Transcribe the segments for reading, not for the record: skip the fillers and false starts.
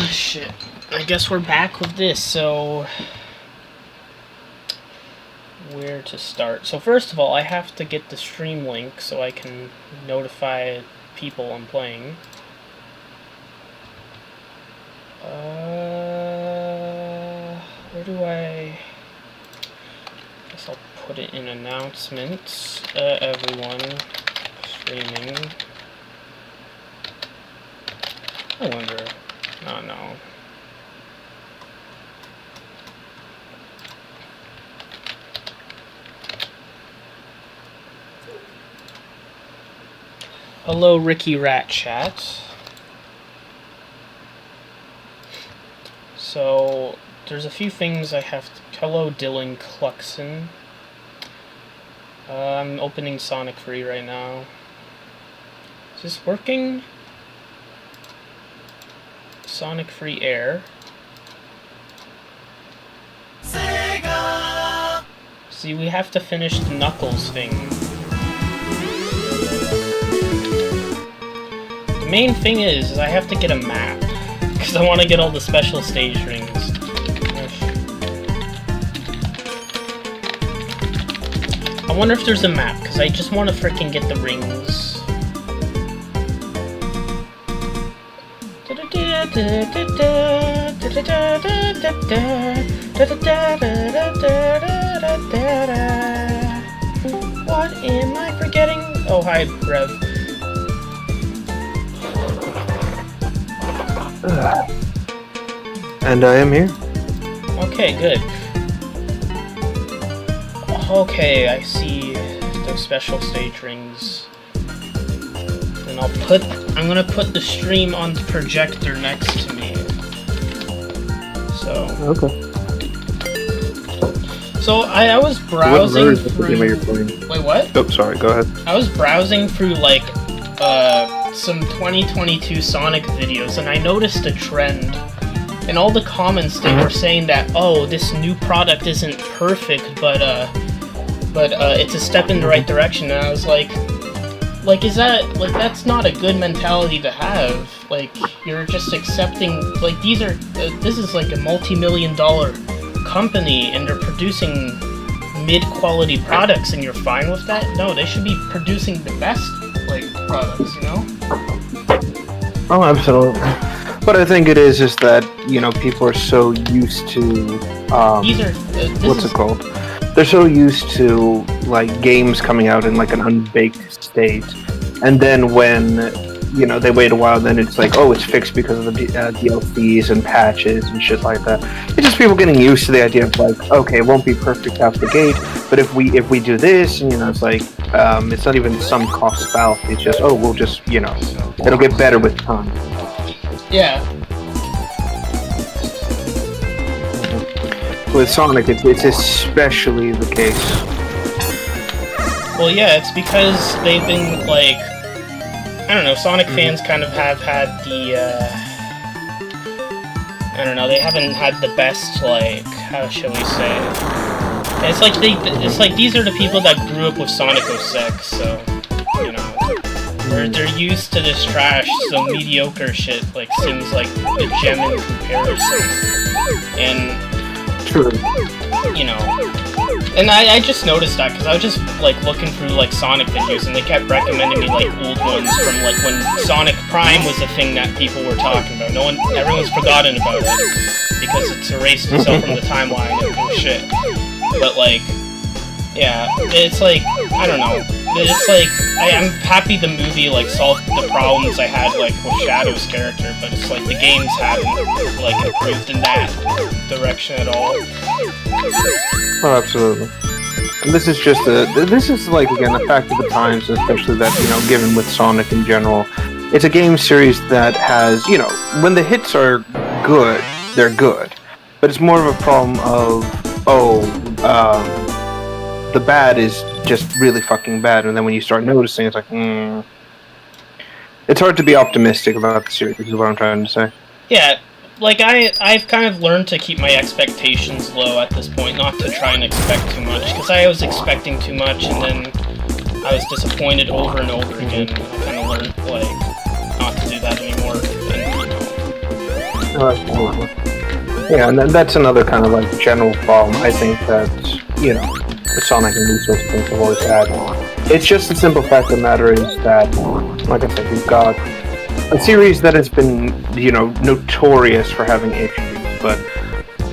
Shit. I guess we're back with this, so... Where to start? So first of all, I have to get the stream link so I can notify people I'm playing. Where do I... Guess I'll put it in announcements. Everyone streaming. I wonder... Oh no. Hello, Ricky Rat Chat. So, there's a few things I have to... Hello, Dylan Cluxon. I'm opening Sonic Free right now. Is this working? Sonic Free Air. Sega! See, we have to finish the Knuckles thing. The main thing is I have to get a map. Because I want to get all the special stage rings. I wonder if there's a map, because I just want to freaking get the rings. What am I forgetting? Oh, hi, Rev. And I am here. Okay, good. Okay, I see those special stage rings. Then I'm gonna put the stream on the projector next to me. So. Okay. So I was browsing through... Wait, what? Oh, sorry, go ahead. I was browsing through, like, some 2022 Sonic videos, and I noticed a trend. In all the comments, they were saying that, oh, this new product isn't perfect, but it's a step in the right direction. And I was like, is that, like, that's not a good mentality to have. Like, you're just accepting, like, these are, this is like a multi-million-dollar company, and they're producing mid-quality products, and you're fine with that? No, they should be producing the best, like, products, you know? Oh, absolutely. But I think it is just that, you know, people are so used to, what's it called? They're so used to, like, games coming out in, like, an unbaked state. And then when, you know, they wait a while, then it's like, oh, it's fixed because of the DLCs and patches and shit like that. It's just people getting used to the idea of, like, okay, it won't be perfect out the gate, but if we do this, and, you know, it's like, it's not even some cost fallacy. It's just, oh, we'll just, you know, it'll get better with time. Yeah. With Sonic, it's especially the case. Well, yeah, it's because they've been, like... I don't know, Sonic fans kind of have had the, I don't know, they haven't had the best, like, how shall we say? It's like these are the people that grew up with Sonic 06, so, you know, they're used to this trash, so mediocre shit, like, seems like a gem in comparison. And, True. You know, and I just noticed that, because I was just, like, looking through, like, Sonic videos, and they kept recommending me, like, old ones from, like, when Sonic Prime was a thing that people were talking about. Everyone's forgotten about it, because it's erased itself from the timeline and shit. But, like, yeah, it's like, I don't know. It's like, I'm happy the movie, like, solved the problems I had, like, with Shadow's character, but it's like the games haven't, like, improved in that direction at all. Oh, absolutely. And this is just this is, like, again, a fact of the times, especially that, you know, given with Sonic in general. It's a game series that has, you know, when the hits are good, they're good. But it's more of a problem of, the bad is just really fucking bad, and then when you start noticing, it's like, It's hard to be optimistic about the series, is what I'm trying to say. Yeah, like, I've kind of learned to keep my expectations low at this point, not to try and expect too much, because I was expecting too much, and then I was disappointed over and over again. I kind of learned, like, not to do that anymore, and, you know, Yeah, and then that's another kind of like general problem. I think that the Sonic and these sorts of things have always had. It's just the simple fact of the matter is that, like I said, you've got a series that has been notorious for having issues, but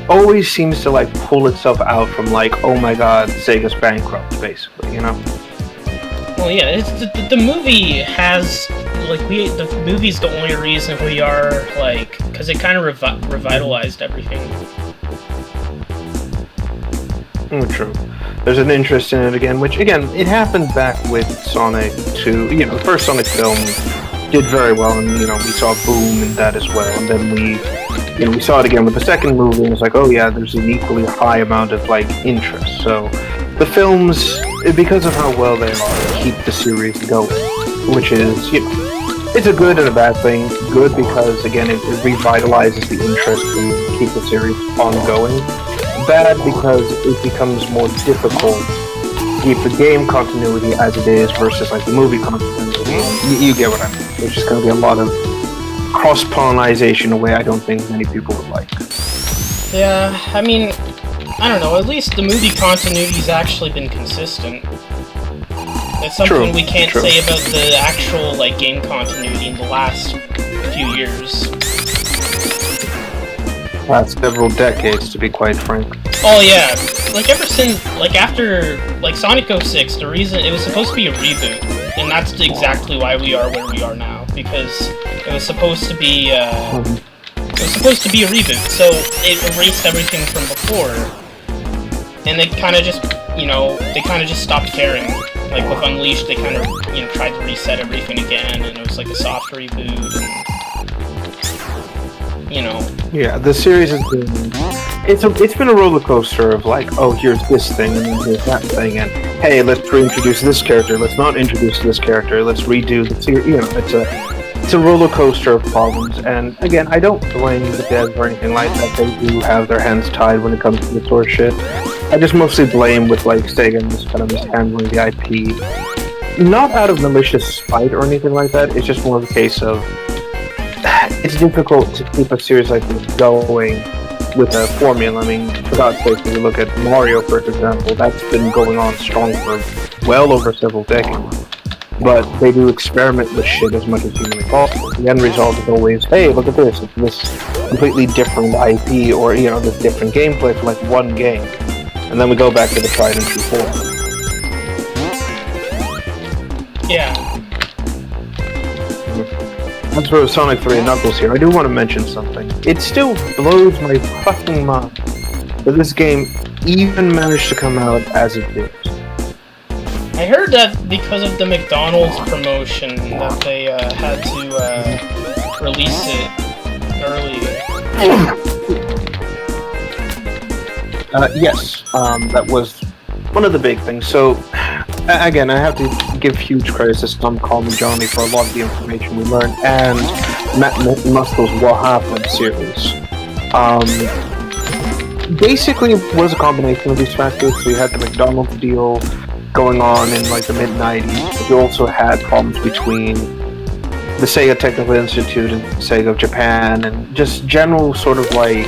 always seems to like pull itself out from like, oh my god, Sega's bankrupt, basically, Well, yeah, the movie has the movie's the only reason we are like, because it kind of revitalized everything. True. There's an interest in it again, which again it happened back with Sonic 2. The first Sonic film did very well, and we saw a boom in that as well. And then we saw it again with the second movie, and it's like, oh yeah, there's an equally high amount of like interest. So the films, because of how well they are, keep the series going, which is it's a good and a bad thing. Good because again it revitalizes the interest and keeps the series ongoing. Bad because it becomes more difficult to keep the game continuity as it is versus like the movie continuity. You get what I mean. There's just going to be a lot of cross-pollinization in a way I don't think many people would like. Yeah, I mean, I don't know, at least the movie continuity's actually been consistent. It's something we can't say about the actual like game continuity in the last few years. Last several decades, to be quite frank. Oh yeah, like ever since, like after, like Sonic 06, the reason it was supposed to be a reboot, and that's exactly why we are where we are now, because it was supposed to be, a reboot, so it erased everything from before, and they kind of just, stopped caring. Like with Unleashed, they kind of, tried to reset everything again, and it was like a soft reboot, and Yeah, the series has been it's been a roller coaster of like, oh, here's this thing and then here's that thing, and hey, let's reintroduce this character, let's not introduce this character, let's redo the series. It's a roller coaster of problems, and again, I don't blame the devs or anything like that. They do have their hands tied when it comes to this sort of shit. I just mostly blame with like Sega and just kind of mishandling the IP. Not out of malicious spite or anything like that, it's just more of a case of it's difficult to keep a series like this going with a formula. I mean, for God's sake, when you look at Mario, for example, that's been going on strong for well over several decades. But they do experiment with shit as much as humanly possible. The end result is always, hey, look at this. It's this completely different IP or, this different gameplay for like one game. And then we go back to the tried and true formula. Yeah. As for Sonic 3 and Knuckles here, I do want to mention something. It still blows my fucking mind that this game even managed to come out as it did. I heard that because of the McDonald's promotion that they had to release it early. Yes, that was one of the big things. So, again, I have to give huge credit to Tom Call Me Johnny for a lot of the information we learned, and Matt Muscle's Wahapa series. Basically, it was a combination of these factors. So you had the McDonald's deal going on in like the mid-90s, but you also had problems between the Sega Technical Institute and Sega of Japan, and just general sort of like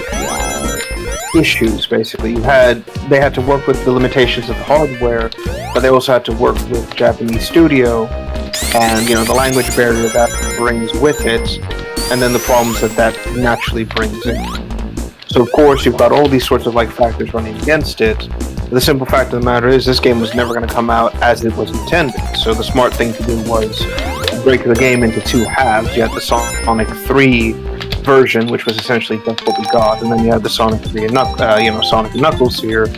issues. Basically, they had to work with the limitations of the hardware, but they also had to work with the Japanese studio, and the language barrier that brings with it, and then the problems that naturally brings in. So of course you've got all these sorts of like factors running against it. The simple fact of the matter is this game was never going to come out as it was intended. So the smart thing to do was break the game into two halves. You had the Sonic 3 version, which was essentially just what we got, and then you had the Sonic 3 and Sonic and Knuckles here,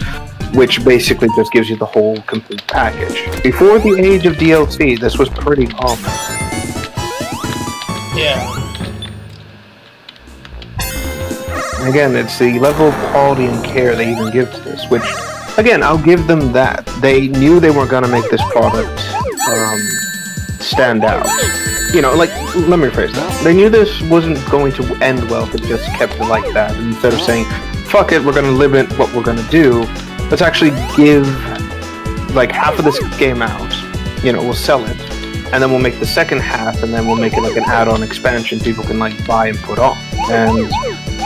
which basically just gives you the whole complete package. Before the age of DLC, this was pretty common. Yeah. Again, it's the level of quality and care they even give to this, which, again, I'll give them that. They knew they weren't going to make this product stand out. Let me rephrase that. They knew this wasn't going to end well if it just kept it like that. And instead of saying, fuck it, we're going to limit what we're going to do, let's actually give, like, half of this game out. We'll sell it. And then we'll make the second half, and then we'll make it like an add-on expansion people can, like, buy and put on. And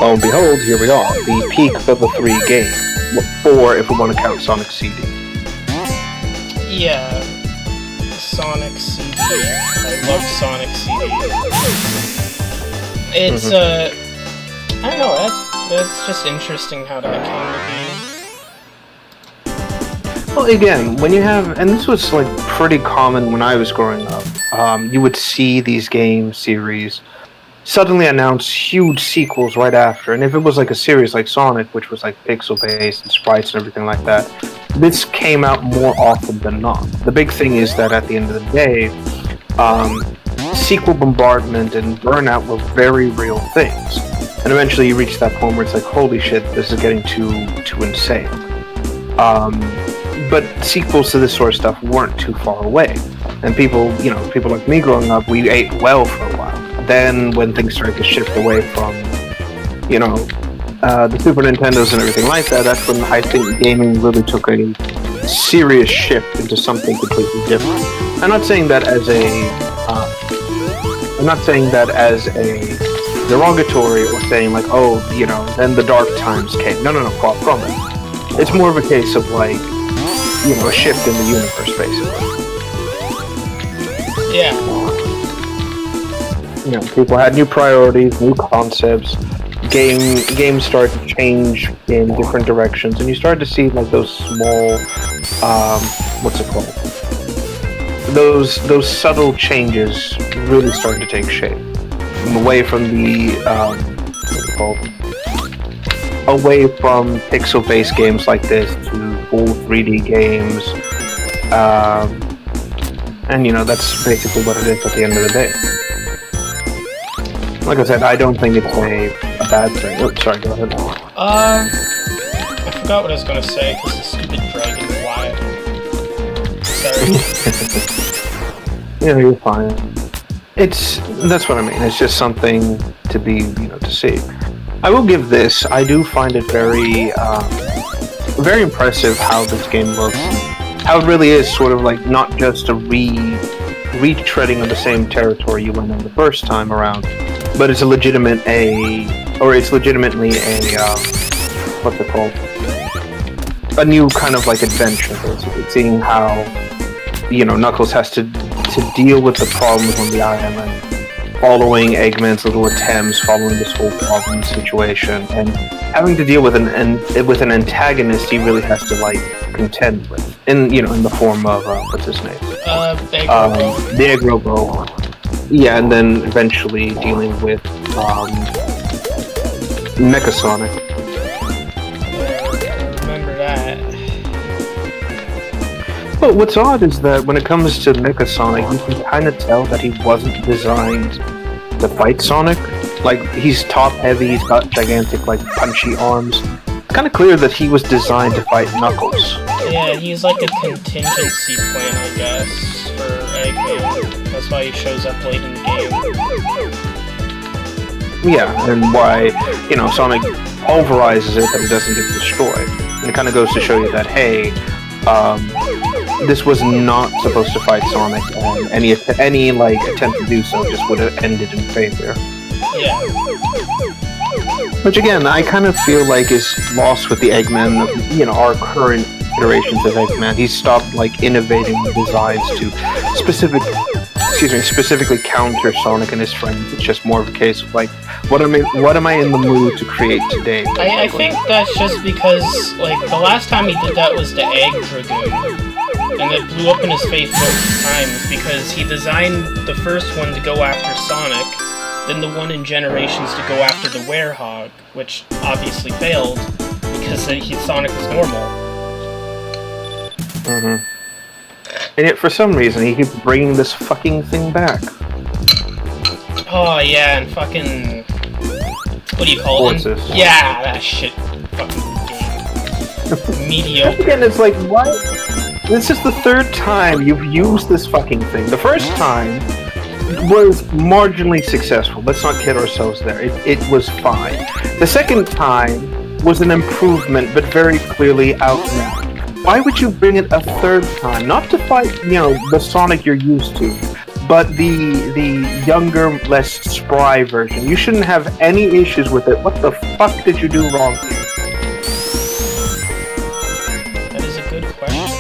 lo and behold, here we are, the peak of the 3 games. 4 if we want to count Sonic CD. Yeah, Sonic CD. I love Sonic CD. It's, I don't know, that's just interesting how that came to be. Well, again, when you have, and this was like pretty common when I was growing up, you would see these game series suddenly announce huge sequels right after, and if it was like a series like Sonic, which was like pixel-based and sprites and everything like that, this came out more often than not. The big thing is that at the end of the day, sequel bombardment and burnout were very real things, and eventually you reach that point where it's like, holy shit, this is getting too insane. But sequels to this sort of stuff weren't too far away, and people like me growing up, we ate well for a while. Then when things started to shift away from, the Super Nintendos and everything like that, that's when I think gaming really took a serious shift into something completely different. I'm not saying that as a derogatory or saying like, oh, then the dark times came. No, far from it. It's more of a case of like, a shift in the universe, basically. Yeah. People had new priorities, new concepts. Games started to change in different directions, and you started to see like those small, Those subtle changes really started to take shape. Away from the away from pixel-based games like this to full 3D games, and that's basically what it is at the end of the day. Like I said, I don't think it's a bad thing. Oh, sorry, go ahead. I forgot what I was gonna say because the stupid dragonfly. Sorry. You're fine. That's what I mean. It's just something to be, to see. I will give this. I do find it very, very impressive how this game looks. How it really is sort of like not just a retreading of the same territory you went in the first time around, but it's legitimately a what's it called? A new kind of like adventure, basically. Seeing how, Knuckles has to deal with the problems on the island, following Eggman's little attempts, following this whole problem situation, and having to deal with an antagonist he really has to like contend with, in the form of what's his name? The Egg Robo. Yeah, and then eventually dealing with Mecha Sonic. Remember that. But what's odd is that when it comes to Mecha Sonic, you can kind of tell that he wasn't designed to fight Sonic. Like, he's top heavy, he's got gigantic, like, punchy arms. It's kind of clear that he was designed to fight Knuckles. Yeah, he's like a contingency plan, I guess, for Eggman. That's why he shows up late in the game. Yeah, and why, Sonic pulverizes it, but it doesn't get destroyed. And it kind of goes to show you that, hey, this was not supposed to fight Sonic, and any attempt to do so just would have ended in failure. Yeah. Which again, I kind of feel like is lost with the Eggman, our current iterations of Eggman. He's stopped like innovating the designs to specifically counter Sonic and his friends. It's just more of a case of like, what am I in the mood to create today? I think that's just because like the last time he did that was the Egg Dragoon, and it blew up in his face both times because he designed the first one to go after Sonic, then the one in Generations to go after the Werehog, which obviously failed because Sonic was normal. Mm-hmm. And yet, for some reason, he keeps bringing this fucking thing back. Oh yeah, and fucking what do you call it? Yeah, that shit. Fucking game. Mediocre. Again, it's like, what? This is the third time you've used this fucking thing. The first time was marginally successful. Let's not kid ourselves there. It was fine. The second time was an improvement, but very clearly outmatched. Why would you bring it a third time? Not to fight, the Sonic you're used to, but the younger, less spry version, you shouldn't have any issues with it. What the fuck did you do wrong here? That is a good question.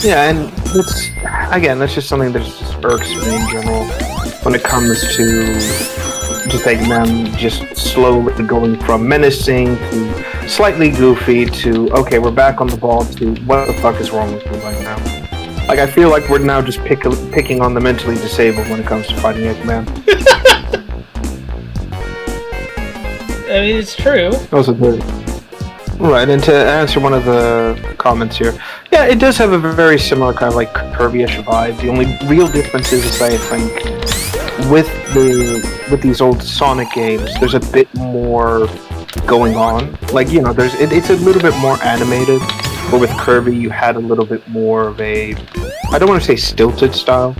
Yeah, and that's just something that just irks me in general when it comes to just like them just slowly going from menacing to slightly goofy to, okay, we're back on the ball, to what the fuck is wrong with you right now? Like, I feel like we're now just picking on the mentally disabled when it comes to fighting Eggman. I mean, it's true. Also good. Right, and to answer one of the comments here, yeah, it does have a very similar kind of like Kirby-ish vibe. The only real difference is I think with these old Sonic games, there's a bit more going on. Like, you know, it's a little bit more animated, but with Kirby you had a little bit more of a, I don't want to say stilted style,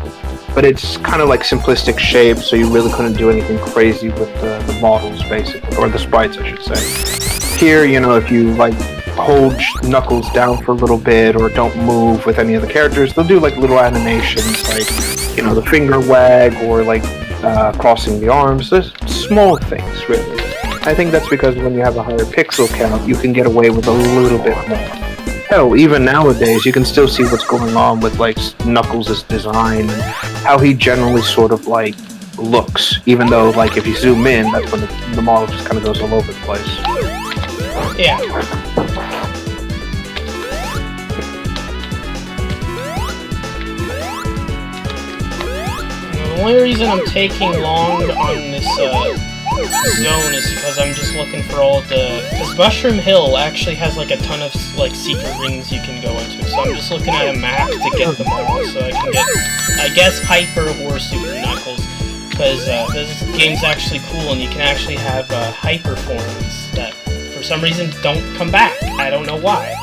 but it's kind of like simplistic shape, so you really couldn't do anything crazy with the models, basically, or the sprites, I should say. Here, you know, if you like hold Knuckles down for a little bit or don't move with any of the characters, they'll do like little animations, like, you know, the finger wag or like crossing the arms. There's small things, really. I think that's because when you have a higher pixel count, you can get away with a little bit more. Hell, even nowadays, you can still see what's going on with like Knuckles' design and how he generally sort of like looks, even though like if you zoom in, that's when the model just kind of goes all over the place. Yeah. The only reason I'm taking long on this zone is because I'm just looking for all the... Because Mushroom Hill actually has like a ton of like secret rings you can go into, so I'm just looking at a map to get them all, so I can get, I guess, Hyper or Super Knuckles. Because this game's actually cool, and you can actually have Hyper forms that for some reason don't come back. I don't know why.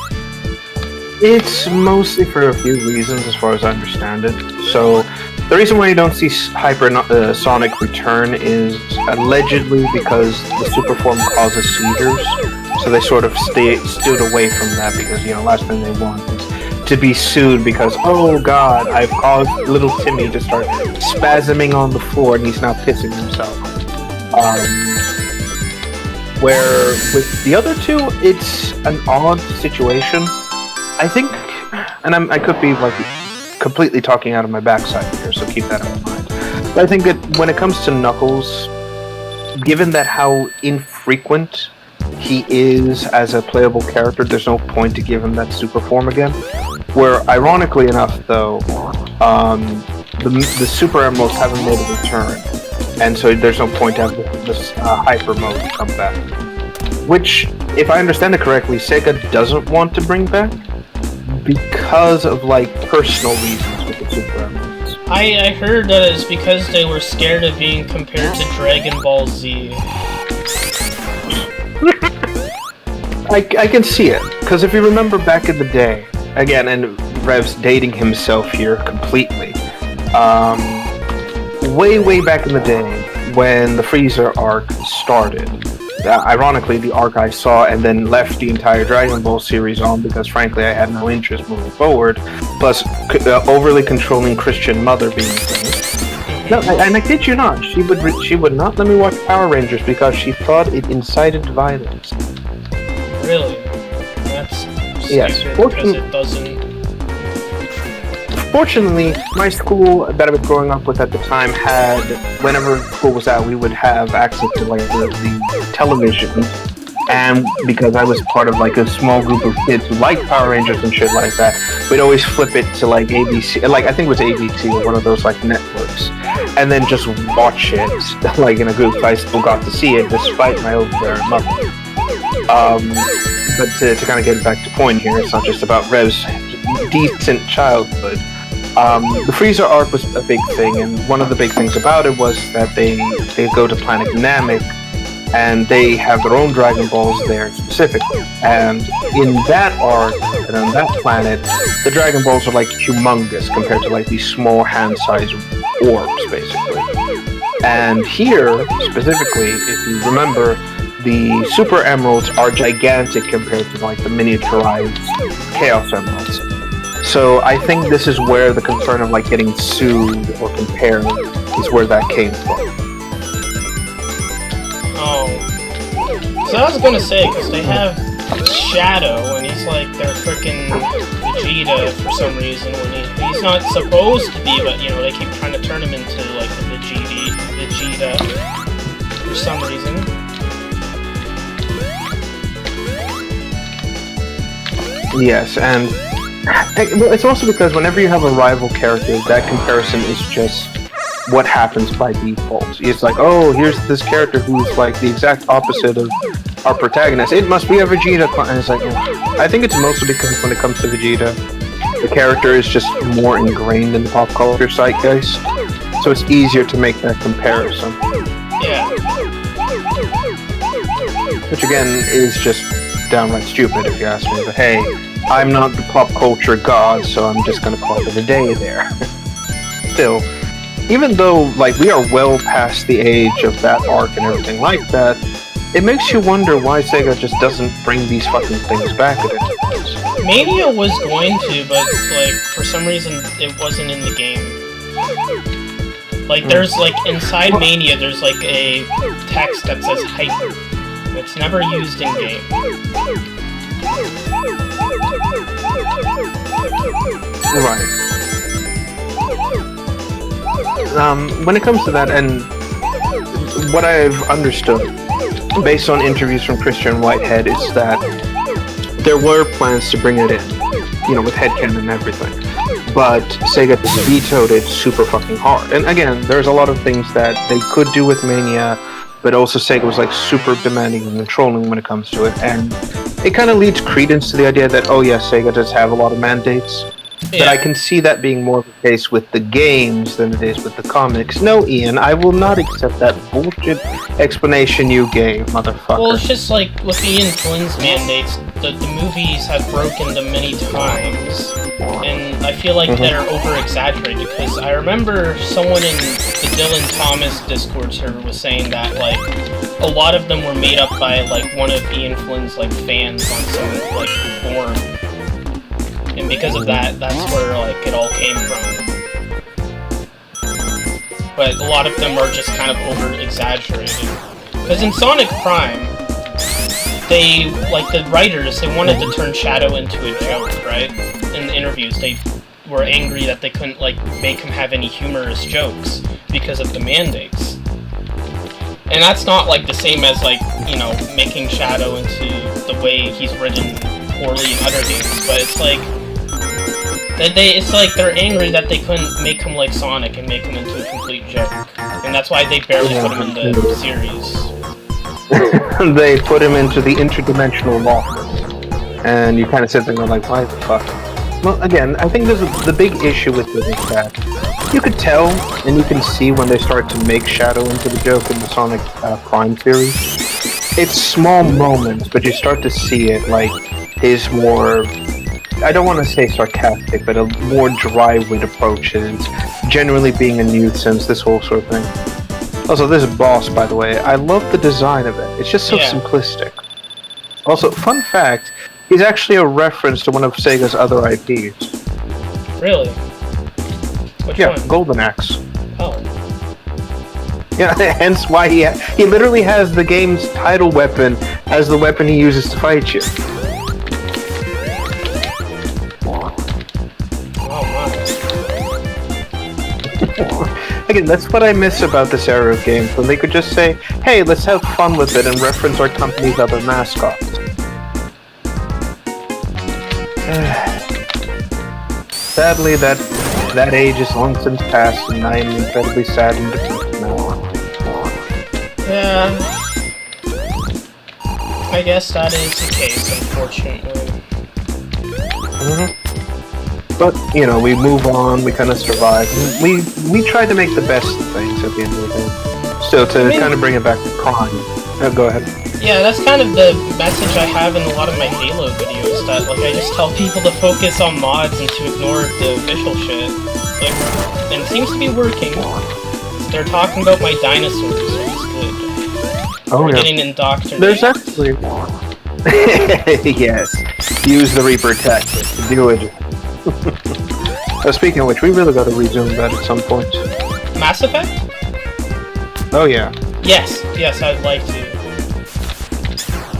It's mostly for a few reasons as far as I understand it. So the reason why you don't see Hyper Sonic return is allegedly because the super form causes seizures. So they sort of stood away from that because, you know, last thing they want is to be sued because, oh god, I've caused little Timmy to start spasming on the floor and he's now pissing himself. Where with the other two, it's an odd situation. I think, and I could be like completely talking out of my backside here, so keep that in mind. But I think that when it comes to Knuckles, given that how infrequent he is as a playable character, there's no point to give him that super form again. Where, ironically enough, though, the Super Emeralds haven't made a return, and so there's no point to have this Hyper mode come back. Which, if I understand it correctly, Sega doesn't want to bring back because of like personal reasons with the Super Emeralds. I heard that it's because they were scared of being compared to Dragon Ball Z. I can see it, because if you remember back in the day, again, and Rev's dating himself here completely, way back in the day when the Frieza arc started, ironically the arc I saw and then left the entire Dragon Ball series on because frankly I had no interest moving forward, plus overly controlling Christian mother being thing. No, and I kid you not, she would not let me watch Power Rangers because she thought it incited violence. Really? That's stupid, yes. Because it doesn't... Fortunately, my school that I was growing up with at the time had, whenever school was out, we would have access to like the television, and because I was part of like a small group of kids who liked Power Rangers and shit like that, we'd always flip it to like ABC, like I think it was ABC or one of those like networks, and then just watch it like in a group. I still got to see it despite my overbearing mother. But to kind of get back to point here, it's not just about Rev's decent childhood. The Frieza arc was a big thing, and one of the big things about it was that they go to Planet Namek, and they have their own Dragon Balls there specifically. And in that arc, and on that planet, the Dragon Balls are like humongous compared to like these small hand-sized orbs, basically. And here, specifically, if you remember, the Super Emeralds are gigantic compared to like the miniaturized Chaos Emeralds. So So I think this is where the concern of like getting sued or compared is where that came from. Oh. So I was gonna say, because they have Shadow, and he's like their frickin' Vegeta for some reason, when he's not supposed to be, but, you know, they keep trying to turn him into, like, the Vegeta for some reason. Yes, and it's also because whenever you have a rival character, that comparison is just what happens by default. It's like, oh, here's this character who's like the exact opposite of our protagonist. It must be a Vegeta clone. And it's like, I think it's mostly because when it comes to Vegeta, the character is just more ingrained in the pop culture zeitgeist, so it's easier to make that comparison. Yeah. Which again is just downright stupid if you ask me. But hey, I'm not the pop culture god, so I'm just gonna call it a day there. Still, even though like we are well past the age of that arc and everything like that, it makes you wonder why Sega just doesn't bring these fucking things back at it. Mania was going to, but like for some reason it wasn't in the game. Like there's like inside Mania there's like a text that says hyper. It's never used in game. Right. When it comes to that, and what I've understood, based on interviews from Christian Whitehead, is that there were plans to bring it in, you know, with headcanon and everything, but Sega vetoed it super fucking hard. And again, there's a lot of things that they could do with Mania, but also Sega was like super demanding and controlling when it comes to it, and it kind of leads credence to the idea that, oh yeah, Sega does have a lot of mandates. Yeah. But I can see that being more of the case with the games than it is with the comics. No, Ian, I will not accept that bullshit explanation you gave, motherfucker. Well, it's just like with Ian Flynn's mandates, the movies have broken them many times, and I feel like they're over-exaggerated, because I remember someone in the Dylan Thomas Discord server was saying that, like, a lot of them were made up by, like, one of Ian Flynn's, like, fans on some, like, forum. And because of that, that's where, like, it all came from. But a lot of them are just kind of over-exaggerated. Because in Sonic Prime, they, like, the writers, they wanted to turn Shadow into a joke, right? In the interviews, they were angry that they couldn't, like, make him have any humorous jokes because of the mandates. And that's not, like, the same as, like, you know, making Shadow into the way he's written poorly in other games, but it's like... It's like they're angry that they couldn't make him like Sonic and make him into a complete joke. And that's why they barely put him in the series. They put him into the interdimensional locker. And you kind of sit there and go like, why the fuck? Well, again, I think the big issue with it is that you could tell and you can see when they start to make Shadow into the joke in the Sonic Prime series. It's small moments, but you start to see it like his more... I don't want to say sarcastic, but a more dry-wit approach is generally being a nuisance, this whole sort of thing. Also, this boss, by the way, I love the design of it. It's just so simplistic. Also, fun fact, he's actually a reference to one of Sega's other IPs. Really? Which one? Golden Axe. Oh. Yeah, hence why he literally has the game's title weapon as the weapon he uses to fight you. Again, that's what I miss about this era of games, when they could just say, hey, let's have fun with it and reference our company's other mascots. Sadly, that age is long since passed, and I am incredibly sad and depressed now. Yeah. I guess that is the case, unfortunately. But, you know, we move on, we kind of survive. We try to make the best of things at the end of the day. So to kind of bring it back to crime. Go ahead. Yeah, that's kind of the message I have in a lot of my Halo videos, that, like, I just tell people to focus on mods and to ignore the official shit. Like, and it seems to be working. They're talking about my dinosaurs, so it's good. Oh, We're getting indoctrinated. There's actually... Yes. Use the Reaper tactic. Do it. Speaking of which, we really got to resume that at some point. Mass Effect? Oh yeah. Yes, I'd like to.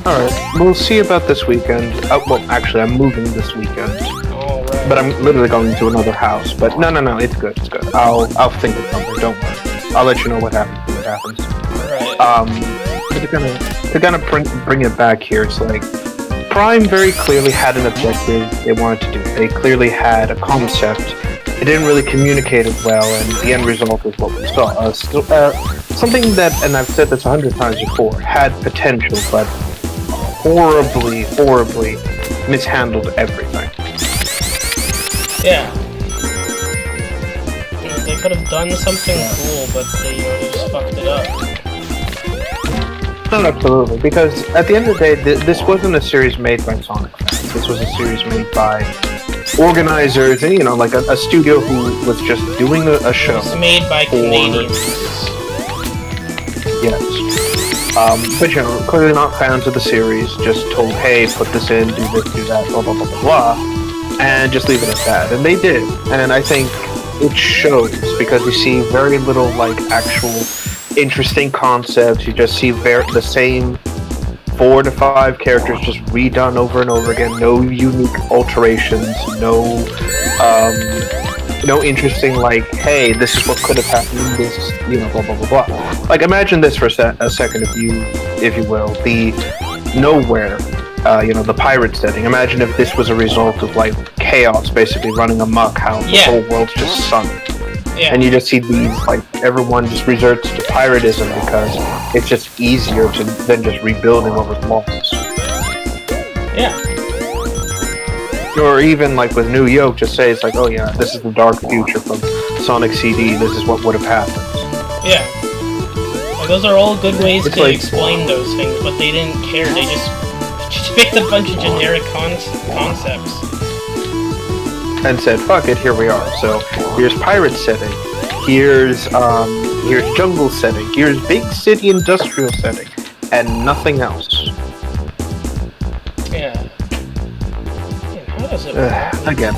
Alright, we'll see about this weekend. Well, actually, I'm moving this weekend. Alright. But I'm literally going to another house. But no, it's good, I'll think of something, don't worry. I'll let you know what happens. Right. To kind of bring it back here, it's like, Prime very clearly had an objective they wanted to do. They clearly had a concept. It didn't really communicate it well, and the end result is what we saw. Something that, and I've said this 100 times before, had potential, but horribly mishandled everything. Yeah. They could have done something cool, but they just fucked it up. No, absolutely, because at the end of the day, this wasn't a series made by Sonic fans. This was a series made by organizers, and like a studio who was just doing a show. It's made by Canadians. Yes. But clearly not fans of the series, just told, hey, put this in, do this, do that, blah, blah, blah, blah, blah, and just leave it at that. And they did. And I think it shows, because you see very little, actual interesting concepts. You just see the same 4 to 5 characters just redone over and over again. No unique alterations, no interesting, hey, this is what could have happened, this, blah, blah, blah, blah. Imagine this for a second, if you will. The Nowhere, the pirate setting. Imagine if this was a result of, chaos basically running amok, how the whole world's just sunk. Yeah. And you just see these, everyone just resorts to piratism because it's just easier than just rebuilding what was lost. Yeah. Or even, with New Yoke, just say it's oh yeah, this is the dark future from Sonic CD, this is what would have happened. Yeah. Those are all good ways to explain those things, but they didn't care. They just picked a bunch of generic concepts. And said, fuck it, here we are. So, here's pirate setting, here's jungle setting, here's big city industrial setting, and nothing else. Yeah. How does it work? Again,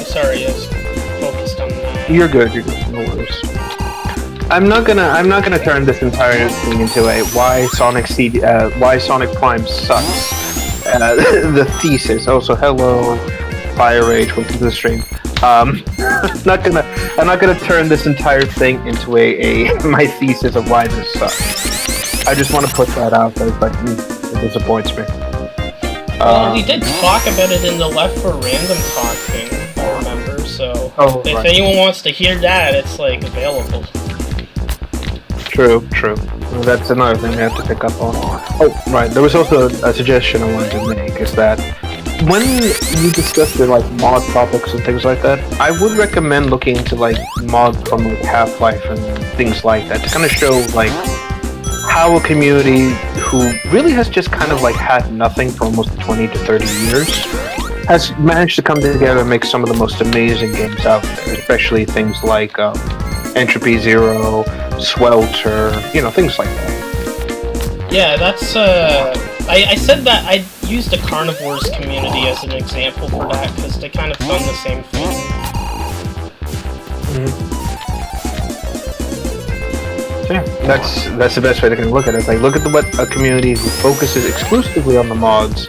sorry, I was focused on that. You're good, no worries. I'm not gonna turn this entire thing into a why Sonic Prime sucks. The thesis. Also, hello, Fire Rage, welcome to the stream. I'm not gonna turn this entire thing into my thesis of why this sucks. I just want to put that out there, but it disappoints me. Well, we did talk about it in the Left for Random talk thing, I remember. So if anyone wants to hear that, it's available. True. That's another thing we have to pick up on. Oh, right. There was also a suggestion I wanted to make, is that when you discuss the mod topics and things like that, I would recommend looking into mods from Half-Life and things like that to kind of show how a community who really has just kind of had nothing for almost 20 to 30 years has managed to come together and make some of the most amazing games out there, especially things like Entropy Zero, Swelter, things like that. Yeah, that's I said that I used the Carnivores community as an example for that, because they kind of done the same thing. Mm-hmm. Yeah, that's the best way to kind of look at it. Look at what a community who focuses exclusively on the mods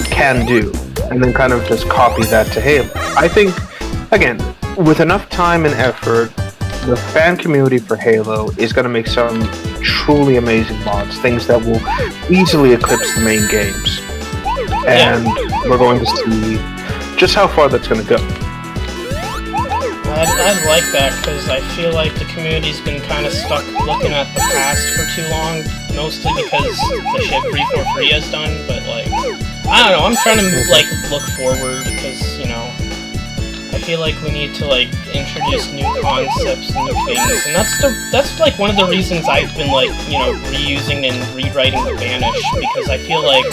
can do, and then kind of just copy that to Halo. I think, again, with enough time and effort, the fan community for Halo is going to make some truly amazing mods, things that will easily eclipse the main games. And we're going to see just how far that's going to go. I'd like that, because I feel like the community's been kind of stuck looking at the past for too long, mostly because the shit 343 has done, but I don't know, I'm trying to look forward, because, I feel like we need to introduce new concepts, new things, and that's one of the reasons I've been reusing and rewriting the Vanish, because I feel like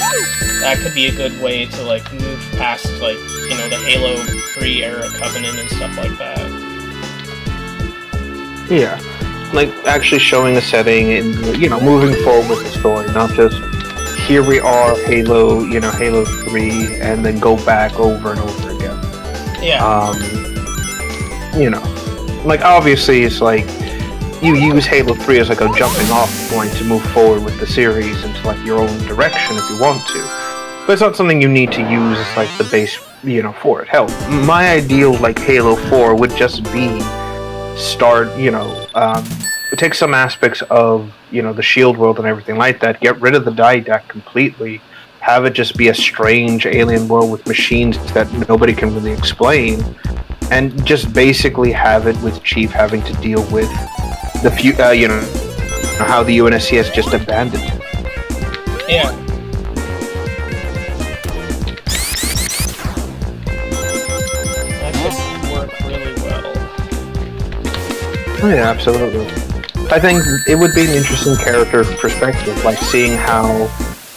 that could be a good way to move past the Halo 3 era Covenant and stuff like that. Yeah, actually showing a setting and moving forward with the story, not just here we are, Halo 3, and then go back over and over again. Yeah. You know, like obviously it's like you use Halo 3 as like a jumping off point to move forward with the series into like your own direction if you want to. But it's not something you need to use as like the base, you know, for it. Hell, my ideal like Halo 4 would just be take some aspects of, you know, the Shield world and everything like that, get rid of the Didact completely, have it just be a strange alien world with machines that nobody can really explain, and just basically have it with Chief having to deal with the how the UNSC has just abandoned him. Yeah. That could work really well. Oh yeah, absolutely. I think it would be an interesting character perspective, like seeing how,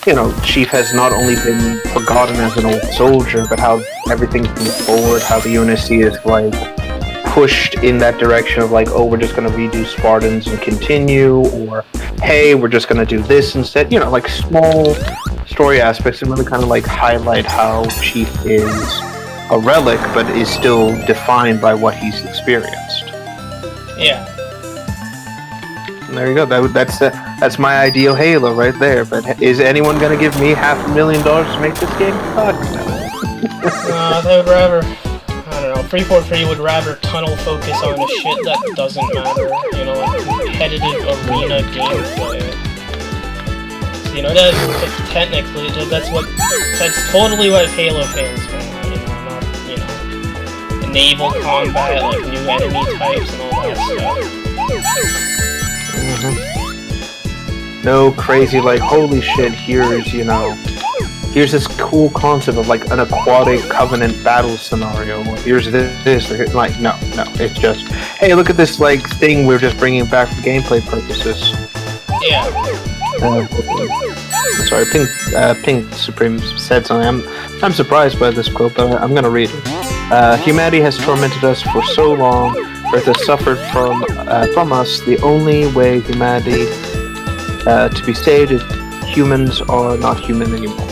you know, Chief has not only been forgotten as an old soldier, but how everything's moved forward, how the UNSC is like pushed in that direction of like, oh, we're just going to redo Spartans and continue, or hey, we're just going to do this instead. You know, like small story aspects and really kind of like highlight how Chief is a relic, but is still defined by what he's experienced. Yeah. And there you go. That's my ideal Halo right there. But is anyone going to give me $500,000 to make this game? Fuck no. They would rather, I don't know, 343 would rather tunnel focus on the shit that doesn't matter. You know, like competitive arena gameplay. You know, that's totally what Halo fans want. You know, not, you know, naval combat, like new enemy types and all that stuff. Mm-hmm. No crazy, like, holy shit, here's this cool concept of like an aquatic Covenant battle scenario, or here's this, like, no, it's just, hey, look at this, like, thing we're just bringing back for gameplay purposes. Yeah. Sorry, Pink Supreme said something. I'm surprised by this quote, but I'm gonna read it. Humanity has tormented us for so long. Earth has suffered from us. The only way humanity to be saved is humans are not human anymore.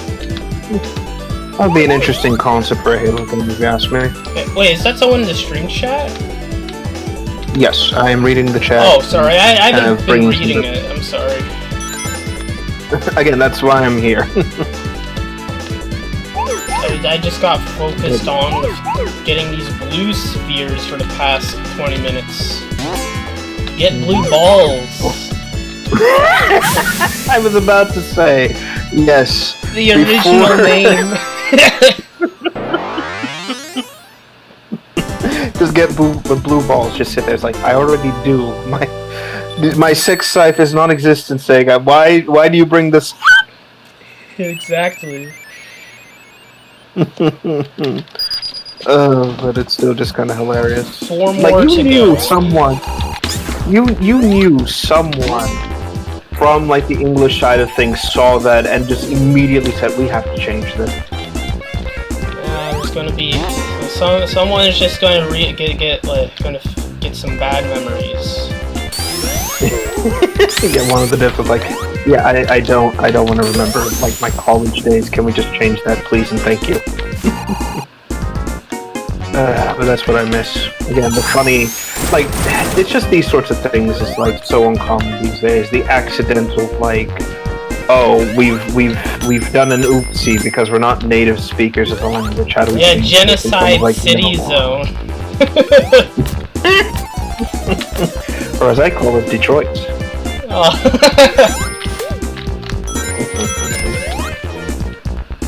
That would be an interesting concept for a Halo game, if you ask me. Wait, is that someone in the stream chat? Yes, I am reading the chat. Oh, sorry, I haven't been reading it. I'm sorry. Again, that's why I'm here. I just got focused on getting these blue spheres for the past 20 minutes. Get blue balls! I was about to say, yes. The original name. Just get blue balls, just sit there. It's like, I already do. My sex scythe is non-existent, Sega. Why do you bring this? Exactly. But it's still just kind of hilarious. 4 more to go. You knew someone from like the English side of things saw that and just immediately said, we have to change this. There's gonna be someone is just going to get some bad memories. Get one of the different, like, yeah, I don't want to remember like my college days. Can we just change that, please, and thank you. But that's what I miss. Again, the funny, like, it's just these sorts of things is like so uncommon these days. The accidental, like, oh, we've done an oopsie because we're not native speakers of the language. How do we? Yeah, genocide like, city zone. Or as I call it, Detroit. Oh.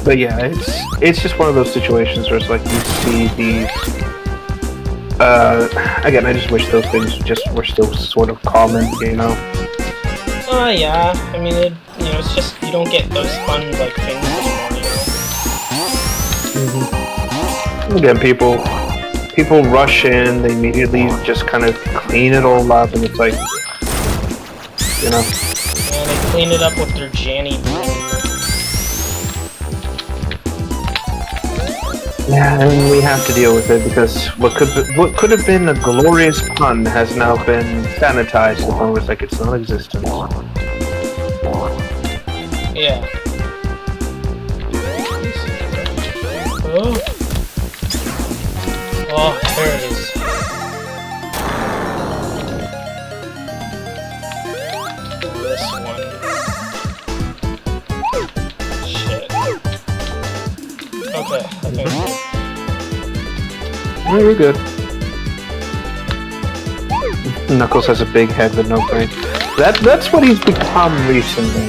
But yeah, it's just one of those situations where it's like you see these. Again, I just wish those things were still sort of common, you know. Yeah. I mean, it's just you don't get those fun like things anymore, you know. Mm-hmm. Again, people rush in, they immediately just kind of clean it all up, and it's like, you know. Yeah, they clean it up with their Janny broom. Yeah, and we have to deal with it because what could have been a glorious pun has now been sanitized. The point was like it's non-existent. Yeah. Oh. Oh, there it is. This one. Shit. Okay, I think so. No, you're good. Knuckles has a big head with no brain. That's what he's become recently,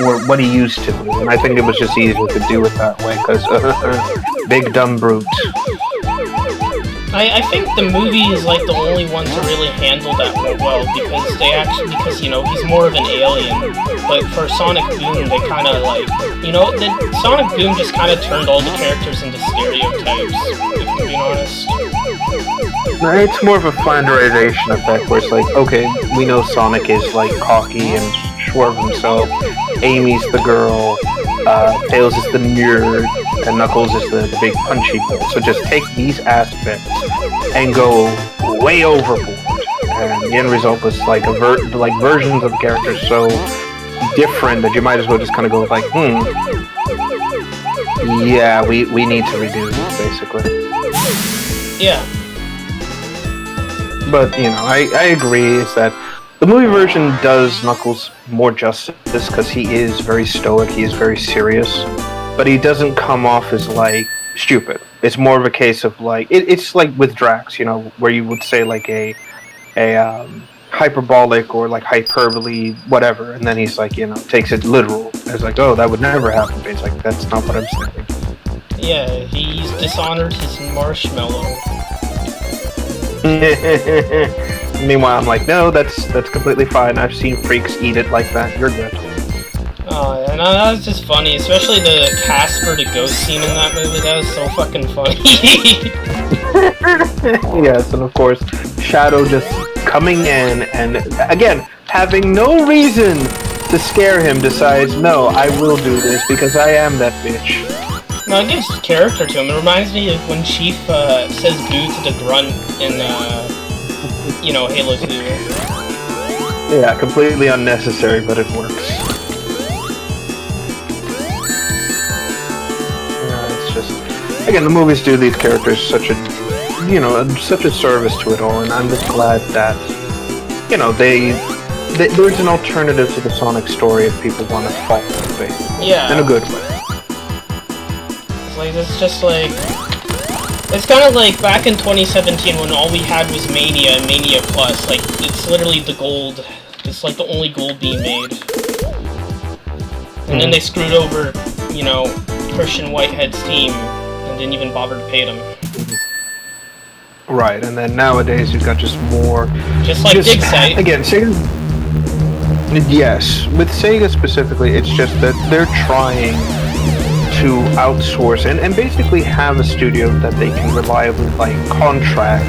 or what he used to be, and I think it was just easier to do it that way, because big dumb brute. I think the movie is like the only one to really handle that well, because you know, he's more of an alien. But for Sonic Boom, they kind of like, you know, Sonic Boom just kind of turned all the characters into stereotypes, if I'm being honest. No, it's more of a flanderization effect, where it's like, okay, we know Sonic is like cocky and sure of himself, Amy's the girl, Tails is the nerd, and Knuckles is the big punchy boy. So just take these aspects and go way overboard. And the end result was like versions of the characters so different that you might as well just kind of go like, yeah, we need to redo this, basically. Yeah. But, you know, I agree is that the movie version does Knuckles more justice because he is very stoic, he is very serious, but he doesn't come off as, like, stupid. It's more of a case of, like, it's like with Drax, you know, where you would say, like, a hyperbolic or, like, hyperbole, whatever, and then he's, like, you know, takes it literal. It's like, oh, that would never happen. But it's like, that's not what I'm saying. Yeah, he's dishonored his marshmallow. Meanwhile, I'm like, no, that's completely fine. I've seen freaks eat it like that. You're good. Oh, yeah, no, that was just funny. Especially the Casper to Ghost scene in that movie. That was so fucking funny. Yes, and of course, Shadow just coming in and, again, having no reason to scare him, decides, no, I will do this because I am that bitch. No, it gives character to him. It reminds me of when Chief says boo to the grunt in, you know, Halo 2. Yeah, completely unnecessary, but it works. Yeah, it's just... Again, the movies do these characters such a service to it all, and I'm just glad that, you know, there's an alternative to the Sonic story if people want to follow it. Yeah. In a good way. Like, it's just like... It's kind of like back in 2017 when all we had was Mania and Mania Plus. Like, it's literally the gold. It's like the only gold being made. And then they screwed over, you know, Christian Whitehead's team and didn't even bother to pay them. Right, and then nowadays you've got just more... Just like Dig Site. Again, Sega... Yes, with Sega specifically, it's just that they're trying to outsource and basically have a studio that they can reliably, like, contract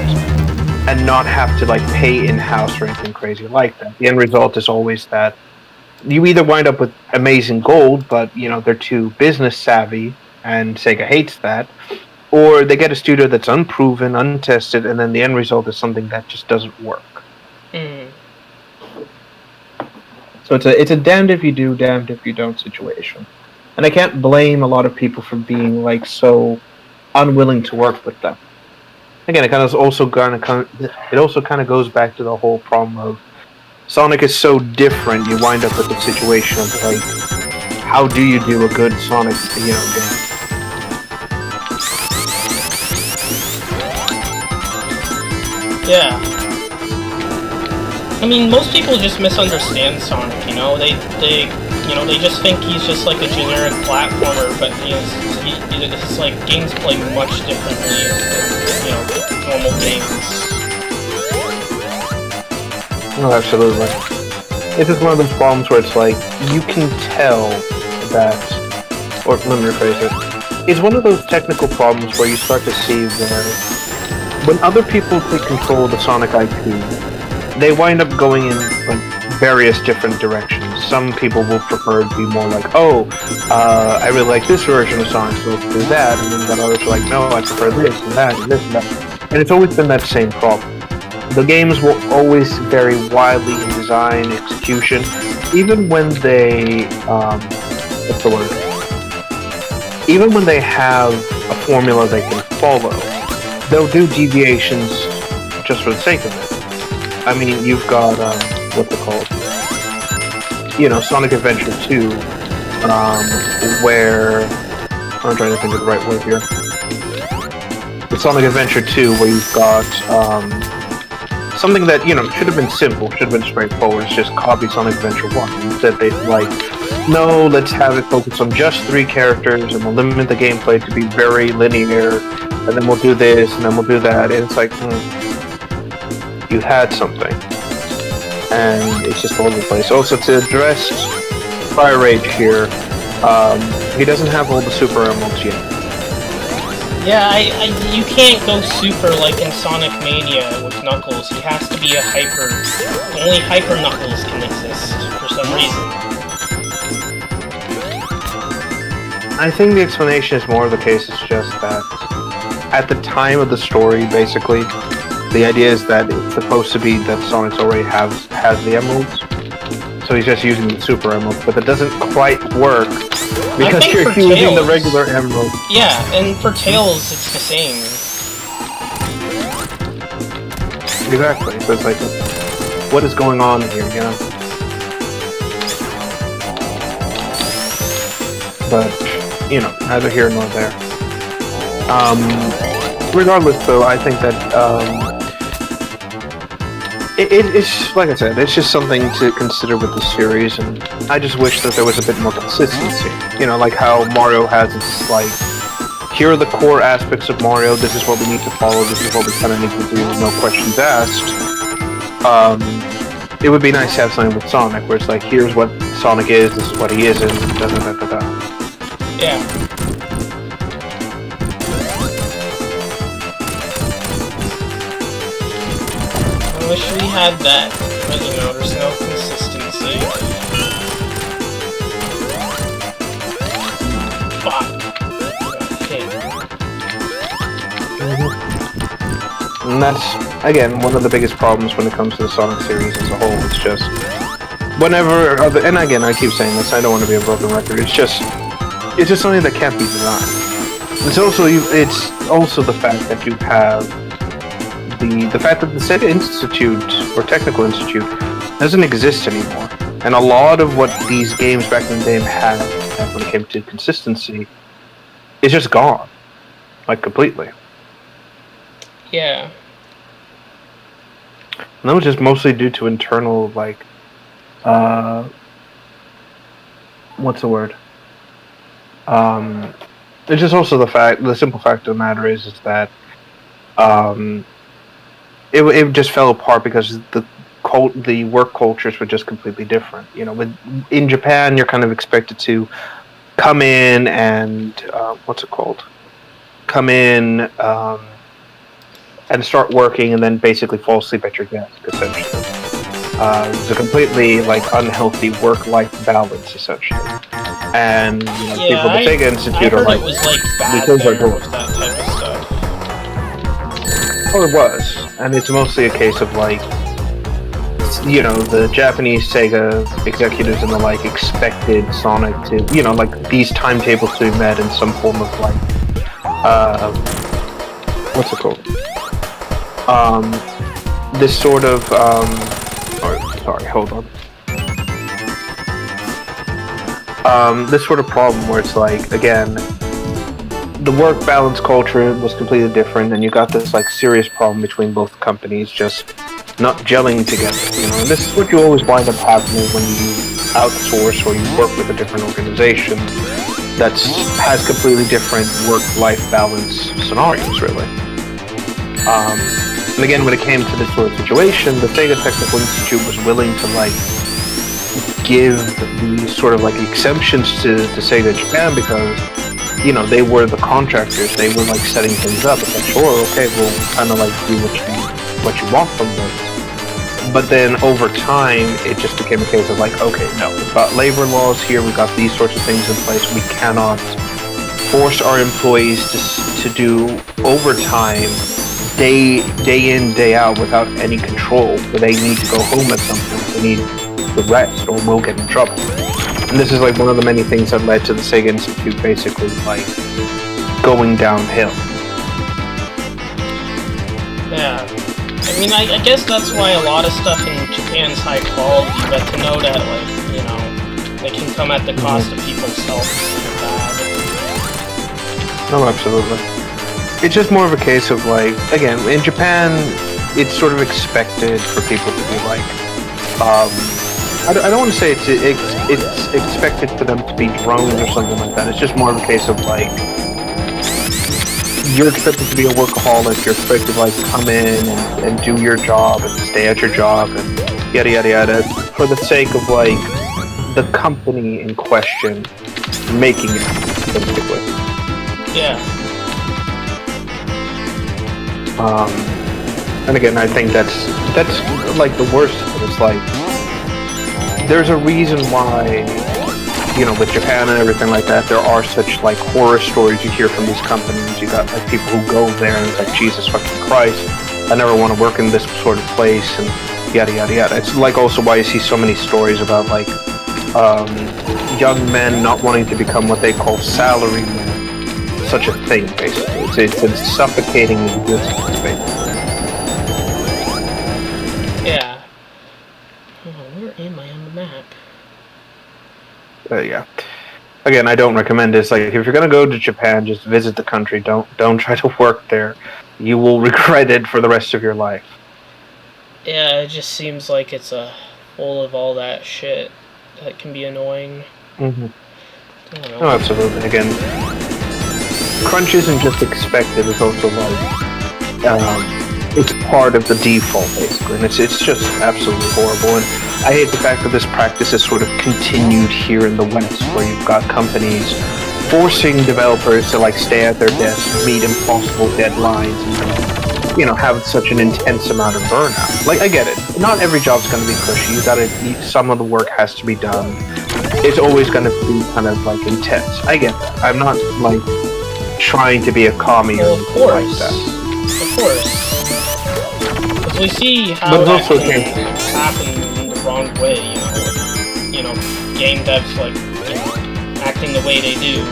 and not have to, like, pay in-house or anything crazy like that. The end result is always that you either wind up with amazing gold, but, you know, they're too business savvy, and Sega hates that, or they get a studio that's unproven, untested, and then the end result is something that just doesn't work. So it's a damned if you do, damned if you don't situation. And I can't blame a lot of people for being, like, so unwilling to work with them. Again, it also kind of goes back to the whole problem of Sonic is so different. You wind up with the situation of, like, how do you do a good Sonic, you know, game? Yeah. I mean, most people just misunderstand Sonic, you know? They just think he's just like a generic platformer, but it's like games play much differently than, you know, normal games. Oh, absolutely. It's just one of those problems where it's like, you can tell that, or let me rephrase it, it's one of those technical problems where you start to see where, when other people take control of the Sonic IP, they wind up going in like various different directions. Some people will prefer to be more like, oh, I really like this version of Sonic, so let's do that, and then others are like, no, I prefer this and that and this and that. And it's always been that same problem. The games will always vary widely in design, execution, even when they, what's the word? Even when they have a formula they can follow, they'll do deviations just for the sake of it. I mean, you've got what's it called? You know, Sonic Adventure 2, where I'm trying to think of the right word here. The Sonic Adventure 2, where you've got something that, you know, should have been simple, should have been straightforward. It's just copy Sonic Adventure 1. Instead, they like, no, let's have it focus on just 3 characters, and we'll limit the gameplay to be very linear, and then we'll do this, and then we'll do that, and it's like, you had something, and it's just all over the place. Also, to address Fire Rage here, he doesn't have all the Super Emeralds yet. Yeah, you can't go super like in Sonic Mania with Knuckles. He has to be a hyper. Only Hyper Knuckles can exist for some reason. I think the explanation is more of the case. It's just that at the time of the story, basically, the idea is that it's supposed to be that Sonic already has the emeralds, so he's just using the Super Emeralds, but it doesn't quite work. Because you're using Tails, the regular emerald. Yeah, and for Tails, it's the same. Exactly. So it's like, what is going on here, you know? But, you know, neither here nor there. Regardless, though, I think that, it's, like I said, it's just something to consider with the series, and I just wish that there was a bit more consistency. You know, like how Mario has its, like, here are the core aspects of Mario, this is what we need to follow, this is what we kind of need to do, no questions asked. It would be nice to have something with Sonic, where it's like, here's what Sonic is, this is what he isn't, da-da-da-da-da. Yeah. I wish we had that, but you know, there's no consistency. Fuck. Okay. And that's, again, one of the biggest problems when it comes to the Sonic series as a whole. It's just, whenever, and again, I keep saying this, I don't want to be a broken record, it's just something that can't be denied. It's also the fact that you have the fact that the Sega Institute, or Technical Institute, doesn't exist anymore. And a lot of what these games back in the day had, when it came to consistency, is just gone. Like, completely. Yeah. And that was just mostly due to internal, like, what's the word? It's just also the simple fact of the matter is that, it just fell apart because the work cultures were just completely different. You know, in Japan, you're kind of expected to come in and come in and start working, and then basically fall asleep at your desk. Essentially, it's a completely like unhealthy work-life balance, essentially. And you know, people at the Sega Institute are like, it was like bad there with that type of stuff. Oh, it was. And it's mostly a case of, like, you know, the Japanese Sega executives and the like expected Sonic to, you know, like, these timetables to be met in some form of, like, what's it called? This sort of, sorry, hold on. This sort of problem where it's like, again, the work balance culture was completely different, and you got this like serious problem between both companies just not gelling together. You know, and this is what you always wind up happening when you outsource or you work with a different organization that has completely different work-life balance scenarios, really. And again, when it came to this sort of situation, the Sega Technical Institute was willing to like give the sort of like exemptions to Sega Japan because, you know, they were the contractors, they were like setting things up. It's like, sure, okay, we'll kind of like do what you want from them. But then over time, it just became a case of like, okay, no, we've got labor laws here, we've got these sorts of things in place, we cannot force our employees to do overtime day in, day out without any control, where they need to go home at some point, they need to rest or we'll get in trouble. And this is like one of the many things that led to the Sega Institute basically like going downhill. Yeah. I mean, I guess that's why a lot of stuff in Japan's high quality, but to know that, like, you know, it can come at the cost of people's health is bad. No, absolutely. It's just more of a case of, like, again, in Japan, it's sort of expected for people to be like, I don't want to say it's expected for them to be drones or something like that. It's just more of a case of, like, you're expected to be a workaholic, you're expected to, like, come in and do your job and stay at your job and yada yada yada for the sake of, like, the company in question making it, basically. Yeah. And again, I think that's like the worst of it. It's like, there's a reason why, you know, with Japan and everything like that, there are such, like, horror stories you hear from these companies. You got, like, people who go there and it's like, Jesus fucking Christ, I never want to work in this sort of place, and yada yada yada. It's like also why you see so many stories about, like, young men not wanting to become what they call salarymen. Such a thing, basically. It's a suffocating existence, basically. Yeah. Oh, where am I on the map? Yeah. Again, I don't recommend this. Like, if you're gonna go to Japan, just visit the country. Don't try to work there. You will regret it for the rest of your life. Yeah, it just seems like it's full of all that shit that can be annoying. Mm-hmm. Oh, absolutely. Again, crunch isn't just expected. It's also like it's part of the default, basically, and it's just absolutely horrible. And I hate the fact that this practice is sort of continued here in the West, where you've got companies forcing developers to, like, stay at their desks, meet impossible deadlines, and, you know, have such an intense amount of burnout. Like, I get it. Not every job's going to be cushy. Some of the work has to be done. It's always going to be kind of, like, intense. I get that. I'm not, like, trying to be a commie or anything like that. Of course. Because we see how that can happen in the wrong way, you know, game devs, like, you know, acting the way they do,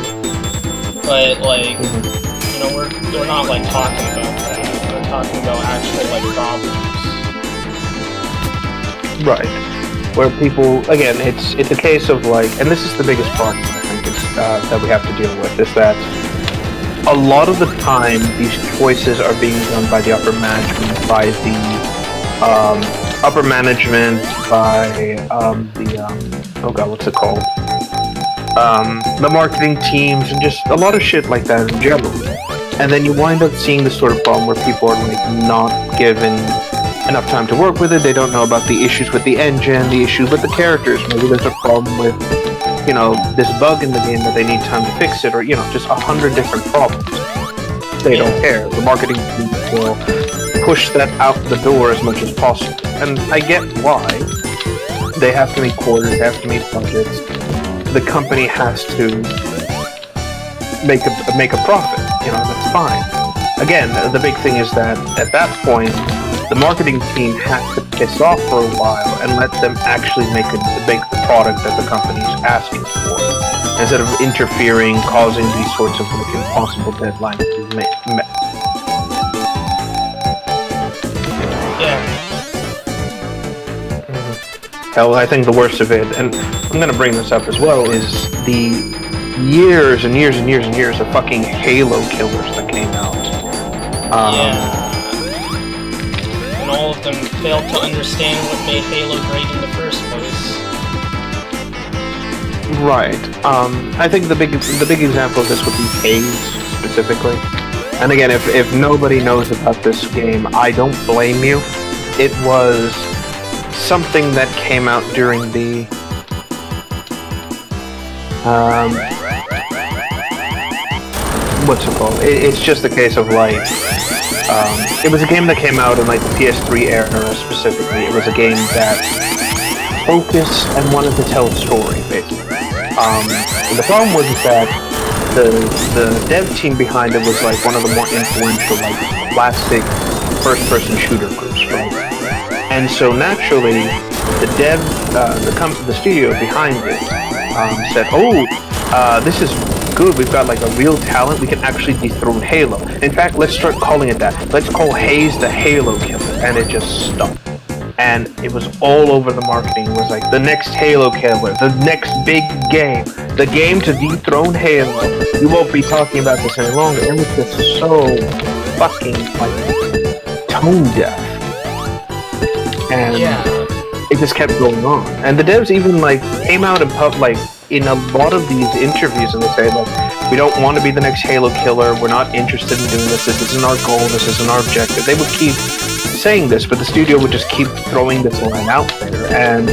but, like, you know, we're not, like, talking about that. We're talking about actual, like, problems. Right. Where people, again, it's a case of, like, and this is the biggest part, I think, that we have to deal with, is that a lot of the time, these choices are being done by the upper management, by the oh god, what's it called? The marketing teams, and just a lot of shit like that in general. And then you wind up seeing this sort of problem where people are, like, not given enough time to work with it. They don't know about the issues with the engine, the issues with the characters. Maybe there's a problem with, you know, this bug in the game that they need time to fix it, or, you know, just 100 different problems. They don't care. The marketing team will push that out the door as much as possible. And I get why. They have to meet quarters, they have to meet budgets. The company has to make a profit. You know, that's fine. Again, the big thing is that at that point, the marketing team has to piss off for a while and let them actually make the product that the company is asking for, instead of interfering, causing these sorts of, like, impossible deadlines to be met. Yeah. Hell, I think the worst of it, and I'm going to bring this up as well, is the years and years and years and years of fucking Halo killers that came out. Yeah. And all of them failed to understand what made Halo great in the first place. Right. I think the big example of this would be Haze, specifically. And again, if nobody knows about this game, I don't blame you. It was something that came out during the what's it called? It's just a case of, like, it was a game that came out in, like, the PS3 era specifically. It was a game that focused and wanted to tell a story, basically. And the problem was that the dev team behind it was, like, one of the more influential, like, classic first-person shooter groups, right? And so naturally, the studio behind it said, "Oh, this is good. We've got like a real talent. We can actually dethrone Halo. In fact, let's start calling it that. Let's call Hayes the Halo killer. And it just stuck. And it was all over the marketing. It was like the next Halo killer, the next big game, the game to dethrone Halo. You won't be talking about this any longer. It was just so fucking like tone deaf. And it just kept going on. And the devs even like came out and like in a lot of these interviews and they say like, we don't want to be the next Halo killer, we're not interested in doing this, this isn't our goal, this isn't our objective. They would keep saying this, but the studio would just keep throwing this line out there, and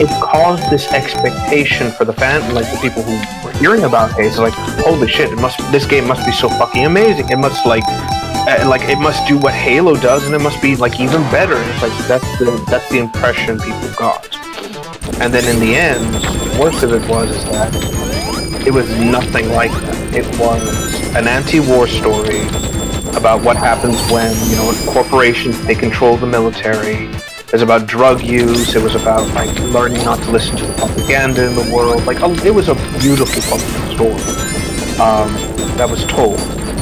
it caused this expectation for the fan, like the people who were hearing about Haze, like, holy shit, this game must be so fucking amazing. It must it must do what Halo does, and it must be like even better. And it's like that's the impression people got. And then in the end, the worst of it was is that it was nothing like that. It was an anti-war story about what happens when, you know, corporations take control of the military. It was about drug use. It was about like learning not to listen to the propaganda in the world. Like, it was a beautiful fucking story that was told.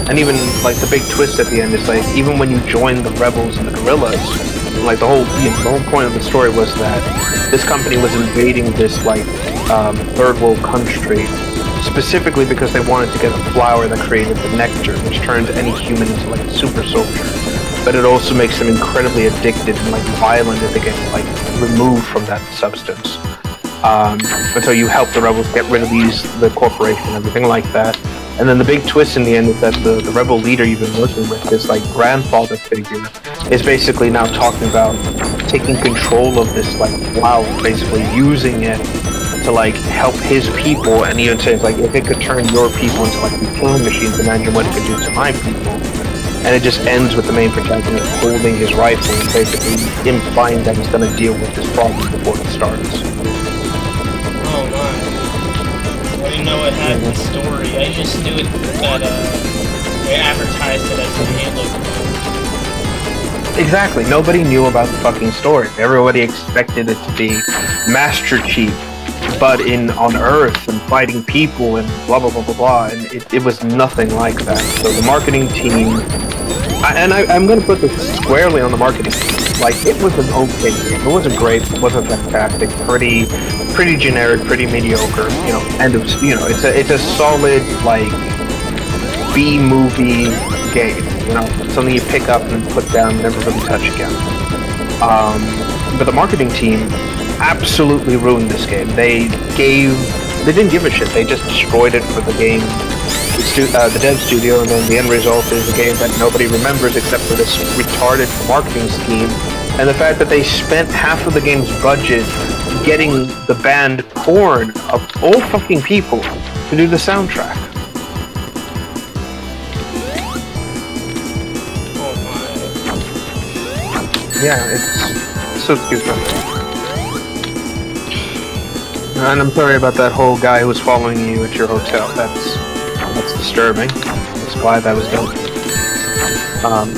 And even like the big twist at the end is like, even when you join the rebels and the guerrillas, like the whole point of the story was that this company was invading this like third world country specifically because they wanted to get a flower that created the nectar, which turns any human into like a super soldier. But it also makes them incredibly addicted and like violent if they get like removed from that substance. But so you help the rebels get rid of the corporation and everything like that. And then the big twist in the end is that the rebel leader you've been working with, this like grandfather figure, is basically now talking about taking control of this like flower, basically using it to like help his people, and even says like, if it could turn your people into like these killing machines, imagine what it could do to my people. And it just ends with the main protagonist holding his rifle and basically implying that he's going to deal with this problem before it starts. Oh my. I didn't know it had the story. I just knew it that they advertised it as a Halo. Exactly. Nobody knew about the fucking story. Everybody expected it to be Master Chief, but on Earth and fighting people and blah blah blah blah blah, and it was nothing like that. So the marketing team, I'm going to put this squarely on the marketing team. Like, it was an okay game. It wasn't great, it wasn't fantastic, pretty generic, pretty mediocre. You know, it's a solid like B movie game. You know, something you pick up and put down and never really touch again. But the marketing team absolutely ruined this game. They didn't give a shit. They just destroyed it for the game, the dev studio, and then the end result is a game that nobody remembers except for this retarded marketing scheme and the fact that they spent half of the game's budget getting the band Korn, of all fucking people, to do the soundtrack. Yeah, it's so stupid. And I'm sorry about that whole guy who was following you at your hotel. That's disturbing. That's why that was done.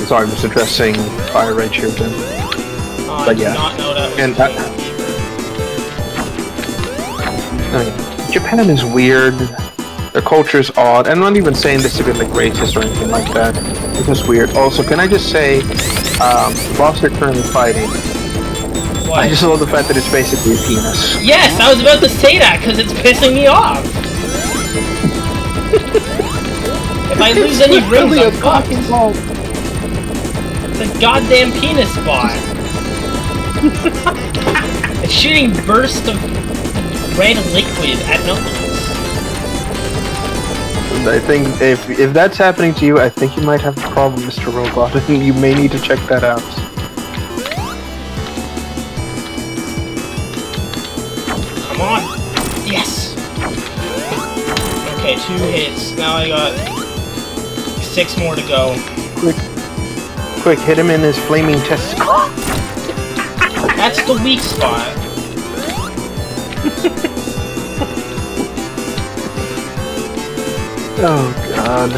Sorry, I'm just addressing Fire Red here, Tim. But yeah, I did not know that was Japan is weird. Their culture is odd. And I'm not even saying this to be like racist or anything like that. It's just weird. Also, can I just say, the boss they're currently fighting, what? I just love the fact that it's basically a penis. Yes, I was about to say that because it's pissing me off. If I lose any rings, I'm fucked. It's a goddamn penis bot. It's shooting bursts of red liquid at Knuckles. I think if that's happening to you, I think you might have a problem, Mr. Robot, and you may need to check that out. Come on! Yes! Okay, 2 hits. Now I got 6 more to go. Quick, hit him in his flaming testicle. That's the weak spot. Oh god.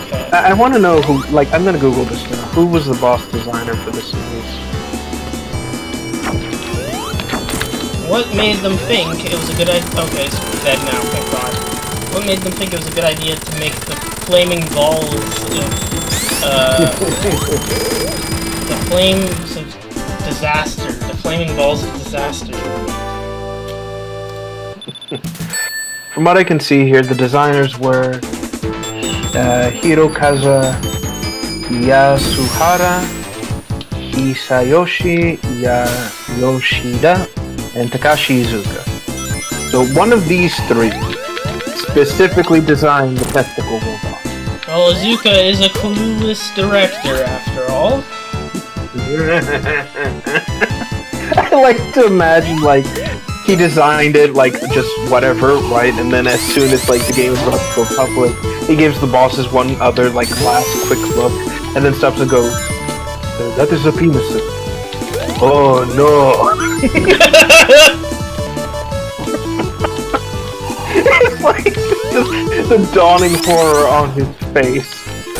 Okay. I want to know who, like, I'm gonna Google this now. Who was the boss designer for this series? What made them think it was a good idea? Okay, it's dead now, thank God. What made them think it was a good idea to make the flaming balls of, the flames of disaster, the flaming balls of disaster? From what I can see here, the designers were Hirokazu Yasuhara, Hisayoshi Yoshida, and Takashi Iizuka. So one of these three specifically designed the testicle robot. Well, Iizuka is a clueless director, after all. I like to imagine, like, he designed it, like, just whatever, right? And then as soon as, like, the game is about to go public, he gives the bosses one other, like, last quick look, and then stops and goes, that is a penis. Oh, no. It's like, just the dawning horror on his face.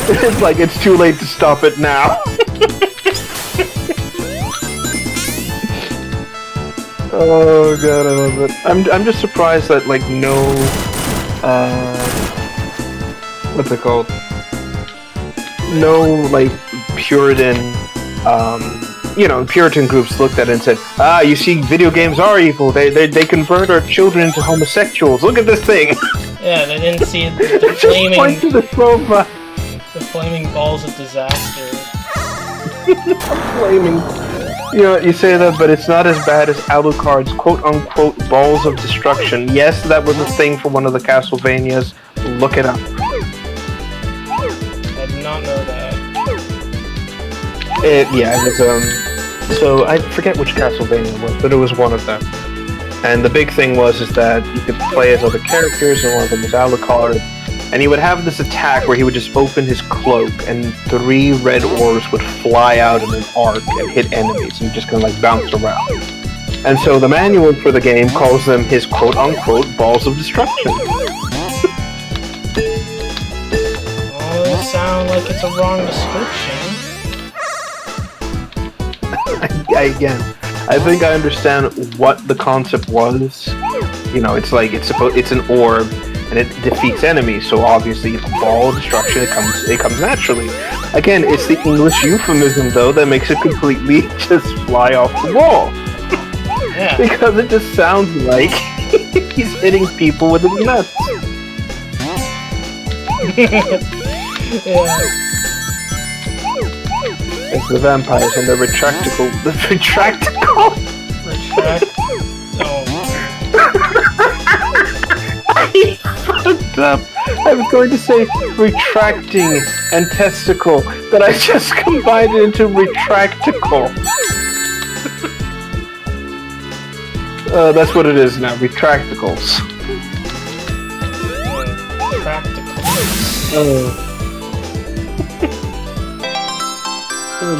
It's like, it's too late to stop it now. Oh god, I love it. I'm just surprised that like no what's it called? No like Puritan Puritan groups looked at it and said, you see video games are evil, they convert our children into homosexuals. Look at this thing. Yeah, they didn't see the flaming point to the sofa. The flaming balls of disaster. Flaming. You know, you say that, but it's not as bad as Alucard's quote-unquote balls of destruction. Yes, that was a thing for one of the Castlevanias. Look it up. I did not know that. It was, so I forget which Castlevania it was, but it was one of them. And the big thing was that you could play as other characters, and one of them was Alucard. And he would have this attack where he would just open his cloak and 3 red orbs would fly out in an arc and hit enemies and just kind of like bounce around. And so the manual for the game calls them his quote-unquote balls of destruction. Oh, it sounds like it's a wrong description. Again, I think I understand what the concept was. You know, it's like it's an orb. And it defeats enemies, so obviously it's a ball of destruction. It comes naturally. Again, it's the English euphemism though that makes it completely just fly off the wall. Yeah. Because it just sounds like he's hitting people with his nuts. Yeah. It's the vampires and the retractable. Retract. Oh. I fucked up. I was going to say retracting and testicle, but I just combined it into retractical. That's what it is now, retracticals.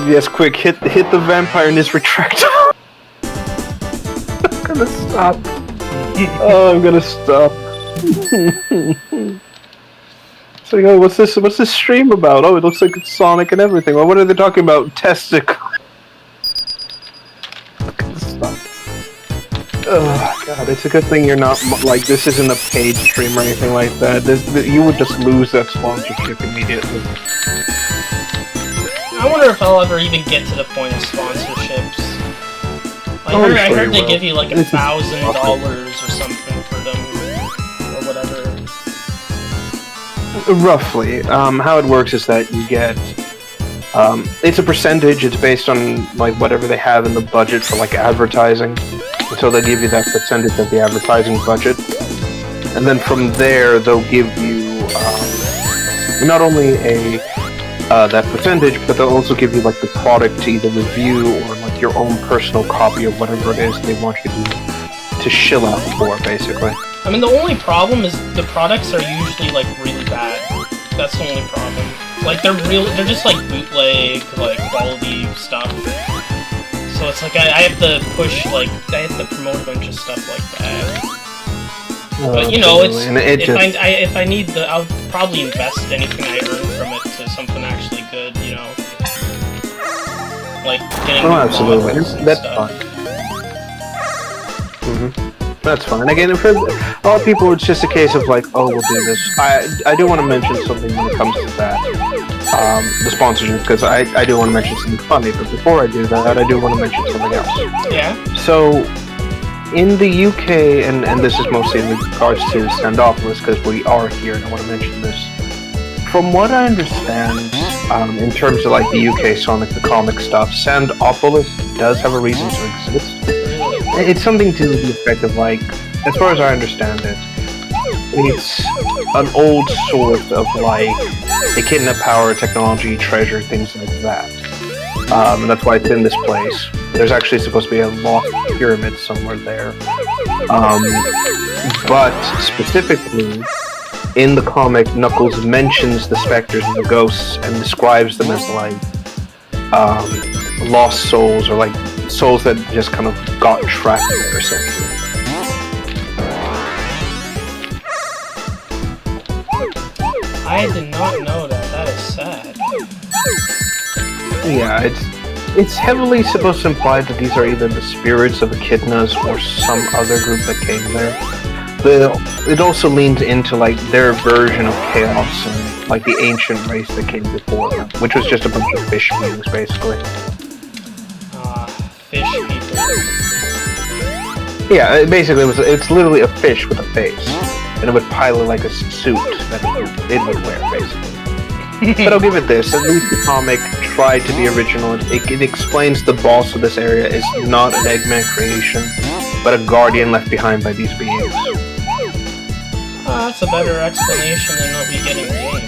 Yes, quick, hit the vampire in his retractable. I'm gonna stop. Oh, I'm gonna stop. So, what's this stream about? Oh, it looks like it's Sonic and everything. Well, what are they talking about? Testicle. Oh god, it's a good thing you're not like this isn't a paid stream or anything like that. You would just lose that sponsorship immediately. I wonder if I'll ever even get to the point of sponsorships. I heard they give you like $1,000 or something for them, or whatever. Roughly. How it works is that you get, it's a percentage, it's based on like whatever they have in the budget for like advertising. And so they give you that percentage of the advertising budget. And then from there, they'll give you, not only that percentage, but they'll also give you like the product to either review or like your own personal copy of whatever it is they want you to shill out for, basically. I mean, the only problem is the products are usually like really bad. That's the only problem. Like they're just like bootleg, like quality stuff. So it's like I have to push, like I have to promote a bunch of stuff like that. But you know, if I need I'll probably invest anything I earn from it to something actually good. You know, like getting absolutely, that's stuff. fine. That's fine. Again, for a lot of people, it's just a case of like, oh, we'll do this. I do want to mention something when it comes to that, the sponsorship, because I do want to mention something funny. But before I do that, I do want to mention something else. Yeah. So, in the UK, and this is mostly in regards to Sandopolis, because we are here, and I want to mention this. From what I understand, in terms of like the UK Sonic the Comic stuff, Sandopolis does have a reason to exist. It's something to the effect of like, as far as I understand it, it's an old sort of like echidna power, technology, treasure, things like that. And that's why it's in this place. There's actually supposed to be a lost pyramid somewhere there. But specifically, in the comic, Knuckles mentions the specters and the ghosts and describes them as like lost souls, or like souls that just kind of got trapped there, essentially. I did not know that. That is sad. Yeah, it's heavily supposed to imply that these are either the spirits of echidnas or some other group that came there. It also leans into like their version of chaos and like the ancient race that came before them, which was just a bunch of fish beings, basically. Fish people. Yeah, basically it's literally a fish with a face, and it would pilot like a suit that it would wear, basically. But I'll give it this: at least the comic tried to be original. It explains the boss of this area is not an Eggman creation, but a guardian left behind by these beings. That's a better explanation than what we get in game.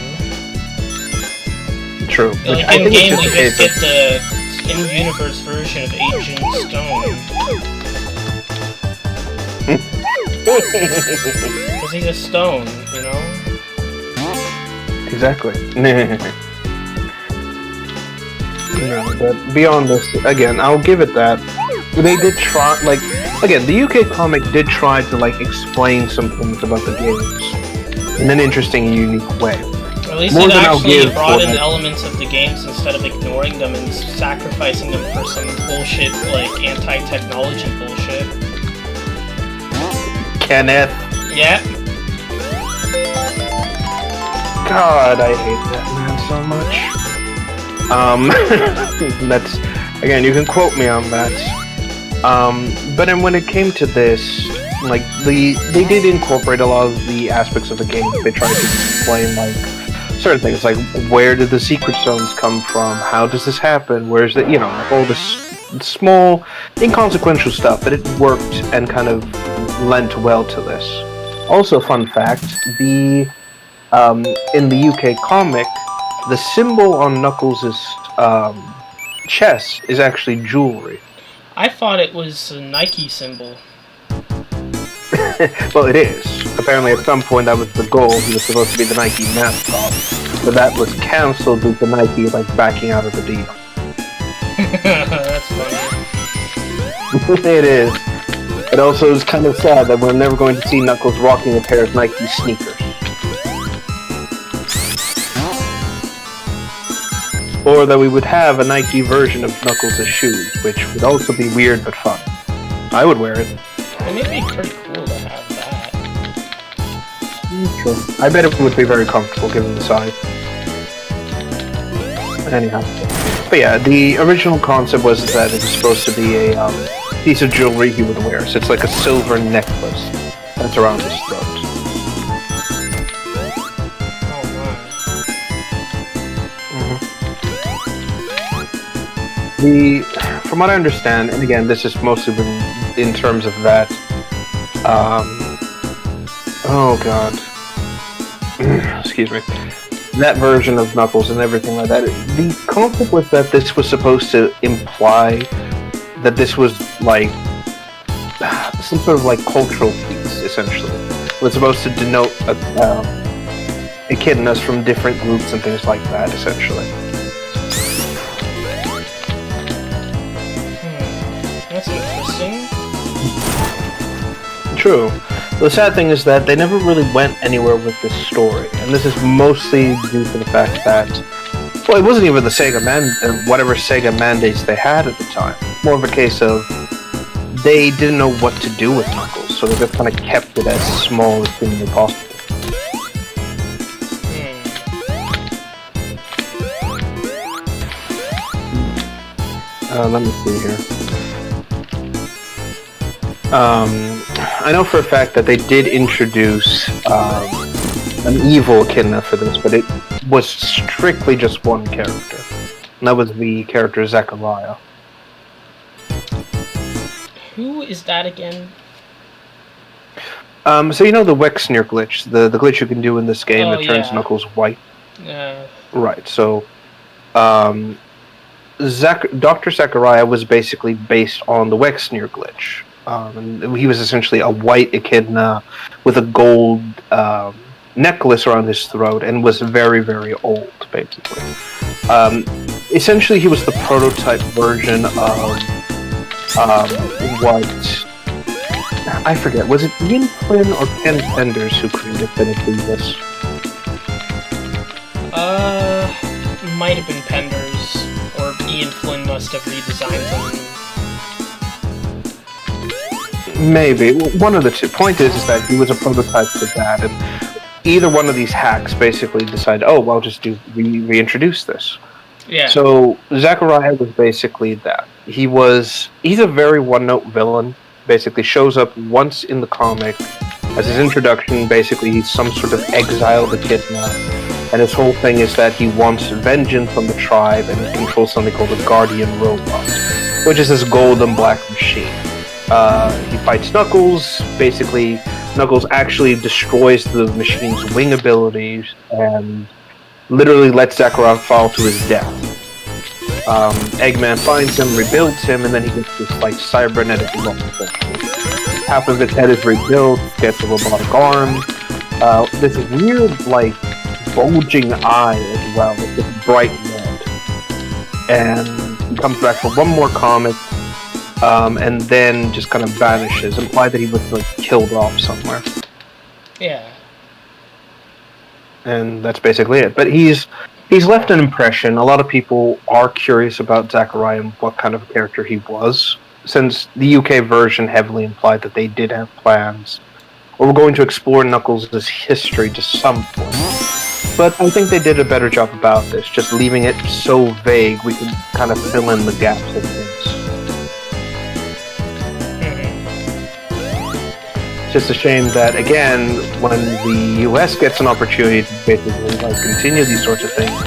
True. Like in game, we just get the in-universe version of Agent Stone. Because he's a stone, you know? Exactly. No, but beyond this, again, I'll give it that. They did try, like, again, the UK comic did try to, like, explain some things about the games in an interesting and unique way. At least it actually brought in elements of the games instead of ignoring them and sacrificing them for some bullshit, like, anti-technology bullshit. Kenneth. Yeah. God, I hate that man so much. That's, again, you can quote me on that. But then when it came to this, like, they did incorporate a lot of the aspects of the game. They tried to explain, like, certain things, like, where did the secret zones come from? How does this happen? Where's the, you know, like, all this small, inconsequential stuff, but it worked and kind of lent well to this. Also, fun fact, in the UK comic, the symbol on Knuckles' chest is actually jewelry. I thought it was a Nike symbol. Well, it is. Apparently, at some point, that was the goal. He was supposed to be the Nike mascot, but that was cancelled due to Nike, like, backing out of the deal. That's funny. It is. It also is kind of sad that we're never going to see Knuckles rocking a pair of Nike sneakers. Or that we would have a Nike version of Knuckles' shoes, which would also be weird but fun. I would wear it. And it'd be pretty cool to have that. True. I bet it would be very comfortable given the size. Anyhow. But yeah, the original concept was that it was supposed to be a piece of jewelry he would wear. So it's like a silver necklace that's around his throat. From what I understand, and again, this is mostly in terms of that, oh god, excuse me, that version of Knuckles and everything like that, the concept was that this was supposed to imply that this was like some sort of like cultural piece, essentially. It was supposed to denote echidnas from different groups and things like that, essentially. That's interesting. True. The sad thing is that they never really went anywhere with this story, and this is mostly due to the fact that, well, it wasn't even the Sega whatever Sega mandates they had at the time. More of a case of they didn't know what to do with Knuckles, so they just kind of kept it as small as humanly possible. Let me see here. I know for a fact that they did introduce an evil Echidna for this, but it was strictly just one character. And that was the character Zachariah. Who is that again? So you know the Wexner glitch, the glitch you can do in this game that turns Knuckles white? Yeah. Right, so Dr. Zachariah was basically based on the Wexner glitch. And he was essentially a white Echidna with a gold necklace around his throat and was very, very old, basically. Essentially, he was the prototype version of what... I forget, was it Ian Flynn or Ken Penders who created Finituvis? Might have been Penders, or Ian Flynn must have redesigned them. Maybe. One of the two. Point is that he was a prototype for that, and either one of these hacks basically decided, oh, well, just reintroduce this. Yeah. So, Zachariah was basically that. He's a very one-note villain. Basically shows up once in the comic as his introduction. Basically, he's some sort of exiled Echidna, and his whole thing is that he wants vengeance from the tribe and he controls something called a Guardian Robot, which is this golden black machine. He fights Knuckles. Basically, Knuckles actually destroys the machine's wing abilities and literally lets Zachariah fall to his death. Eggman finds him, rebuilds him, and then he gets this like cybernetic look. Half of his head is rebuilt, gets a robotic arm. This weird like bulging eye as well, with this bright red. And he comes back for one more comic, and then just kind of vanishes, implied that he was like killed off somewhere. Yeah. And that's basically it. But he's left an impression. A lot of people are curious about Zachariah and what kind of a character he was, since the UK version heavily implied that they did have plans, or were going to explore Knuckles' history to some point. But I think they did a better job about this, just leaving it so vague we could kind of fill in the gaps of things. It's just a shame that, again, when the US gets an opportunity to basically like continue these sorts of things,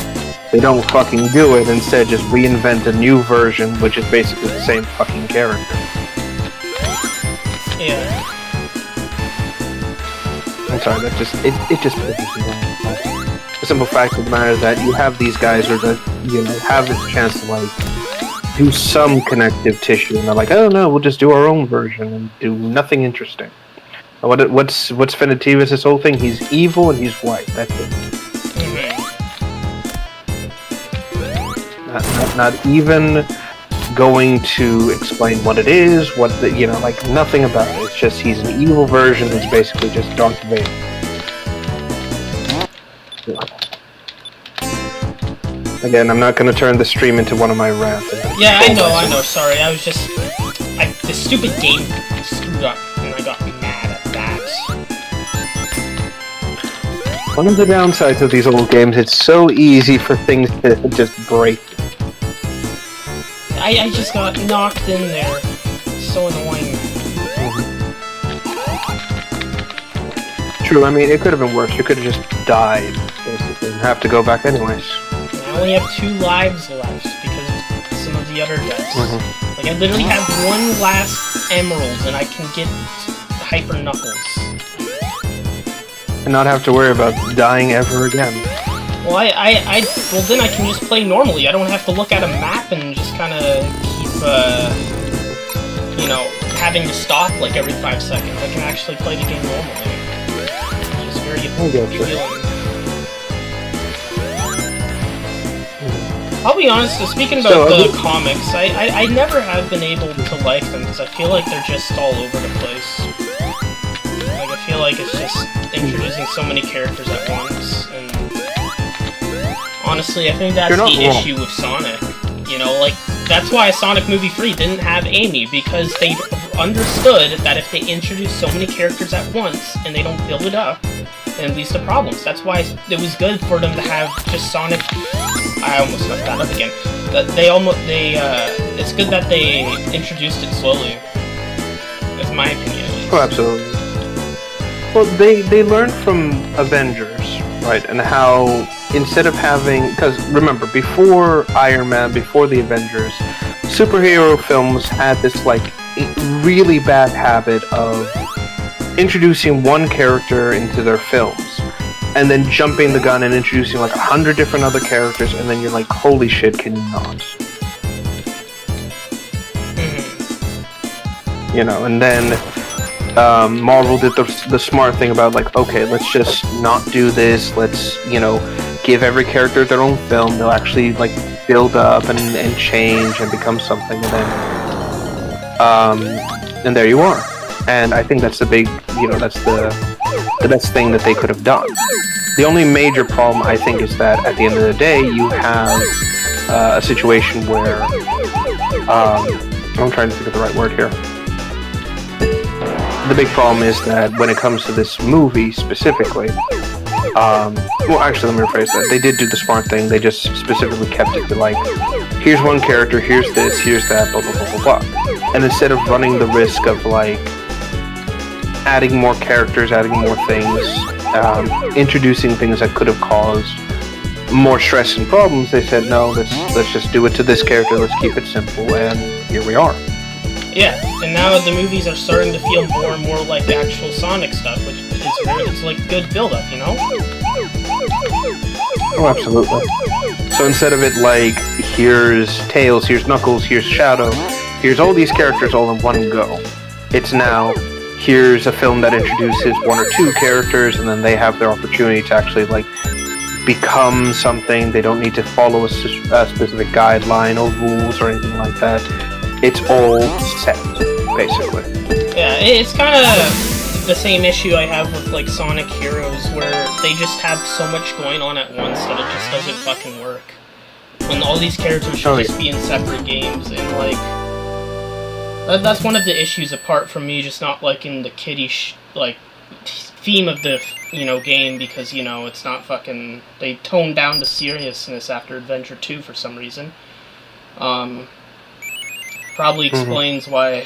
they don't fucking do it, instead just reinvent a new version which is basically the same fucking character. Yeah. I'm sorry, it just pisses me off. The simple fact of the matter is that you have these guys who have this chance to like do some connective tissue, and they're like, oh no, we'll just do our own version and do nothing interesting. What's Finituvis, this whole thing? He's evil and he's white. That's it. Not even going to explain what it is, nothing about it. It's just he's an evil version who's basically just Darth Vader. Again, I'm not going to turn the stream into one of my rants. Yeah, I know. Sorry, I was just... the stupid game screwed up, and I got mad at that. One of the downsides of these old games, it's so easy for things to just break. I just got knocked in there. So annoying. True, I mean, it could have been worse. You could have just died, basically, and have to go back anyways. I only have 2 lives left because of some of the other deaths. Like, I literally have 1 last emerald, and I can get Hyper Knuckles. And not have to worry about dying ever again. Well, well, then I can just play normally. I don't have to look at a map and just kind of keep, having to stop, like, every 5 seconds. I can actually play the game normally. Which is very appealing. I'll be honest, speaking about the comics, I never have been able to like them, because I feel like they're just all over the place. Like, I feel like it's just introducing so many characters at once, and honestly, I think that's the issue with Sonic. That's why Sonic Movie 3 didn't have Amy, because they understood that if they introduce so mmany characters at once and they don't build it up, then it leads to problems. That's why it was good for them to have just Sonic. I almost messed that up again. It's good that they introduced it slowly. That's my opinion, at least. Oh, absolutely. Well, they learned from Avengers, right? And how instead of having, because remember, before Iron Man, before the Avengers, superhero films had this like really bad habit of introducing one character into their films and then jumping the gun and introducing like 100 different other characters, and then you're like, holy shit, can you not? You know, and then Marvel did the smart thing about like, okay, let's just not do this. Let's, you know, give every character their own film. They'll actually like build up and change and become something, and there you are. And I think that's the big, you know, that's the best thing that they could have done. The only major problem, I think, is that at the end of the day, you have a situation where I'm trying to think of the right word here. The big problem is that when it comes to this movie specifically, well, actually, let me rephrase that. They did do the smart thing. They just specifically kept it to like, here's one character, here's this, here's that, blah, blah, blah, blah, blah. And instead of running the risk of like adding more characters, adding more things, introducing things that could have caused more stress and problems, they said, no, let's just do it to this character, let's keep it simple, and here we are. Yeah, and now the movies are starting to feel more and more like the actual Sonic stuff, which is it's like good build-up, you know? Oh, absolutely. So instead of it like, here's Tails, here's Knuckles, here's Shadow, here's all these characters all in one go, it's now, here's a film that introduces one or two characters, and then they have their opportunity to actually like become something. They don't need to follow a specific guideline or rules or anything like that. It's all set, basically. Yeah, it's kind of the same issue I have with like Sonic Heroes, where they just have so much going on at once that it just doesn't fucking work. When all these characters should just be in separate games, and like that's one of the issues apart from me just not liking the kiddish like theme of the game, because it's not fucking, they toned down the seriousness after Adventure 2 for some reason. Probably explains why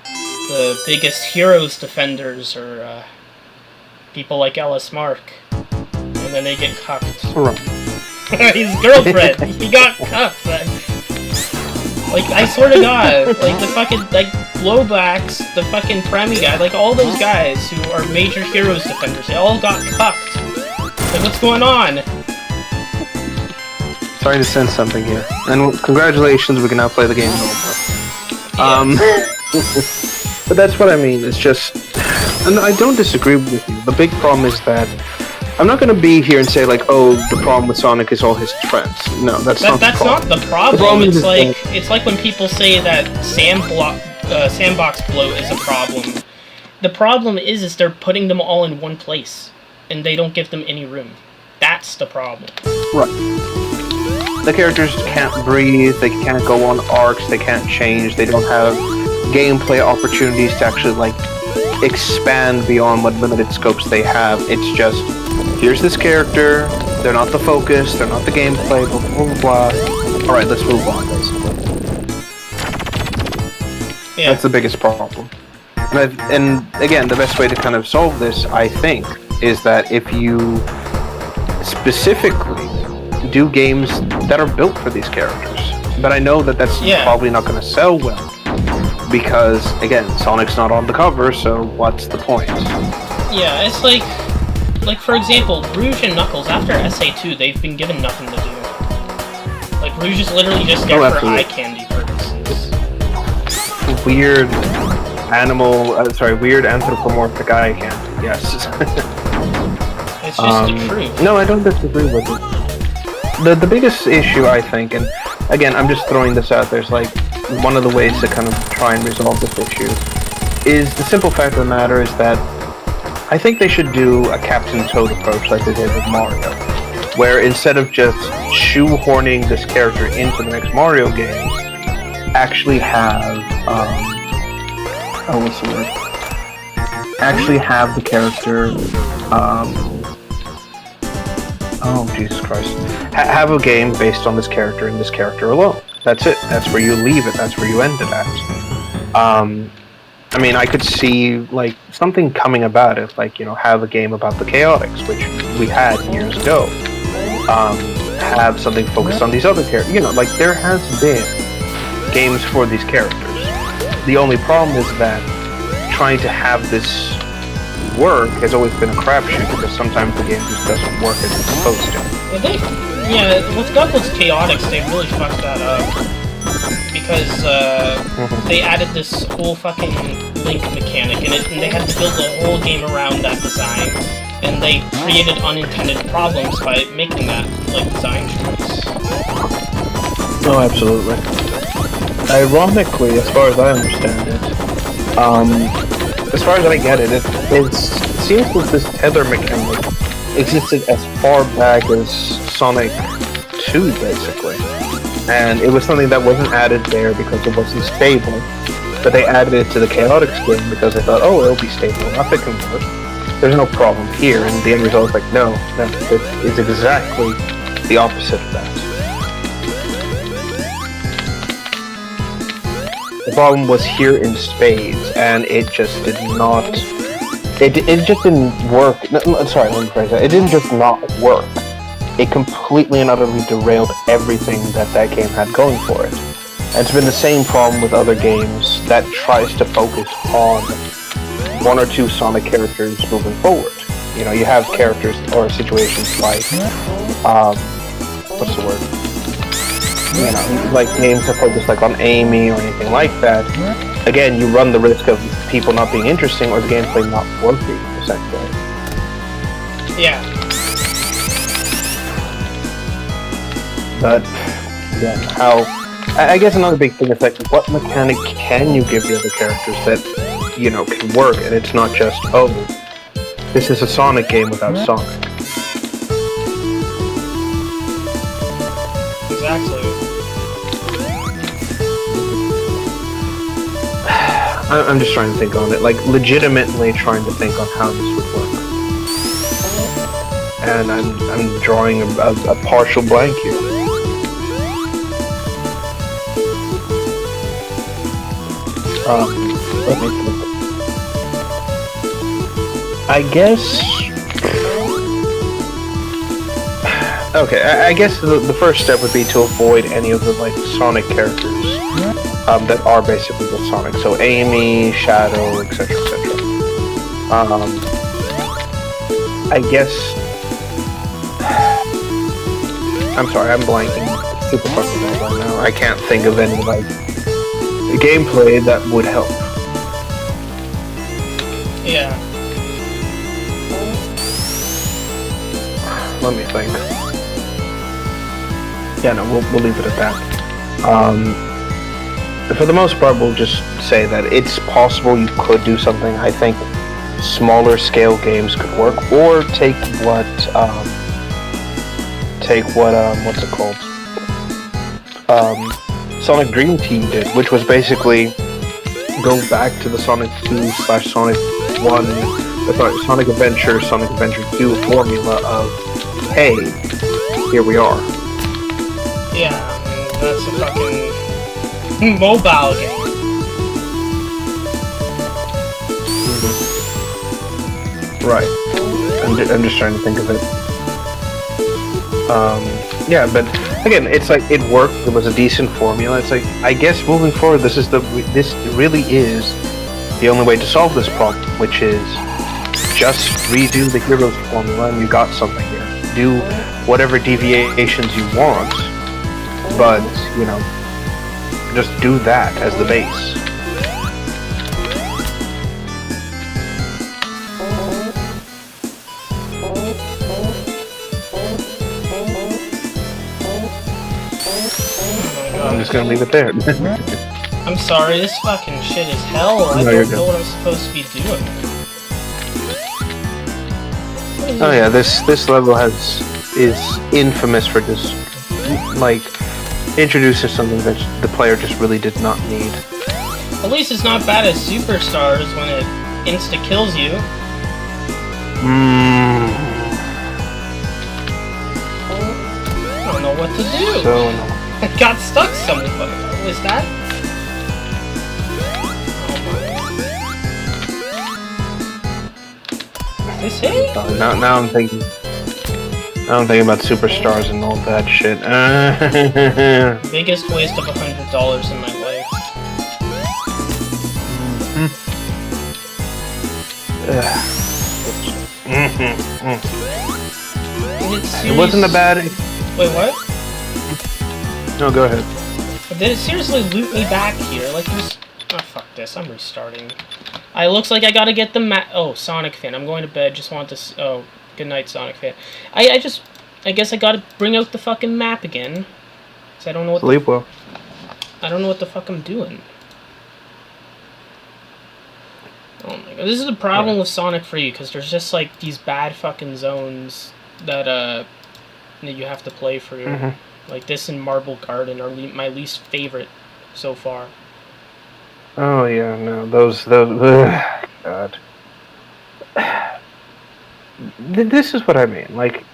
the biggest Heroes defenders are people like Ellis Mark, and then they get cucked. His girlfriend, he got cucked, man. Like, I swear to God, like, the fucking, like, Blowbacks, the fucking Premi guy, like, all those guys who are major Heroes defenders, they all got cucked. Like, what's going on? Sorry to sense something here. And congratulations, we can now play the game over. But that's what I mean, it's just, and I don't disagree with you. The big problem is that I'm not going to be here and say, like, oh, the problem with Sonic is all his friends. No, that's not the problem. That's not the problem. It's like when people say that sandbox bloat is a problem. The problem is they're putting them all in one place, and they don't give them any room. That's the problem. Right. The characters can't breathe, they can't go on arcs, they can't change, they don't have gameplay opportunities to actually, like, expand beyond what limited scopes they have. It's just, here's this character, they're not the focus, they're not the gameplay, blah blah blah blah. Alright, let's move on, basically. Yeah. That's the biggest problem. And again, the best way to kind of solve this, I think, is that if you specifically do games that are built for these characters. But I know that that's probably not going to sell well, because, again, Sonic's not on the cover, so what's the point? Yeah, it's like for example, Rouge and Knuckles, after SA2, they've been given nothing to do. Like, Rouge is literally just there for eye candy purposes. Weird anthropomorphic eye candy, yes. It's just the truth. No, I don't disagree with it. The biggest issue, I think, and again, I'm just throwing this out there, is like, one of the ways to kind of try and resolve this issue is the simple fact of the matter is that I think they should do a Captain Toad approach like they did with Mario, where instead of just shoehorning this character into the next Mario game, actually have what's the word? Actually have the character, oh, Jesus Christ. Have a game based on this character and this character alone. That's it. That's where you leave it. That's where you end it at. I mean, I could see, like, something coming about it, like, you know, have a game about the Chaotix, which we had years ago. Have something focused on these other characters. You know, like, there has been games for these characters. The only problem is that trying to have this work has always been a crapshoot, because sometimes the game just doesn't work as it's supposed to. With Douglas Chaotix, they really fucked that up. Because they added this whole fucking link mechanic in it, and they had to build the whole game around that design. And they created unintended problems by making that, like, design choice. Oh, absolutely. Ironically, as far as I understand it, as far as I get it, it seems that this tether mechanic existed as far back as Sonic 2, basically. And it was something that wasn't added there because it wasn't stable, but they added it to the Chaotix game because they thought, oh, it'll be stable enough, it can work. There's no problem here, and the end result is like, no, it is exactly the opposite of that. The problem was here in spades, and it just did not. It just didn't work. No, sorry, let me phrase that. It didn't just not work. It completely and utterly derailed everything that game had going for it. And it's been the same problem with other games that tries to focus on one or two Sonic characters moving forward. You know, you have characters or situations like, what's the word? You know, like games that focus like on Amy or anything like that. Again, you run the risk of people not being interesting or the gameplay not working, essentially. Yeah. But, again, I guess another big thing is like, what mechanic can you give the other characters that, you know, can work, and it's not just, oh, this is a Sonic game without Sonic. Exactly. I'm just trying to think on it, like, legitimately trying to think on how this would work. And I'm drawing a partial blank here. Let me think. I guess... Okay, I guess the first step would be to avoid any of the, like, Sonic characters that are basically with Sonic. So Amy, Shadow, etc., etc. I guess... I'm sorry, I'm blanking super fucking hard right now. I can't think of any, like, gameplay that would help. Yeah. Let me think. Yeah, no, we'll leave it at that. For the most part, we'll just say that it's possible you could do something. I think smaller scale games could work, or take what what's it called? Sonic Dream Team did, which was basically go back to the Sonic 2/Sonic 1, Sonic Adventure, Sonic Adventure 2 formula of, hey, here we are. Yeah, I mean, that's a fucking mobile game. Right. I'm just trying to think of it. Yeah, but again, it's like it worked. It was a decent formula. It's like, I guess moving forward, this really is the only way to solve this problem, which is just redo the Heroes formula, and you got something here. Do whatever deviations you want, but you know, just do that as the base. I'm just gonna leave it there. I'm sorry, this fucking shit is hell. I don't know what I'm supposed to be doing. Oh yeah, this level is infamous for just, like, introducing something that the player just really did not need. At least it's not bad as Superstars when it insta-kills you. I don't know what to do. So annoying. I got stuck somewhere. Was that? Oh my. Is this it? Now I'm thinking. Now I'm thinking about Superstars and all that shit. Biggest waste of $100 in my life. It wasn't a bad. Wait, what? No, go ahead. Did it seriously loot me back here? Like, there's... Oh, fuck this. I'm restarting. It looks like I gotta get the Oh, Sonic fan. I'm going to bed. Just want to... Oh, good night, Sonic fan. I guess I gotta bring out the fucking map again. Cause I don't know what... Sleep well. I don't know what the fuck I'm doing. Oh my god. This is the problem with Sonic Free, because there's just, like, these bad fucking zones that you have to play through. Like this and Marble Garden are my least favorite so far. Oh yeah, no, those. God. This is what I mean. Like,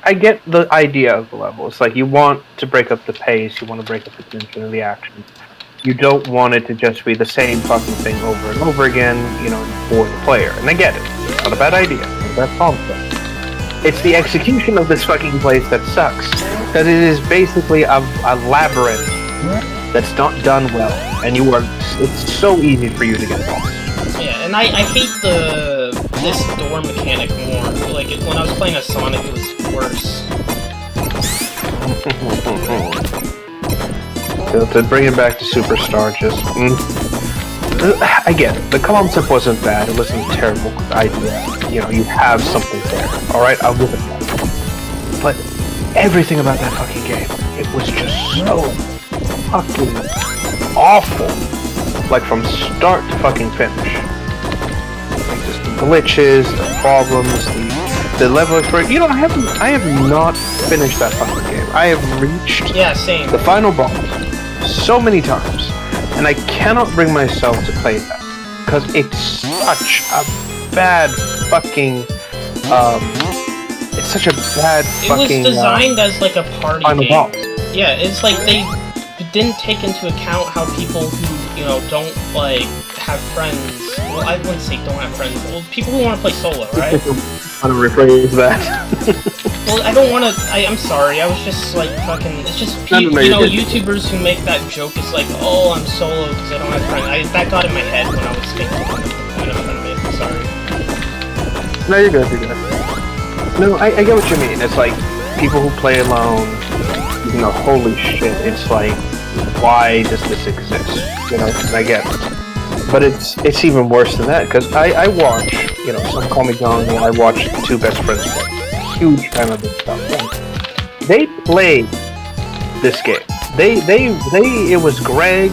I get the idea of the level. It's like you want to break up the pace, you want to break up the tension of the action. You don't want it to just be the same fucking thing over and over again, you know, for the player. And I get it. It's not a bad idea. It's not a bad concept. It's the execution of this fucking place that sucks. That it is basically a labyrinth that's not done well, and it's so easy for you to get lost. Yeah, and I hate this door mechanic more. Like, when I was playing a Sonic, it was worse. To bring it back to Superstar, I get it. The concept wasn't bad. It wasn't a terrible idea. You know, you have something there. Alright, I'll give it that. But everything about that fucking game, it was just so fucking awful. Like, from start to fucking finish. Like, just the glitches, the problems, the level for it. You know, I have not finished that fucking game. I have reached the final boss so many times, and I cannot bring myself to play that because it's such a bad fucking it's such a bad fucking... It was designed as like a party game. Boss. Yeah, it's like they didn't take into account how people who, you know, don't like have friends. Well, I wouldn't say don't have friends. Well, people who want to play solo, right? I'm gonna rephrase that. Well, I don't want to. I'm sorry. I was just like fucking. It's just people, you know, YouTubers who make that joke. It's like, oh, I'm solo because I don't have friends. That got in my head when I was thinking of the point I'm trying to make. Sorry. No, you're good. You're good. No, I get what you mean. It's like people who play alone. You know, holy shit! It's like, why does this exist? You know, and I get it. But it's even worse than that, because I watch, you know, some Call Me Gong, I watch the Two Best Friends play. Huge fan of this stuff. They played this game. It was Greg,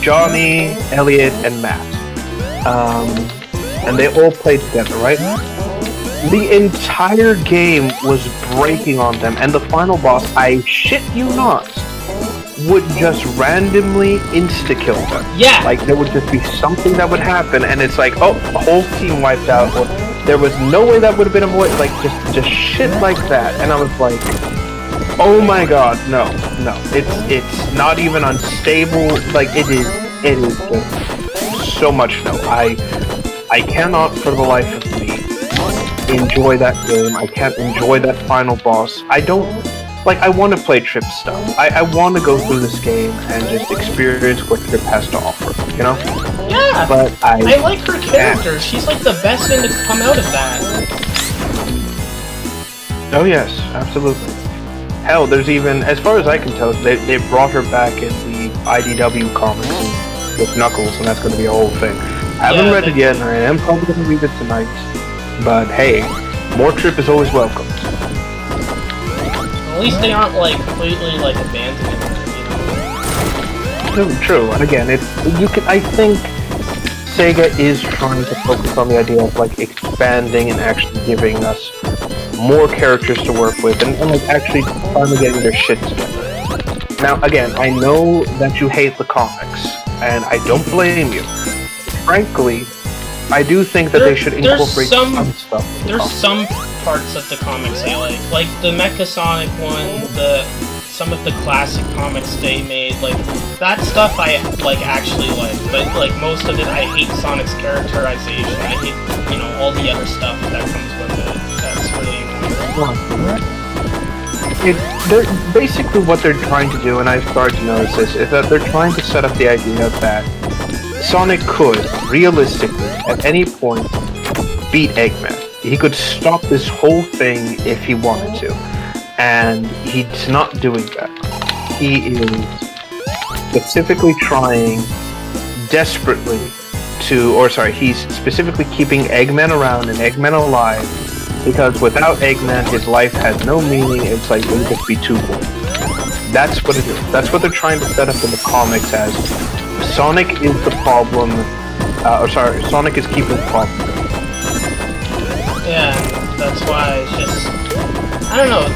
Johnny, Elliot, and Matt. And they all played together, right? The entire game was breaking on them, and the final boss, I shit you not, would just randomly insta-kill them. Yeah! Like, there would just be something that would happen, and it's like, oh, the whole team wiped out, or there was no way that would have been avoided, like, just shit like that, and I was like, oh my god, no, it's not even unstable, like, it is just so much no. I cannot, for the life of me, enjoy that game. I can't enjoy that final boss. I don't... Like, I want to play Trip stuff. I want to go through this game and just experience what Trip has to offer, you know? Yeah! But I like her character. She's like the best thing to come out of that. Oh yes, absolutely. Hell, there's even, as far as I can tell, they brought her back in the IDW comics with Knuckles, and that's going to be a whole thing. I haven't read it yet, and I am probably going to read it tonight. But hey, more Trip is always welcome. At least they aren't like completely like abandoning her, you know. True. And again, I think Sega is trying to focus on the idea of like expanding and actually giving us more characters to work with, and like actually finally getting their shit together. Now, again, I know that you hate the comics, and I don't blame you. Frankly, I do think that they should incorporate some stuff. There's some parts of the comics I like the Mecha Sonic one, some of the classic comics they made, like that stuff I actually like, but like most of it I hate Sonic's characterization. I hate all the other stuff that comes with it. That's really annoying. Basically what they're trying to do, and I've started to notice this, is that they're trying to set up the idea that Sonic could, realistically, at any point, beat Eggman. He could stop this whole thing if he wanted to. And he's not doing that. He is specifically trying desperately he's specifically keeping Eggman around and Eggman alive, because without Eggman, his life has no meaning. It's like, it would just be too boring. That's what it is. That's what they're trying to set up in the comics as. Sonic is the problem, Sonic is keeping the problem. Yeah, that's why it's just, I don't know,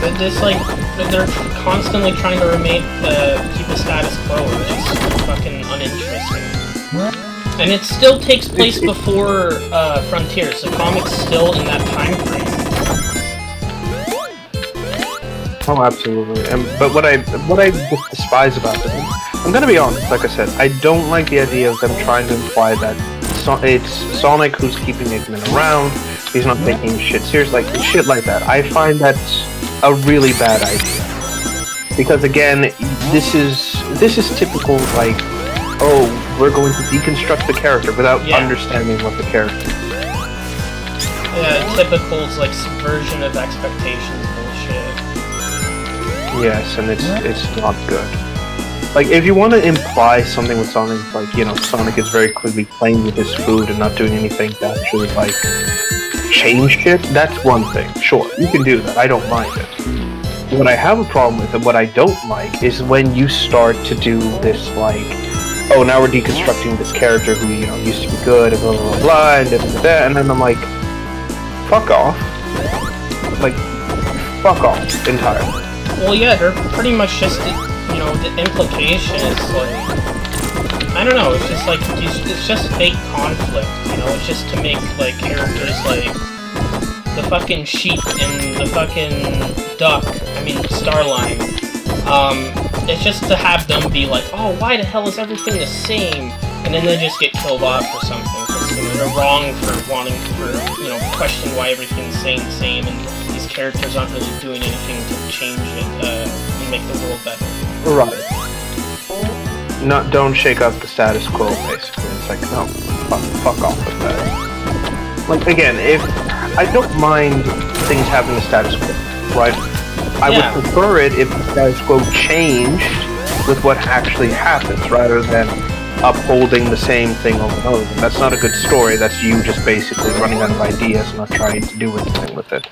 they're constantly trying to keep the status quo, which is fucking uninteresting. And it still takes place before Frontiers, so comics still in that time frame. Oh, absolutely. But what I just despise about this, I'm gonna be honest, like I said, I don't like the idea of them trying to imply that it's Sonic who's keeping Eggman around, he's not taking shit serious, like shit like that. I find that's a really bad idea. Because again, this is typical, like, oh, we're going to deconstruct the character without understanding what the character is. Yeah, typical, like, subversion of expectations bullshit. Yes, and it's not good. Like, if you want to imply something with Sonic, like, Sonic is very clearly playing with his food and not doing anything to actually, like, change shit, that's one thing. Sure, you can do that. I don't mind it. What I have a problem with and what I don't like is when you start to do this, like, oh, now we're deconstructing this character who, used to be good, and blah, blah, blah, blah, and da, and then I'm like, fuck off. Like, fuck off entirely. Well, yeah, they're pretty much just, the implication is, like, I don't know, it's just, like, it's just fake conflict, it's just to make, like, characters, like, the fucking sheep and the fucking duck, Starline, it's just to have them be like, oh, why the hell is everything the same? And then they just get killed off or something, because, they're wrong for question why everything's staying the same, and these characters aren't really doing anything to change it, and make the world better. Right. Don't shake up the status quo, basically. It's like, no, fuck off with that. Like, again, if I don't mind things having a status quo, right? I would prefer it if the status quo changed with what actually happens, rather than upholding the same thing over and over again. That's not a good story. That's you just basically running out of ideas and not trying to do anything with it.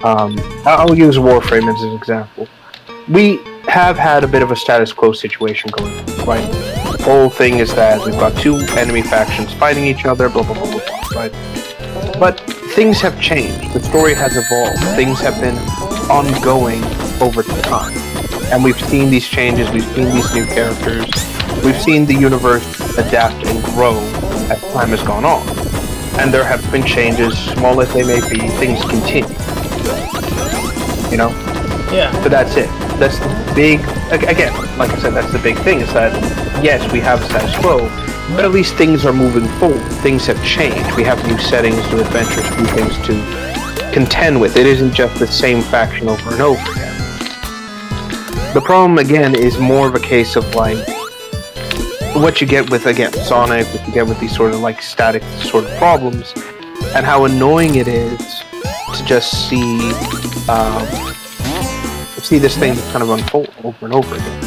I'll use Warframe as an example. We have had a bit of a status quo situation going on, right? The whole thing is that we've got two enemy factions fighting each other, blah, blah, blah, blah, blah, right? But things have changed. The story has evolved. Things have been ongoing over time. And we've seen these changes, we've seen these new characters, we've seen the universe adapt and grow as time has gone on. And there have been changes, small as they may be, things continue. Yeah. So that's it. That's the big, again, like I said, that's the big thing, is that, yes, we have a status quo, but at least things are moving forward. Things have changed. We have new settings, new adventures, new things to contend with. It isn't just the same faction over and over again. The problem, again, is more of a case of, like, what you get with, again, Sonic, what you get with these sort of, like, static sort of problems, and how annoying it is to just see this thing kind of unfold over and over again.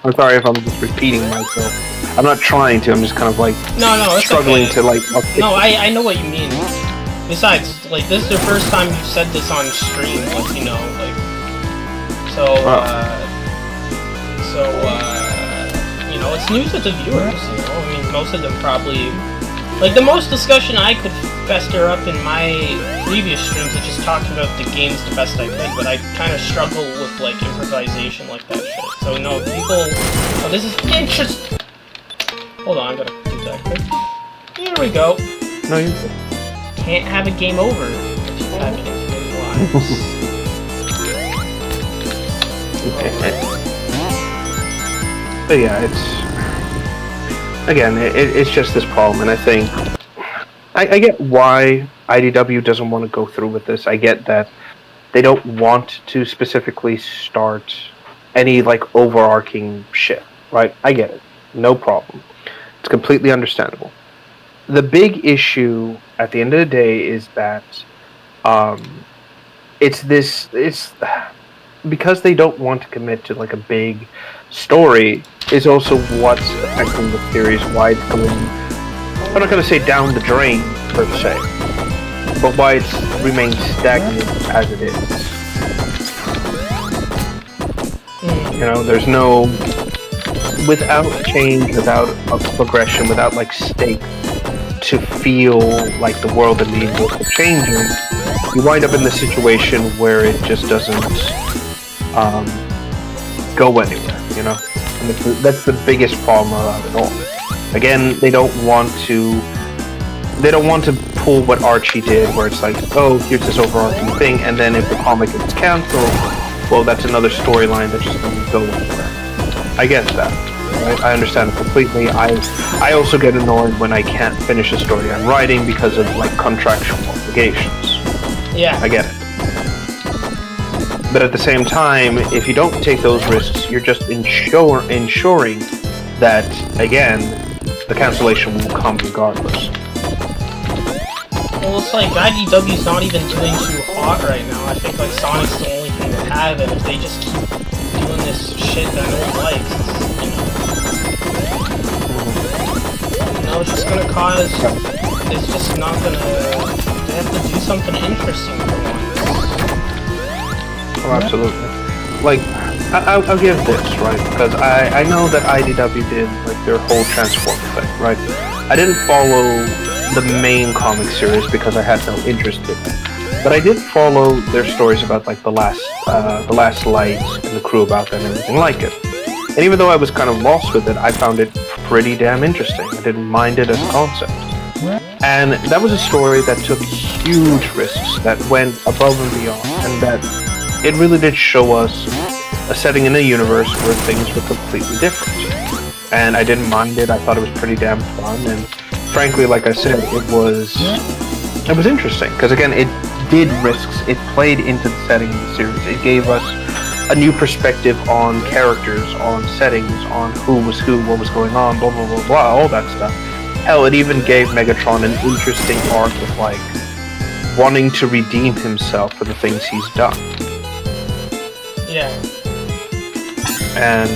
I'm sorry if I'm just repeating myself. I'm not trying to, I'm just kind of like struggling to like... No, I know what you mean. Besides, like, this is the first time you've said this on stream, like, it's news to the viewers, most of them probably Like, the most discussion I could fester up in my previous streams is just talking about the games the best I could, but I kind of struggle with, like, improvisation like that shit. So, no, people... Oh, this is interesting! Hold on, I gotta do that quick. Here we go. No, you can't have a game over if you have infinite lives. But yeah, it's... Again, it's just this problem, and I think... I get why IDW doesn't want to go through with this. I get that they don't want to specifically start any, like, overarching shit, right? I get it. No problem. It's completely understandable. The big issue at the end of the day is that it's because they don't want to commit to like a big story is also what's affecting the series, why it's going, I'm not going to say down the drain per se, but why it's remained stagnant as it is. You know, there's no, without change, without a progression, without like stake to feel like the world and the universe are changing, you wind up in the situation where it just doesn't go anywhere, you know? And that's the biggest problem about it all. Again, they don't want to pull what Archie did, where it's like, oh, here's this overarching thing, and then if the comic gets cancelled, well, that's another storyline that just doesn't go anywhere. I get that. Right? I understand it completely. I also get annoyed when I can't finish a story I'm writing because of like contractual obligations. Yeah. I get it. But at the same time, if you don't take those risks, you're just ensuring that, again, the cancellation will come regardless. Well, it's like IDW's not even doing too hot right now. I think like Sonic's the only thing to have, and if they just keep doing this shit that no one likes, it's just gonna cause... It's just not gonna... They have to do something interesting for once. Oh, absolutely. Like, I'll give this, right? Because I know that IDW did, like, their whole Transformer thing, right? I didn't follow the main comic series because I had no interest in it. But I did follow their stories about, like, the last Light and the crew about that and everything like it. And even though I was kind of lost with it, I found it pretty damn interesting. I didn't mind it as a concept. And that was a story that took huge risks, that went above and beyond, and that it really did show us a setting in a universe where things were completely different. And I didn't mind it. I thought it was pretty damn fun, and frankly, like I said, it was interesting, because again, it did risks. It played into the setting of the series. It gave us a new perspective on characters, on settings, on who was who, what was going on, blah, blah, blah, blah, all that stuff. Hell, it even gave Megatron an interesting arc of, like, wanting to redeem himself for the things he's done. Yeah. And,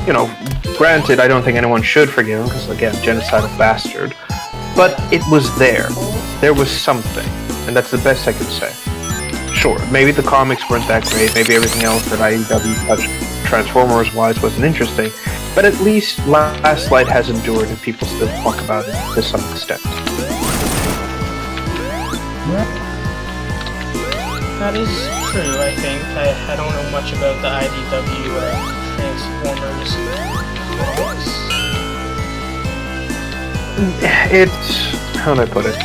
you know, granted, I don't think anyone should forgive him, because, again, genocidal bastard. But it was there. There was something. And that's the best I can say. Sure, maybe the comics weren't that great, maybe everything else that IDW touched Transformers-wise wasn't interesting, but at least Last Light has endured and people still talk about it to some extent. That is true, I think. I don't know much about the IDW Transformers comics. It's... how do I put it?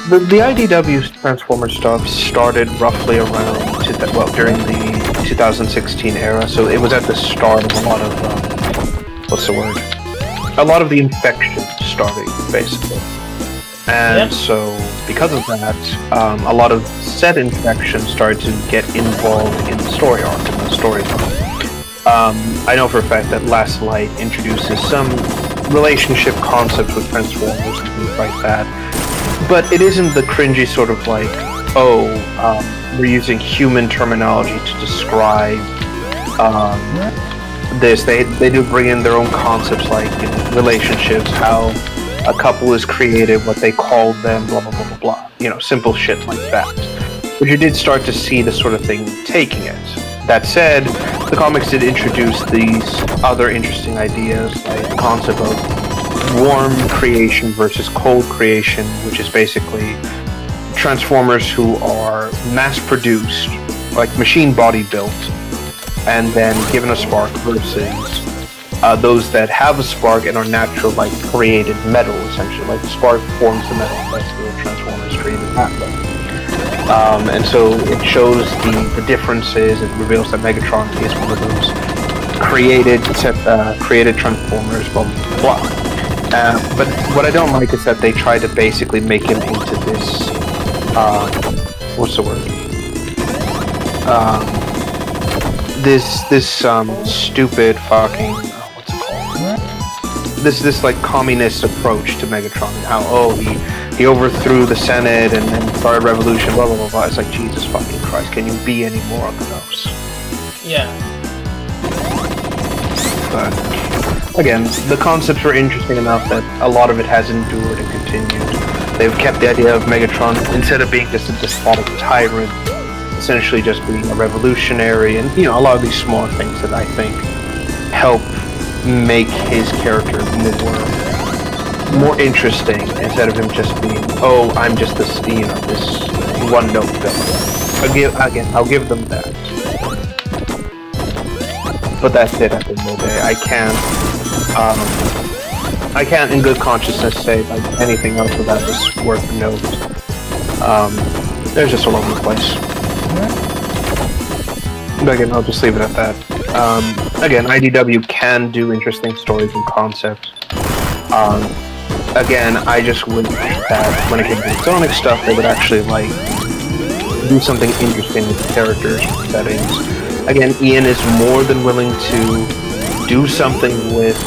The IDW Transformers stuff started roughly around, during the 2016 era, so it was at the start of a lot of, a lot of the infection starting, basically. And so, because of that, a lot of said infection started to get involved in the story arc and the storyline. I know for a fact that Last Light introduces some relationship concepts with Transformers and things like that. But it isn't the cringy sort of like, we're using human terminology to describe this. They do bring in their own concepts like, you know, relationships, how a couple is created, what they called them, blah, blah, blah, blah, blah. You know, simple shit like that. But you did start to see the sort of thing taking it. That said, the comics did introduce these other interesting ideas, like the concept of warm creation versus cold creation, which is basically Transformers who are mass-produced, like machine body built, and then given a spark versus those that have a spark and are natural, like created metal, essentially. Like the spark forms the metal, that's the Transformers created that way. And so it shows the differences. It reveals that Megatron is one of those created Transformers, blah blah blah. But what I don't like is that they try to basically make him into this. What's the word? This stupid fucking what's it called? This like communist approach to Megatron and how he overthrew the Senate and then started revolution, blah blah blah blah. It's like, Jesus fucking Christ, can you be any more orthodox? Yeah. But again, the concepts were interesting enough that a lot of it has endured and continued. They've kept the idea of Megatron, instead of being just a despotic tyrant, essentially just being a revolutionary, and a lot of these small things that I think help make his character more interesting, instead of him just being, oh, I'm just this this one note villain. I'll give them that. But that's it at the end of the day. I can't in good consciousness say like anything else of that is worth a note. They're just all over the place. But again, I'll just leave it at that. Again, IDW can do interesting stories and concepts. Again, I just wish that when it came to Sonic stuff, they would actually like do something interesting with the characters and settings. Again, Ian is more than willing to do something with,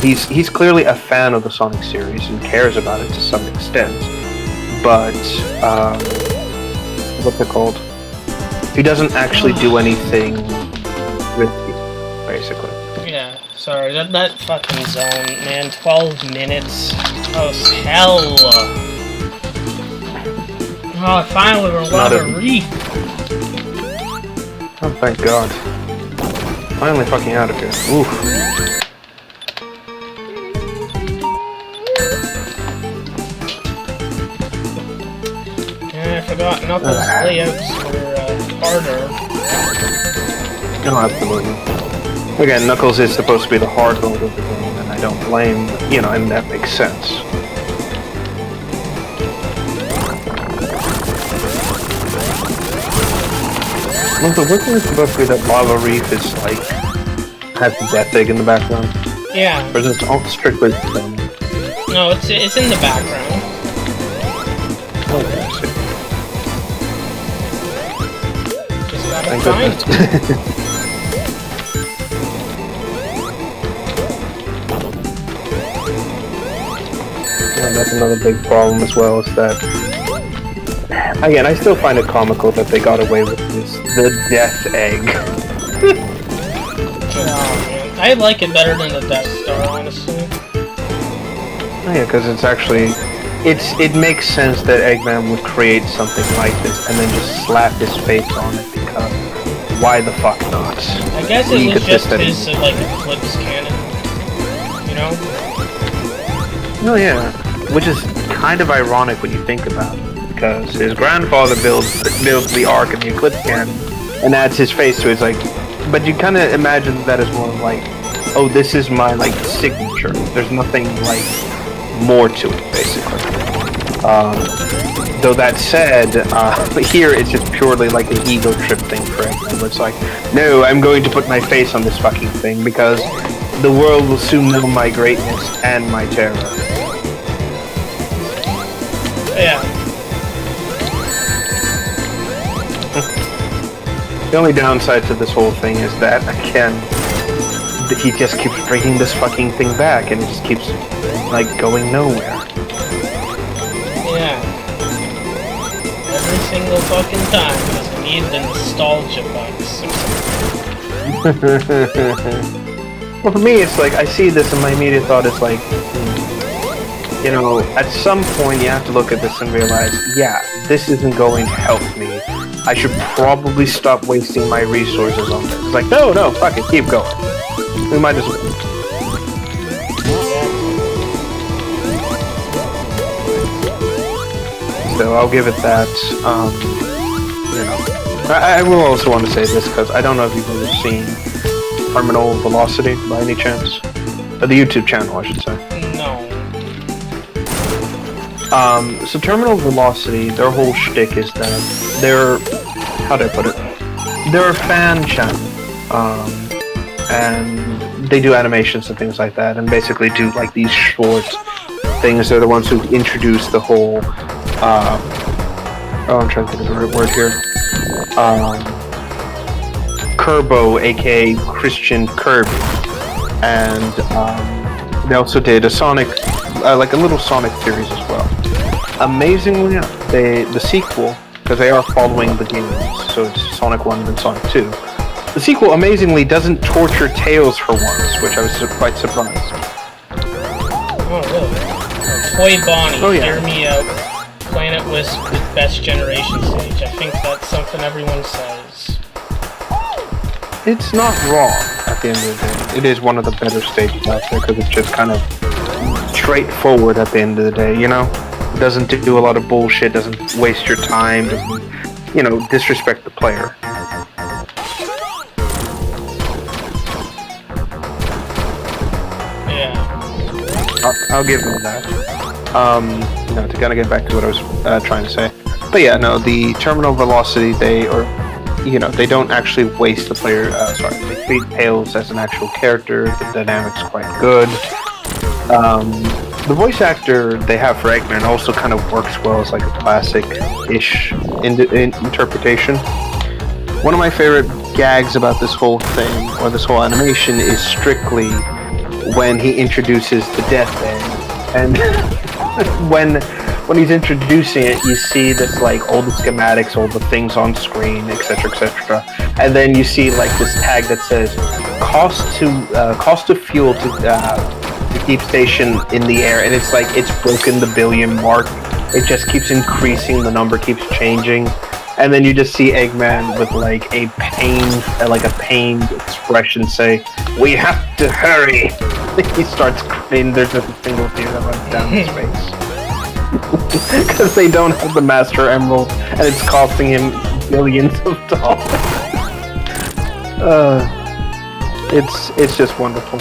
he's clearly a fan of the Sonic series and cares about it to some extent. But, what's it called? He doesn't actually do anything with you, basically. Yeah, sorry, that fucking zone, man, 12 minutes. Oh, hell. Oh, I finally were allowed to read. Oh, thank God. Finally fucking out of here. Oof. Yeah, I forgot Knuckles' layouts were harder. No, absolutely. Again, Knuckles is supposed to be the hard mode of the game, and I don't blame, and that makes sense. Also, wasn't it supposed to be that Lava Reef is like has the death egg in the background? Yeah. Or is it all strictly the same? No, it's in the background. Okay, I see. Just gotta Thank find it. Yeah, that's another big problem as well, is that again, I still find it comical that they got away with the death egg. Oh, man. I like it better than the Death Star, honestly. Oh, yeah, because it's actually, it makes sense that Eggman would create something like this and then just slap his face on it, because why the fuck not? I guess it was just his, like, Eclipse cannon, Oh yeah, which is kind of ironic when you think about it. Because his grandfather builds the Ark and the Eclipse cannon and adds his face to it. It's like, but you kind of imagine that as more like, oh, this is my like signature. There's nothing like more to it, basically. Though that said, here it's just purely like an ego trip thing for everyone. It's like, no, I'm going to put my face on this fucking thing because the world will soon know my greatness and my terror. Yeah. The only downside to this whole thing is that, again, he just keeps bringing this fucking thing back, and it just keeps, like, going nowhere. Yeah. Every single fucking time, because we need the nostalgia bucks or something. Well, for me, it's like, I see this, and my immediate thought is like, at some point you have to look at this and realize, yeah, this isn't going to help me. I should probably stop wasting my resources on this. It's like, no, fuck it, keep going. We might as well. still, I'll give it that. You know, I will also want to say this because I don't know if you've ever seen Terminal Velocity by any chance. The YouTube channel, I should say. No. So Terminal Velocity, their whole shtick is that they're, how do I put it? They're a fan channel, and they do animations and things like that, and basically do like these short things. They're the ones who introduce the whole, I'm trying to think of the right word here. Kerbo, aka Christian Kirby, and they also did a Sonic, like a little Sonic series as well. Amazingly, the sequel, because they are following the games, so it's Sonic 1 and Sonic 2. The sequel amazingly doesn't torture Tails for once, which I was quite surprised. Oh, really? Toy Bonnie, oh, yeah. Hear me out. Planet Wisp with best generation stage. I think that's something everyone says. It's not wrong at the end of the day. It is one of the better stages out there because it's just kind of straightforward at the end of the day, you know? It doesn't do a lot of bullshit, doesn't waste your time, doesn't, you know, disrespect the player. Yeah. I'll give them that. You know, to kind of get back to what I was trying to say. But yeah, no, the Terminal Velocity, you know, they don't actually waste the player, they treat Tails as an actual character, the dynamic's quite good. The voice actor they have for Eggman also kind of works well as like a classic-ish interpretation. One of my favorite gags about this whole thing, or this whole animation, is strictly when he introduces the deathbed. And when he's introducing it, you see this like all the schematics, all the things on screen, etc., etc., and then you see like this tag that says cost of fuel to keep station in the air, and it's like it's broken the billion mark. It just keeps increasing, the number keeps changing, and then you just see Eggman with like a pained expression say, "We have to hurry." He starts crying. There's just a single tear that runs down his face because they don't have the Master Emerald, and it's costing him billions of dollars. It's just wonderful.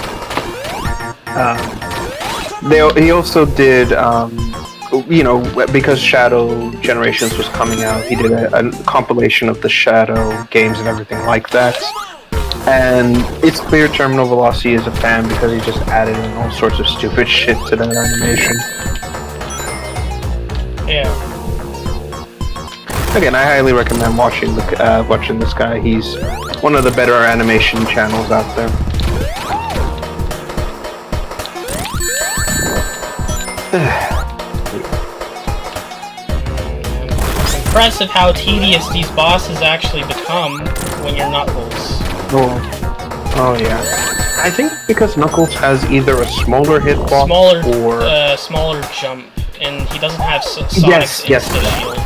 He also did, you know, because Shadow Generations was coming out, he did a compilation of the Shadow games and everything like that. And it's clear Terminal Velocity is a fan because he just added in all sorts of stupid shit to that animation. Yeah. Again, I highly recommend watching this guy. He's one of the better animation channels out there. It's impressive how tedious these bosses actually become when you're Knuckles. Oh yeah. I think because Knuckles has either a smaller hitbox or smaller jump, and he doesn't have Sonic's insta shield.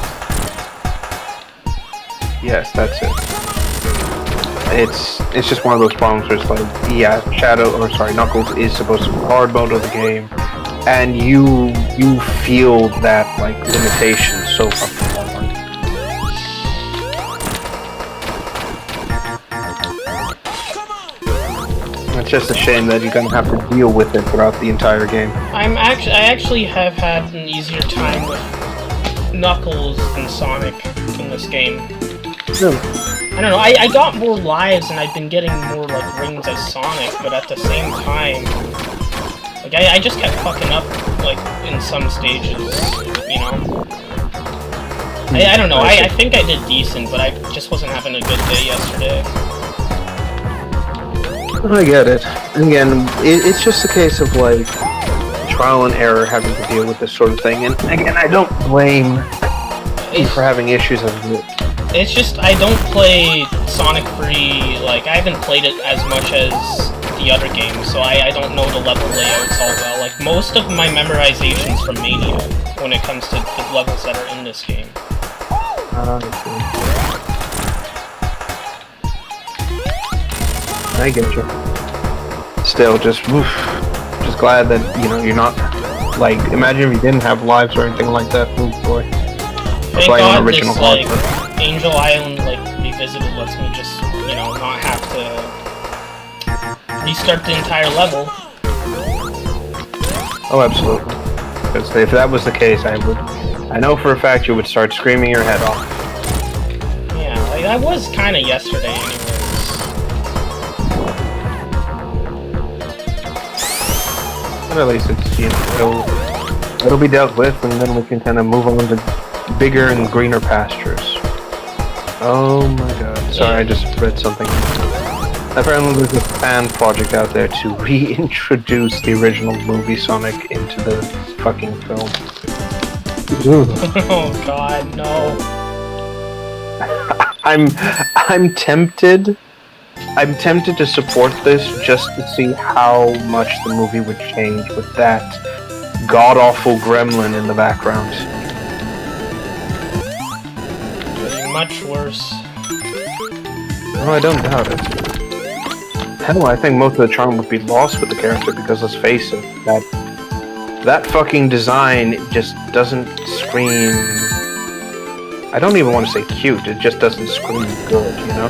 Yes, that's it. It's just one of those problems where it's like, yeah, Knuckles is supposed to be hard mode of the game, and you feel that like limitation so fucking hard. It's just a shame that you're gonna have to deal with it throughout the entire game. I actually have had an easier time with Knuckles than Sonic in this game. Really? I don't know, I got more lives and I've been getting more like rings as Sonic, but at the same time, like I just kept fucking up like in some stages, you know? I don't know, I think I did decent, but I just wasn't having a good day yesterday. I get it. Again, it's just a case of like trial and error having to deal with this sort of thing, and again, I don't blame you for having issues as it. It's just I don't play Sonic Free, like I haven't played it as much as the other games, so I don't know the level layouts all well. Like most of my memorization's from Mania when it comes to the levels that are in this game. I get you. Still, just glad that, you know, you're not, like, imagine if you didn't have lives or anything like that. Ooh, boy. play on original hardware. Like, Angel Island, like, Revisited lets me just, you know, not have to restart the entire level. Oh, absolutely. Because if that was the case, I know for a fact you would start screaming your head off. Yeah, like, that was kind of yesterday anyways. But at least it's, you know, it'll be dealt with, and then we can kind of move on to bigger and greener pastures. Oh my god. Sorry, I just read something. Apparently there's a fan project out there to reintroduce the original movie Sonic into the fucking film. Oh god, no. I'm tempted. I'm tempted to support this just to see how much the movie would change with that god-awful gremlin in the background. Much worse. No, I don't doubt it. Hell, I think most of the charm would be lost with the character because, let's face it, that fucking design just doesn't scream... I don't even want to say cute, it just doesn't scream good, you know?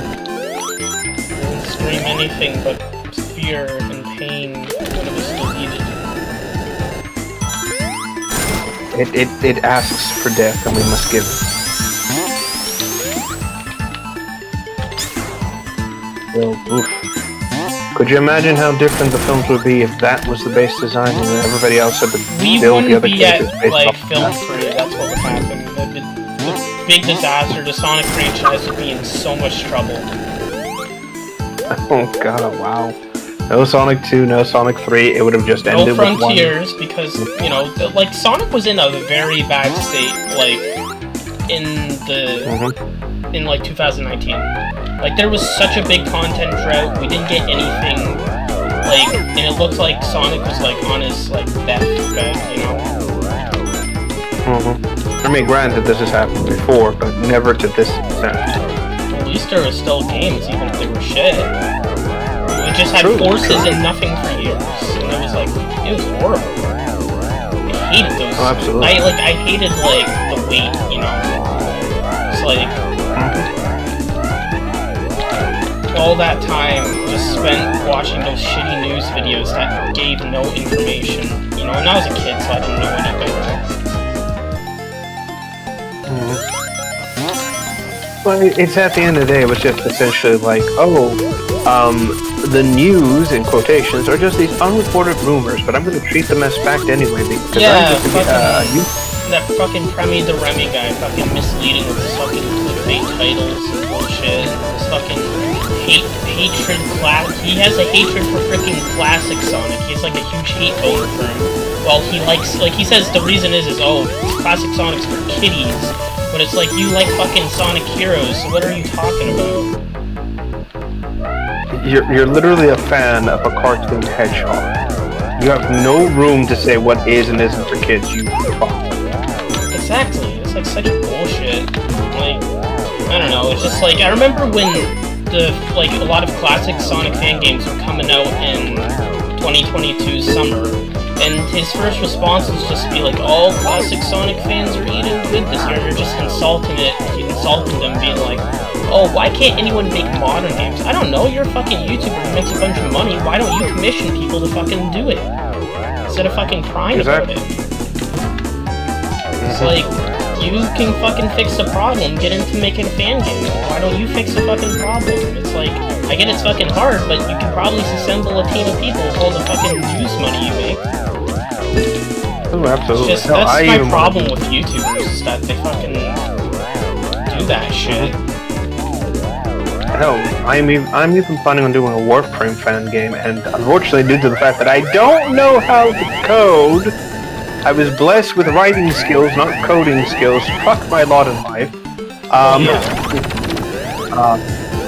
Scream anything but fear and pain when it was deleted. It asks for death and we must give it. Well, oof. Could you imagine how different the films would be if that was the base design and everybody else had to build the other characters based like, off film free, that's what would happen. The big disaster, the Sonic franchise would be in so much trouble. Oh god, wow. No Sonic 2, no Sonic 3, it would have just ended with one. No Frontiers, because, you know, like, Sonic was in a very bad state, like, in, like, 2019. Like, there was such a big content drought, we didn't get anything, like, and it looked like Sonic was, like, on his, like, deathbed, you know? I mean, granted, this has happened before, but never to this extent. At least there were still games, even if they were shit. We just had forces and nothing for years, and it was like, it was horrible. I hated those. Oh, absolutely. I hated, like, the wait, you know? It's like, all that time was spent watching those shitty news videos that gave no information, you know? And I was a kid, so I didn't know any better. Well, it's at the end of the day, it was just essentially like, oh, the news, in quotations, are just these unreported rumors, but I'm going to treat them as fact anyway, because yeah, that fucking Premi the Remy guy, fucking misleading with his fucking clickbait titles and bullshit, his fucking hatred he has a hatred for freaking classic Sonic, he has like a huge hate vote for him, well, he likes, like, he says the reason is, oh, classic Sonic's for kiddies. But it's like, you like fucking Sonic Heroes, so what are you talking about? You're literally a fan of a cartoon hedgehog. You have no room to say what is and isn't for kids, you fuck. Exactly, it's like such bullshit. Like, I don't know, it's just like, I remember when like, a lot of classic Sonic fan games were coming out in 2022 summer, and his first response was just to be like, all classic Sonic fans are eating good this year, and you're just insulting them, being like, oh, why can't anyone make modern games? I don't know, you're a fucking YouTuber who makes a bunch of money, why don't you commission people to fucking do it? Instead of fucking crying about it. It's like, you can fucking fix the problem, get into making a fan game. Why don't you fix the fucking problem? It's like, I get it's fucking hard, but you can probably assemble a team of people with all the fucking news money you make. Oh, absolutely. It's just, that's my problem with YouTubers, is that they fucking do that shit. Hell, I'm even planning on doing a Warframe fan game, and unfortunately, due to the fact that I don't know how to code, I was blessed with writing skills, not coding skills. Fuck my lot in life.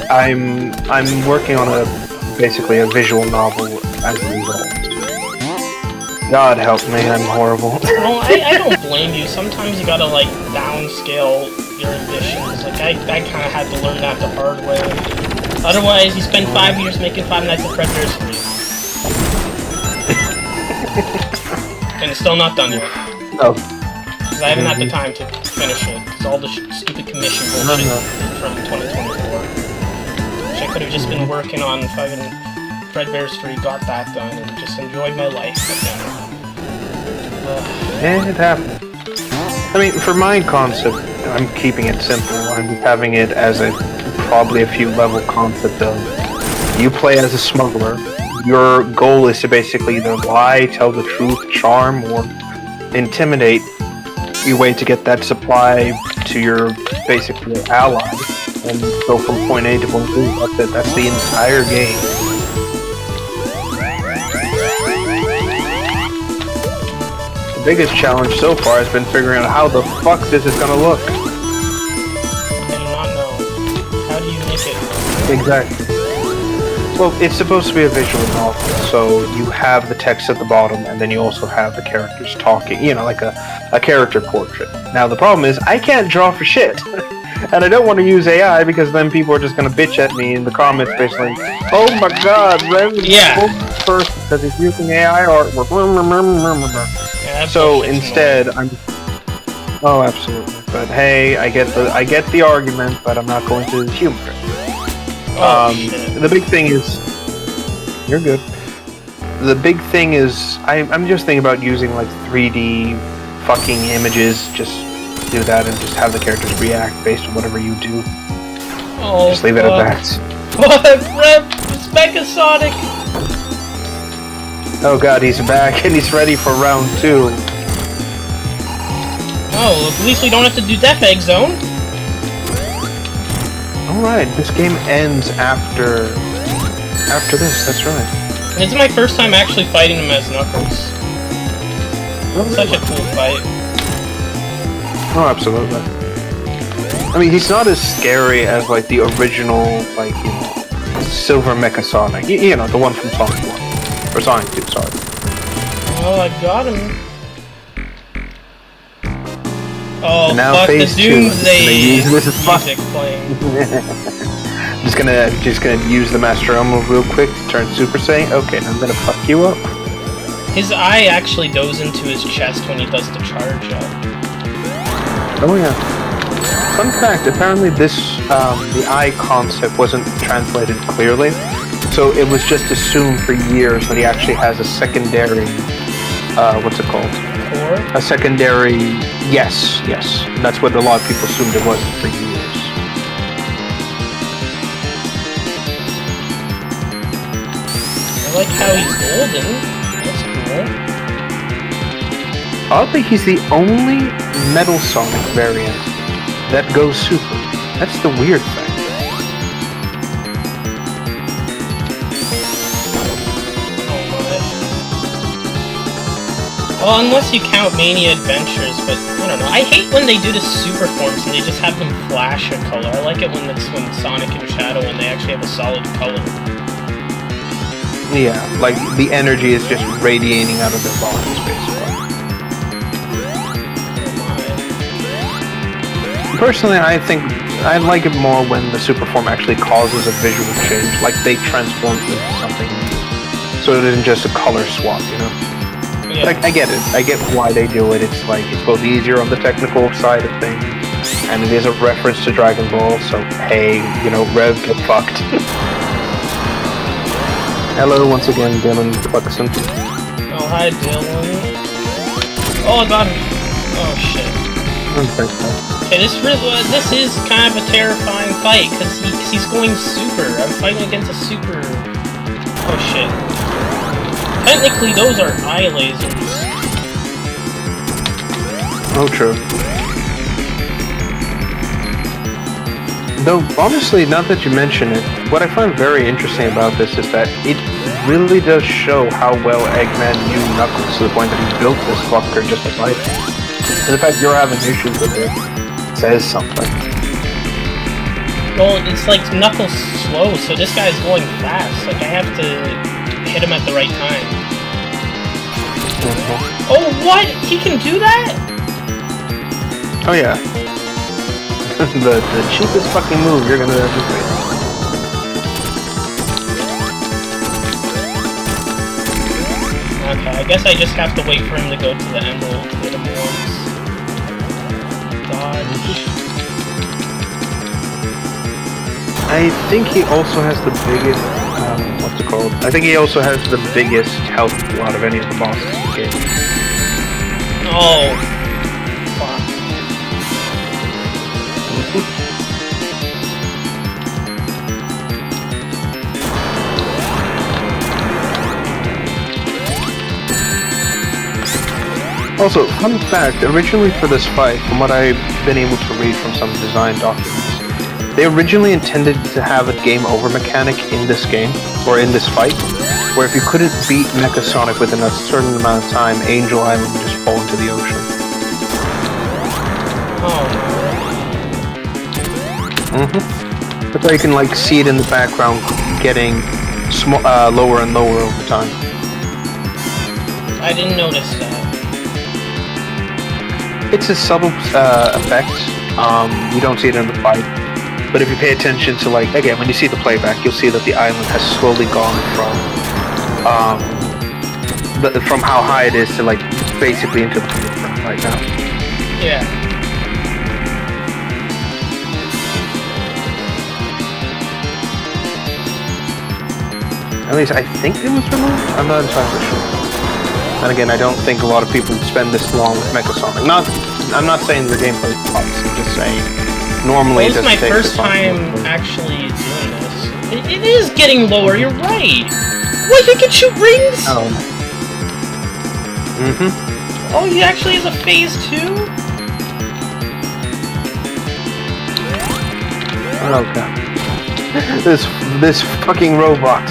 I'm working on basically a visual novel as a result. God help me, I'm horrible. Well, I don't blame you. Sometimes you gotta, like, downscale your ambitions. Like, I kinda had to learn that the hard way. Otherwise, you spend 5 years making Five Nights at Freddy's 3. And it's still not done yet. Oh. Because I haven't had the time to finish it. It's all the stupid commission bullshit from 2024. Which I could have just been working on fucking Fredbear Street, got that done, and just enjoyed my life. And it happened. I mean, for my concept, I'm keeping it simple. I'm having it as a probably a few level concept of you play as a smuggler. Your goal is to basically either lie, tell the truth, charm, or intimidate your way to get that supply to your basically your ally and go from point A to point B. That's it. That's the entire game. The biggest challenge so far has been figuring out how the fuck this is gonna look. I do not know. How do you make it? Exactly. Well, it's supposed to be a visual novel, so you have the text at the bottom, and then you also have the characters talking, you know, like a character portrait. Now, the problem is, I can't draw for shit. And I don't want to use AI, because then people are just going to bitch at me in the comments, basically, oh my god, Rev is first because he's using AI artwork. Yeah, so instead, Oh, absolutely. But hey, I get the argument, but I'm not going to humor it. The big thing is, you're good. The big thing is, I'm just thinking about using like 3D fucking images. Just do that and just have the characters react based on whatever you do. Oh, just leave it at that. What, Rep? It's Mecha Sonic. Oh god, he's back and he's ready for round 2. Oh, at least we don't have to do Death Egg Zone. Alright, this game ends after this, that's right. This is my first time actually fighting him as Knuckles. Such a cool fight. Oh, absolutely. I mean, he's not as scary as, like, the original, like, you know, Silver Mecha Sonic. You know, the one from Sonic 1. Or Sonic 2, sorry. Oh, I got him. Oh, and now fuck, phase the 2. Doomsday music playing. just gonna use the Master Elmo real quick to turn Super Saiyan. Okay, now I'm gonna fuck you up. His eye actually goes into his chest when he does the charge up. Oh yeah. Fun fact, apparently this, the eye concept wasn't translated clearly. So it was just assumed for years that he actually has a secondary, what's it called? Core? A secondary, yes. And that's what a lot of people assumed it was for years. I like how he's golden. That's cool. Oddly, he's the only Metal Sonic variant that goes super. That's the weird thing. Well, unless you count Mania Adventures, but I don't know. I hate when they do the super forms and they just have them flash a color. I like it when Sonic and Shadow when they actually have a solid color. Yeah, like the energy is just radiating out of their bodies, basically. Personally, I think I like it more when the super form actually causes a visual change, like they transform into something new. So it isn't just a color swap, you know? Yeah. Like, I get it. I get why they do it. It's like, it's both easier on the technical side of things, and it is a reference to Dragon Ball, so hey, you know, Rev, get fucked. Hello, once again, Dylan Cluxon. Oh, hi, Dylan. Oh, I got him. Oh, shit. Okay, this is kind of a terrifying fight, because he's going super. I'm fighting against a super... Oh, shit. Technically, those are eye lasers. Oh, true. Though, honestly, now that you mention it, what I find very interesting about this is that it really does show how well Eggman knew Knuckles to the point that he built this fucker just to fight him. And the fact you're having issues with it says something. Well, it's like Knuckles slow, so this guy's going fast. Like, I have to hit him at the right time. Oh, what? He can do that? Oh, yeah. the cheapest fucking move you're gonna ever do. Okay, I guess I just have to wait for him to go to the Emerald to hit him once. dodge. I think he also has the biggest, what's it called? I think he also has the biggest health pool out of any of the bosses in the game. Oh. Fuck. Also, fun fact, originally for this fight, from what I've been able to read from some design documents, they originally intended to have a game over mechanic in this game, or in this fight, where if you couldn't beat Mecha Sonic within a certain amount of time, Angel Island would just fall into the ocean. Oh. That's why you can like see it in the background getting lower and lower over time. I didn't notice that. It's a subtle effect. You don't see it in the fight. But if you pay attention to, like, again, when you see the playback, you'll see that the island has slowly gone from how high it is to, like, basically into the right now. Yeah. At least I think it was removed. I'm not entirely sure. And again, I don't think a lot of people spend this long with Mecha Sonic. I'm not saying the gameplay is obvious, I'm just saying normally this is my first time actually doing this. It is getting lower, you're right! What, you can shoot rings? Oh. Oh, he actually has a phase 2? Okay. This fucking robot.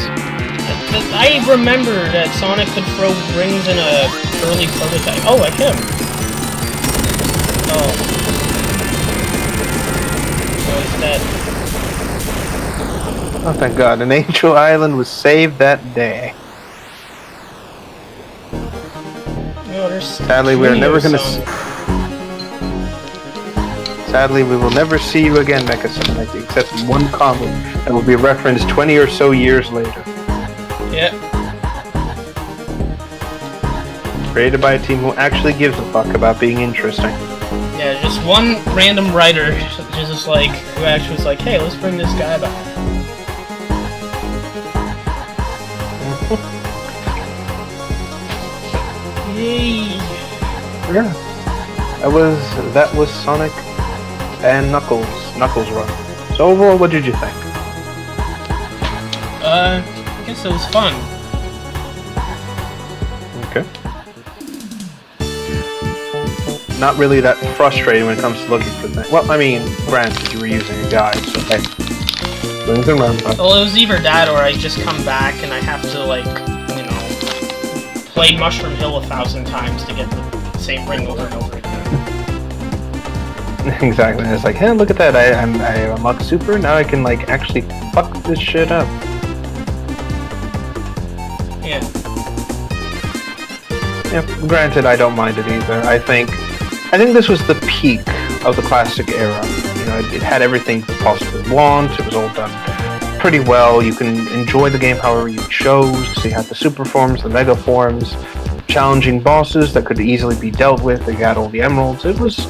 I remember that Sonic could throw rings in a early prototype. Oh, I hit him. Oh. He's dead. Oh, thank God. And Angel Island was saved that day. Sadly, we are never going to see... Sadly, we will never see you again, Mecha Sonic, except in one comic that will be referenced 20 or so years later. Yep. Created by a team who actually gives a fuck about being interesting. Yeah, just one random writer just like, who actually was like, hey, let's bring this guy back. Yay! Yeah. That was Sonic and Knuckles Run. So overall, what did you think? I guess it was fun. Okay. Not really that frustrating when it comes to looking for things. Well, I mean, granted, you were using a guide, so hey. Well, it was either that or I just come back and I have to, like, you know, play Mushroom Hill 1,000 times to get the same ring over and over again. Exactly. It's like, hey, look at that. I unlocked Super, now I can, like, actually fuck this shit up. Yeah. Yeah, granted, I don't mind it either. I think this was the peak of the classic era. You know, it had everything you could possibly want. It was all done pretty well. You can enjoy the game however you chose. So you had the super forms, the mega forms, challenging bosses that could easily be dealt with. They got all the emeralds. It was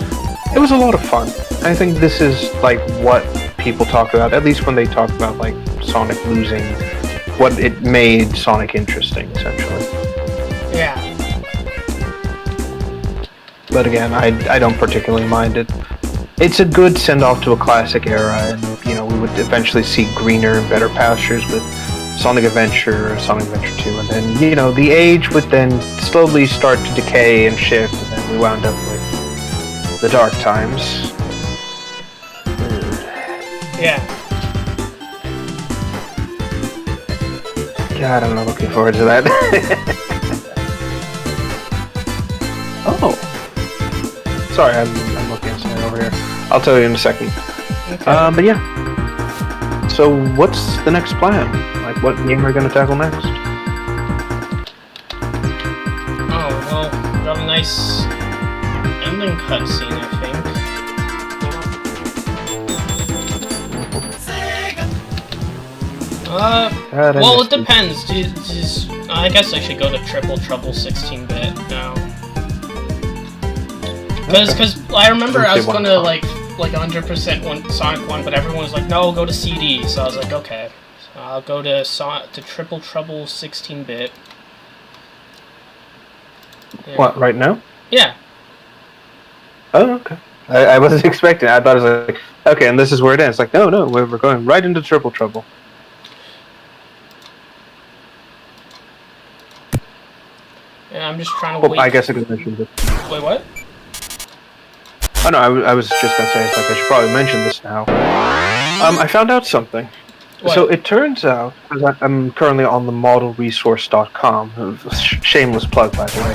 a lot of fun. I think this is like what people talk about, at least when they talk about like Sonic losing what it made Sonic interesting, essentially. Yeah. But again, I don't particularly mind it. It's a good send-off to a classic era, and you know, we would eventually see greener and better pastures with Sonic Adventure, Sonic Adventure 2, and then, you know, the age would then slowly start to decay and shift, and then we wound up with the dark times. Yeah. God, I'm not looking forward to that. Oh. Sorry, I'm looking at something over here. I'll tell you in a second. Okay. But yeah. So what's the next plan? Like, what game are we going to tackle next? Oh, well, got a nice ending cutscene, I think. Well, it depends. I guess I should go to Triple Trouble 16-bit now. Because I remember I was gonna like 100% Sonic 1, but everyone was like, no, go to CD. So I was like, okay, so I'll go to Triple Trouble 16-bit. Yeah. What, right now? Yeah. Oh, okay. I wasn't expecting it. I thought it was like, okay, and this is where it ends. Like, no, we're going right into Triple Trouble. Yeah, I'm just trying to wait. I guess I could mention this. Wait, what? Oh no, I was just gonna say, it's like I should probably mention this now. I found out something. What? So it turns out, because I'm currently on the modelresource.com, shameless plug by the way,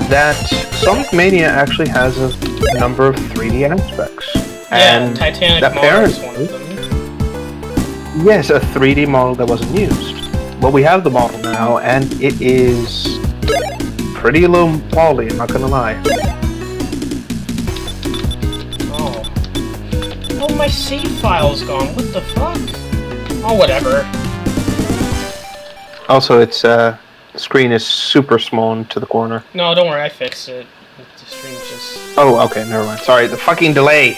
that Sonic Mania actually has a number of 3D aspects. Yeah, and Titanic Model is one of them. Yes, a 3D model that wasn't used. Well, we have the model now, and it is pretty low quality, I'm not gonna lie. Oh, my save file's gone. What the fuck? Oh, whatever. Also, its screen is super small into the corner. No, don't worry, I fixed it. The stream just... Oh, okay, never mind. Sorry, the fucking delay!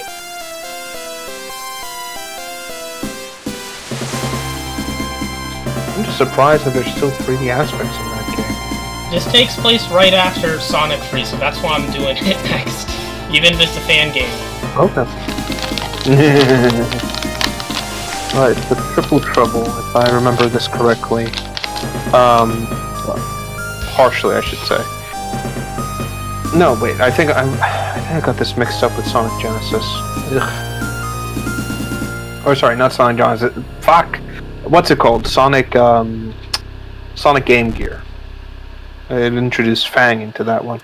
I'm just surprised that there's still 3D aspects in that game. This takes place right after Sonic 3, so that's why I'm doing it next. Even if it's a fan game. Okay. Right, the Triple Trouble, if I remember this correctly. Well, partially, I should say. No, wait, I think I got this mixed up with Sonic Genesis. Ugh. Or sorry, not Sonic Genesis. Fuck! What's it called? Sonic Game Gear. It introduced Fang into that one.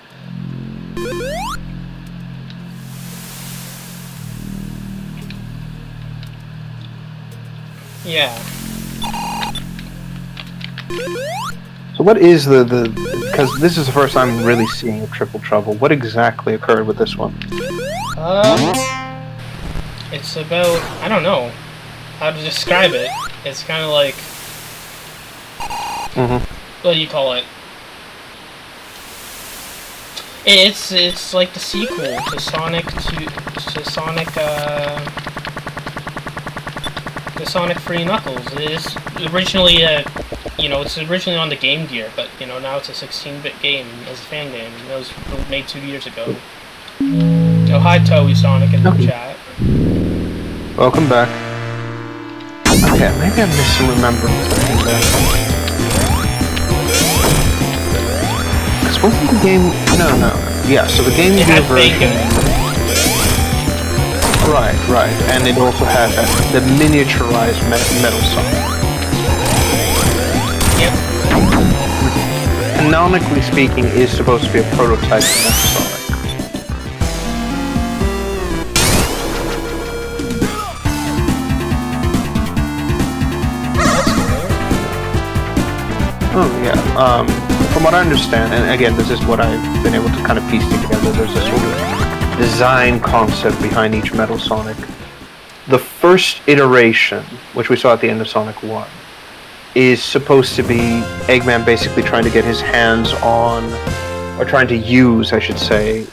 Yeah. So what is because this is the first time I'm really seeing a Triple Trouble. What exactly occurred with this one? It's about, I don't know how to describe it. It's kind of like, what do you call it? It's like the sequel to Sonic the Sonic 3 Knuckles. It's originally it's originally on the Game Gear, but now it's a 16-bit game as a fan game. It was made 2 years ago. Oh, hi Toei Sonic in the chat. Welcome back. Okay, maybe I'm misremembering something there. Because wasn't the game... No. Yeah, so the Game Gear version... Right. And it also had the miniaturized Metal Sonic. Yep. Canonically speaking, is supposed to be a prototype of Metal Sonic. Oh yeah. From what I understand, and again, this is what I've been able to kind of piece together. There's a sort of design concept behind each Metal Sonic. The first iteration, which we saw at the end of Sonic 1, is supposed to be Eggman basically trying to get his hands on, or trying to use, I should say,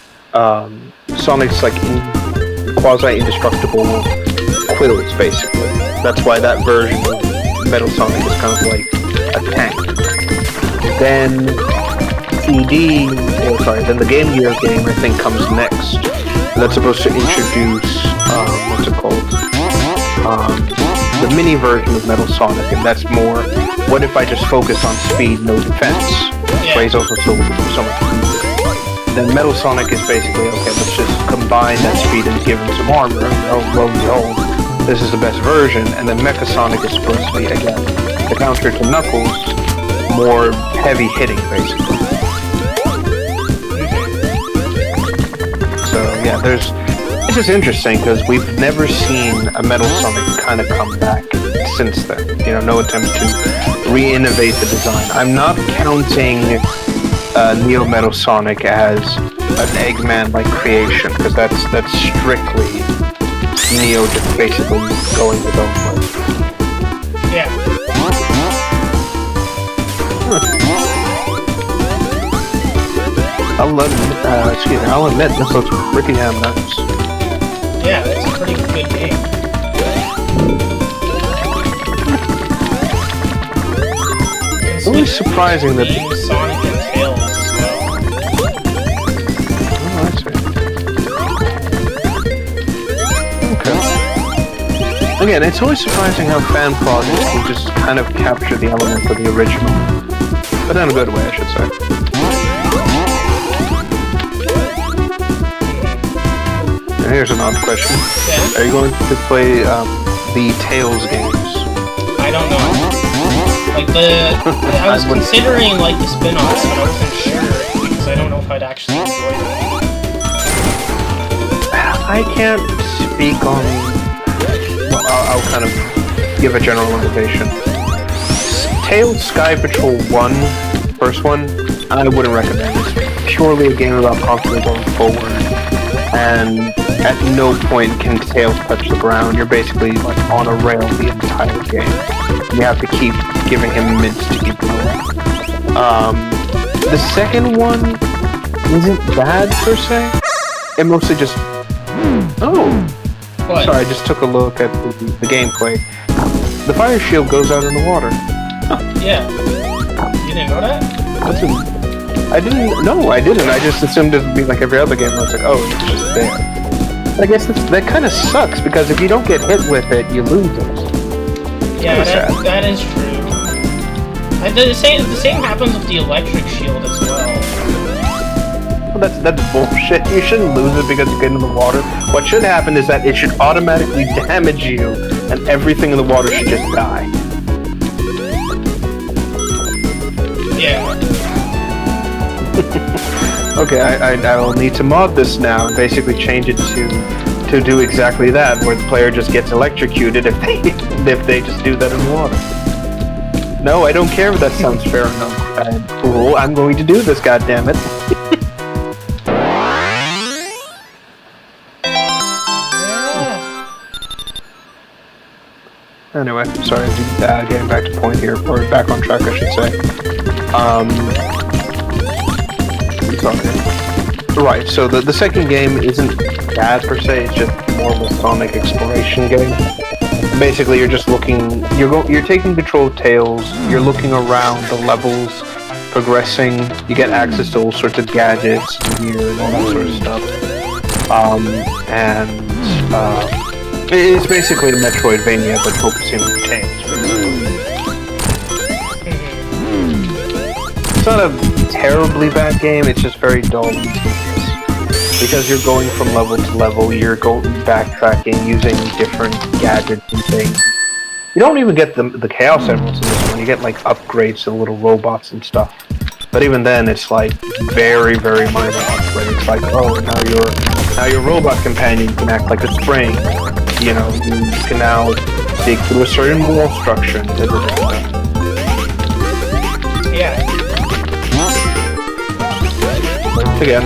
Sonic's like quasi-indestructible quills, basically. That's why that version of Metal Sonic is kind of like a tank. Then then the Game Gear game, I think, comes next. That's supposed to introduce, the mini version of Metal Sonic, and that's more, what if I just focus on speed, no defense? Yeah. Where he's also so much speed. Then Metal Sonic is basically, okay, let's just combine that speed and give him some armor. Oh, lo and behold, this is the best version. And then Mecha Sonic is supposed to be, again, the counter to Knuckles, more heavy hitting, basically. So yeah, it's just interesting because we've never seen a Metal Sonic kind of come back since then. No attempt to re-innovate the design. I'm not counting Neo Metal Sonic as an Eggman-like creation, because that's strictly Neo just basically going his own way. Yeah. I'll admit, this looks pretty damn nice. Yeah, it's a pretty good game. It's really surprising that Sonic and Tails as well. Oh, I see. Okay. Again, it's always surprising how fan projects can just kind of capture the element of the original. But in a good way, I should say. Here's an odd question. Yeah? Are you going to play the Tails games? I don't know. Like I was considering like the spin-offs, but I wasn't sure because I don't know if I'd actually enjoy them. I can't speak on. Well, I'll kind of give a general indication. Tails Sky Patrol 1, first one, I wouldn't recommend. It's purely a game about constantly going forward. And at no point can Tails touch the ground. You're basically like on a rail the entire game. You have to keep giving him mints to keep going. The second one isn't bad per se. It mostly just... Oh! What? Sorry, I just took a look at the gameplay. The fire shield goes out in the water. Yeah. You didn't know that? I didn't. No, I didn't. I just assumed it would be like every other game. I was like, oh, it's just there. I guess that kind of sucks because if you don't get hit with it, you lose it. Yeah, that is true. The same happens with the electric shield as well. Well, that's bullshit. You shouldn't lose it because you get into the water. What should happen is that it should automatically damage you, and everything in the water should just die. Yeah. Okay, I'll need to mod this now and basically change it to do exactly that, where the player just gets electrocuted if they just do that in the water. No, I don't care if that sounds fair enough. Cool, I'm going to do this, goddammit. Anyway, sorry, getting back to point here, or back on track, I should say. Right, so the second game isn't bad per se, it's just more of a Sonic exploration game. Basically, you're just looking, you're taking control of Tails, you're looking around the levels, progressing, you get access to all sorts of gadgets, gear, and all that sort of stuff. It's basically a Metroidvania, but focusing on Tails, basically. It's not a terribly bad game, it's just very dull and tedious. Because you're going from level to level, you're going backtracking, using different gadgets and things. You don't even get the Chaos Emeralds in this one, you get like upgrades to little robots and stuff. But even then, it's like very, very minor upgrades. Like, oh, now your robot companion can act like a spring. You know, you can now dig through a certain wall structure and yeah. Again,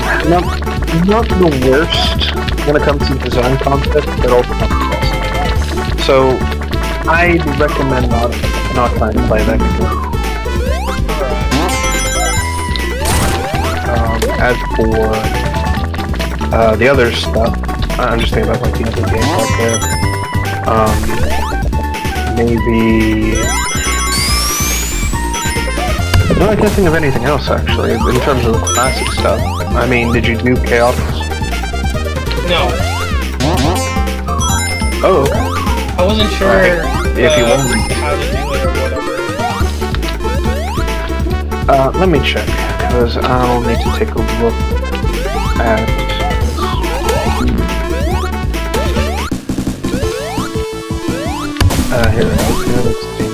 not the worst when it comes to design concept, but also not the best. So, I'd recommend not trying to play that game. As for the other stuff, I'm just thinking about like the other games out there. Maybe. No, I can't think of anything else actually, in terms of the classic stuff. I mean, did you do Chaos? No. Oh, okay. I wasn't sure if you want how to do it or whatever. Let me check, because I'll need to take a look at... here we go. Let's see.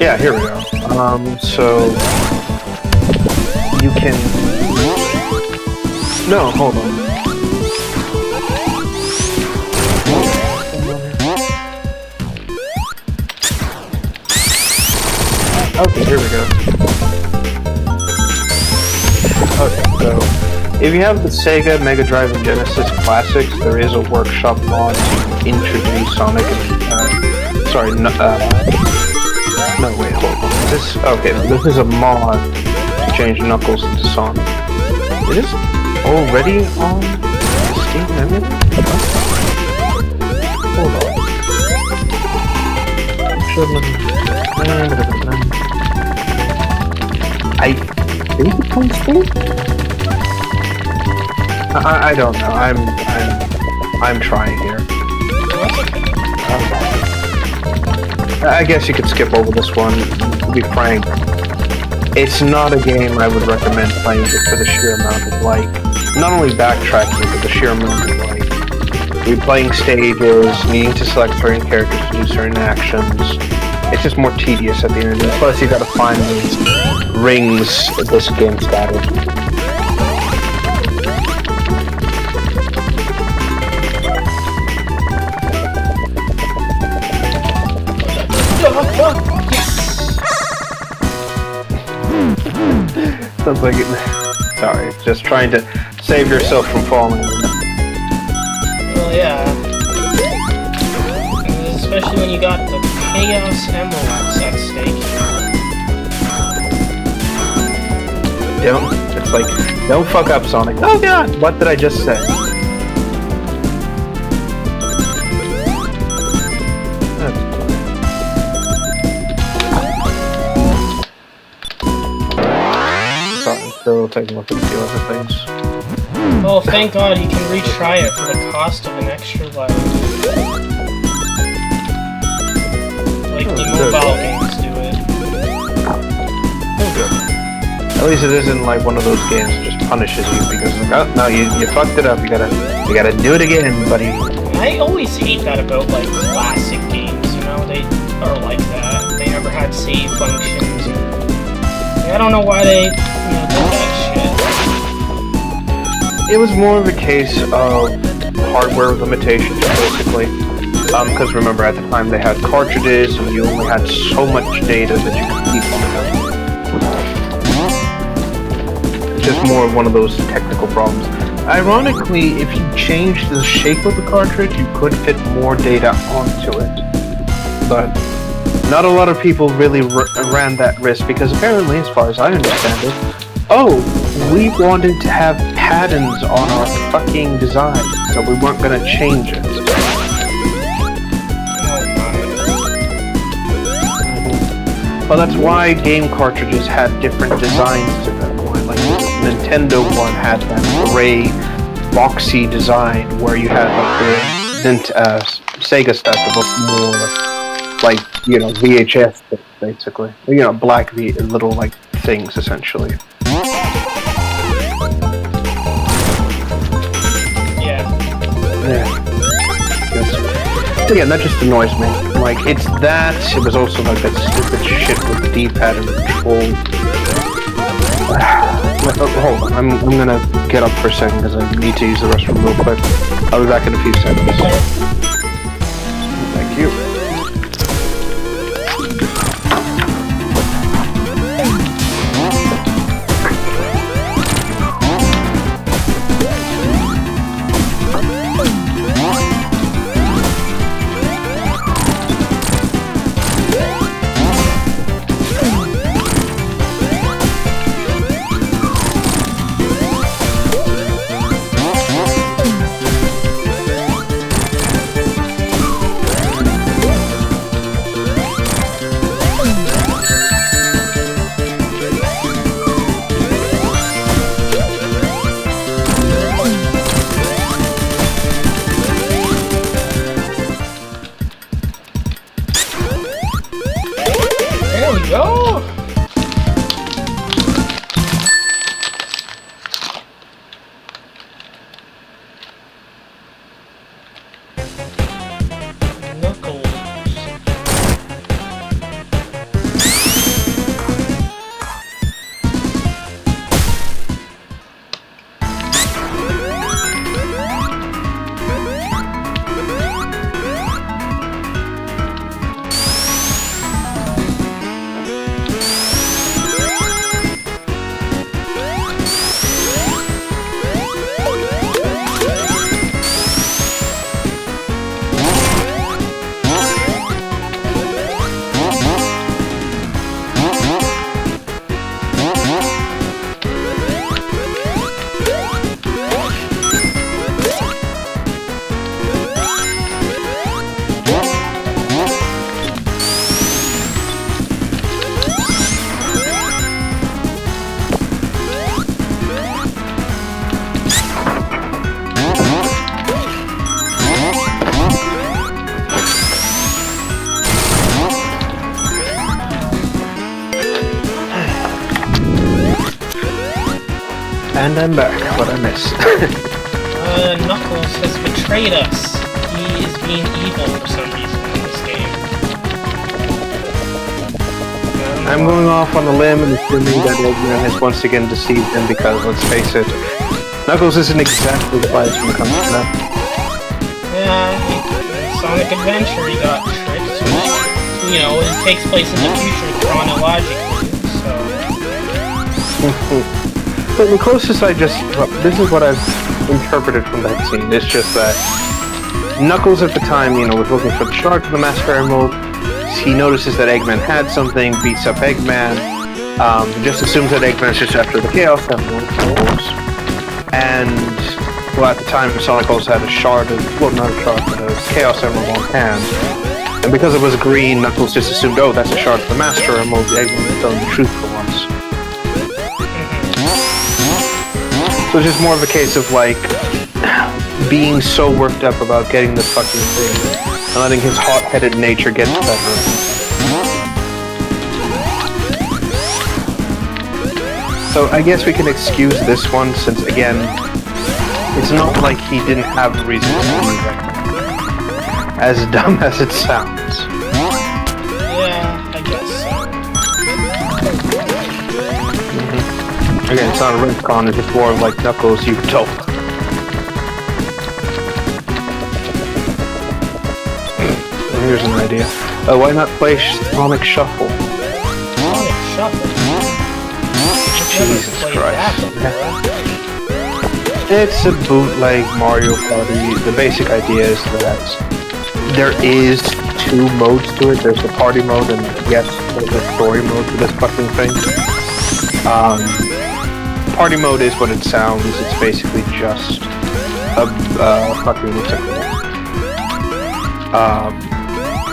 Yeah, here we go. So you can. No, hold on. Okay, here we go. Okay, so if you have the Sega, Mega Drive, and Genesis Classics, there is a workshop mod to introduce Sonic and no, wait, hold on. This is a mod to change Knuckles into Sonic. It is already on the Steam emulator? Hold on. I think it's on Steam? I don't know. I'm trying here. I guess you could skip over this one. To be frank, it's not a game I would recommend playing just for the sheer amount of not only backtracking, but the sheer amount of replaying stages, needing to select certain characters to do certain actions. It's just more tedious at the end of it. Plus, you gotta find these rings this game started. Sounds like it. Sorry, just trying to save yourself from falling. Well, yeah. Especially when you got the Chaos Emeralds at stake. Don't fuck up, Sonic. Oh god, what did I just say? Still taking a look at a few other things. Oh, thank God you can retry it for the cost of an extra life. Like the mobile games do it. Oh, good. At least it isn't like one of those games that just punishes you because like, oh no, you fucked it up. You gotta do it again, buddy. I always hate that about like classic games. You know, they are like that. They never had save functions. I don't know why they. It was more of a case of hardware limitations, basically. Because remember, at the time they had cartridges, and you only had so much data that you could keep on them. Just more of one of those technical problems. Ironically, if you changed the shape of the cartridge, you could fit more data onto it. But not a lot of people really ran that risk, because apparently, as far as I understand it, we wanted to have patterns on our fucking design, so we weren't gonna change it. Well, that's why game cartridges had different designs to them. Like the Nintendo one had that gray, boxy design, where you had like the Sega stuff that looked more like, VHS, basically. Black little like things, essentially. Again, that just annoys me. Like, it's that, it was also like that stupid shit with the D-pad and control. Hold on, I'm gonna get up for a second because I need to use the restroom real quick. I'll be back in a few seconds. Thank you. And I'm back. What I missed? Knuckles has betrayed us. He is being evil for some reason in this game. I'm going off on a limb and assuming that Eggman has once again deceived him because, let's face it, Knuckles isn't exactly the wise when it comes to that. Yeah, in Sonic Adventure he got tricked. You know, it takes place in the future chronologically, so... But the closest this is what I've interpreted from that scene. It's just that Knuckles at the time, you know, was looking for the shard for the Master Emerald. He notices that Eggman had something, beats up Eggman, just assumes that Eggman's just after the Chaos Emerald, of course. And, well, at the time, Sonic also had a shard not a shard, but a Chaos Emerald on hand. And because it was green, Knuckles just assumed, oh, that's a shard for the Master Emerald, Eggman was telling the truth for once. So it's just more of a case of, like, being so worked up about getting this fucking thing and letting his hot-headed nature get the better of him. So I guess we can excuse this one since, again, it's not like he didn't have a reason to do that. As dumb as it sounds. Yeah, I guess so. Again, it's not a retcon, it's just more like Knuckles, you dope. Here's an idea. Why not play Sonic Shuffle? Sonic Shuffle? Jesus Christ. It's a bootleg Mario Party. The basic idea is that there is two modes to it. There's the party mode and, yes, there's a story mode to this fucking thing. Party mode is what it sounds. It's basically just a fucking what's it called?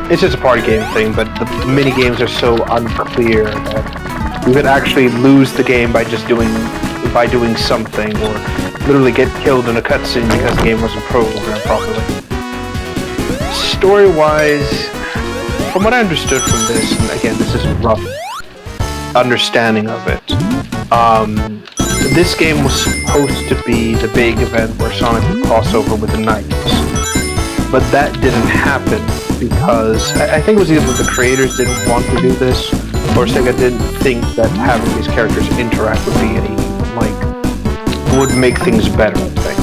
It's just a party game thing, but the mini games are so unclear that you could actually lose the game by doing something, or literally get killed in a cutscene because the game wasn't programmed properly. Story-wise, from what I understood from this, and again, this is a rough understanding of it, this game was supposed to be the big event where Sonic would cross over with the Knights. But that didn't happen because I think it was either the creators didn't want to do this, or Sega didn't think that having these characters interact would be would make things better, I think.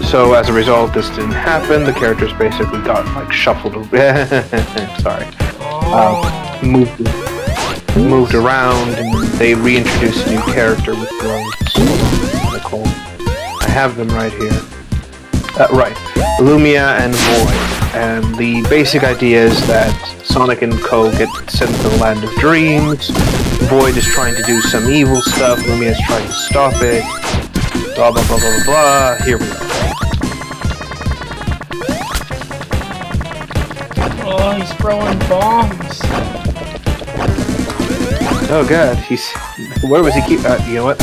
So as a result, this didn't happen. The characters basically got shuffled. Sorry. Moved around, and they reintroduced a new character with drones. I have them right here. Right. Lumia and Void. And the basic idea is that Sonic and Co. get sent to the Land of Dreams. Void is trying to do some evil stuff. Lumia is trying to stop it. Blah, blah, blah, blah, blah, blah. Here we go. Oh, he's throwing bombs. Oh god, where was he keep? You know what?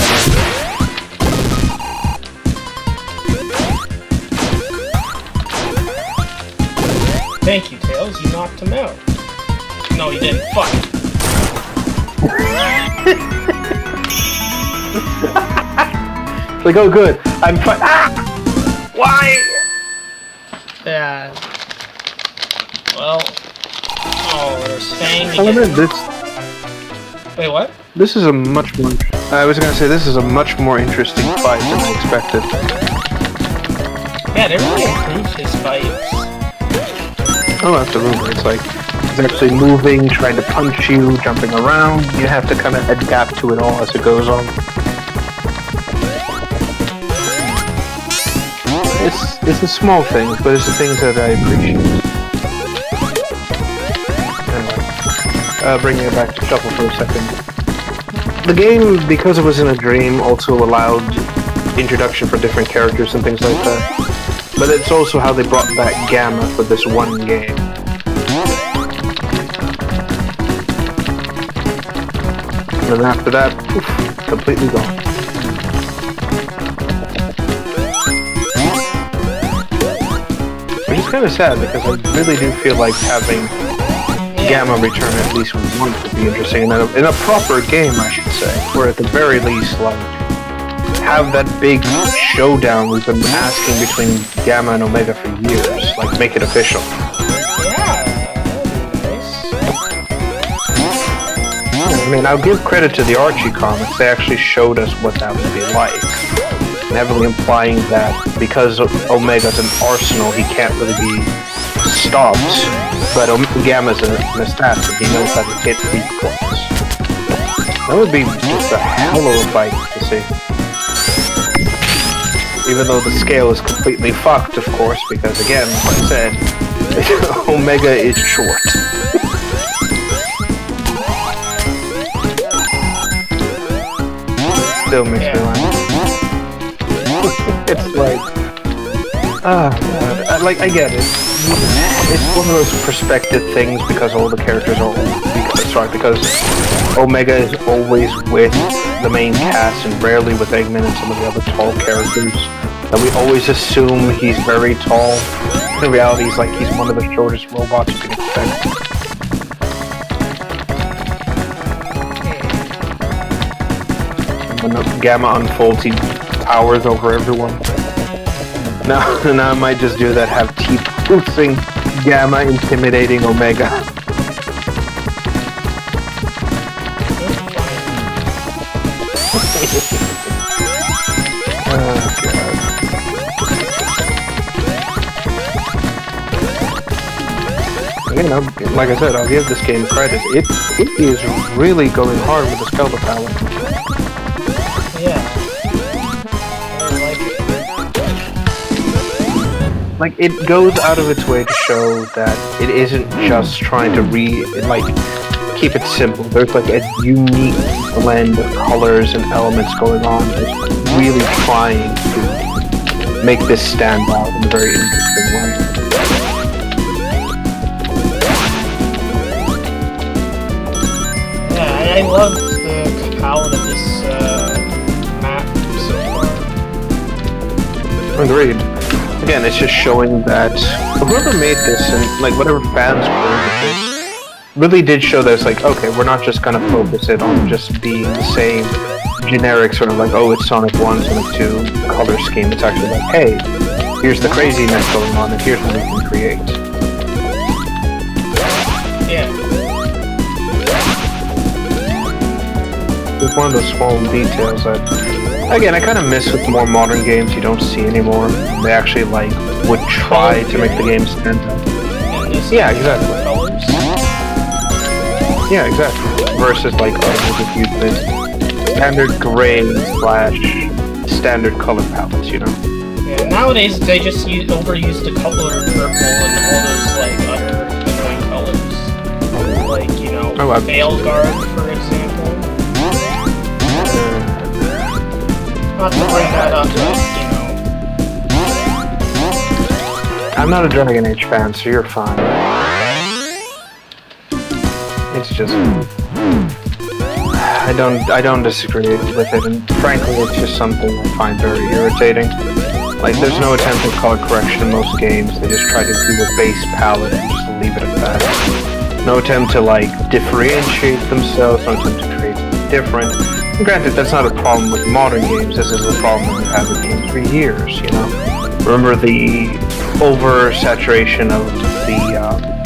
Thank you, Tails. You knocked him out. No, you didn't. Fuck. Like, oh good, I'm fine. Ah! Why? Yeah. Well. Oh, there's Fang again. Wait, what? This is a much more... I was gonna say, this is a much more interesting fight than I expected. Yeah, they really improved his fights. Oh, that's the rumor. It's like, he's actually moving, trying to punch you, jumping around. You have to kind of adapt to it all as it goes on. It's the small things, but it's the things that I appreciate. Bringing it back to Shuffle for a second. The game, because it was in a dream, also allowed introduction for different characters and things like that. But it's also how they brought back Gamma for this one game. And then after that, poof, completely gone. Which is kind of sad because I really do feel like having Gamma return at least once would be interesting in a proper game, I should say, or at the very least, like have that big showdown we've been asking between Gamma and Omega for years. Like, make it official. I mean, I'll give credit to the Archie comics. They actually showed us what that would be like. And heavily implying that because Omega's an arsenal, he can't really be stopped. But Gamma's an assassin. He knows how to hit weak points. That would be just a hell of a fight to see. Even though the scale is completely fucked, of course, because again, like I said, Omega is short. Still makes me laugh. It's like, like I get it. It's one of those perspective things because all the characters are because Omega is always with the main cast and rarely with Eggman and some of the other tall characters. And we always assume he's very tall. In reality, he's one of the shortest robots you can expect. When Gamma unfolds, he towers over everyone. Now I might just do that, have teeth-boosting Gamma intimidating Omega. Oh, God. Again, like I said, I'll give this game credit. It is really going hard with the skeletal palette. Yeah. Like, it goes out of its way to show that it isn't just trying to keep it simple. There's like a unique blend of colors and elements going on. It's really trying to make this stand out in a very interesting way. Yeah, I love the palette of this map so far. Agreed. Again, it's just showing that whoever made this and like whatever fans created this really did show that it's like, okay, we're not just gonna focus it on just being the same generic sort of like, oh, it's Sonic 1, Sonic 2 color scheme. It's actually like, hey, here's the craziness going on and here's what we can create. Yeah. It's one of those small details that, again, I kind of miss with more modern games you don't see anymore. They actually would try to make the game stand out. Yeah, exactly. Colors. Yeah, exactly. Versus if you use standard gray / standard color palettes, you know. Yeah, nowadays they just overuse the color purple and all those other annoying colors. Like, Veilguard, for example. Not to bring that up, I'm not a Dragon Age fan, so you're fine. It's just I don't disagree with it, and frankly, it's just something I find very irritating. Like, there's no attempt at color correction in most games. They just try to do a base palette and just leave it at that. No attempt to differentiate themselves. No attempt to create something different. And granted, that's not a problem with modern games. This is a problem we've had with games for years. Remember the oversaturation of the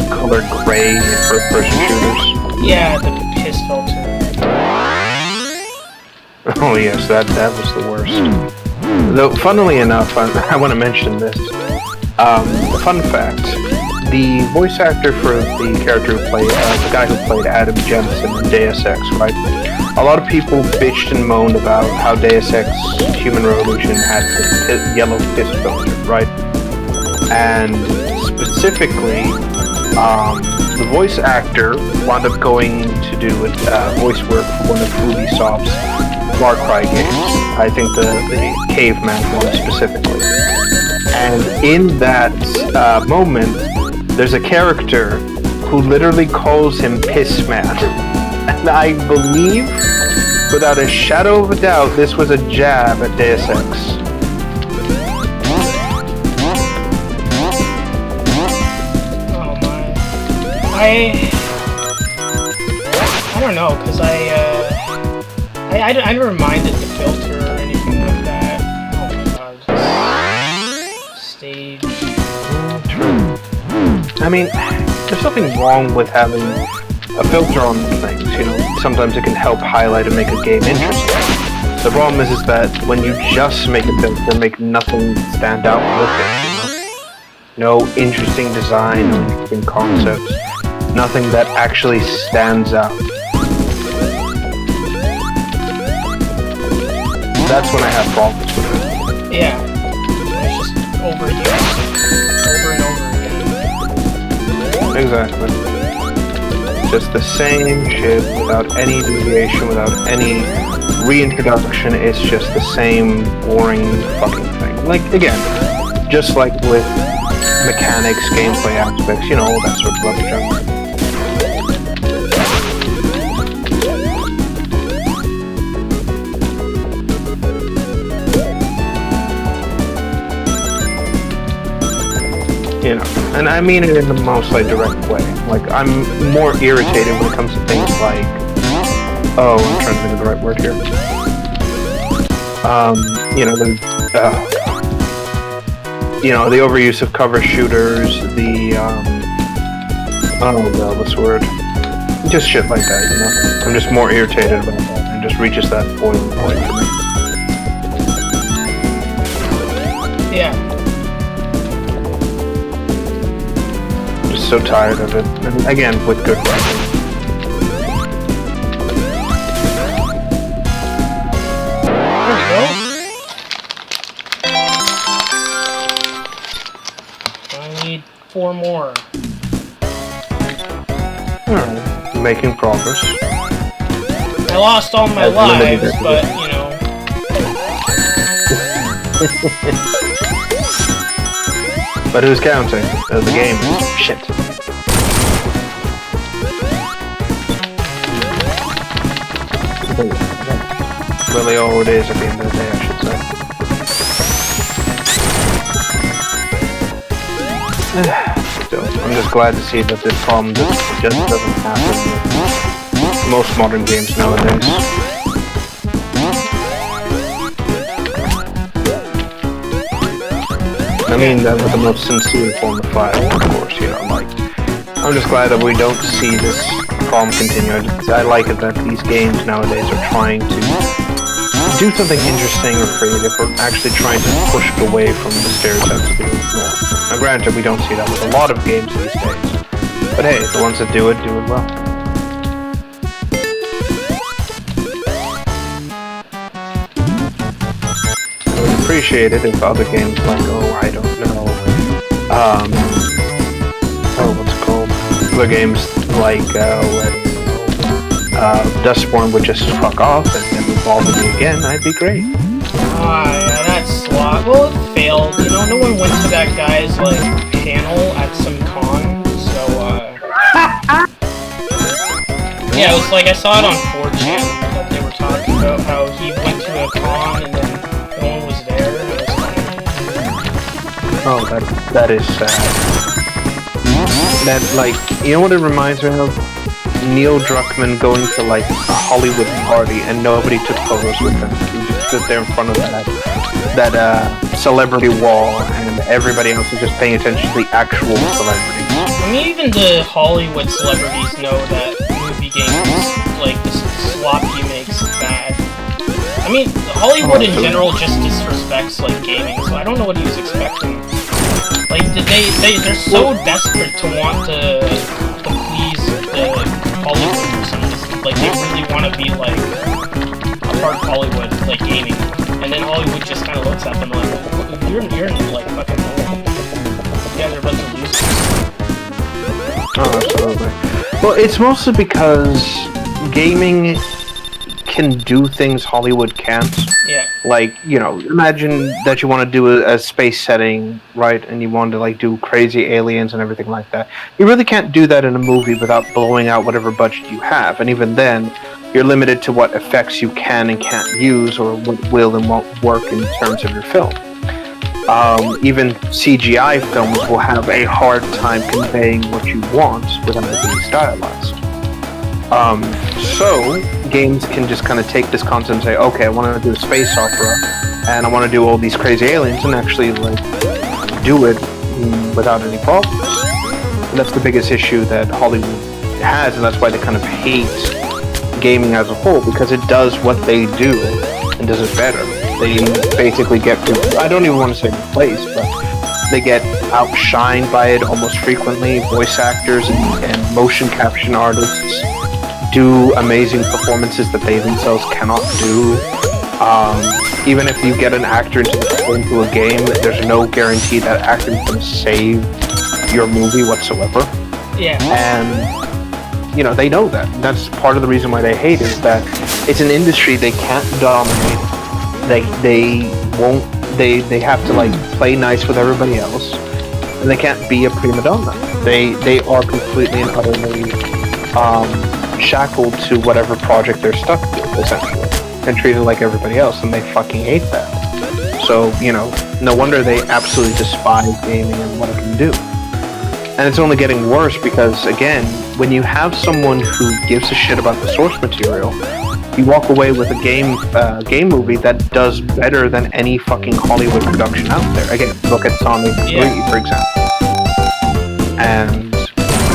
colored gray in first-person shooters? Yeah, the piss filter. Oh yes, that was the worst. Though, funnily enough, I want to mention this. Fun fact: the voice actor for the character who played the guy who played Adam Jensen in Deus Ex, right? A lot of people bitched and moaned about how Deus Ex: Human Revolution had the yellow piss filter, right? And specifically, the voice actor wound up going to do voice work for one of Ubisoft's Far Cry games. I think the Caveman one specifically. And in that moment, there's a character who literally calls him Piss Man. And I believe, without a shadow of a doubt, this was a jab at Deus Ex. I don't know, because I never minded the filter or anything like that. god. Stage. True. I mean, there's nothing wrong with having a filter on things, you know. Sometimes it can help highlight and make a game interesting. The problem is that when you just make a filter, make nothing stand out with it, you know? No interesting design, no interesting concepts, nothing that actually stands out. That's when I have problems with it. Yeah. It's just overused. Over and over again. Exactly. Just the same shit without any deviation, without any reintroduction. It's just the same boring fucking thing. Like, again, just like with mechanics, gameplay aspects, you know, all that sort of rubbish. You know, and I mean it in the most like direct way. Like, I'm more irritated when it comes to things like, oh, I'm trying to think of the right word here. You know, the overuse of cover shooters, the oh god, what's the word? Just shit like that. You know, I'm just more irritated about that, and just reaches that boiling point for me. Yeah. So tired of it, and again with good writing. There we go. I need 4 more. Alright, making progress. I lost all my lives, but you know. But who's counting? The game. Shit. Really all it is at the end of the day, I should say. Still, I'm just glad to see that this problem just doesn't happen with most modern games nowadays. I mean that with the most sincere form of fire, of course, you know, like, I'm just glad that we don't see this problem continue. I like it that these games nowadays are trying to do something interesting or creative, or actually trying to push it away from the stereotypes of the old norm. Now granted, we don't see that with a lot of games these days, but hey, the ones that do it well. Appreciate it if other games like, oh, I don't know, what's it called? Other games like, Dustborn would just fuck off and never bother me again, I'd be great. Yeah, that's slot. Well, it failed. You know, no one went to that guy's, like, panel at some con, so, yeah, it was like, I saw it on 4chan, that they were talking about how he went to a con and then no one was there, and it was funny. Oh, that is sad. That, like, you know what it reminds me of? Neil Druckmann going to, like, a Hollywood party and nobody took photos with him. He just stood there in front of that celebrity wall, and everybody else was just paying attention to the actual celebrities. I mean, even the Hollywood celebrities know that movie games, like, the slop he makes is bad. I mean, Hollywood in general just disrespects, like, gaming, so I don't know what he was expecting. Like, they're so desperate to want to please the Hollywood for some reason. Like, they really want to be, like, a part of Hollywood, like, gaming. And then Hollywood just kind of looks at them like, oh, you're like, fucking old. You guys are about to lose. Oh, absolutely. Well, it's mostly because gaming can do things Hollywood can't. Yeah. Like, you know, imagine that you want to do a space setting, right? And you want to, like, do crazy aliens and everything like that. You really can't do that in a movie without blowing out whatever budget you have. And even then, you're limited to what effects you can and can't use, or what will and won't work in terms of your film. Even CGI films will have a hard time conveying what you want without it being stylized. So games can just kind of take this concept and say, okay, I want to do a space opera, and I want to do all these crazy aliens and actually like do it without any problems. And that's the biggest issue that Hollywood has, and that's why they kind of hate gaming as a whole, because it does what they do and does it better. They basically get, I don't even want to say replaced, but they get outshined by it almost frequently. Voice actors and motion caption artists do amazing performances that they themselves cannot do. Even if you get an actor into a game, there's no guarantee that actor is going to save your movie whatsoever. Yeah. And, you know, they know that. That's part of the reason why they hate it, is that it's an industry they can't dominate. They won't, they have to, like, play nice with everybody else. And they can't be a prima donna. They are completely and utterly shackled to whatever project they're stuck with, essentially, and treated like everybody else, and they fucking hate that. So, you know, no wonder they absolutely despise gaming and what it can do. And it's only getting worse because, again, when you have someone who gives a shit about the source material, you walk away with a game movie that does better than any fucking Hollywood production out there. Again, look at Sonic 3, for example. And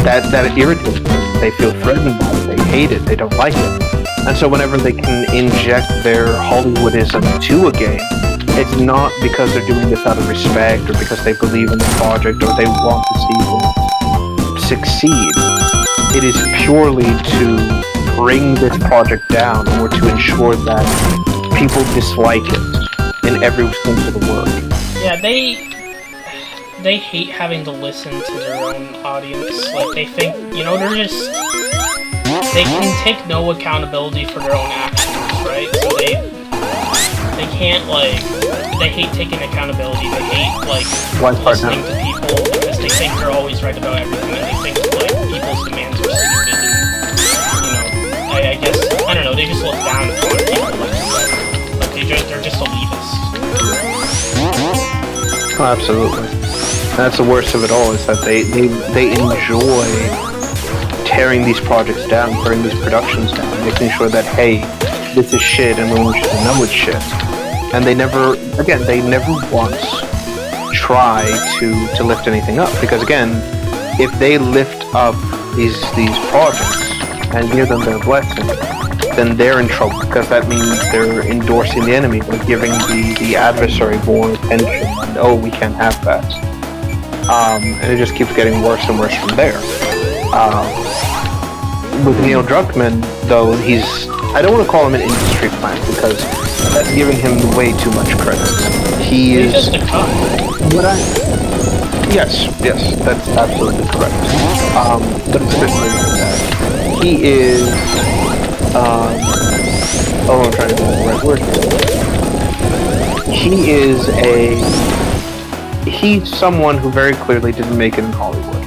that irritates them. They feel threatened by it. They hate it. They don't like it. And so whenever they can inject their Hollywoodism to a game, it's not because they're doing this out of respect or because they believe in the project or they want to see it succeed. It is purely to bring this project down or to ensure that people dislike it in every sense of the word. Yeah, they hate having to listen to their own audience. Like, they think, you know, they can take no accountability for their own actions, right? So they can't, like, they hate taking accountability. They hate, like, listening to people because they think they're always right about everything, and they think, like, people's demands are stupid, and, you know, I guess, I don't know, they just look down upon people like that. Like, they're just elitists. Oh, absolutely. That's the worst of it all, is that they enjoy tearing these projects down, tearing these productions down, making sure that, hey, this is shit and we want you to know it's shit. And they never once try to lift anything up, because again, if they lift up these projects and give them their blessing, then they're in trouble, because that means they're endorsing the enemy. They're giving the adversary more attention, and oh, we can't have that. And it just keeps getting worse and worse from there. With Neil Druckmann, though, I don't want to call him an industry plant, because that's giving him way too much credit. He's just a cop. Yes, that's absolutely correct. But it's a bit more than that. He is, I'm trying to find the right word here. He's someone who very clearly didn't make it in Hollywood,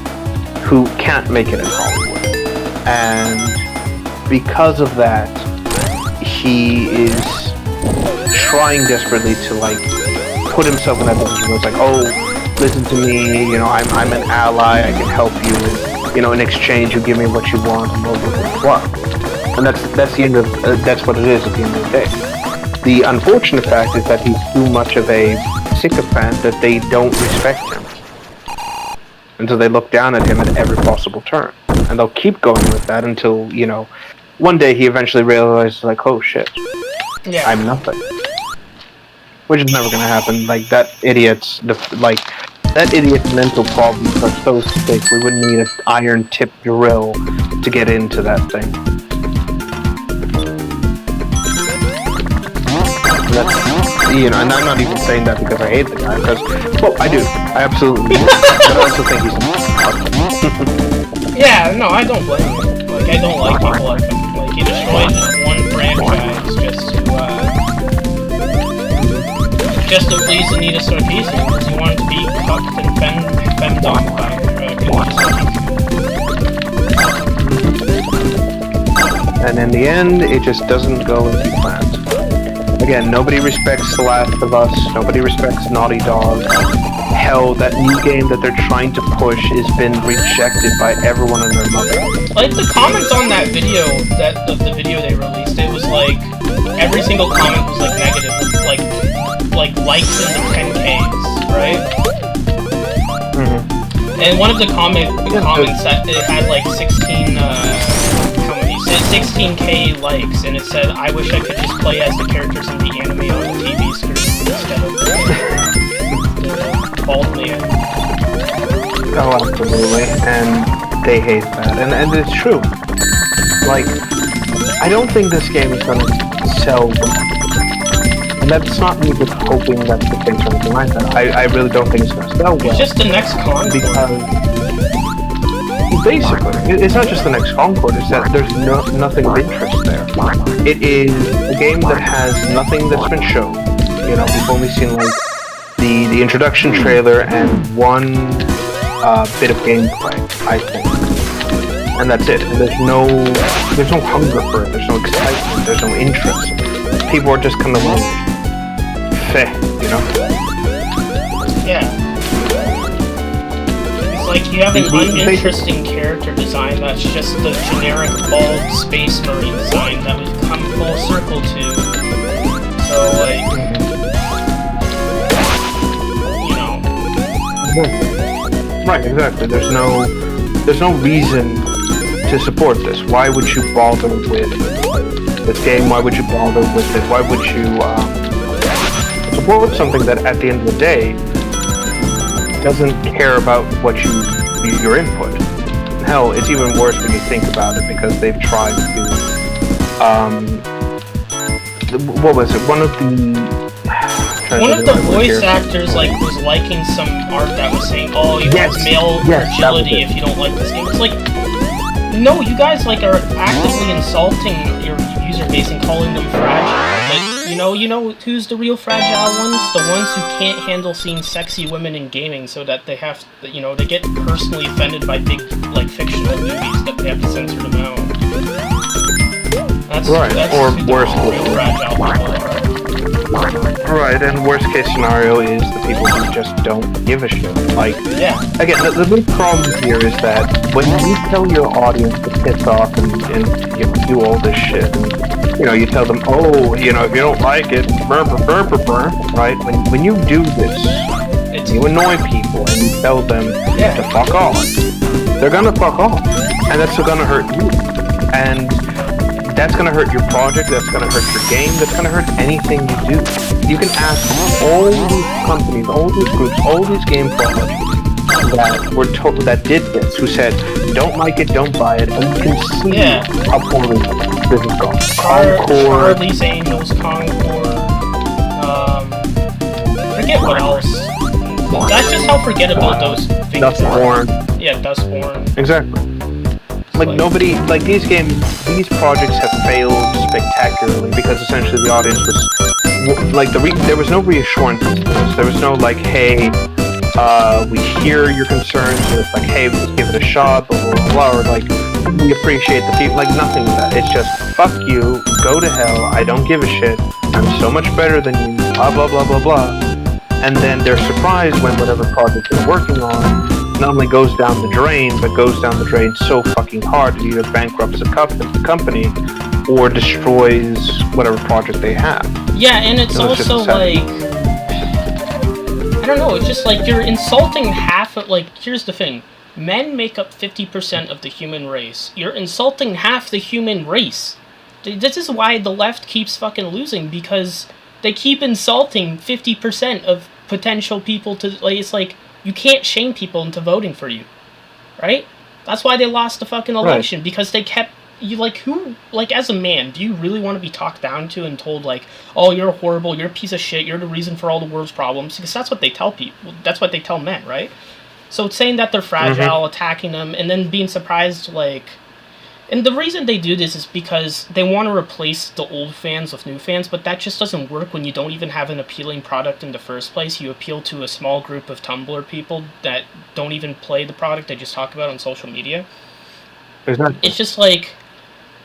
who can't make it in Hollywood. And because of that, he is trying desperately to, like, put himself in that position where it's like, oh, listen to me, you know, I'm an ally, I can help you, you know, in exchange you give me what you want, and blah, blah, blah, blah. And that's the end of, that's what it is at the end of the day. The unfortunate fact is that he's too much of a sycophant that they don't respect him. And so they look down at him at every possible turn. And they'll keep going with that until, you know, one day he eventually realizes, like, oh shit, yeah, I'm nothing. Which is never gonna happen. Like, that idiot's mental problems are so thick, we wouldn't need an iron-tipped drill to get into that thing. That's, you know, and I'm not even saying that because I hate the guy, because, well, I do. I absolutely do. But I also think he's Yeah, no, I don't blame him. Like, I don't like people like him. Like, he destroyed one franchise just to please Anita Sarkeesian, because he wanted to be cucked and femmed by Anita Sarkeesian. And in the end, it just doesn't go as you planned. Again, nobody respects The Last of Us, nobody respects Naughty Dog. Hell, that new game that they're trying to push has been rejected by everyone and their mother. Like, the comments on that video, the video they released, it was like, every single comment was, like, negative. Like, like likes in the 10Ks, right? Mm-hmm. And one of the comments that it had like 16K likes, and it said, "I wish I could just play as the characters in the anime on the TV screen instead of the bald man." Oh, absolutely, and they hate that, and it's true. Like, I don't think this game is gonna sell well. And that's not me just hoping that's the case or anything like that. I really don't think it's gonna sell well. It's just the next Concord. Because, basically, it's not just the next Concord, it's that there's nothing of interest there. It is a game that has nothing that's been shown. You know, we've only seen, like, the introduction trailer and one bit of gameplay, I think. And that's it. And there's no hunger for it. There's no excitement. There's no interest. People are just kind of like, feh, you know? Yeah. It's like you have an uninteresting character design that's just the generic bald space marine design that we've come full circle to. So, like, you know. Right, exactly. There's no reason to support this. Why would you bother with this game? Why would you bother with it? Why would you support something that at the end of the day doesn't care about what your input? Hell, it's even worse when you think about it because they've tried to what was it? One of the voice actors was liking some art that was saying, "Oh, you have male fragility if you don't like this game." It's like, no, you guys are actively insulting your user base and calling them fragile. But you know who's the real fragile ones? The ones who can't handle seeing sexy women in gaming, so that they have, they get personally offended by big fictional movies that they have to censor them out. That's right, or worse, real fragile people are. Right, and worst case scenario is the people who just don't give a shit. Like, again, the big problem here is that when you tell your audience to piss off and do all this shit, and you tell them, oh, if you don't like it, right? When you do this, you annoy people and you tell them to fuck off, they're gonna fuck off, and that's gonna hurt you, and that's going to hurt your project, that's going to hurt your game, that's going to hurt anything you do. You can ask all these companies, all these groups, all these game projects that did this, who said, don't like it, don't buy it, and you can see how poorly this is going. Charlie's Angels, Concord, forget what else. That's just how forgettable those things Dustborn. are. Yeah, Dustborn. Exactly. Nobody, these projects have failed spectacularly because essentially the audience was, there was no reassurance. There was no hey, we hear your concerns, or it's hey, let's give it a shot, blah, blah, blah, or we appreciate the people, nothing of that. It's just, fuck you, go to hell, I don't give a shit, I'm so much better than you, blah, blah, blah, blah, blah. And then they're surprised when whatever project they're working on not only goes down the drain, but goes down the drain so fucking hard it either bankrupts the company or destroys whatever project they have. Yeah, and it's also I don't know, it's just you're insulting half of, here's the thing. Men make up 50% of the human race. You're insulting half the human race. This is why the left keeps fucking losing, because they keep insulting 50% of potential people to, it's you can't shame people into voting for you, right? That's why they lost the fucking election, because they kept, as a man, do you really want to be talked down to and told, oh, you're horrible, you're a piece of shit, you're the reason for all the world's problems? Because that's what they tell people, that's what they tell men, right? So it's saying that they're fragile, attacking them, and then being surprised, and the reason they do this is because they want to replace the old fans with new fans, but that just doesn't work when you don't even have an appealing product in the first place. You appeal to a small group of Tumblr people that don't even play the product, they just talk about it on social media. It's just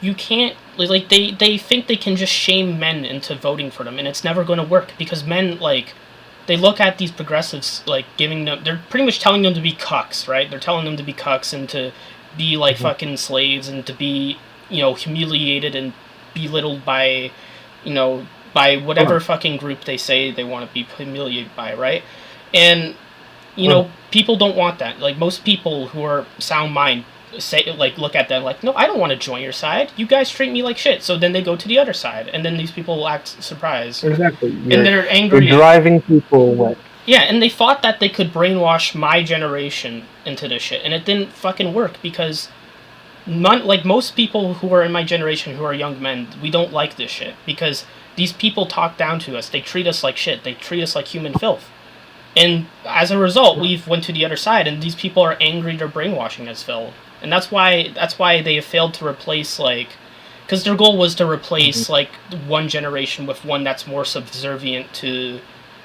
you can't, they think they can just shame men into voting for them, and it's never going to work, because men, they look at these progressives, giving them, they're pretty much telling them to be cucks, right? They're telling them to be cucks and to be fucking slaves and to be, humiliated and belittled by, by whatever fucking group they say they want to be humiliated by, right? And, you know, people don't want that. Like, most people who are sound mind say, like, look at them like, no, I don't want to join your side. You guys treat me like shit. So then they go to the other side, and then these people will act surprised. Exactly. And they're angry. You're driving people away. Yeah, and they thought that they could brainwash my generation into this shit, and it didn't fucking work because, most people who are in my generation who are young men, we don't like this shit because these people talk down to us. They treat us like shit. They treat us like human filth. And as a result, we've went to the other side, and these people are angry they're brainwashing us, Phil. And that's why they have failed to replace, like... Because their goal was to replace, like, one generation with one that's more subservient to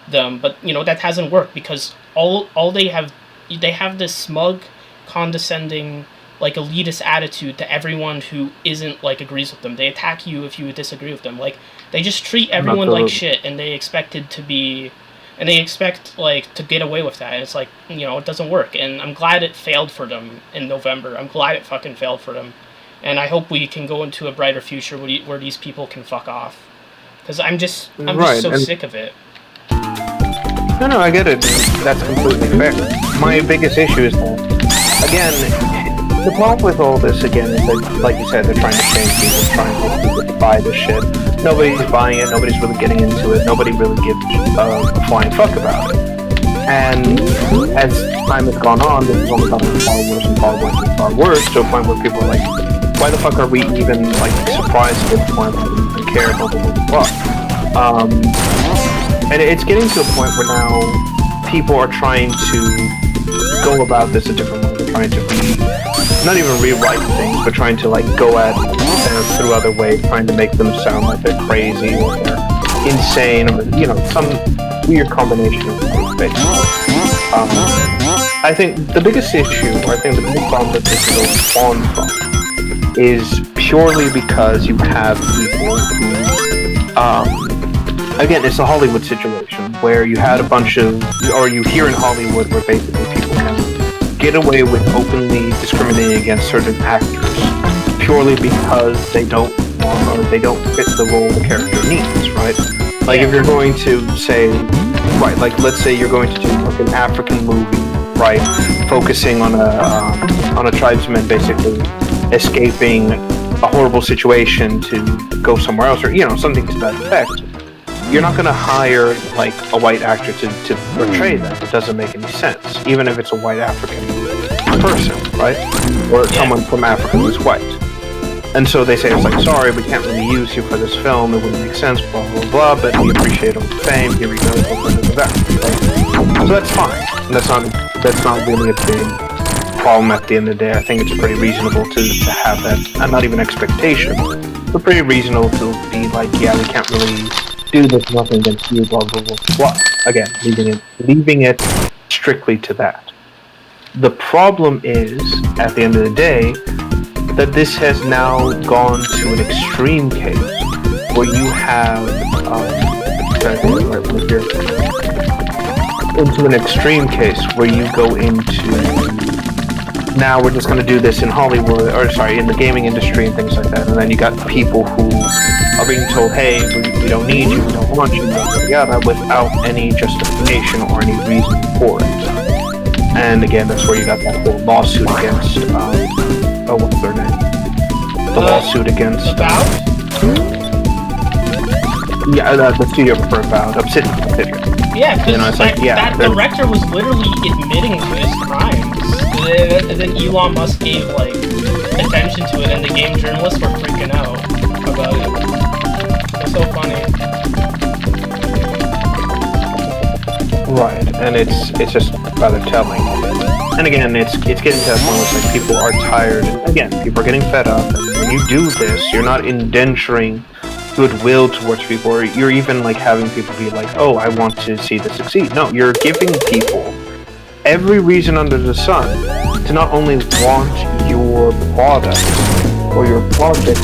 them. But, you know, that hasn't worked because all they have this smug, condescending, like, elitist attitude to everyone who isn't, like, agrees with them. They attack you if you disagree with them. Like, they just treat everyone like shit, and they expect, like, to get away with that. And it's like, you know, it doesn't work. And I'm glad it failed for them in November. I'm glad it fucking failed for them. And I hope we can go into a brighter future where these people can fuck off. Because I'm just so sick of it. No, I get it. That's completely fair. My biggest issue is that, again, the problem with all this, again, is that, like you said, they're trying to change people, trying to get people to buy this shit. Nobody's buying it, nobody's really getting into it, nobody really gives a flying fuck about it. And as time has gone on, this has only gotten far worse and far worse and far worse, to a point where people are like, why the fuck are we even, like, surprised at this point, why do we even care, blah, blah, blah, blah. And it's getting to a point where now people are trying to go about this a different way. They're trying to not even rewrite things, but trying to, like, go at through other ways, trying to make them sound like they're crazy or they're insane, or, you know, some weird combination of things. I think the biggest issue, or I think the biggest problem that this will spawn from, is purely because you have people who, again, it's a Hollywood situation where you had a bunch of, or you hear in Hollywood where basically people can get away with openly discriminating against certain actors purely because they don't want, or they don't fit the role the character needs, right? Like, if you're going to say, right, like, let's say you're going to do like an African movie, right, focusing on a tribesman basically escaping a horrible situation to go somewhere else, or, you know, something to that effect. You're not going to hire, like, a white actor to portray that. It doesn't make any sense, even if it's a white African person, right? Or someone from Africa who's white. And so they say, it's like, sorry, we can't really use you for this film, it wouldn't make sense, blah, blah, blah, but we appreciate all the same, here we go, blah, blah, blah, blah. So that's fine. That's not really a big problem at the end of the day. I think it's pretty reasonable to have that, and not even expectation, but pretty reasonable to be like, yeah, we can't really do this, nothing against you, blah, blah, blah, blah. Again, leaving it strictly to that. The problem is, at the end of the day, that this has now gone to an extreme case where you have into an extreme case where you go into, now we're just going to do this in Hollywood, or sorry, in the gaming industry and things like that, and then you got people who are being told, hey, we don't need you, we don't want you, yada, without any justification or any reason for it. And again, that's where you got that whole lawsuit against what's their name? The lawsuit against... Avowed? Yeah, the studio for Avowed. Obsidian. Yeah, because that director was literally admitting to his crimes. And then Elon Musk gave, like, attention to it, and the game journalists were freaking out about it. It's so funny. Right, and it's just rather telling. And again, it's getting to that point where it's like people are tired, and again, people are getting fed up, and when you do this, you're not indenturing goodwill towards people, or you're even like having people be like, oh, I want to see this succeed. No, you're giving people every reason under the sun to not only want your product or your project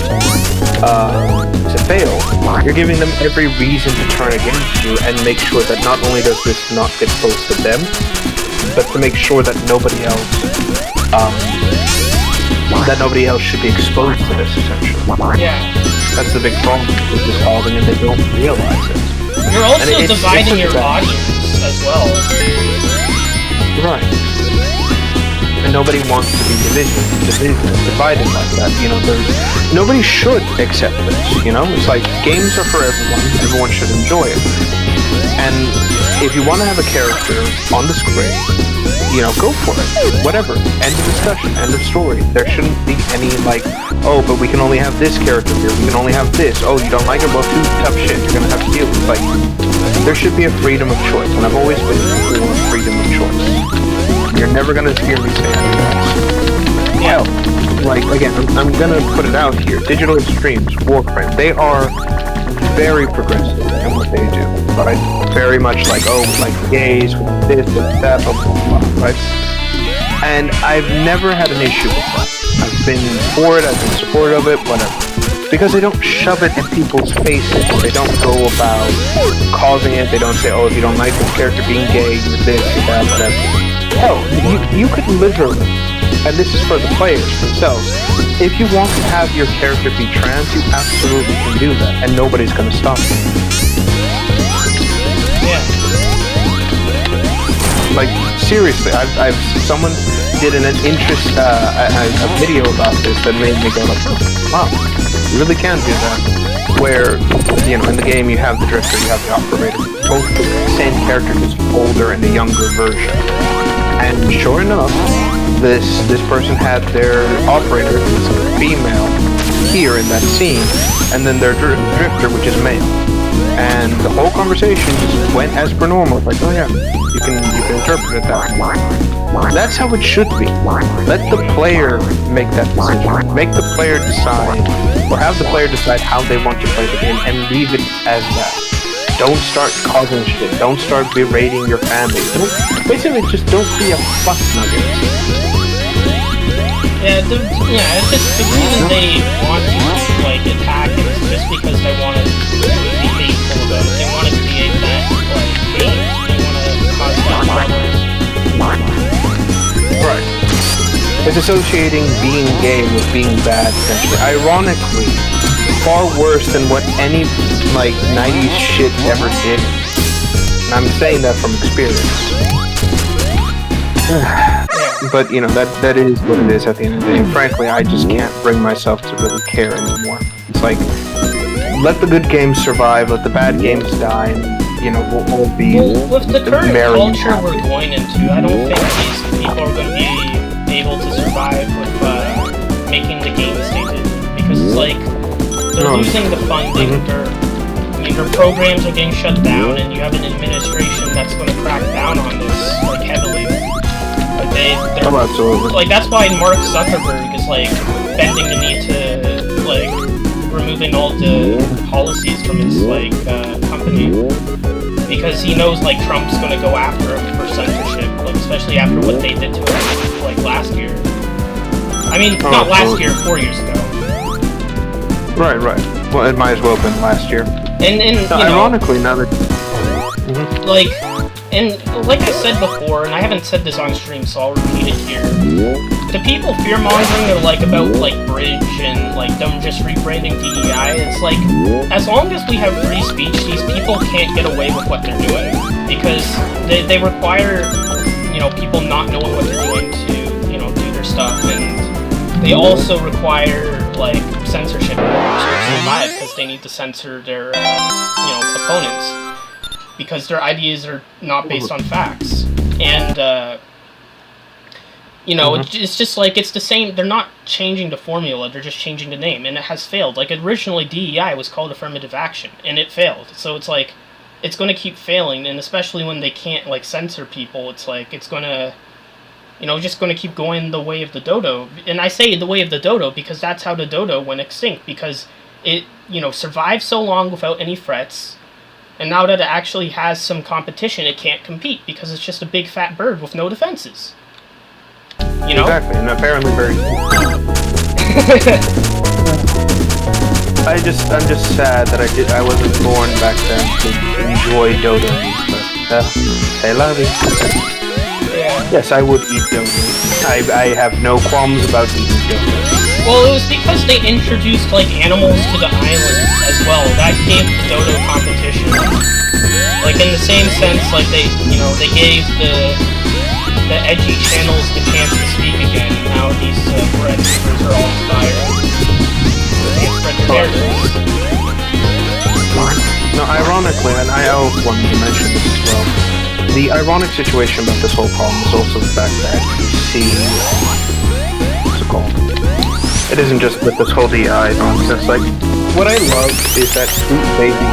to fail, you're giving them every reason to turn against you and make sure that not only does this not get close to them, but to make sure that nobody else should be exposed to this, essentially. Yeah. That's the big problem with this holding, and they don't realize it. You're also dividing your audience as well. Right. And nobody wants to be divided like that. You know, nobody should accept this. You know, it's like games are for everyone. Everyone should enjoy it. And if you want to have a character on the screen, you know, go for it. Whatever. End of discussion. End of story. There shouldn't be any like, oh, but we can only have this character here. We can only have this. Oh, you don't like it? Well, too tough shit. You're gonna have to deal with it. Like, there should be a freedom of choice, and I've always been for freedom of choice. You're never gonna hear me say anything else. Hell, like again, I'm gonna put it out here. Digital Extremes, Warframe, they are very progressive in what they do, right? Very much like, oh, like gays with this and that, blah blah blah, right? And I've never had an issue with that. I've been for it, I've been supportive of it, whatever. Because they don't shove it in people's faces. They don't go about causing it. They don't say, oh, if you don't like this character being gay, you're this, you're that, whatever. Hell, you could literally, and this is for the players themselves, if you want to have your character be trans, you absolutely can do that, and nobody's going to stop you. Yeah. Like, seriously, someone did a video about this that made me go like, wow, you really can do that. Where, you know, in the game you have the drifter, you have the operator, both the same character, just older and a younger version. And sure enough, this person had their operator, who's female, here in that scene, and then their drifter, which is male. And the whole conversation just went as per normal. Like, oh yeah, you can interpret it that way. That's how it should be. Let the player make that decision. Make the player decide, or have the player decide how they want to play the game, and leave it as that. Don't start causing shit. Don't start berating your family. Basically, just don't be a fuck nugget. Yeah, it's just the reason they want to like attack it is just because they want to be hateful about it. They want to create that like hate. They want to cause that trouble. Right. It's associating being gay with being bad, essentially. Ironically, far worse than what any like 90s shit ever did. And I'm saying that from experience. But you know, that is what it is at the end of the day. And frankly, I just can't bring myself to really care anymore. It's like, let the good games survive, let the bad games die, and you know, we'll all be with the current culture we're going into, I don't think these people are going to be able to survive with making the games they do. Because it's like, they're losing the funding, their programs are getting shut down, and you have an administration that's going to crack down on this, like, heavily. Like, they're like, that's why Mark Zuckerberg is, like, bending the knee to, like, removing all the policies from his, like, company. Because he knows, like, Trump's going to go after him for censorship, like, especially after what they did to him, like, last year. I mean, not last year, 4 years ago. Right. Well, it might as well have been last year. And you know, ironically, now that... Like, and like I said before, and I haven't said this on stream, so I'll repeat it here. The people fear-mongering are, like, about, like, Bridge and, like, them just rebranding DEI. It's like, as long as we have free speech, these people can't get away with what they're doing. Because they require, you know, people not knowing what they're doing to, you know, do their stuff. And they also require, like, censorship in order to survive, because they need to censor their, you know, opponents. Because their ideas are not based on facts. And, you know, it's just like, it's the same, they're not changing the formula, they're just changing the name, and it has failed. Like, originally DEI was called Affirmative Action, and it failed. So it's like, it's going to keep failing, and especially when they can't, like, censor people, it's like, it's going to, you know, just going to keep going the way of the dodo. And I say the way of the dodo because that's how the dodo went extinct, because it, you know, survived so long without any threats, and now that it actually has some competition, it can't compete, because it's just a big fat bird with no defenses. You know? Exactly, and apparently very... I'm just sad that I wasn't born back then to enjoy dodo, but, c'est la vie. Yeah. Yes, I would eat Dodo. I have no qualms about eating Dodo. Well, it was because they introduced, like, animals to the island as well. That gave the Dodo competition. Like, in the same sense, like, they gave the edgy channels the chance to speak again. Now these bread eaters are all inspired. They spread their narratives. No, ironically, and I also wanted to mention this as well, the ironic situation about this whole problem is also the fact that you see, what's it called? It isn't just with this whole DI nonsense. Like, what I love is that Sweet Baby,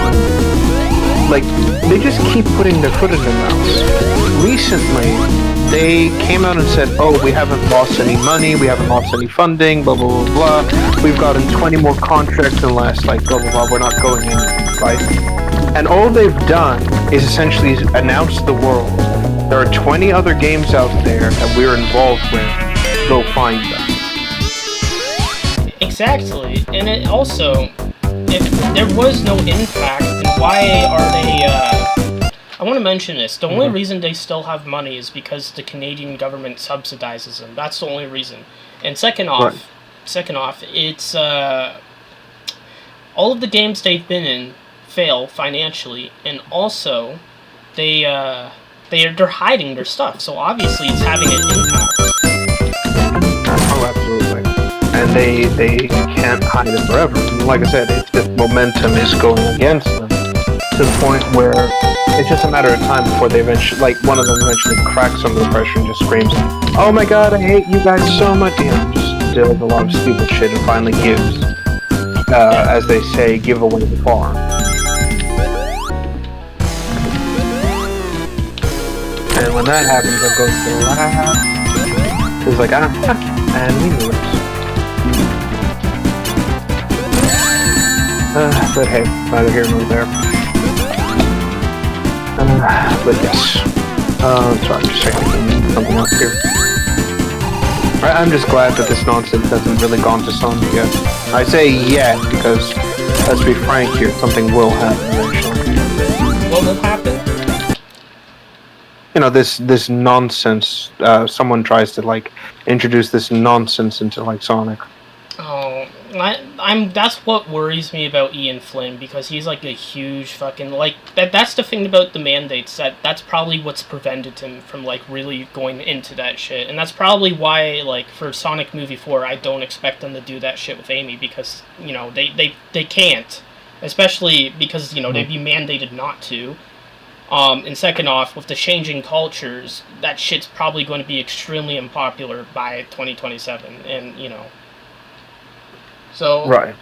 like, they just keep putting their foot in their mouths. Recently, they came out and said, oh, we haven't lost any money, we haven't lost any funding, blah, blah, blah, blah. We've gotten 20 more contracts in the last, like, blah, blah, blah, we're not going in, right? And all they've done is essentially announce to the world, there are 20 other games out there that we're involved with, go find them. Exactly, and it also, if there was no impact, then why are they, I want to mention this, the only reason they still have money is because the Canadian government subsidizes them, that's the only reason. And second off, it's, all of the games they've been in fail financially, and also, they're hiding their stuff, so obviously it's having an impact. Oh, absolutely. And they can't hide it forever. Like I said, if the momentum is going against them, to the point where it's just a matter of time before they eventually, like, one of them eventually cracks under the pressure and just screams, oh my god, I hate you guys so much, just does a lot of stupid shit and finally gives, as they say, give away the farm. And when that happens, they'll go to laugh. It's like, and he moves. But hey, neither here nor there. But yes. Sorry, I'm just checking something else here. I'm just glad that this nonsense hasn't really gone to Sonic yet. I say yet because, let's be frank here, something will happen eventually. What will happen? You know, this nonsense, someone tries to, like, introduce this nonsense into, like, Sonic. Oh, that's what worries me about Ian Flynn, because he's, like, a huge fucking, like, that's the thing about the mandates, that's probably what's prevented him from, like, really going into that shit, and that's probably why, like, for Sonic Movie 4, I don't expect them to do that shit with Amy, because, you know, they can't, especially because, you know, they'd be mandated not to. And second off, with the changing cultures, that shit's probably going to be extremely unpopular by 2027, and, you know. So, right.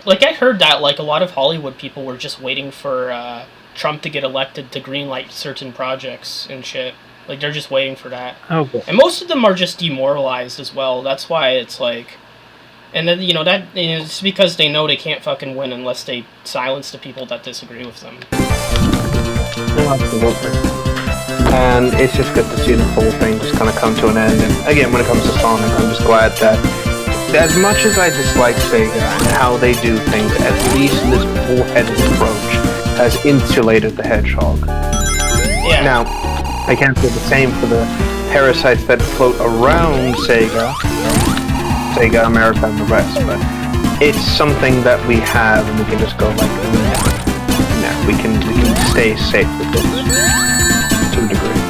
Like, I heard that, like, a lot of Hollywood people were just waiting for, Trump to get elected to greenlight certain projects and shit. Like, they're just waiting for that. Okay. And most of them are just demoralized as well, that's why it's like... And then, you know, it's because they know they can't fucking win unless they silence the people that disagree with them. Absolutely. And it's just good to see the whole thing just kind of come to an end. And again, when it comes to Sonic, I'm just glad that, as much as I dislike Sega and how they do things, at least this bullheaded approach has insulated the Hedgehog. Yeah. Now, I can't say the same for the parasites that float around Sega, America, and the rest, but it's something that we have, and we can just go like, we can stay safe with this, to a degree.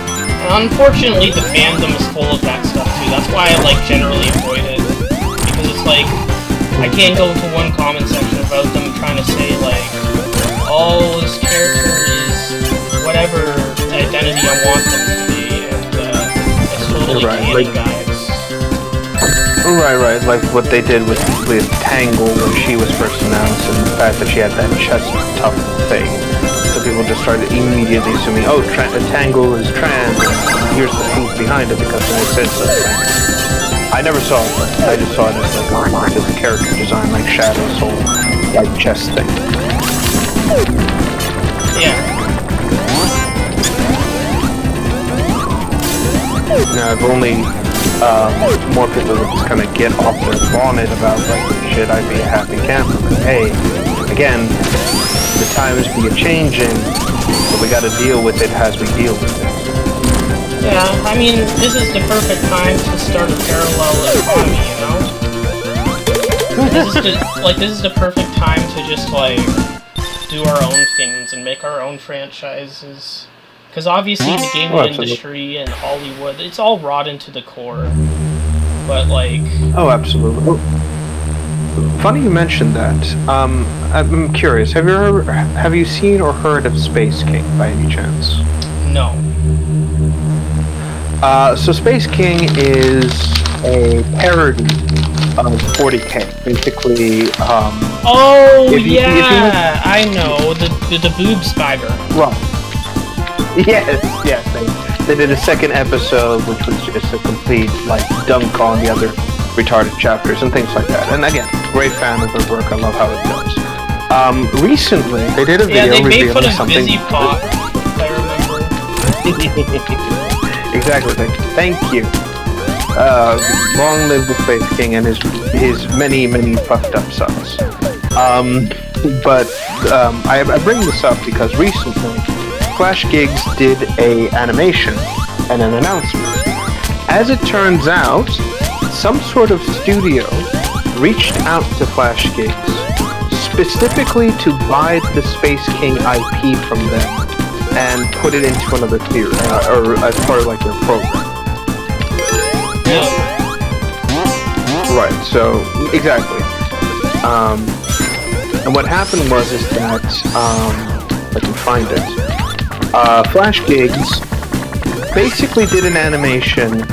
Unfortunately, the fandom is full of that stuff too. That's why I, like, generally avoid it, because it's like, I can't go to one comment section about them trying to say, like, oh, this character is whatever identity I want them to be, and it's totally canon, guys. Right, like what they did with Tangle when she was first announced, and the fact that she had that chest tough thing. So people just started immediately assuming, oh, Tangle is trans, and here's the proof behind it because I said so. I never saw it, but I just saw it as like a character design, like Shadow's whole like chest thing. Yeah. Now, if only more people would just kind of get off their bonnet about, like, shit, I'd be a happy camper. But hey, again, the times be a-changing, but we gotta deal with it as we deal with it. Yeah, I mean, this is the perfect time to start a parallel economy, you know? This is the perfect time to just, like, do our own things and make our own franchises. Because obviously the gaming industry and Hollywood, it's all rotten to the core. But, like... Oh, absolutely. Oh. Funny you mentioned that. I'm curious, have you seen or heard of Space King by any chance? No. So Space King is a parody of 40K. Basically, I know. The boob spider. Right. Yes. They did a second episode, which was just a complete, like, dunk on the other retarded chapters and things like that. And again, great fan of their work. I love how it does. Recently, they did a video revealing something. Busy Pop, I remember. Exactly. Thank you. Long live the Space King and his many puffed up sons. I bring this up because recently Flash Gigs did a animation and an announcement. As it turns out, some sort of studio reached out to Flash Gigs specifically to buy the Space King IP from them and put it into another theory, or as part of like their program. Right, so exactly. And what happened was that if I can find it, Flash Gigs basically did an animation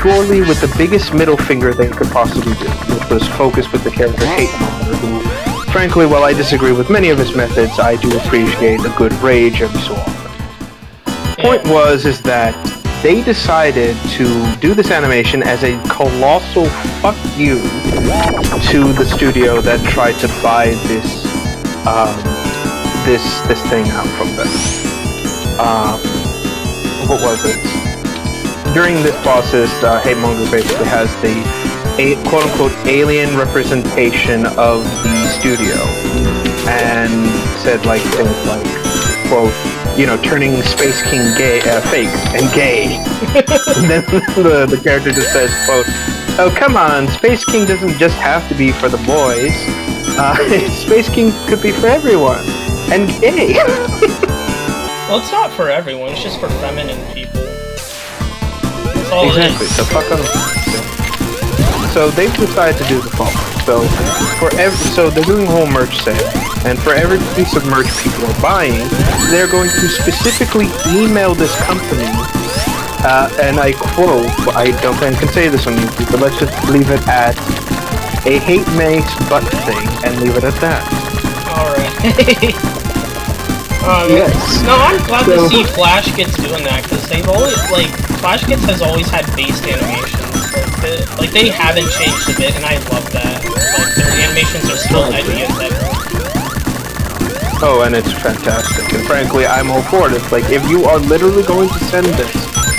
purely with the biggest middle finger they could possibly do, which was focused with the character Hate Monger, who, frankly, while I disagree with many of his methods, I do appreciate a good rage every so often. The point is that they decided to do this animation as a colossal fuck you to the studio that tried to buy this thing out from them. What was it? During this process, Hate Monger basically has the quote-unquote alien representation of the studio, and said like things like, quote, you know, turning Space King fake and gay. And then the character just says, quote, oh come on, Space King doesn't just have to be for the boys. Space King could be for everyone. And gay. Well, it's not for everyone, it's just for feminine people. That's all exactly, so fuck them. So they've decided to do the following. So they're doing a whole merch sale, and for every piece of merch people are buying, they're going to specifically email this company, and I quote, I don't think I can say this on YouTube, but let's just leave it at a hate makes butt thing, and leave it at that. Alright. Yes. No, I'm glad to see Flash Gits doing that, because they've always, like, Flash Gits has always had based animations. Like, they haven't changed a bit, and I love that. Like, their animations are still edgy as ever. Oh, and it's fantastic. And frankly, I'm all for it. It's like, if you are literally going to send this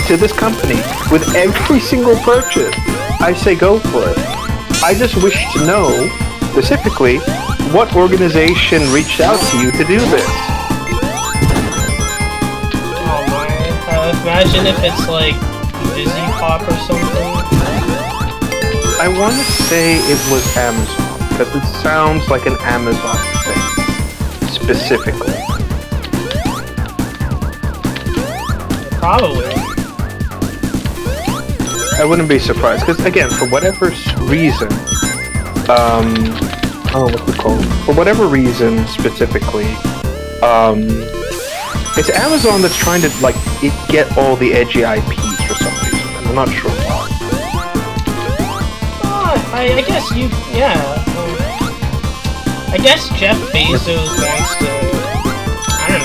to this company with every single purchase, I say go for it. I just wish to know, specifically, what organization reached out to you to do this. Oh my, imagine if it's like Busy Pop or something. I want to say it was Amazon, because it sounds like an Amazon thing, specifically. Probably. I wouldn't be surprised, because again, for whatever reason, what's it called? For whatever reason, specifically, it's Amazon that's trying to, like, get all the edgy IPs for some reason, and I'm not sure why. I guess I guess Jeff Bezos wants to, I don't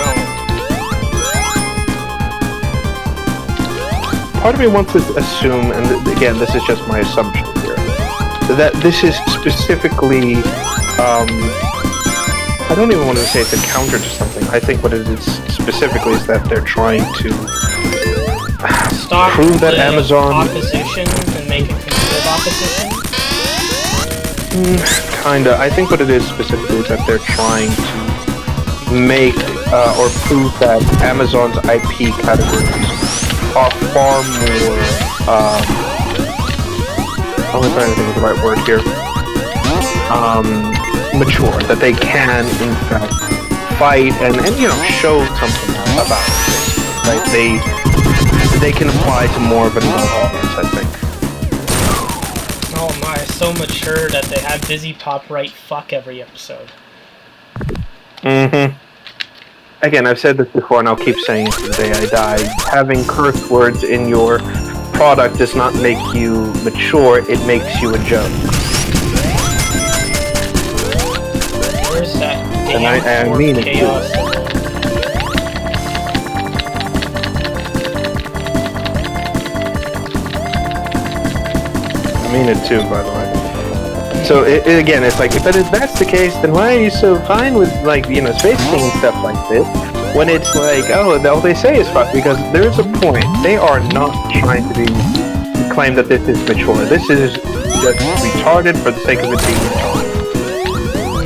know. Part of me wants to assume, and again, this is just my assumption here, that this is specifically, I don't even want to say it's a counter to something. I think what it is specifically is that they're trying to stop prove that Amazon opposition and make it considered opposition. Kinda. I think what it is specifically is that they're trying to make or prove that Amazon's IP categories are far more, I'm trying to think of the right word here, mature, that they can, in fact, fight and show something about it. Like, they can apply to more of an adult audience, I think. Oh my, so mature that they had Busy Pop write fuck every episode. Mm-hmm. Again, I've said this before and I'll keep saying it to the day I die. Having curse words in your product does not make you mature, it makes you a joke. Where's that damn and I mean chaos? I mean it too, by the way. So again, it's like, if that's the case, then why are you so fine with Space King and stuff like this? When it's like, oh, all they say is fuck, because there's a point. They are not trying to claim that this is mature. This is just retarded for the sake of it being retarded.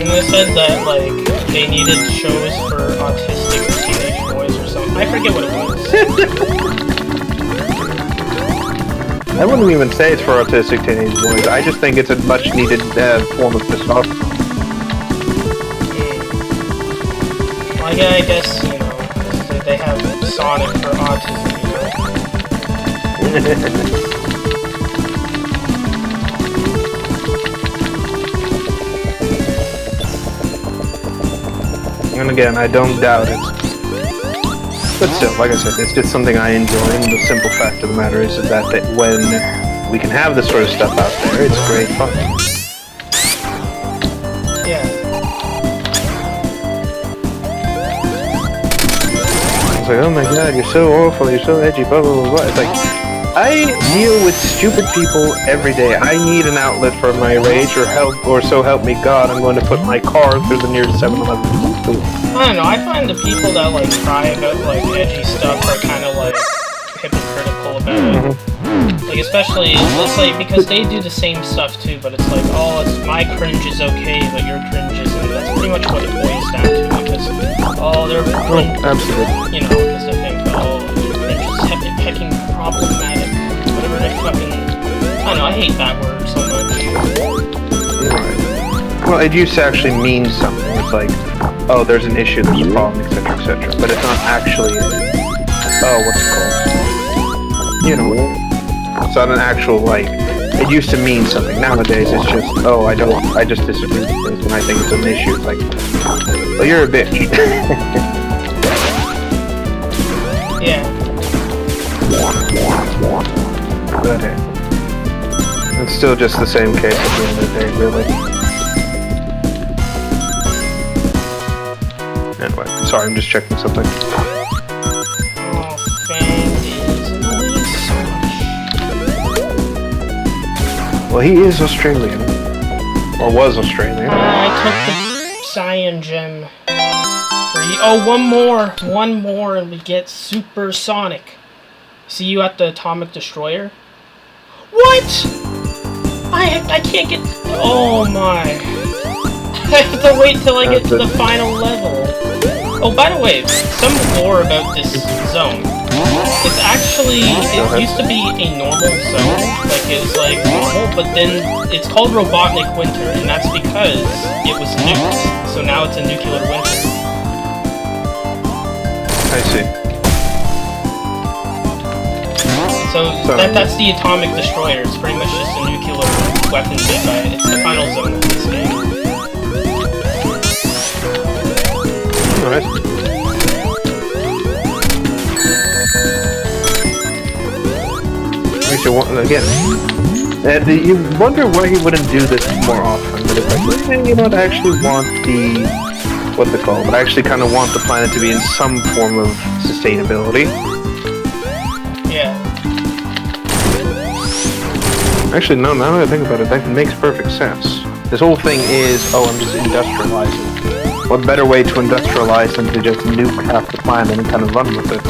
And they said that they needed shows for autistic teenage boys or something. I forget what it was. I wouldn't even say it's for autistic teenage boys. I just think it's a much-needed form of testosterone. Well, yeah, I guess, they have Sonic for autism, And again, I don't doubt it. But still, like I said, it's just something I enjoy, and the simple fact of the matter is that when we can have this sort of stuff out there, it's great fun. Yeah. It's like, oh my god, you're so awful, you're so edgy, blah blah blah blah. It's like, I deal with stupid people every day. I need an outlet for my rage, or so help me God, I'm going to put my car through the nearest 7-Eleven. I don't know, I find the people that cry about edgy stuff are kind of hypocritical about it. Especially, it's because they do the same stuff too, but it's like, oh, my cringe is okay, but your cringe isn't. That's pretty much what it boils down to, because, oh, they're absolutely. Because they think, oh, your cringe is hecking problematic, whatever they fucking, I don't know, I hate that word so much. Right. Well, it used to actually mean something. It's like, oh, there's an issue, there's a problem, etc., etc. But it's not actually, what's it called? It's not an actual, it used to mean something. Nowadays, it's just, oh, I just disagree with things, and I think it's an issue. It's like, well, you're a bitch. Yeah. But it's still just the same case at the end of the day, really. Anyway, sorry, I'm just checking something. Oh, Fang is annoying so much. Well, he is Australian. Or was Australian. I took the Cyan Gem. Oh, one more, and we get Super Sonic. See you at the Atomic Destroyer? What? I can't get... Oh my. I have to wait till I get to the final level. Oh, by the way, some lore about this zone. It's actually, it used to be a normal zone, it was normal, but then it's called Robotnik Winter, and that's because it was nuked. So now it's a nuclear winter. I see. So that's the Atomic Destroyer. It's pretty much just a nuclear weapon made by it. It's the final zone of this game. Alright. Again, you wonder why he wouldn't do this more often. But it's like, I actually want what's it called? I actually kind of want the planet to be in some form of sustainability. Yeah. Actually, no, now that I think about it, that makes perfect sense. This whole thing is, I'm just industrializing. What better way to industrialize than to just nuke half the planet and kind of run with it?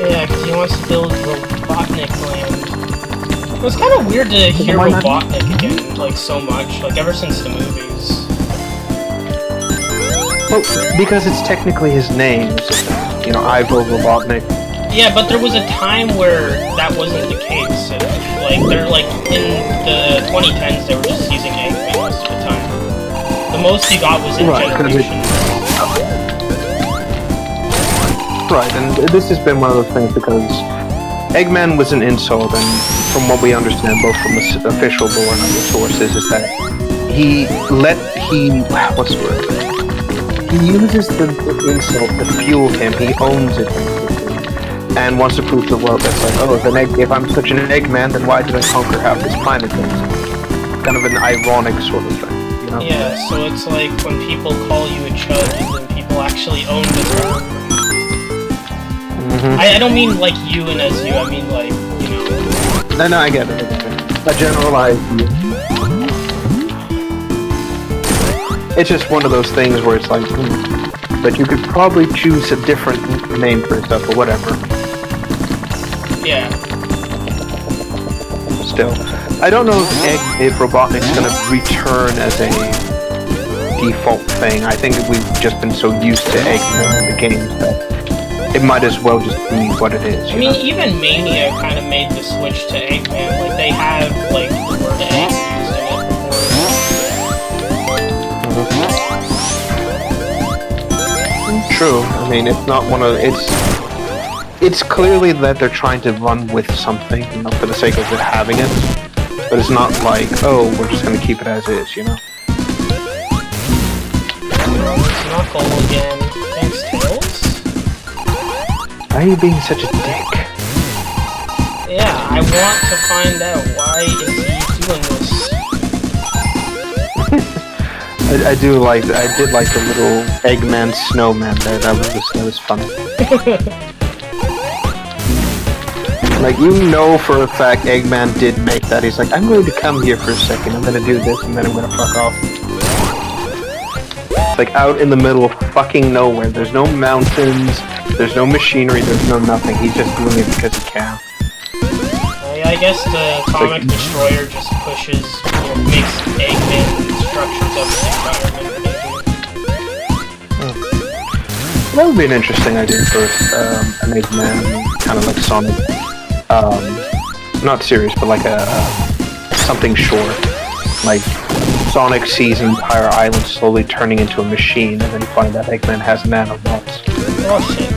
Yeah, because he wants to build Robotnik land. It was kind of weird to hear Robotnik again, so much, ever since the movies. Well, because it's technically his name, Ivo Robotnik. Yeah, but there was a time where that wasn't the case. Like, they're like, in the 2010s, they were just using Eggman most of the time. The most you got was in Generations. Right, and this has been one of those things because Eggman was an insult, and from what we understand, both from the official lore and other sources, is that what's the word? He uses the insult to fuel him. He owns it, and wants to prove to the world that's like, oh, if I'm such an Eggman, then why did I conquer half this planet? It's kind of an ironic sort of thing, you know? Yeah, so it's like when people call you a chud, then people actually own the term. I don't mean like you and as you, I mean like, you know... No, I get it. A generalized view. It's just one of those things where it's like, but you could probably choose a different name for stuff or whatever. Yeah. Still. I don't know if Robotnik's gonna return as a default thing. I think we've just been so used to Eggman in the games that it might as well just be what it is. I mean, even Mania kind of made the switch to Eggman. Like, they have, like, the word egg used in it before. True. I mean, it's not one of... It's clearly that they're trying to run with something, you know, for the sake of it having it. But it's not like, oh, we're just gonna keep it as is, you know? Knuckle again. Thanks, Tails. Why are you being such a dick? Yeah, I want to find out why is he doing this. I did like the little Eggman snowman there. That was funny. Like, you know for a fact Eggman did make that. He's like, I'm going to come here for a second. I'm gonna do this and then I'm gonna fuck off. Like, out in the middle of fucking nowhere. There's no mountains. There's no machinery, there's no nothing. He's just doing it because he can. I guess the Atomic Destroyer just pushes, or makes Eggman structures of the environment. That would be an interesting idea for an Eggman, kind of like Sonic. Not serious, but like something short. Like, Sonic sees an entire island slowly turning into a machine, and then you find out Eggman has nanobots. Oh shit.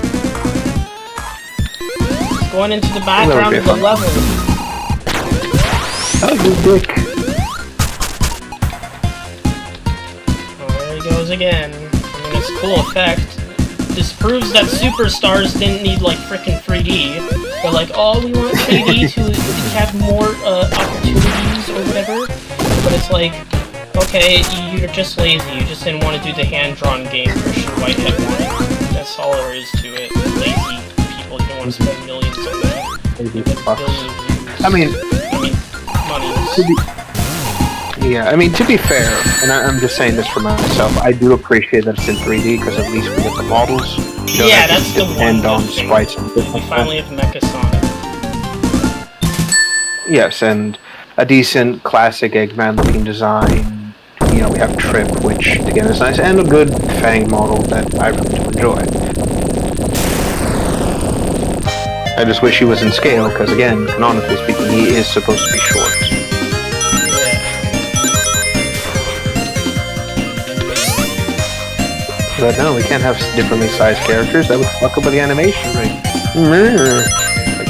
Going into the background of the level. Oh, you dick. Oh, there he goes again. I mean, it's a cool effect. This proves that Superstars didn't need, like, frickin' 3D. They're like, oh, we want 3D to have more opportunities or whatever. But it's like, okay, you're just lazy. You just didn't want to do the hand-drawn game Christian Whitehead wanted. That's all there is to it. Lazy people who don't want to spend millions on that. I mean, money. To be fair, and I'm just saying this for myself, I do appreciate that it's in 3D because at least we get the models. Yeah, that's the one on sprites and we finally have Mecha Sonic. Yes, and a decent classic Eggman-looking design. You know, we have Trip, which again is nice, and a good Fang model that I really do enjoy. I just wish he was in scale, because again, canonically speaking, he is supposed to be short. But no, we can't have differently sized characters. That would fuck up with the animation rate. I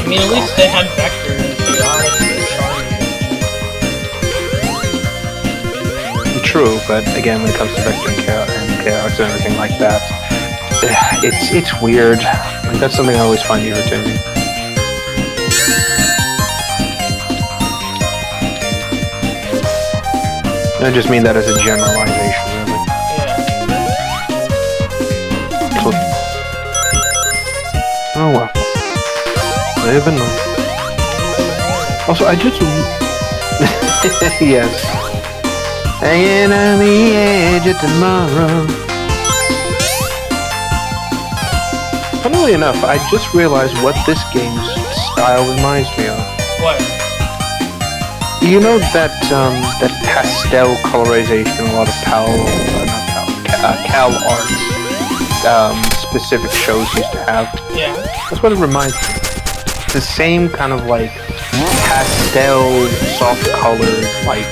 mean, at least they had Vector and Chaotix and Charlie. True, but again, when it comes to Vector and Chaotix and everything like that, it's weird. Like, that's something I always find irritating. I just mean that as a generalization, really. Oh well. Live and learn. Also, I just... yes. Hanging on the edge of tomorrow. Funnily enough, I just realized what this game's style reminds me of. What? You know that pastel colorization, a lot of Cal Arts specific shows used to have. Yeah. That's what it reminds me. It's the same kind of like pastel, soft-colored, like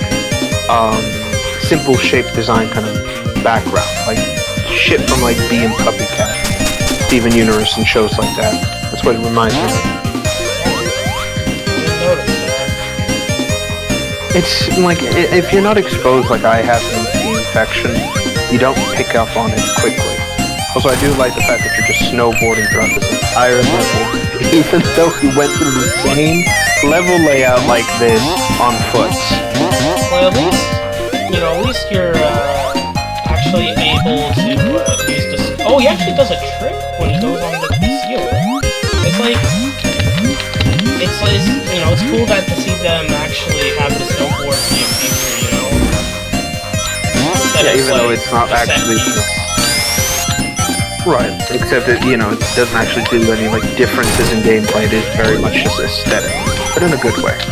simple shape design kind of background, like shit from like Bee and Puppycat, Steven Universe, and shows like that. That's what it reminds me of. It's like, if you're not exposed like I have to the infection, you don't pick up on it quickly. Also, I do like the fact that you're just snowboarding throughout this entire level, even though we went through the same level layout like this on foot. Well, at least you're actually able to use this. Oh, he actually does a trick when he goes on the ceiling. It's cool that to see them actually have the snowboard be a feature, Yeah, even though it's not actually... Right, except that, it doesn't actually do any, differences in gameplay. It is very much just aesthetic, but in a good way. I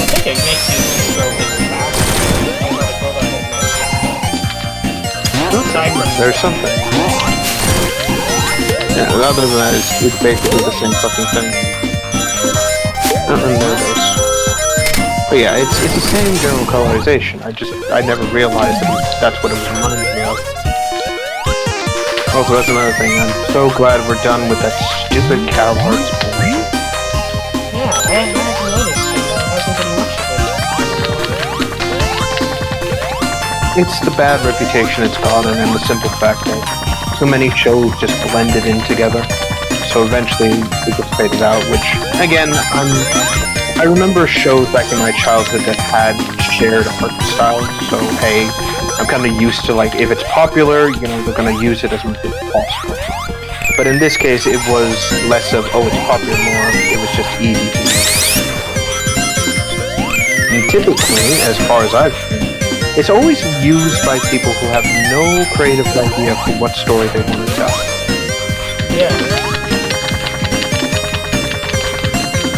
think it makes you go a bit faster. There's something. Yeah, other than that, it's basically the same fucking thing. And there it is. But yeah, it's the same general colorization. I never realized that that's what it was reminding me of. Also, that's another thing. I'm so glad we're done with that stupid CalArts bullshit. Yeah, I haven't noticed it. There hasn't been much of it. It's the bad reputation it's gotten, and the simple fact that so many shows just blended in together. So eventually it gets faded out, which, again, I remember shows back in my childhood that had shared art styles, so hey, I'm kind of used to, if it's popular, they're going to use it as much as possible. But in this case, it was less of, oh, it's popular, more it was just easy to use. And typically, as far as I've seen, it's always used by people who have no creative idea for what story they want to tell. Yeah.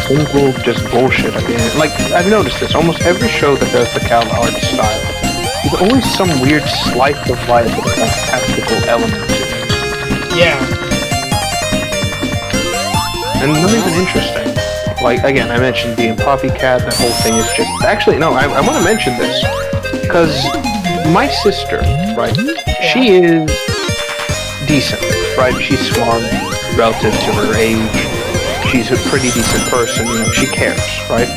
Simple, just bullshit at the end. I've noticed this, almost every show that does the CalArts style, there's always some weird slice of life with a fantastical element to it. Yeah. And not even interesting. Again, I mentioned Bee and Puppycat, that whole thing is just... Actually, no, I want to mention this. Because my sister, right, she is decent, right? She's smart relative to her age. She's a pretty decent person, she cares, right?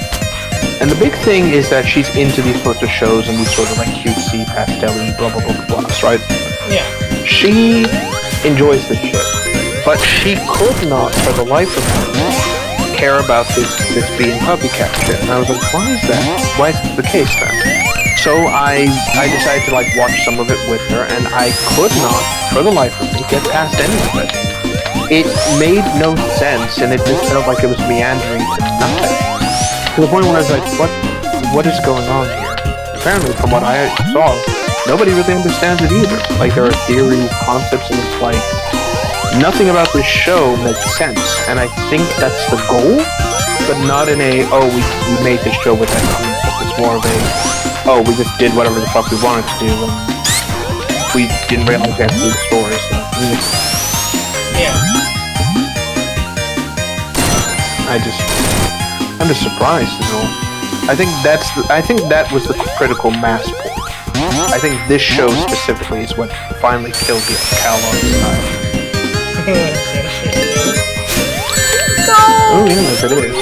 And the big thing is that she's into these sorts of shows and these sort of cutesy, pastel-y, blah blah blah blah, right? Yeah. She enjoys this shit, but she could not, for the life of her, care about this Bee and Puppycat shit. And I was like, why is that? Why is this the case then? So I decided to watch some of it with her, and I could not, for the life of me, get past any of it. It made no sense, and it just felt like it was meandering to nothing. To the point where I was like, what is going on here? Apparently, from what I saw, nobody really understands it either. There are theories, concepts, and it's nothing about this show makes sense. And I think that's the goal, but not in a, we made this show with that concept. It's more of a, we just did whatever the fuck we wanted to do, and we didn't realize we had to do the story, so... Yeah. I'm just surprised, I think that was the critical mass point. I think this show specifically is what finally killed the CalArts style. Oh yeah, it is.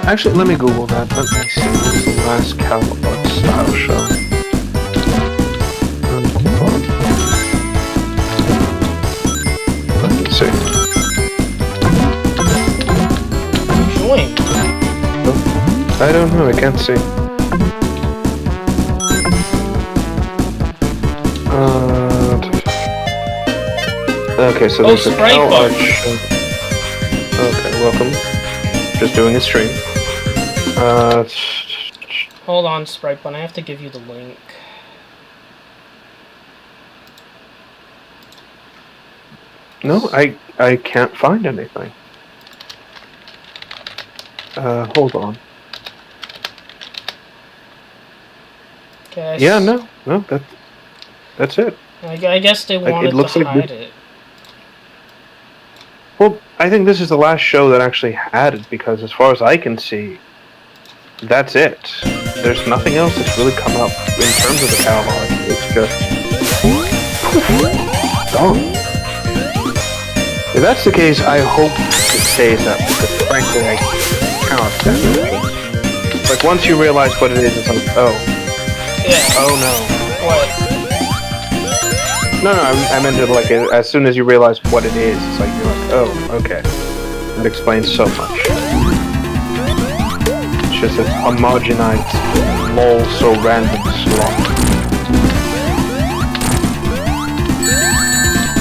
Actually, let me Google that. Let me see. What is the last CalArts style show? Let me see. Join. I don't know. I can't see. Okay, so there's a CalArts show. Okay, welcome. Just doing a stream. Hold on, Sprite Bun. I have to give you the link. No, I can't find anything. Hold on. Okay. Yeah, no, that's it. I guess they wanted to hide it. Well, I think this is the last show that actually had it, because as far as I can see, that's it. There's nothing else that's really come up in terms of the catalog. It's just gone. If that's the case, I hope it stays up, because frankly, I cannot stand it. Like, once you realize what it is, it's like, oh. Yeah. Oh no. What? No, I meant it like, as soon as you realize what it is, it's like, you're like, oh, okay. That explains so much. It's just a homogenized, lol, so random slot.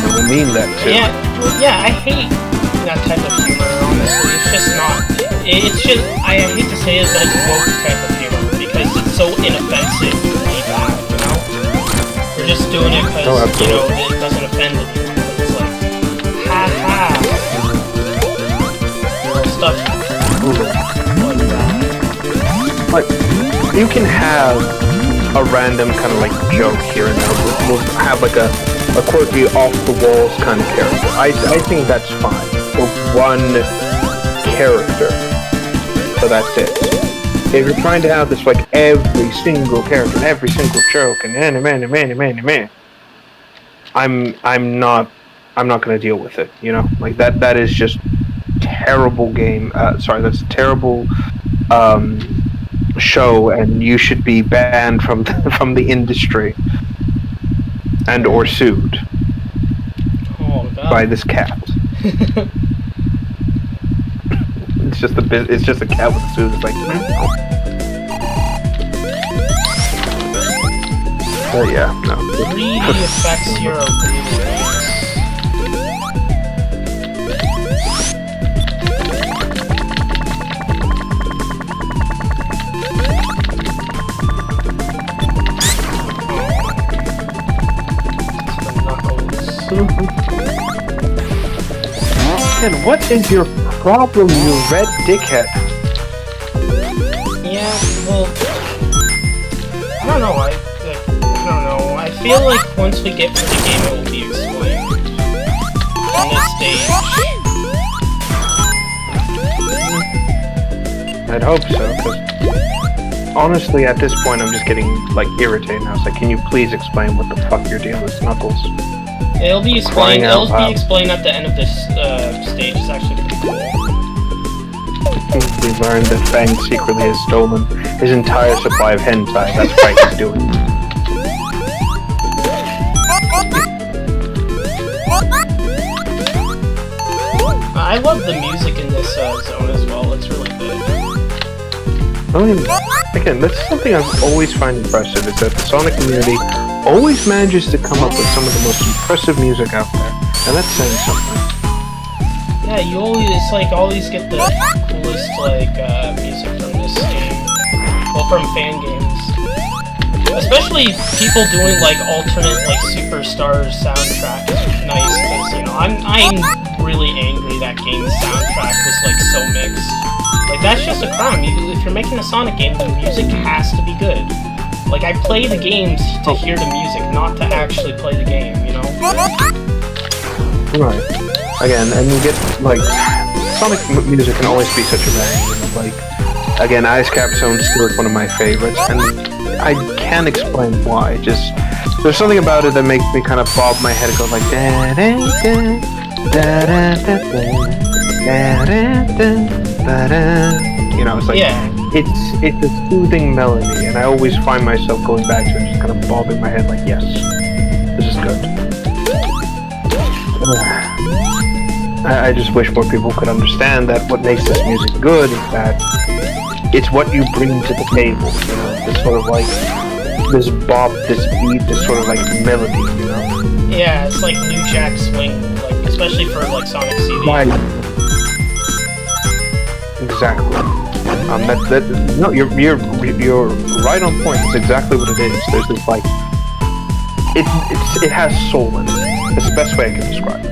And we mean that too. Yeah, I hate that type of humor, honestly. It's just not... It's just... I hate to say it, but it's woke type of humor, because it's so inoffensively bad, you know? We're just doing it because, you know, it doesn't offend anyone, but it's like, ha-ha. You know, stuff like that. Like, you can have a random kind of like joke here and there. We'll have like a quirky, off-the-walls kind of character. I think that's fine for one character. So that's it. If you're trying to have this like every single character, every single joke, and man, I'm not gonna deal with it. You know, like that is just terrible game. That's a terrible show, and you should be banned from the industry and or sued by this cat. It's just a cat with a suit. It's like, oh yeah, no. Really affects your abilities. And what is your problem, you red dickhead? Yeah, well, I don't know. I don't know. I feel like once we get to the game, it will be explained on this stage. I'd hope so, because honestly, at this point, I'm just getting like irritated now. It's like, can you please explain what the fuck your deal is, Knuckles? It'll be explained. At the end of this stage. It's actually pretty cool. We learned that Fang secretly has stolen his entire supply of hentai. That's why he's doing it. I love the music in this zone as well. It's really good. I mean, again, that's something I've always found impressive, is that the Sonic community always manages to come up with some of the most impressive music out there, and that's saying something. Yeah, you always get the coolest, music from this game. Well, from fan games. Especially people doing, alternate, Superstars soundtrack is nice, because, you know, I'm really angry that game's soundtrack was, so mixed. That's just a crime. If you're making a Sonic game, the music has to be good. I play the games to hear the music, not to actually play the game, you know? Right. Again, and you get, Sonic music can always be such a bang, you know, again, Ice Cap Zone still is one of my favorites, and I can't explain why, just, there's something about it that makes me kind of bob my head and go like, da-da-da, da-da-da-da, da-da-da, you know, it's like, yeah. It's a soothing melody, and I always find myself going back to it and just kind of bobbing my head like, yes, this is good. I just wish more people could understand that what makes this music good is that it's what you bring to the table, you know, this sort of this bop, this beat, this sort of melody, you know? Yeah, it's like New Jack Swing, especially for Sonic CD. Right. Exactly. No, you're right on point. It's exactly what it is. There's this it has soul in it. That's the best way I can describe it.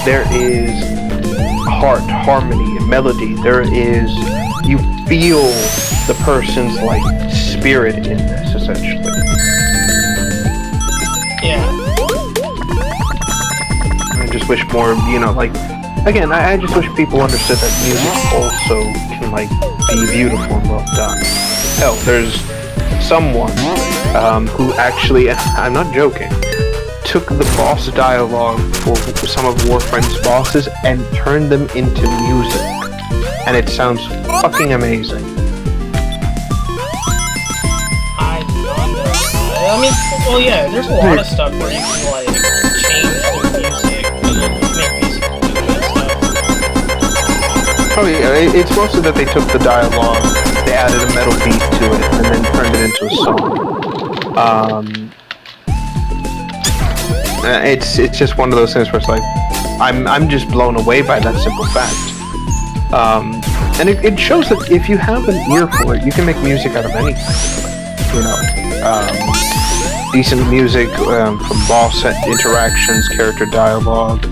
There is heart, harmony, melody. There is, you feel the person's spirit in this, essentially. Yeah. I just wish more, you know, like, again, I just wish people understood that music also can, like, be beautiful and well done. Hell, there's someone who actually, and I'm not joking, took the boss dialogue for some of Warframe's bosses and turned them into music. And it sounds fucking amazing. I don't know. I mean, well, yeah, there's a lot of stuff where you can, like, change the music, make music and stuff. Oh yeah, it's mostly that they took the dialogue, they added a metal beat to it, and then turned it into a song. It's just one of those things where it's like, I'm just blown away by that simple fact. And it shows that if you have an ear for it, you can make music out of anything. You know, decent music from boss interactions, character dialogue,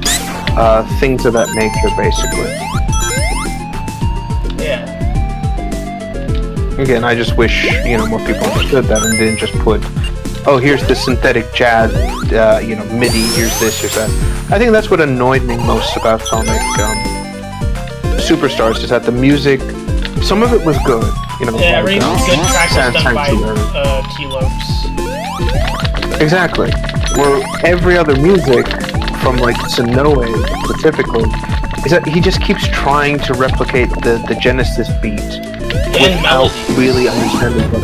things of that nature, basically. Yeah. Again, I just wish, you know, more people understood that and didn't just put, oh, here's the synthetic jazz, you know, MIDI, here's this, here's that. I think that's what annoyed me most about Sonic Superstars, is that the music, some of it was good, you know. Yeah, every good track was done by T-Lopes. Exactly. Where every other music, from like Sonoe specifically, is that he just keeps trying to replicate the Genesis beat without really understanding them.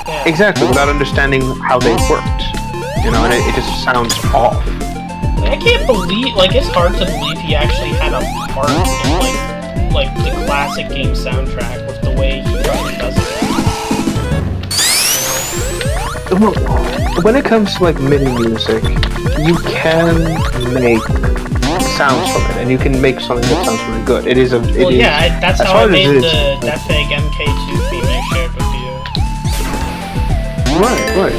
Yeah. Exactly, without understanding how they worked. You know, and it just sounds off. I can't believe, like, it's hard to believe he actually had a part in, like the classic game soundtrack with the way he fucking does it. Well, when it comes to like MIDI music, you can make sounds from it, and you can make something that sounds really good. It is a. Well, yeah, that's how I made the Defeg MK2 theme I shared with you. Right.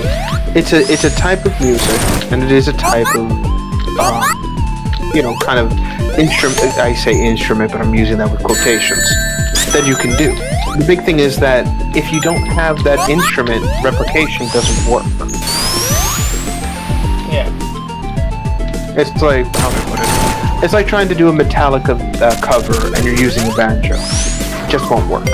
It's a type of music, and it is a type of, you know, kind of instrument. I say instrument, but I'm using that with quotations. That you can do. The big thing is that if you don't have that instrument, replication doesn't work. Yeah. It's like, how do I put it? It's like trying to do a Metallica cover and you're using a banjo. It just won't work.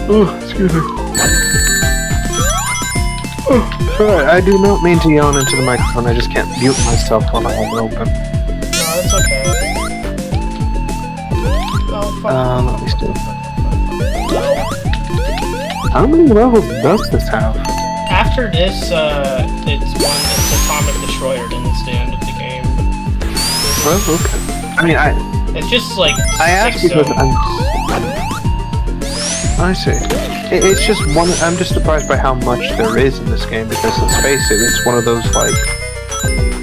Oh, excuse me. Oh, sorry, I do not mean to yawn into the microphone, I just can't mute myself while I have it open. No, it's okay. Let me see. How many levels does this have? After this, it's Atomic Destroyer, and it's the end of the game. Well, okay. I mean, it's just like I asked because I see. It's just one. I'm just surprised by how much there is in this game because let's face it, it's one of those like.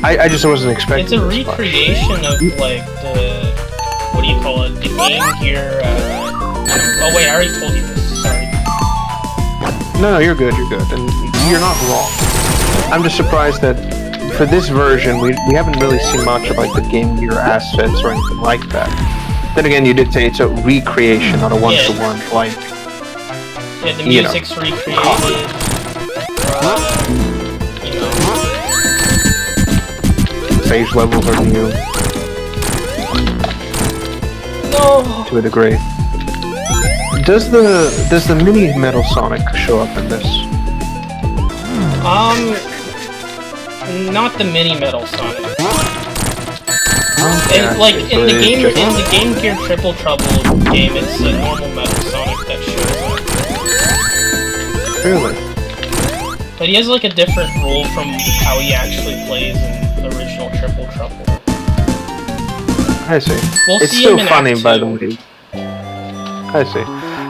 I just wasn't expecting. It's a recreation of like the what do you call it? The Game Gear. Oh wait, I already told you this. Sorry. No, you're good, and you're not wrong. I'm just surprised that for this version, we haven't really seen much of like the Game Gear assets or anything like that. Then again, you did say it's a recreation, not a one-to-one, like... Yeah, the music's recreated. You know... Stage levels are new. No! To a degree. Does the mini Metal Sonic show up in this? Not the mini Metal Sonic. Okay, like in the Game Gear Triple Trouble game, it's a normal Metal Sonic that shows up. Really? But he has like a different role from how he actually plays in the original Triple Trouble. I see. We'll it's see still him in funny, Act by 2. the way. I see.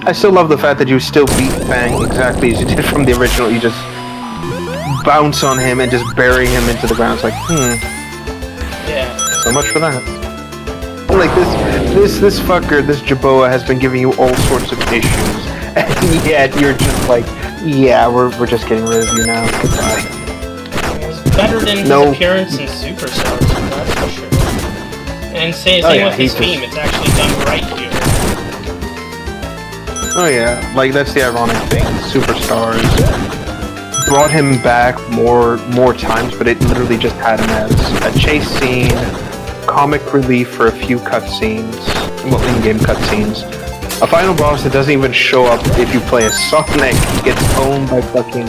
I still love the fact that you still beat Fang exactly as you did from the original. You just bounce on him and just bury him into the ground. It's like, Yeah. So much for that. Like this fucker, this Jaboa has been giving you all sorts of issues, and yet you're just like, yeah, we're just getting rid of you now. Goodbye. It's better than his appearance in Superstars, that's for sure. And same with his theme, it's actually done right here. Oh yeah, like that's the ironic thing. Superstars brought him back more times, but it literally just had him as a chase scene, comic relief for a few cutscenes, well, in-game cutscenes. A final boss that doesn't even show up if you play as Sonic. He gets owned by fucking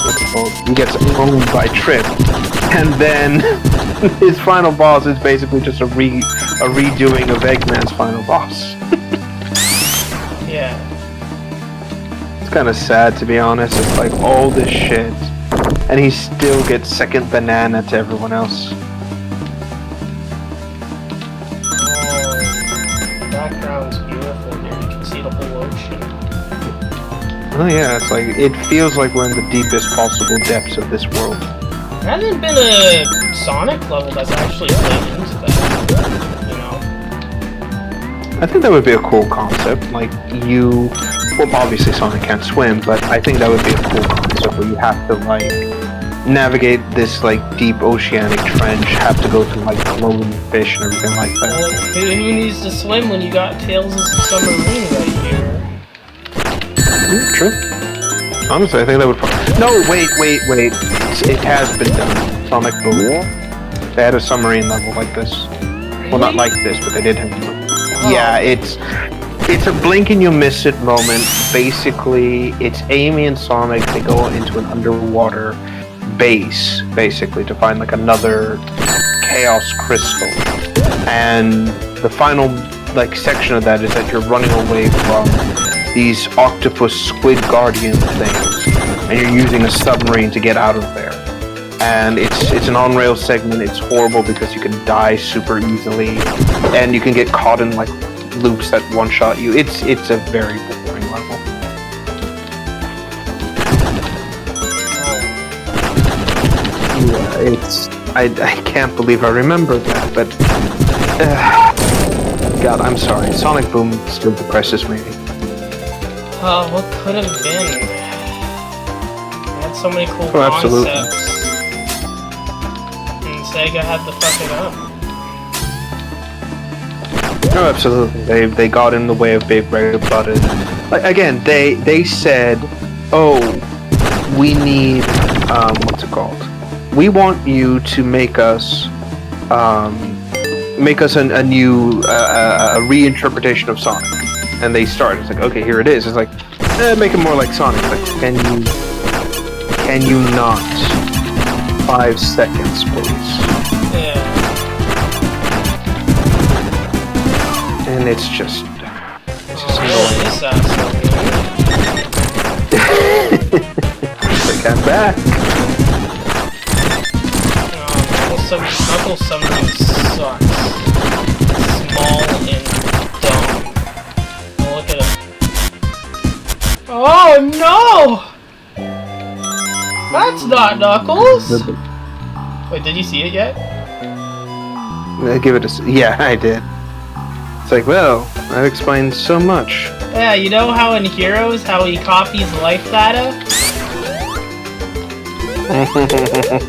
what's it called? He gets owned by Trip, and then his final boss is basically just a redoing of Eggman's final boss. Yeah. It's kind of sad, to be honest. It's like all this shit, and he still gets second banana to everyone else. The background's beautiful here. You can see the whole ocean. Oh yeah, it's like it feels like we're in the deepest possible depths of this world. There hasn't been a Sonic level that's actually played into that, you know? I think that would be a cool concept. Like you, well, obviously Sonic can't swim, but I think that would be a cool concept where you have to like navigate this like deep oceanic trench, have to go through like glowing fish and everything like that. Well, who needs to swim when you got Tails' submarine right here? True. Honestly, I think that would. No, wait. It has been done. Sonic Boom. They had a submarine level like this. Well, not like this, but they did have. Oh. Yeah, it's a blink and you miss it moment. Basically, it's Amy and Sonic. They go into an underwater base, basically, to find like another Chaos Crystal, and the final like section of that is that you're running away from these octopus squid guardian things, and you're using a submarine to get out of there. And it's an on-rail segment. It's horrible because you can die super easily, and you can get caught in like loops that one-shot you. It's a very boring level. Yeah, I can't believe I remember that, but God, I'm sorry. Sonic Boom still depresses me. What could have been? They had so many cool concepts. Absolutely. And Sega had to fuck it up. Oh, absolutely. They got in the way of Big Red Button. Like again, they said, "Oh, we need what's it called? We want you to make us a new reinterpretation of Sonic." And they start. It's like, okay, here it is. It's like, make it more like Sonic. Like, can you not? 5 seconds, please. Yeah. And it's just really is that like, I'm back. Knuckles sometimes sucks. Small and dumb. Look at him. Oh no! That's not Knuckles! Wait, did you see it yet? Give it a... Yeah, I did. It's like, well, that explains so much. Yeah, you know how in Heroes, how he copies life data?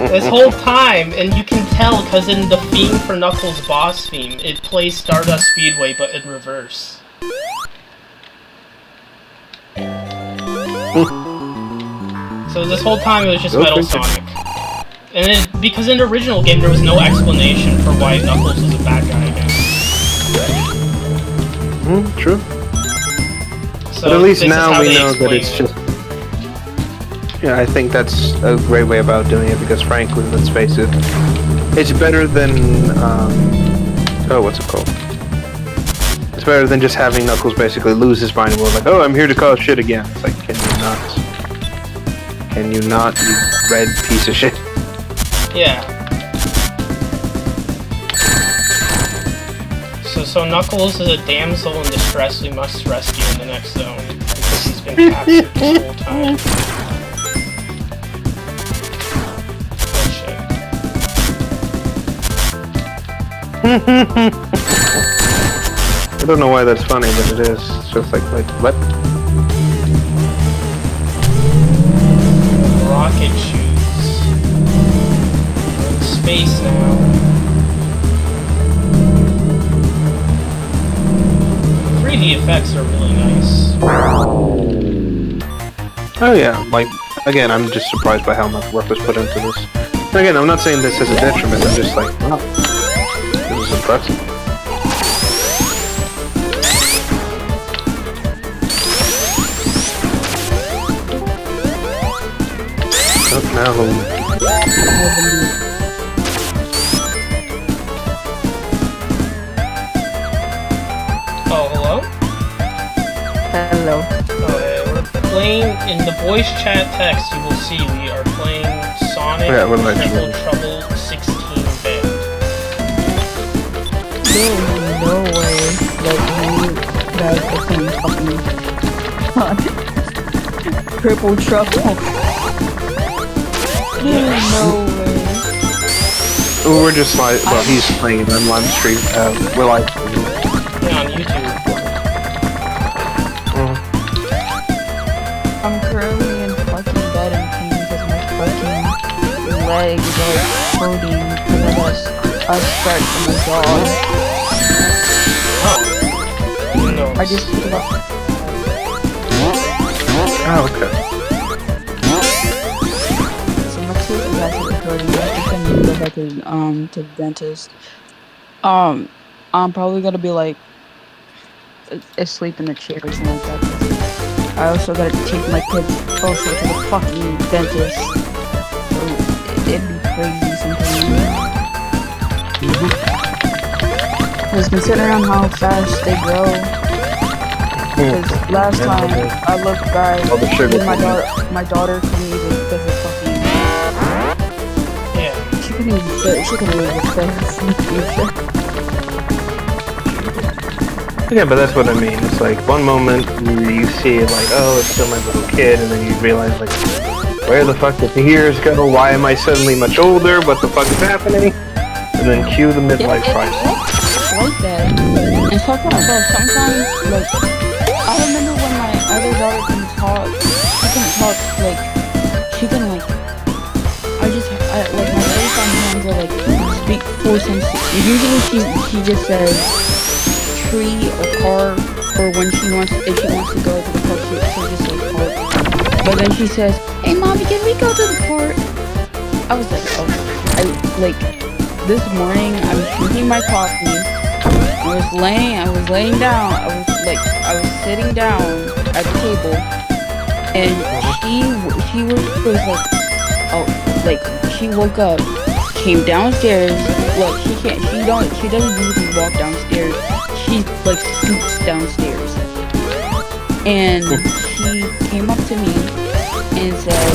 This whole time, and you can tell because in the theme for Knuckles' boss theme, it plays Stardust Speedway but in reverse. So this whole time it was just Metal Sonic. And then, because in the original game there was no explanation for why Knuckles was a bad guy again. True. So but at least now we know that it's just... Yeah, I think that's a great way about doing it, because frankly, let's face it, it's better than, what's it called? It's better than just having Knuckles basically lose his mind and go like, oh, I'm here to cause shit again. It's like, can you not? Can you not, you red piece of shit? Yeah. So Knuckles is a damsel in distress we must rescue in the next zone, because he's been captured this whole time. I don't know why that's funny, but it is. It's just like what? Rocket shoes. We're in space now. 3D effects are really nice. this. Oh yeah, like, again, I'm just surprised by how much work was put into this. And again, I'm not saying this as a detriment, I'm just like, wow, this is impressive. Oh, now... Oh, hello? Hello. We're playing, in the voice chat text, you will see we are playing Sonic Trouble 16-bit. There's no way that you guys are playing fucking Triple Trouble. There's no way. We're just like, well, he's playing it on live stream. We're like, yeah, on YouTube. I'm currently in fucking bed in pain because my fucking legs are hurting because of a scratch from my dog. Oh. No. I just picked it up. oh, okay. So my tooth is actually hurting. I think I need to go back to the dentist. I'm probably gonna be like asleep in the chair or something like that. I also gotta take my kids also to the fucking dentist. So it'd be crazy sometimes. Because considering how fast they grow. Because last time I looked back, my daughter couldn't even fit her fucking. Yeah. She couldn't even fit her face. Yeah, but that's what I mean. It's like, one moment you see it like, oh, it's still my little kid, and then you realize, like, where the fuck did the years go? Why am I suddenly much older? What the fuck is happening? And then cue the midlife crisis. It's like that. And sometimes, like, I remember when my other daughter can talk, she can, like, like, my FaceTime hands are, like, speak full sentences. Usually she just says tree or car, or when if she wants to go to the park, she'll just say park. But then she says, hey mommy, can we go to the park? I was like, oh, this morning I was drinking my coffee, I was laying down, I was sitting down at the table, and she was like, oh, like, she woke up, came downstairs. Look, she doesn't usually walk downstairs. She like scoots downstairs, and she came up to me and said,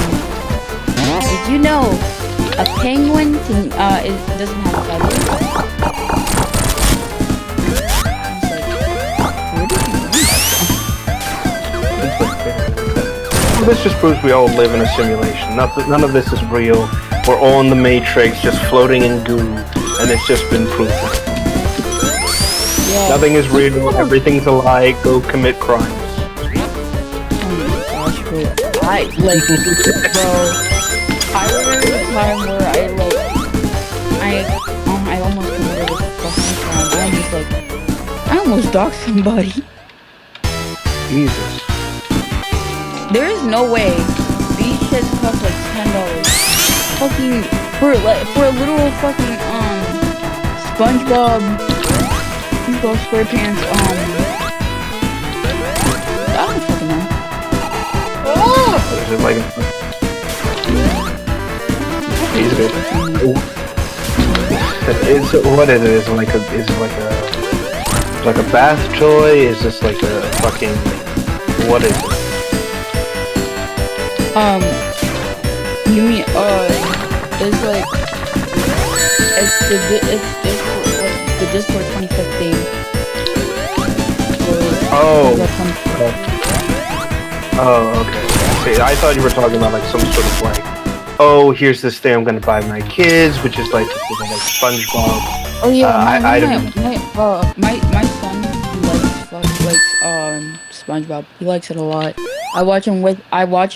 "Did you know a penguin doesn't have feathers?" I was like, "Where did you learn that Well, this just proves we all live in a simulation. None of this is real. We're all in the Matrix, just floating in goo, and it's just been proven. Yeah. Nothing is real, everything's a lie, go commit crimes. Oh my gosh, bro. I remember the time where I almost committed a fucking crime. I almost doxed somebody. Jesus. There is no way these shits cost like $10. Fucking for a literal fucking SpongeBob SquarePants I don't fucking know. Is it like what is it? Is it like a bath toy? Is this like a fucking, what is it? You mean it's like the Discord 2015. Oh, okay. See, I thought you were talking about like some sort of like, oh, here's this thing I'm gonna buy my kids, which is like SpongeBob. Oh yeah, my son likes SpongeBob. He likes it a lot. I watch it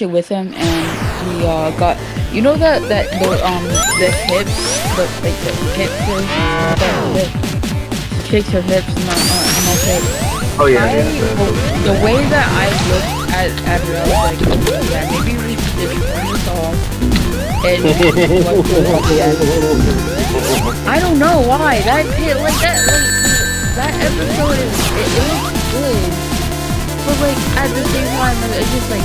with him, and we got, you know, the hips, the hips that shakes her hips and the hips. Oh yeah, the way that I look at her, I was like, yeah, maybe we should just turn this off and watch the end. I don't know why that episode it looks good, but like at the same time it's just like,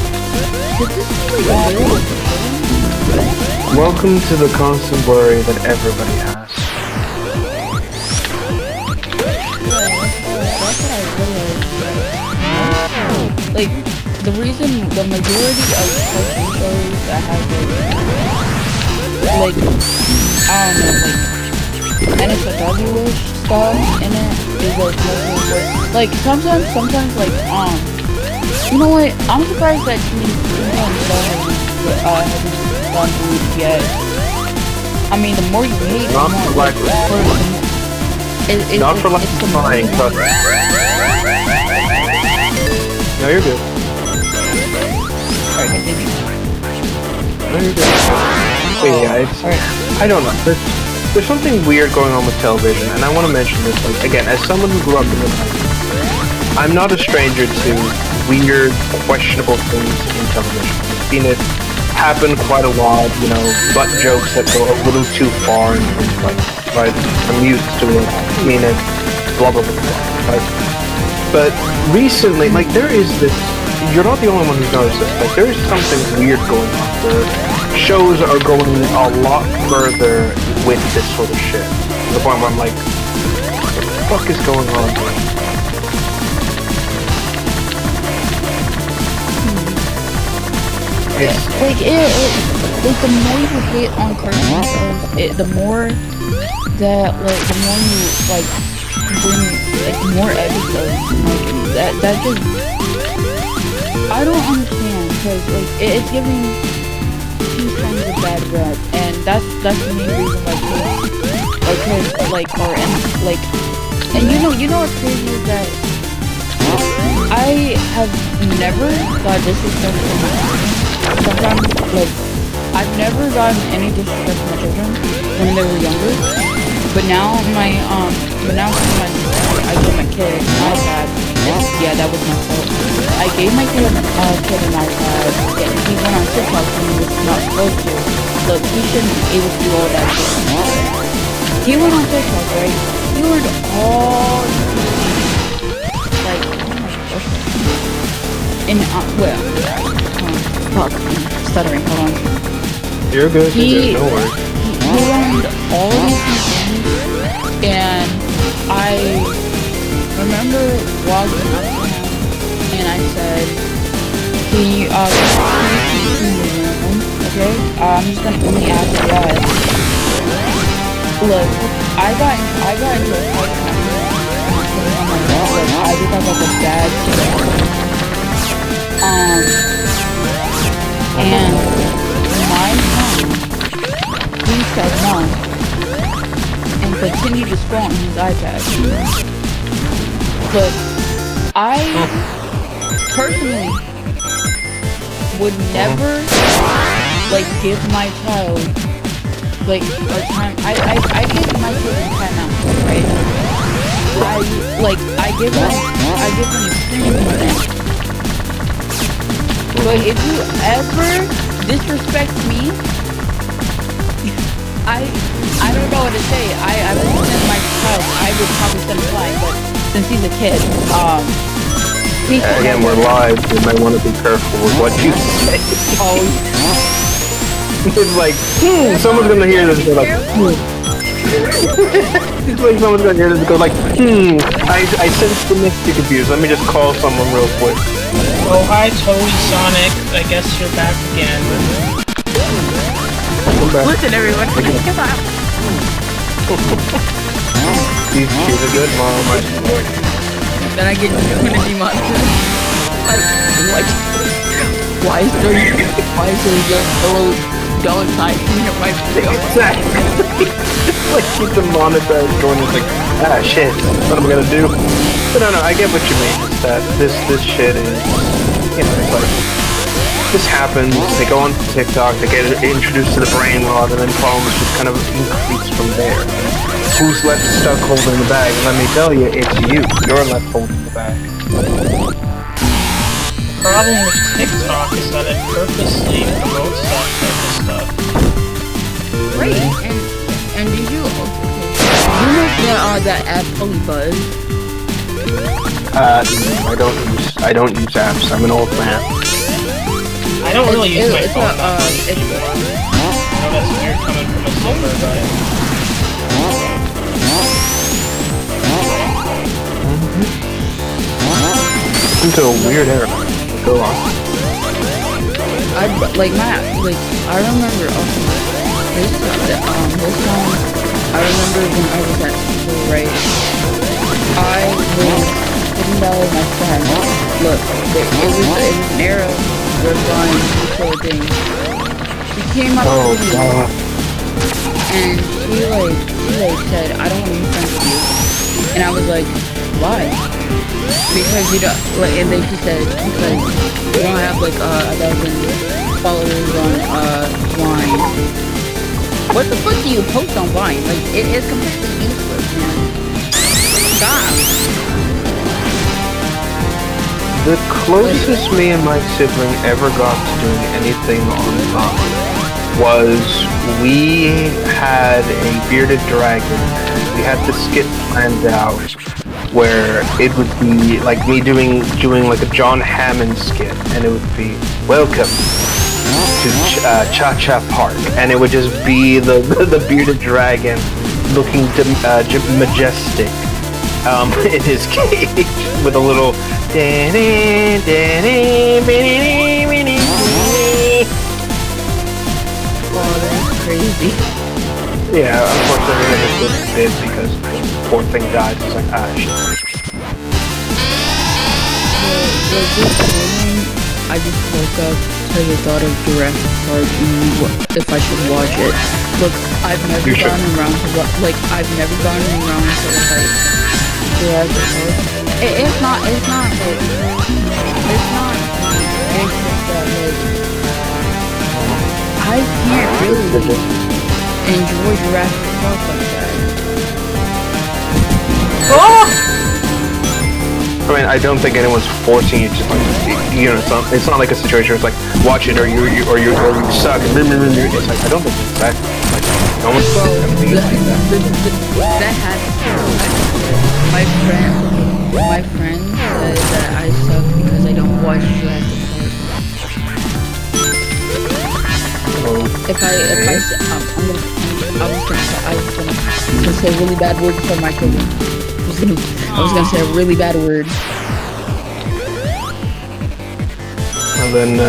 did this be like a real film? Welcome to the constant worry that everybody has. Like, the reason the majority of cartoon shows that have like I don't know, like NSFW-ish stuff in it is like sometimes like you know what? I'm surprised that hasn't gone through yet. I mean, the more you hate, the more not for like flying, but no, you're good. Alright, continue. No, you're good. Hey guys, I don't know. There's something weird going on with television, and I want to mention this. Like again, as someone who grew up in the 90s, I'm not a stranger to weird, questionable things in television. I've seen it happen quite a lot. You know, butt jokes that go a little too far, and things like right. I'm used to it. I've seen it. Blah blah blah. Right? But recently, like there is this. You're not the only one who's noticed this. Like there is something weird going on where shows are going a lot further with this sort of shit. To the point where I'm like, what the fuck is going on here? Like the more you hate on cartoon shows, the more that the more you bring more episodes, that just I don't understand because it's giving these kinds of bad rep, and that's the main reason and you know what's crazy is that I have never thought disrespect from my children. Sometimes I've never gotten any disrespect from my children when they were younger, but now I gave my kid an iPad. Yeah, that was my fault. I gave my kid an iPad, and he went on TikTok when he was not supposed to. Look, he shouldn't be able to do all that shit. He went on TikTok, right? He learned all fuck, I'm stuttering, hold on. You're good, no worries. He learned all these things, and I remember walking up to him, and I said, can you okay? I'm just gonna only ask you that. Look, I got into a fight with him. I did that like a bad thing. And my son, he said no, and continued to scroll on his iPad. But I personally would never give my child a time. I give my children time out, right? I give them extreme limits. But if you ever disrespect me, I don't know what to say. I would send my child. I would probably send him flying, but since he's a kid, again, we're live. You might want to be careful with what you say. Oh, it's like, someone's gonna hear this and go like, It's like someone's gonna hear this and go like, I sense the mix to confuse. Let me just call someone real quick. Oh, hi, Toey Sonic. I guess you're back again. Listen, everyone. Come on. She's a good mom, I support. Then I get demonetized. Why is there yellow dollar sign in my video? Exactly. Keep them monetized going. It's like, shit, what am I gonna do? But no, I get what you mean. It's that this shit is, it's like, this happens, they go on TikTok, they get introduced to the brain rot, and then problems just kind of increase from there. who's left stuck holding the bag? And let me tell you, it's you. You're left holding the bag. The problem with TikTok is that it purposely promotes that type of stuff. Right, and did you know that app Polybuzz? I don't use apps. I'm an old man. I don't really use my phone. I know that's weird coming from a silver guy. Into a weird era. Go on. I remember this song. I remember when I was at school, right? I was sitting down with my friend. Look, it was an era where Brian controlled things. She came up to me and she said, I don't want to be friends with you. And I was like, why? Because you don't, and then she said, because you don't have 1,000 followers on Vine. What the fuck do you post on Vine? It is completely useless, man. Stop. The closest me and my sibling ever got to doing anything on Vine was we had a bearded dragon. We had the skit planned out where it would be like me doing like a John Hammond skit, and it would be welcome to Cha-Cha Park, and it would just be the bearded dragon looking majestic in his cage with a little Oh, that's crazy. Yeah, unfortunately I just did because poor thing died. It's like, shit. This morning, I just woke up to the thought of Jurassic Park and if I should watch it. Look, I've never gone around to Jurassic Park. It's not it's just that I can't really enjoy Jurassic Park like that. I mean, I don't think anyone's forcing you to, it's not like a situation where it's like, watch it or you suck. It's like, I don't think it's that. No one's gonna be like that. That has my friend says that I suck because I don't watch Jurassic Park. I was gonna say a really bad word before my cousin. I was gonna say a really bad word. Well then,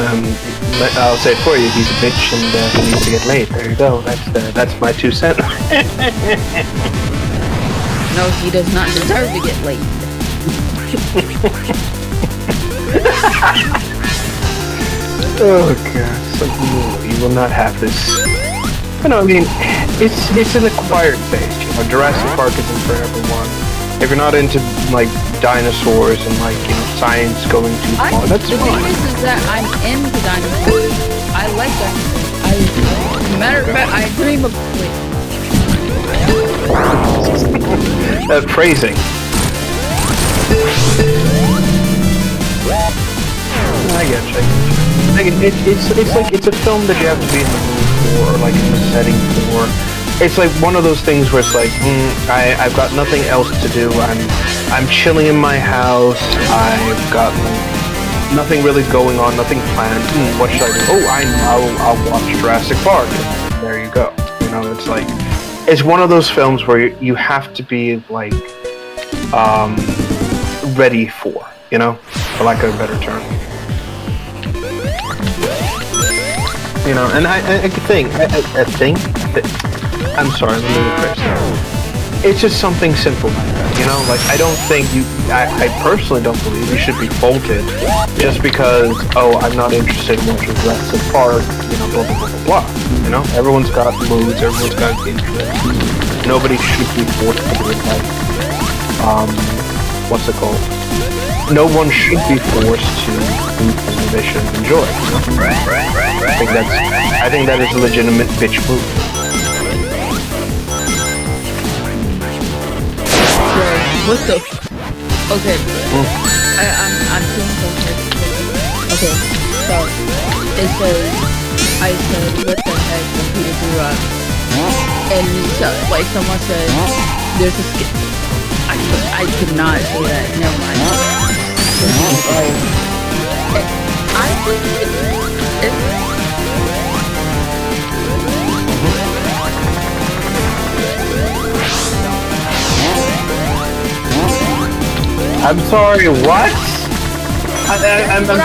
I'll say it for you. He's a bitch and he needs to get laid. There you go. That's my 2 cents. No, he does not deserve to get laid. Oh god, so you will not have this. I mean, it's an acquired taste. Jurassic Park isn't for everyone. If you're not into dinosaurs and science going too far, that's fine. The thing is that I'm into dinosaurs. I like dinosaurs. Matter of fact, I dream of phrasing. I get you. It's a film that you have to be in the mood for, or in the setting for. It's like one of those things where it's like, I've got nothing else to do. I'm chilling in my house. I've got nothing really going on, nothing planned. What should I do? Oh, I'll watch Jurassic Park. And there you go. It's one of those films where you have to be ready for, for lack of a better term. And I think, I'm sorry, let me rephrase that. It's just something simple like that, I don't think I personally don't believe you should be faulted just because, I'm not interested in watching Jurassic Park, blah, blah, blah, blah, blah. Everyone's got moods, everyone's got interests. Nobody should be forced to do it what's it called? No one should be forced to do something they should enjoy. I think that is a legitimate bitch move. What the? Okay. I'm seeing something. Okay. So it says, I said, what the heck? Computer grew up. And so, like someone said, there's a skip. I could not say that. Never mind. I think I'm sorry, what? I'm sorry,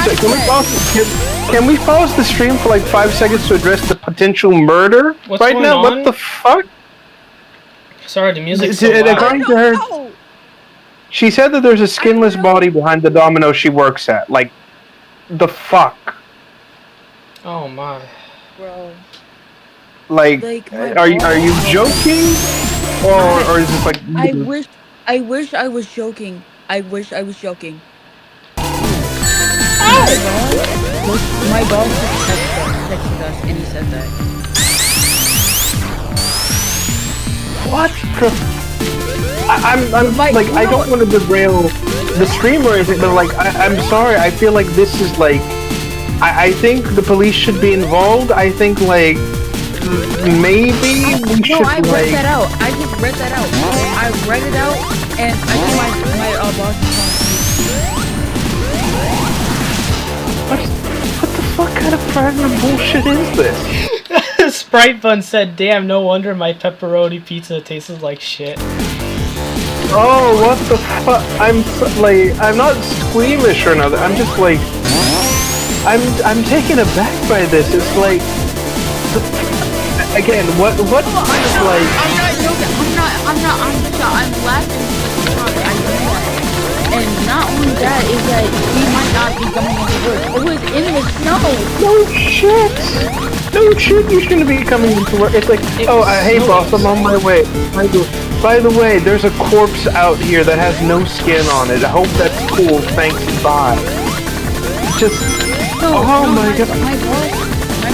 can we pause the stream for like 5 seconds to address the potential murder What's right going now? on? What the fuck? Sorry, the music's so according to her, she said that there's a skinless body behind the domino she works at. Like, the fuck? Oh my. bro. Like are you joking? Or is this like... I wish I was joking. I wish I was joking. My boss just texted us and he said that. What the... I'm like, I don't want to derail the stream or anything, but like, I'm sorry, I feel like this is like... I think the police should be involved. I think like... Maybe we should I read that out. I just read that out. I read it out, and I think my boss is What the fuck kind of random bullshit is this? Sprite Bun said, damn, no wonder my pepperoni pizza tastes like shit. Oh, what the fuck? I'm not squeamish or nothing. I'm just like... I'm taken aback by this. It's like... Again, what is like... I'm not joking. I'm laughing because I know that. And not only that, is that he might not be coming into work. It was in the snow. No shit! No shit, you shouldn't be coming into work. It's like, hey boss, I'm on my way. By the way, there's a corpse out here that has no skin on it. I hope that's cool. Thanks, bye. Just... my god. My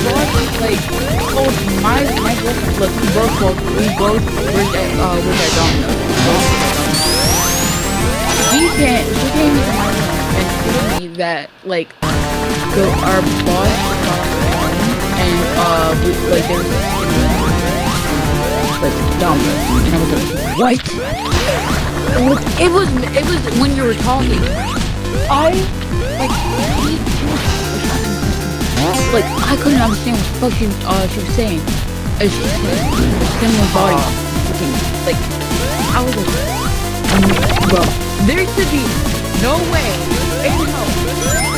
boss is like... Oh, my boss, look, we both work at Domino's. She came into my room and told me that, like, our boss got home and, like, there was like, Domino's. And I was like, what? It was when you were talking. Like, I couldn't understand what the fuck she was saying. She said, similar body. Like, I was like, bro, there should be no way.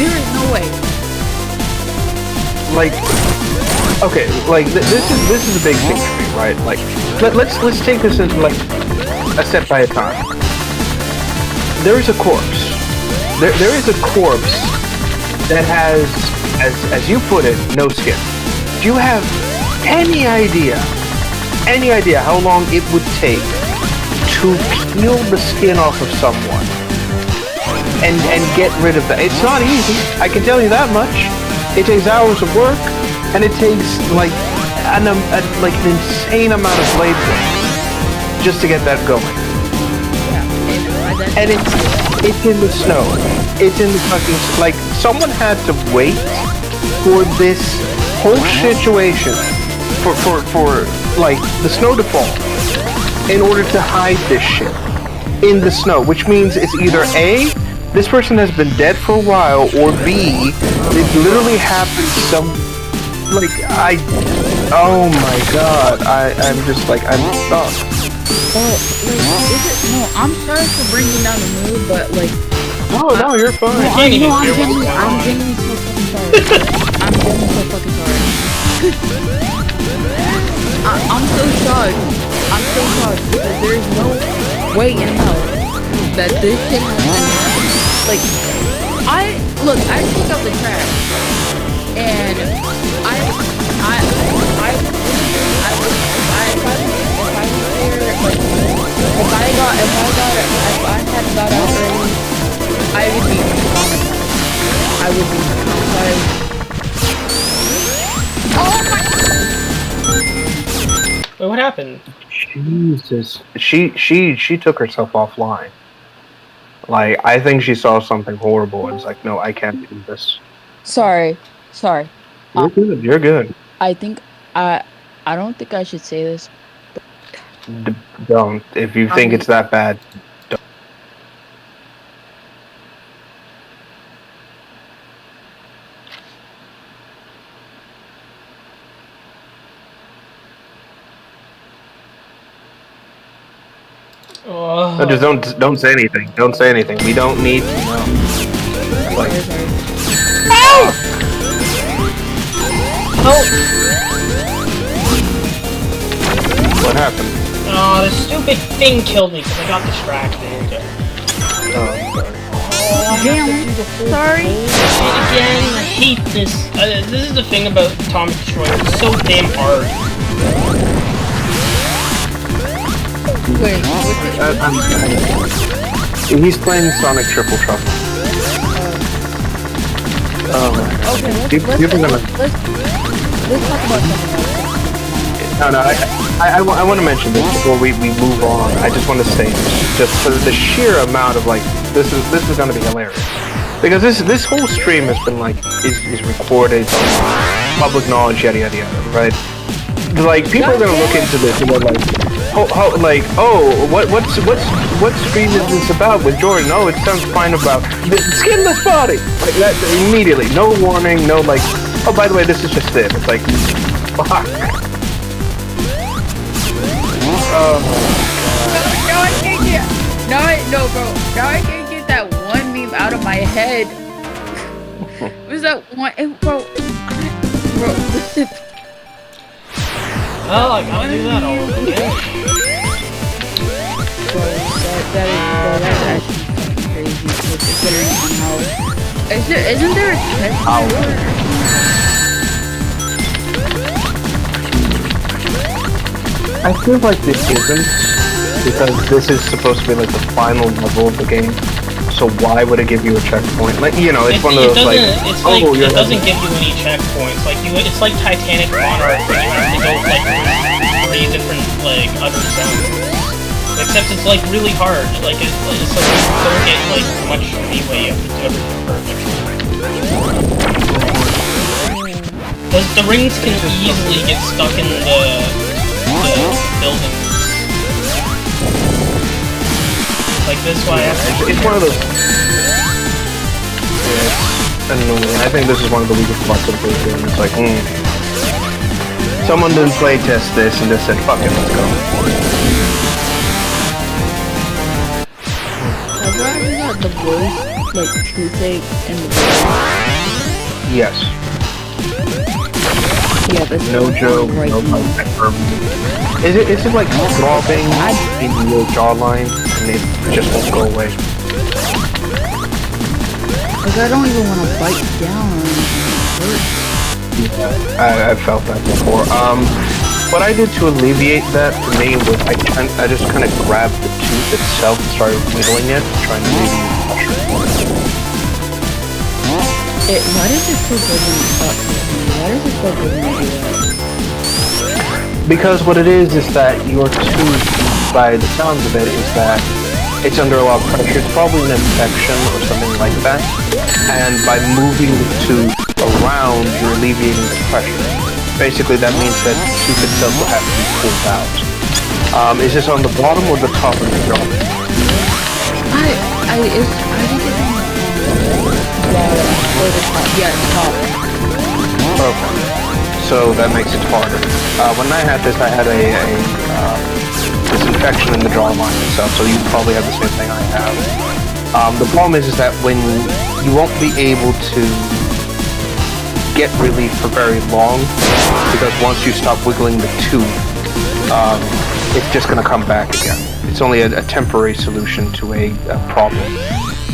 There is no way. Like, okay, like, this is a big thing for me, right? Like, let's take this into, like, a step by a time. There is a corpse. There is a corpse that has... As you put it, no skin. Do you have any idea how long it would take to peel the skin off of someone and get rid of that? It's not easy, I can tell you that much. It takes hours of work, and it takes like an insane amount of labor just to get that going. And it's in the snow. It's in the fucking... Like, someone had to wait for this whole situation, for like, the snow to fall, in order to hide this shit in the snow, which means it's either A, this person has been dead for a while, or B, it literally happened oh my god, I'm just like, I'm stuck. No, I'm sorry for bringing down the mood, but like... No, you're fine. I'm genuinely so fucking sorry. I'm so shocked. I'm so shocked because there's no way in hell that this shit happened. Like, I pick up the trash, and if I had got out early, I would be traumatized. Oh my! Wait, what happened? Jesus. She took herself offline. Like, I think she saw something horrible and was like, no, I can't do this. Sorry. You're good. You're good. I think I don't think I should say this. Don't. If you think it's that bad, don't. No, just don't say anything. Don't say anything. We don't need to know. Like, Help! what happened? Oh, the stupid thing killed me because I got distracted. Oh, Damn. Sorry. And again, I hate this. This is the thing about Atomic Destroyer. It's so damn hard. Wait. He's playing Sonic Triple Trouble. Okay. Let's talk about something else. No, I want to mention this before we move on. I just want to say, just for the sheer amount of like, this is going to be hilarious, because this whole stream has been like is recorded, public knowledge, yada yada yada, right? Like, people are going to look into this and they're like, what stream is this about with Jordan? Oh, it sounds fine about the skinless body, like that immediately, no warning, no like, oh, by the way, this is just it. It's like, fuck. Oh my No, I can't get. No, bro. Now I can't get that one meme out of my head. What was that one? Bro, listen. Oh, I gotta do that all over again. Bro, that's actually crazy. Considering how. Isn't there a test? I feel like this isn't, because this is supposed to be like the final level of the game. So why would it give you a checkpoint? Like, you know, it's one of those like, it doesn't give you any checkpoints. Like it's like Titanic Monarch, where you have to go like 3 different like other zones. Except it's like really hard. Like it's like you don't get like much leeway. You have to do everything perfect. The rings can easily get stuck in the buildings. Like this why it's one of those. Yeah, I don't know. I think this is one of the weakest parts of the game. It's like, someone didn't play test this and just said, "Fuck it, let's go." Have you ever got the voice like toothache in the Yes. Yeah, that's no joke. right. No Is it like throbbing in your jawline and it just won't go away? Like, I don't even want to bite down or anything. Yeah, I've felt that before. What I did to alleviate that for me was I just kind of grabbed the tooth itself and started wiggling it, trying to alleviate pressure. Why does it feel good when you do that? Because what it is that your tooth, by the sounds of it, is that it's under a lot of pressure. It's probably an infection or something like that. And by moving the tooth around, you're alleviating the pressure. Basically, that means that the tooth itself will have to be pulled out. Is this on the bottom or the top of the jaw? I think it's top. Okay. So that makes it harder. When I had this, I had this infection in the jawline itself, so you probably have the same thing I have. The problem is that when you won't be able to get relief for very long, because once you stop wiggling the tooth, it's just going to come back again. It's only a temporary solution to a problem.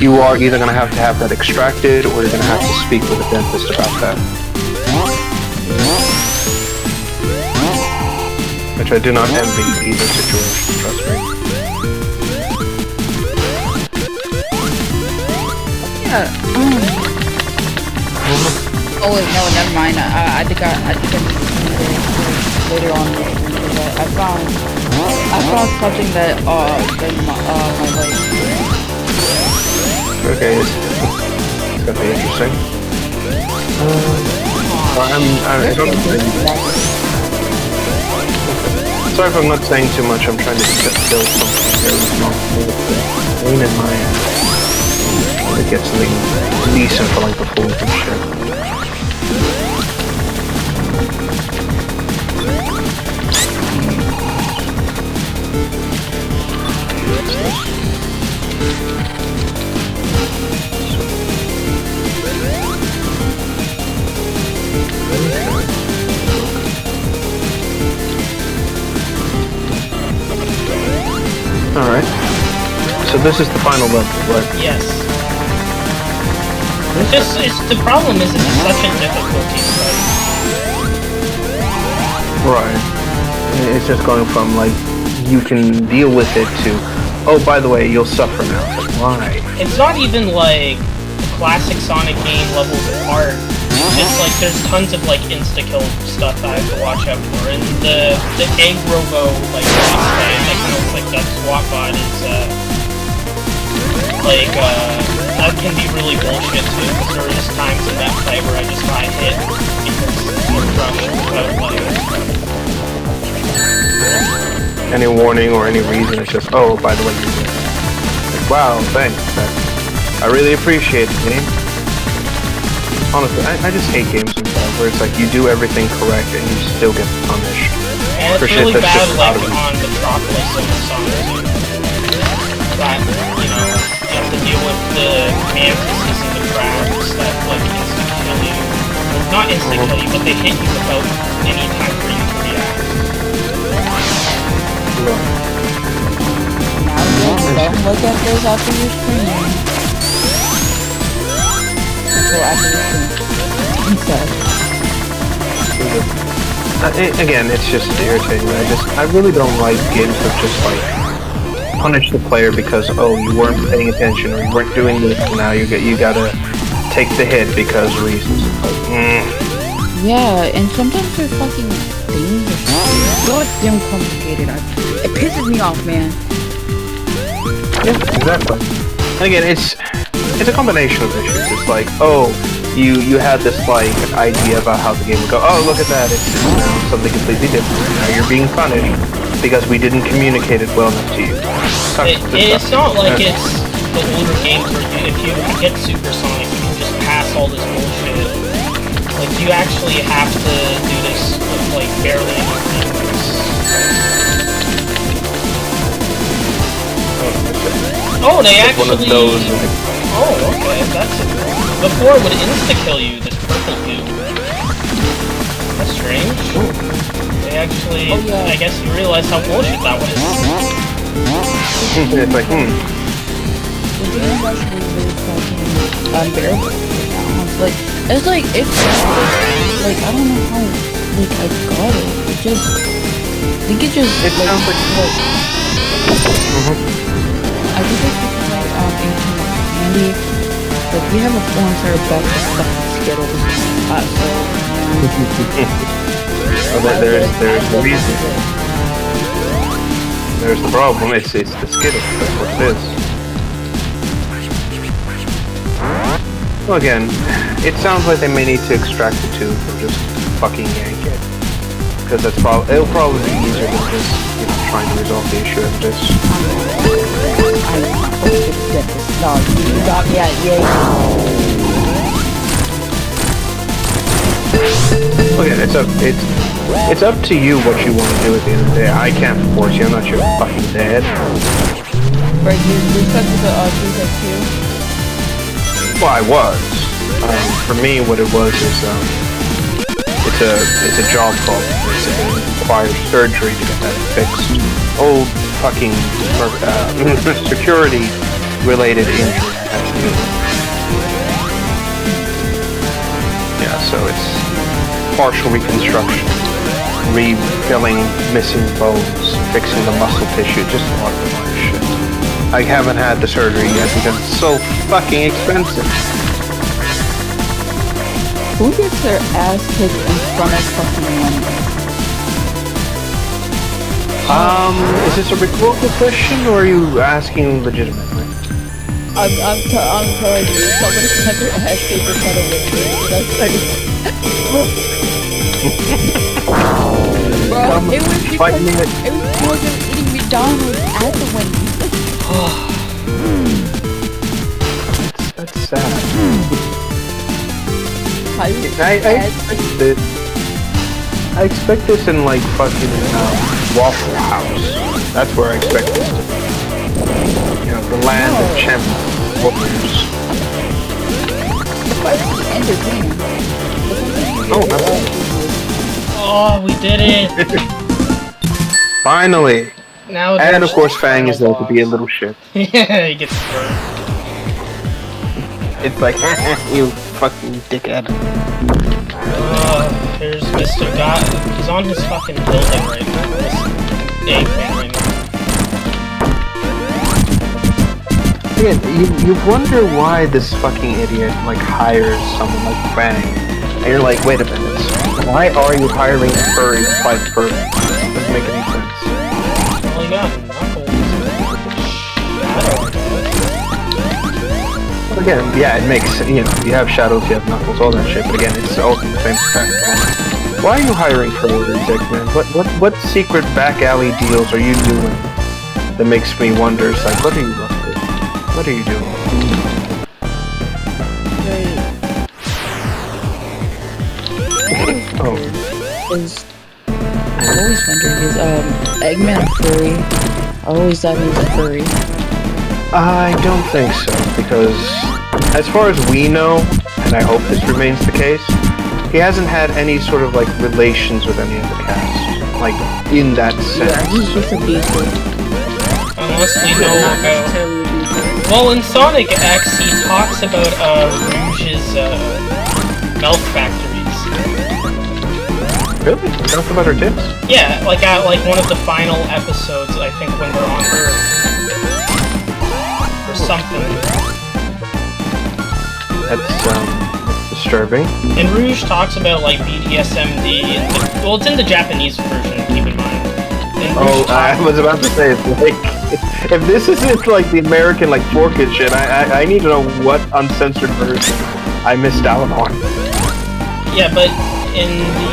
You are either going to have that extracted, or you're going to have to speak with a dentist about that. Which I do not envy either situation, trust me. Yeah. Oh wait, no, never mind. I think later on. I found something that my like. Okay, it's gonna be interesting. Sorry if I'm not saying too much. I'm trying to just build something very small. Pain in my end. To get something decent for like the full and shit. Alright. So this is the final level, right? Yes. The problem is it's such a difficulty study. Right. It's just going from, like, you can deal with it to, oh, by the way, you'll suffer now. It's like, why? It's not even, like, the classic Sonic game levels of art. It's like, there's tons of, like, insta-kill stuff I have to watch out for. And the Egg Robo, like, boss fight that kind of looks like that SWAT bot is, that can be really bullshit too, because there were just times in that fight where I just got hit because of rush without, like... Any warning or any reason, it's just, oh, by the way, you're doing it. Like, wow, thanks. I really appreciate the game. Honestly, I just hate games sometimes where it's like you do everything correct and you still get punished. And it's really bad, like, on Metropolis and Sonic 2. But, you know, you have to deal with the mantises and the crabs that, like, insta-kill you. Well, not insta-kill you, but they hit you without any time for you to react. Now don't look at those after your stream. Until after your stream. Again, it's just irritating. I really don't like games that just like punish the player because you weren't paying attention or you weren't doing this. And now you gotta take the hit because reasons. Yeah, and sometimes their fucking things are goddamn complicated. It pisses me off, man. Yeah, exactly. And again, it's a combination of issues. It's like, you had this like idea about how the game would go. Oh, look at that! It's something completely different. Now you're being punished because we didn't communicate it well enough to you. It's not like it's the older games where if you get Super Sonic, you can just pass all this bullshit. Like, you actually have to do this with, like, barely any things. Oh, they actually... One of those, like... Oh, okay, that's it. Before it would insta-kill you, this purple goo. That's strange. They actually... I guess you realize how bullshit that was. It's like, The game was really fucking unbearable right now. It's like, I don't know how, like, I got it. I think it just, it sounds like... I think it's because I, ate too much candy. Like, we have a full entire box of stuff with Skittles. There's the reason. There's the problem, it's the Skittles, that's what it is. Well, again, it sounds like they may need to extract the tube and just fucking yank it. Because it'll probably be easier than just, trying to resolve the issue of this. No, you got me at yay. Okay, it's up to you what you want to do at the end of the day. I can't force you, I'm not your fucking dad. Right, you stuck with the 3-2? Well, I was. For me, what it was is, it's a job problem. It requires surgery to get that fixed. Old fucking security-related injury. Yeah, so it's partial reconstruction, refilling missing bones, fixing the muscle tissue, just a lot of shit. I haven't had the surgery yet because it's so fucking expensive. Who gets their ass kicked in front of fucking London? Is this a rhetorical question or are you asking legitimately? I'm telling you, somebody cut their ass paper cut a window. That's funny. Bro, it was because they were eating McDonald's at the Wendy's. That's sad. I expect this in like fucking Waffle House. That's where I expect this to be. You know, the land of champions. Entertaining. Oh, we did it! Finally! Now and of course Fang is there to be a little shit. Yeah, he gets burned. It's like, you fucking dickhead. Here's Mr. God. He's on his fucking building right now. This Eggman right now. Again, you wonder why this fucking idiot, like, hires someone like Fang. And you're like, wait a minute. Why are you hiring a furry to fight furry? Doesn't make any sense. Well, you got Knuckles. Again, yeah, it makes, you know, you have Shadows, you have Knuckles, all that shit, but again, it's all the same kind of thing. Why are you hiring furries, Eggman? What secret back alley deals are you doing that makes me wonder, it's like, what are you up to? What are you doing? Oh. I've always wondered, is Eggman a furry? I always thought he was a furry. I don't think so, because as far as we know, and I hope this remains the case, he hasn't had any sort of like relations with any of the cast, like in that sense. Yeah, he's just a beaver. Unless we know about. Well, in Sonic X, he talks about Rouge's milk factories. Really? He talks about her tits? Yeah, like at one of the final episodes, I think, when they're on Earth. Or something. That's disturbing. And Rouge talks about like BDSMD, and well, it's in the Japanese version, keep in mind. I was about to say, it's like, if this isn't like the American like fork and shit, I need to know what uncensored version I missed out on. Yeah, but in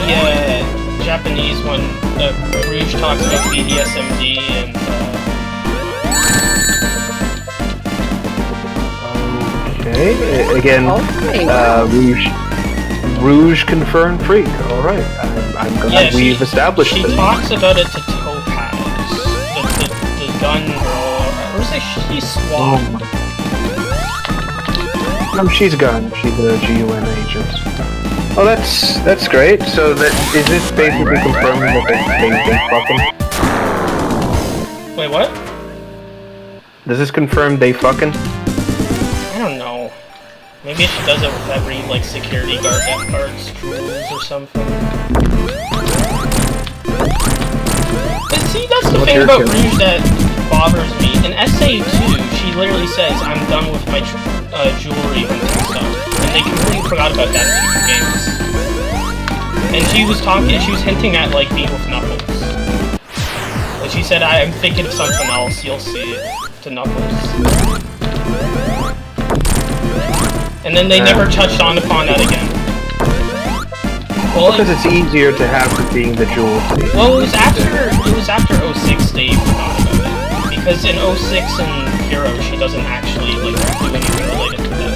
the Japanese one, Rouge talks about BDSMD and okay, again, Rouge confirmed freak. All right, I'm glad we've established it. She talks about it to Topaz, the gun girl, or is it she Swap? No, she's a gun. She's a GUN agent. Oh, that's great. So that is this basically confirming that they fucking? Wait, what? Does this confirm they fucking? I don't know. Maybe she does it with every, like, security guard that guards jewels or something. But see, that's the thing about Rouge that bothers me. In SA2, she literally says, I'm done with my jewelry hunting stuff. And they completely forgot about that in future games. And she was hinting at, like, being with Knuckles. And she said, I'm thinking of something else, you'll see it, to Knuckles. And then they never touched upon that again. Well, because it's easier to have it being the jewel. Well, it was after 06 they forgot about it. Because in 06 and Hero, she doesn't actually like do anything related to that,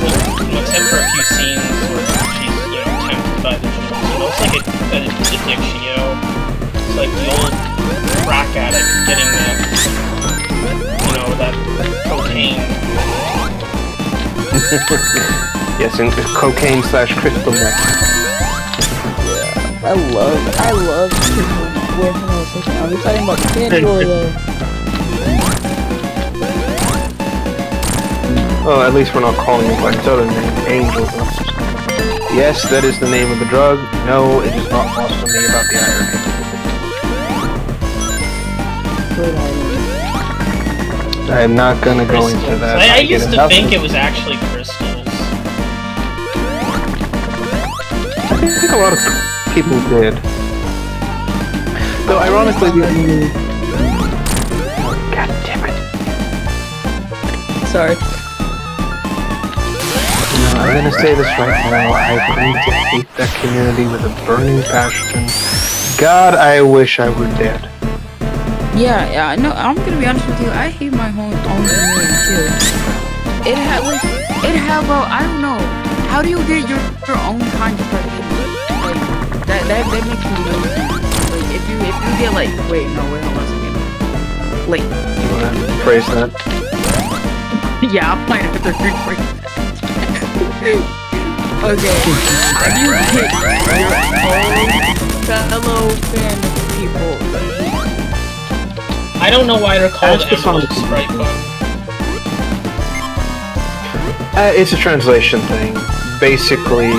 except for a few scenes where she's, you know, tempted by the jewels. You know, it's like an addiction, you know. It's like the old crack addict getting that, you know, that cocaine. Yes, and cocaine / crystal meth. Yeah, I love crystal meth. Are we talking about Pandora? Well, at least we're not calling it by its other name, Angel Dust. Yes, that is the name of the drug. No, it is not lost on me about the irony. I am not gonna go into that. I used to think it was actually crystals. I think a lot of people did. Though, ironically, the only... Oh, God damn it. Sorry. I'm gonna say this right now. I hate that community with a burning passion. God, I wish I were dead. Yeah, no, I'm gonna be honest with you. I hate my own community too. Well, I don't know. How do you get your own kind of person? Like that makes me no sense. Like if you get like, wait, hold on a second. Like, you wanna phrase that? Yeah, I'm playing with the rephrase. Okay. How do you get your own fellow fan people? I don't know why they're called emeralds, right? It's a translation thing. Basically,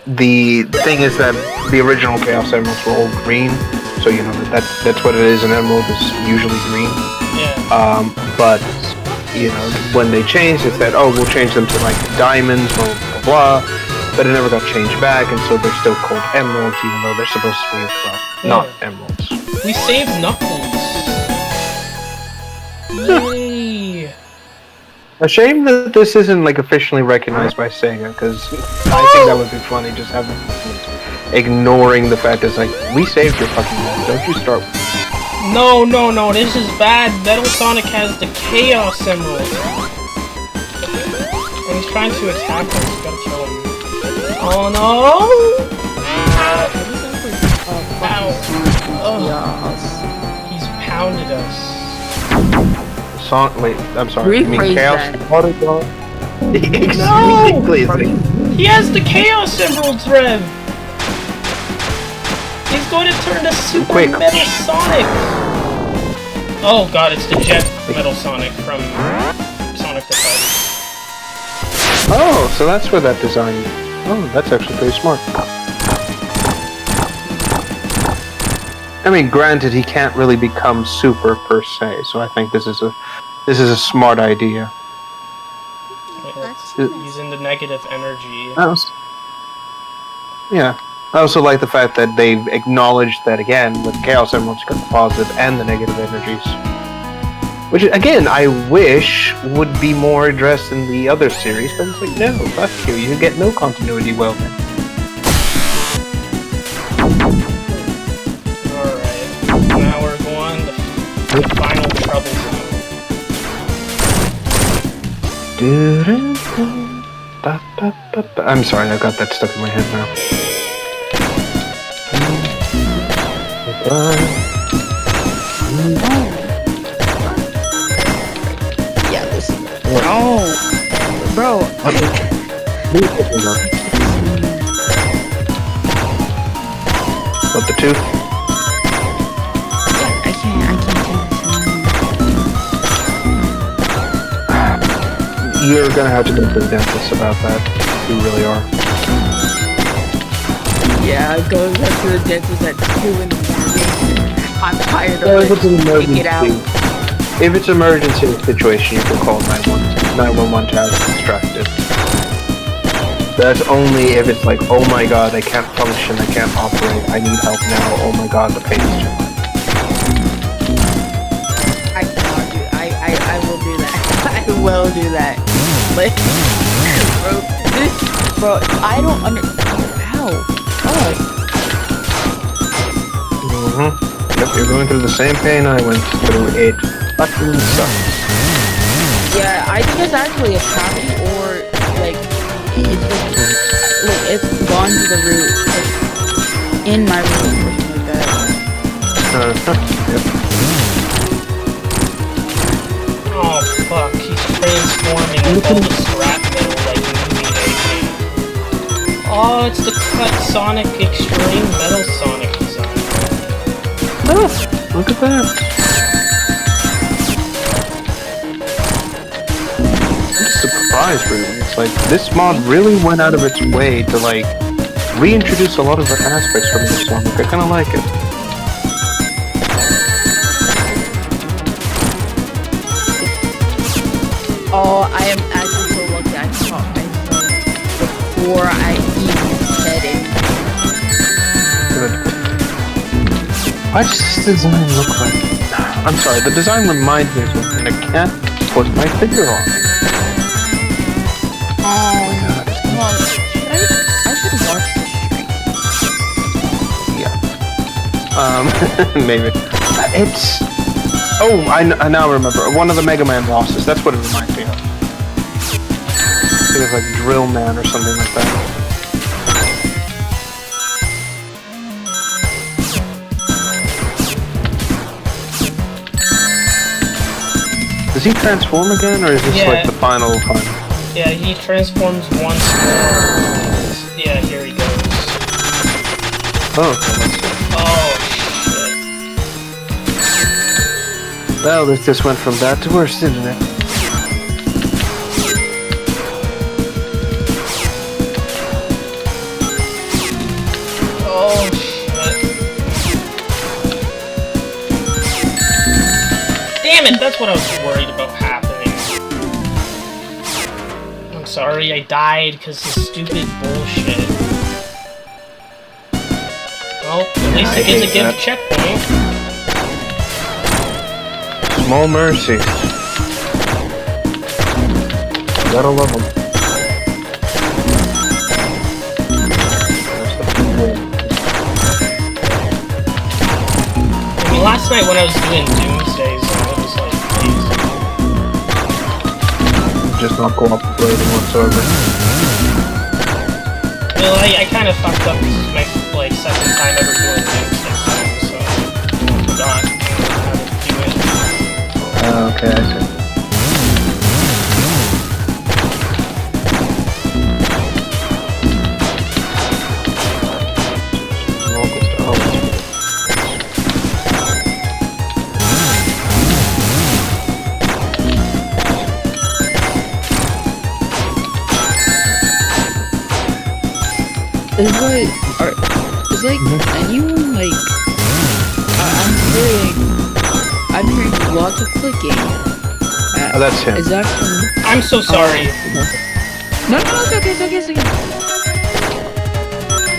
the thing is that the original Chaos Emeralds were all green, so you know that's what it is. An emerald is usually green. Yeah. But you know, when they changed, it said, "Oh, we'll change them to like diamonds, blah blah blah." But it never got changed back, and so they're still called emeralds, even though they're supposed to be not emeralds. We saved Knuckles. Yay! A shame that this isn't like officially recognized by Sega, because I think that would be funny. Just having ignoring the fact that it's like, we saved your fucking life. Don't you start. No, this is bad. Metal Sonic has the Chaos Emerald. And he's trying to attack us. You gotta kill him. Oh no! He's pounded us. Wait, I'm sorry. You mean Chaos Prodigal? No! He has the Chaos Emeralds, Rev! He's going to turn to Super Metal Sonic! Oh god, it's the Jet Metal Sonic from Sonic the Hedgehog. Oh, so that's where that design... Oh, that's actually pretty smart. I mean, granted, he can't really become super per se, so I think this is a smart idea. Using the negative energy. Yeah. I also like the fact that they've acknowledged that again with Chaos Emeralds, you got the positive and the negative energies. Which again, I wish would be more addressed in the other series, but it's like, no, fuck you, you get no continuity welding. Now we're going to the final trouble zone. I'm sorry, I've got that stuck in my head now. Yeah, listen. Oh, bro. What, the tooth? I can't do this. You're gonna have to go to the dentist about that. You really are. Yeah, going back to the dentist at 2 in the morning. I'm tired of if it's an emergency, if it's an emergency situation, you can call 911 to have it extracted. That's only if it's like, oh my god, I can't function, I can't operate, I need help now, oh my god, the pain is too much. I cannot do I will do that. I will do that. Like, bro, I don't understand how. Yep, you're going through the same pain I went through. It fucking sucks. Yeah, I think it's actually a copy, or like it's gone to the root, like, in my room or something like that. Yep. Oh fuck, he's transforming with all the scrap metal like movie making. Oh, it's the Cut Sonic Extreme Metal Sonic design. Oh, look at that. I'm surprised, really. It's like, this mod really went out of its way to, like, reintroduce a lot of the aspects from this Sonic. I kinda like it. Oh, I am actually so lucky I caught myself before I even said it. Good. Why does this design look like... I'm sorry, the design reminds me of something I can't put my finger on. Maybe. It's... Oh, I now remember. One of the Mega Man bosses. That's what it reminds me of. I think it's like Drill Man or something like that. Does he transform again, or is this like the final time? Yeah, he transforms once more. Yeah, here he goes. Oh, okay, let's see. Oh, shit. Well, this just went from bad to worse, didn't it? Oh, shit. Damn it, that's what I was worried about happening. I'm sorry I died because of stupid bullshit. Well, at least it gets a good checkpoint. Small mercy. Gotta love them. I mean, last night when I was doing Doomsdays, it was like crazy. Just not cooperating whatsoever. Well, I kind of fucked up. This is my second time ever doing Doomsday, so I forgot how to do it. Okay, I see. It's like anyone like I'm hearing lots of clicking. Oh, that's him. Is that? I'm so sorry. No, it's okay.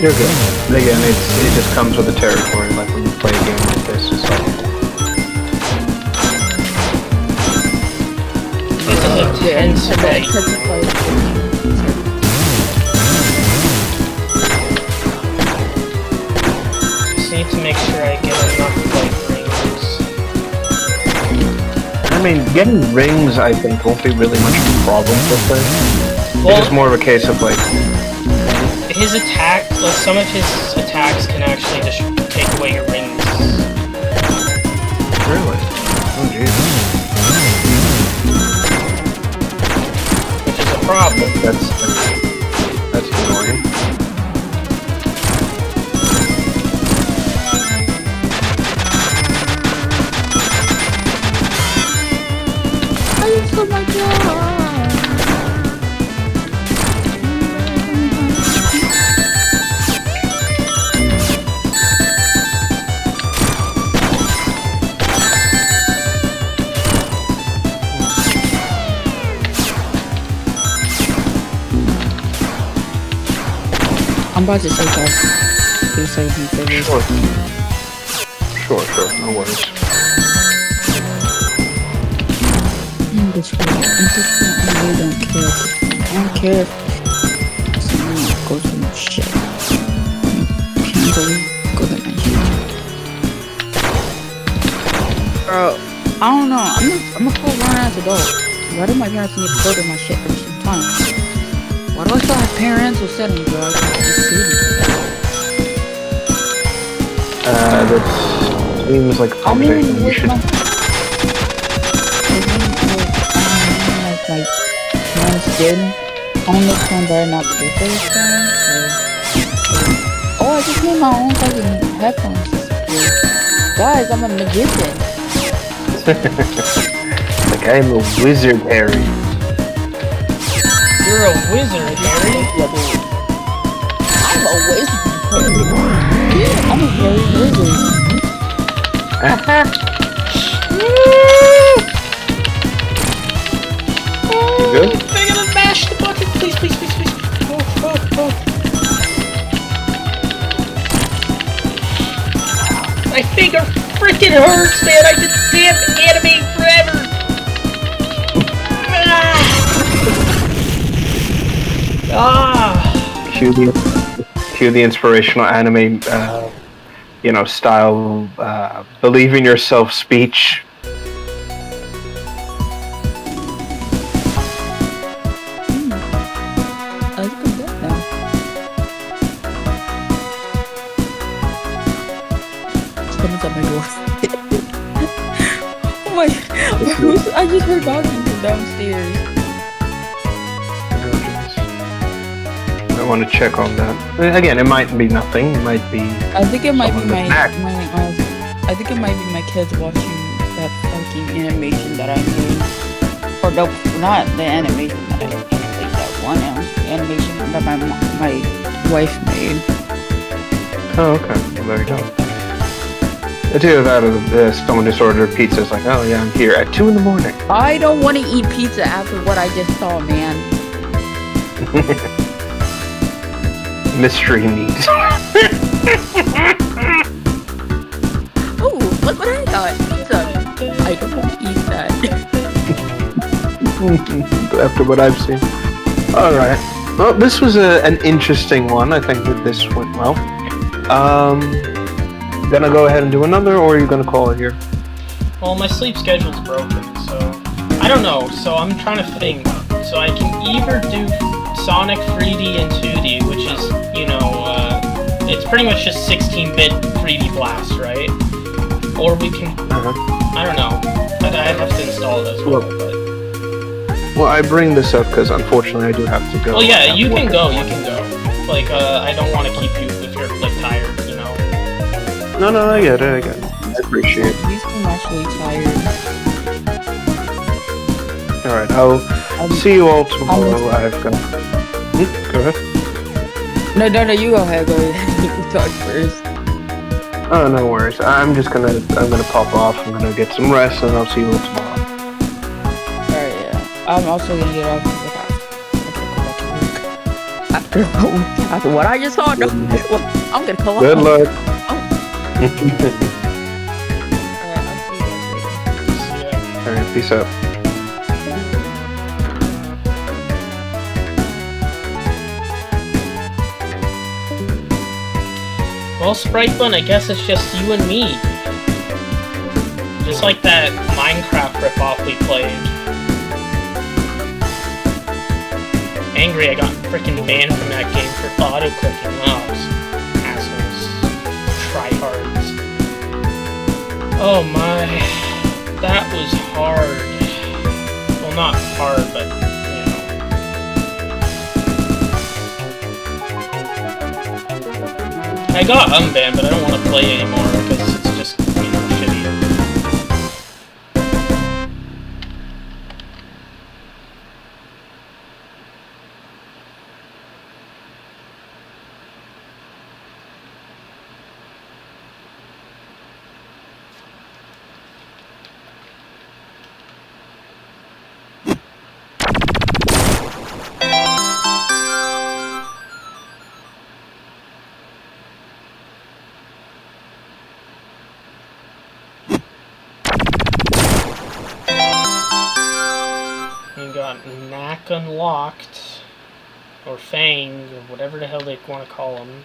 You're good. But again, it just comes with the territory. Like when you play a game like this, it's like. This is a tense fight. Need to make sure I get enough rings. I mean, getting rings, I think, won't be really much of a problem with this. Well, it's just more of a case of like his attack. Like some of his attacks can actually just take away your rings. Really? Oh jeez. Which is a problem. That's annoying. Oh my god! I'm about to say that. Sure, no worries. I really don't care. I don't care if someone goes through my shit. Can't believe go to my shit. Bro, I don't know. I'm a full grown ass adult. Why do my parents need to go to my shit every single time? Why do I still have parental settings, bro? I can't just see them. That seems like a conversation we should. My parents did own this phone, but I not pay for this phone. Oh, I just made my own fucking headphones. Guys, I'm a magician. Like I'm a wizard, Harry. You're a wizard, Harry. I'm a wizard. I'm a very wizard. You good? I gotta mash the button, please. Oh. My finger freaking hurts, man. I did damn anime forever. Cue the inspirational anime style, believe in yourself speech. Someone's at my door. Oh my! I just heard knocking from downstairs. I want to check on that. Again, it might be nothing. It might be. I think it might be I think it might be my kids watching that fucking animation that I made. Or no, not the animation that I made. Like that one animation that my wife made. Oh, okay. Well, there you go. It's either that or someone just ordered pizza. It's like, oh yeah, I'm here at 2 a.m. I don't want to eat pizza after what I just saw, man. Mystery meat. Oh, look what I got. Pizza. I don't want to eat that. After what I've seen. Alright. Well, this was an interesting one. I think that this went well. Gonna go ahead and do another, or are you gonna call it here? Well, my sleep schedule's broken, so I don't know. So I'm trying to think. So I can either do Sonic 3D and 2D, which is, it's pretty much just 16-bit 3D Blast, right? Or we can, I don't know. I have to install it as well. Well, I bring this up because unfortunately I do have to go. Oh yeah, you can go. Like, I don't want to keep you if you're like tired, No, I get it. I appreciate it. I'm actually tired. Alright, I'll see you all tomorrow. I've got. Go ahead. No, you go ahead. Go ahead. You talk first. Oh, no worries. I'm gonna pop off. I'm gonna get some rest, and I'll see you all tomorrow. Alright, yeah. I'm also gonna get off because I gotta go back to work. After what I just saw, no. Well, I'm gonna go Good off. luck. Alright, I'll see you guys later. See ya. Alright, peace out. Well, Sprite Bun, I guess it's just you and me. Just like that Minecraft ripoff we played. Angry I got freaking banned from that game for auto-clicking. Oh, assholes. Tryhards. Oh my. That was hard. Well, not hard, but, I got unbanned, but I don't want to play anymore because it's just, shitty. We got Knack unlocked, or Fang, or whatever the hell they want to call them.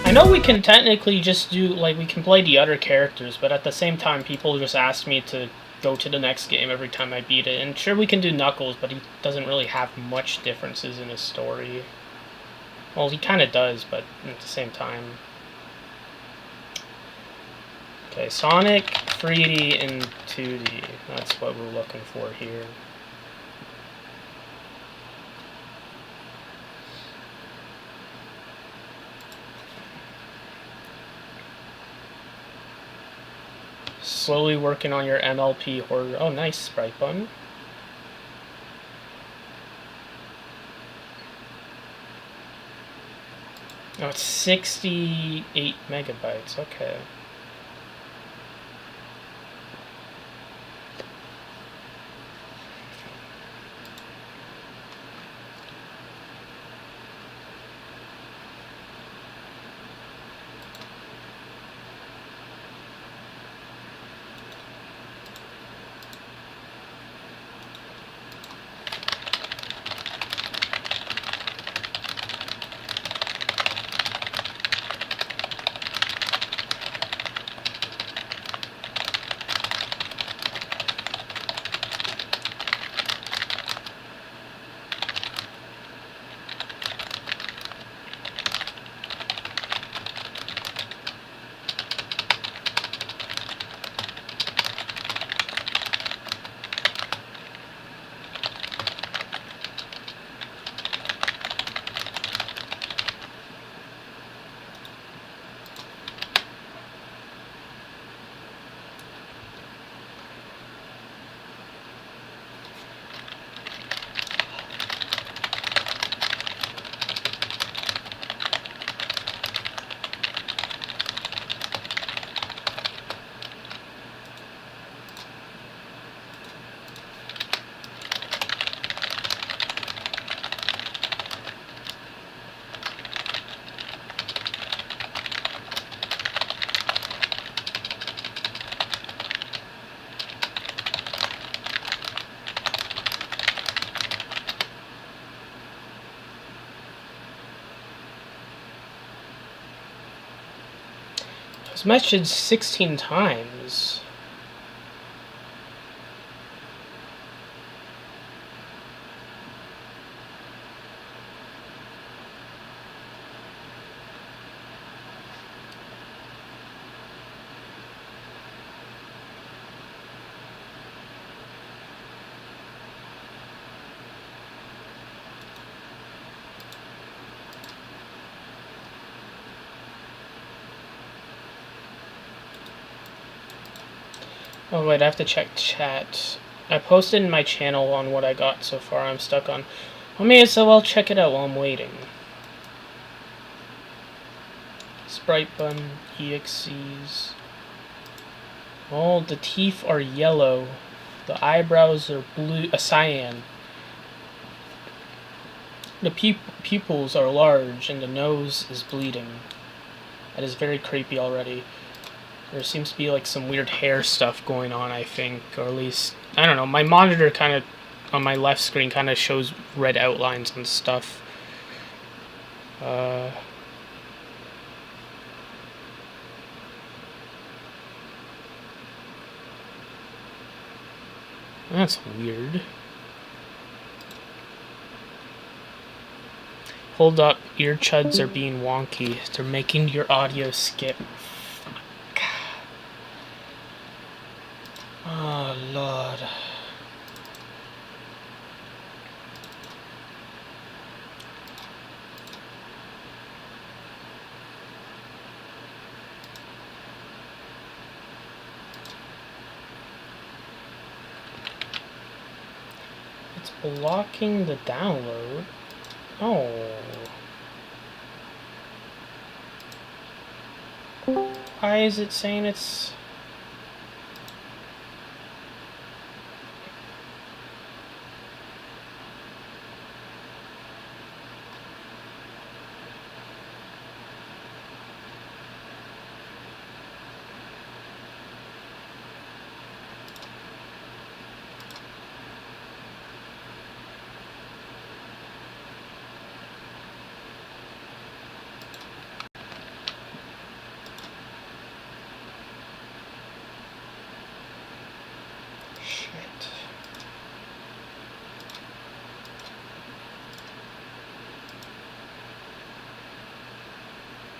I know we can technically just do, we can play the other characters, but at the same time, people just ask me to go to the next game every time I beat it. And sure, we can do Knuckles, but he doesn't really have much differences in his story. Well, he kind of does, but at the same time. Okay, Sonic, 3D, and 2D. That's what we're looking for here. Slowly working on your MLP horror. Oh, nice, Sprite Bun. Oh, it's 68 megabytes. Okay. It's messaged 16 times. Oh wait, I have to check chat. I posted in my channel on what I got so far. I'm stuck on. I may as well check it out while I'm waiting. Sprite bun, EXEs. Oh, the teeth are yellow. The eyebrows are blue, cyan. The pupils are large and the nose is bleeding. That is very creepy already. There seems to be like some weird hair stuff going on, I think, or at least, I don't know, my monitor kind of, on my left screen, kind of shows red outlines and stuff. That's weird. Hold up, ear chuds are being wonky. They're making your audio skip. Oh, Lord. It's blocking the download. Oh. Why is it saying it's...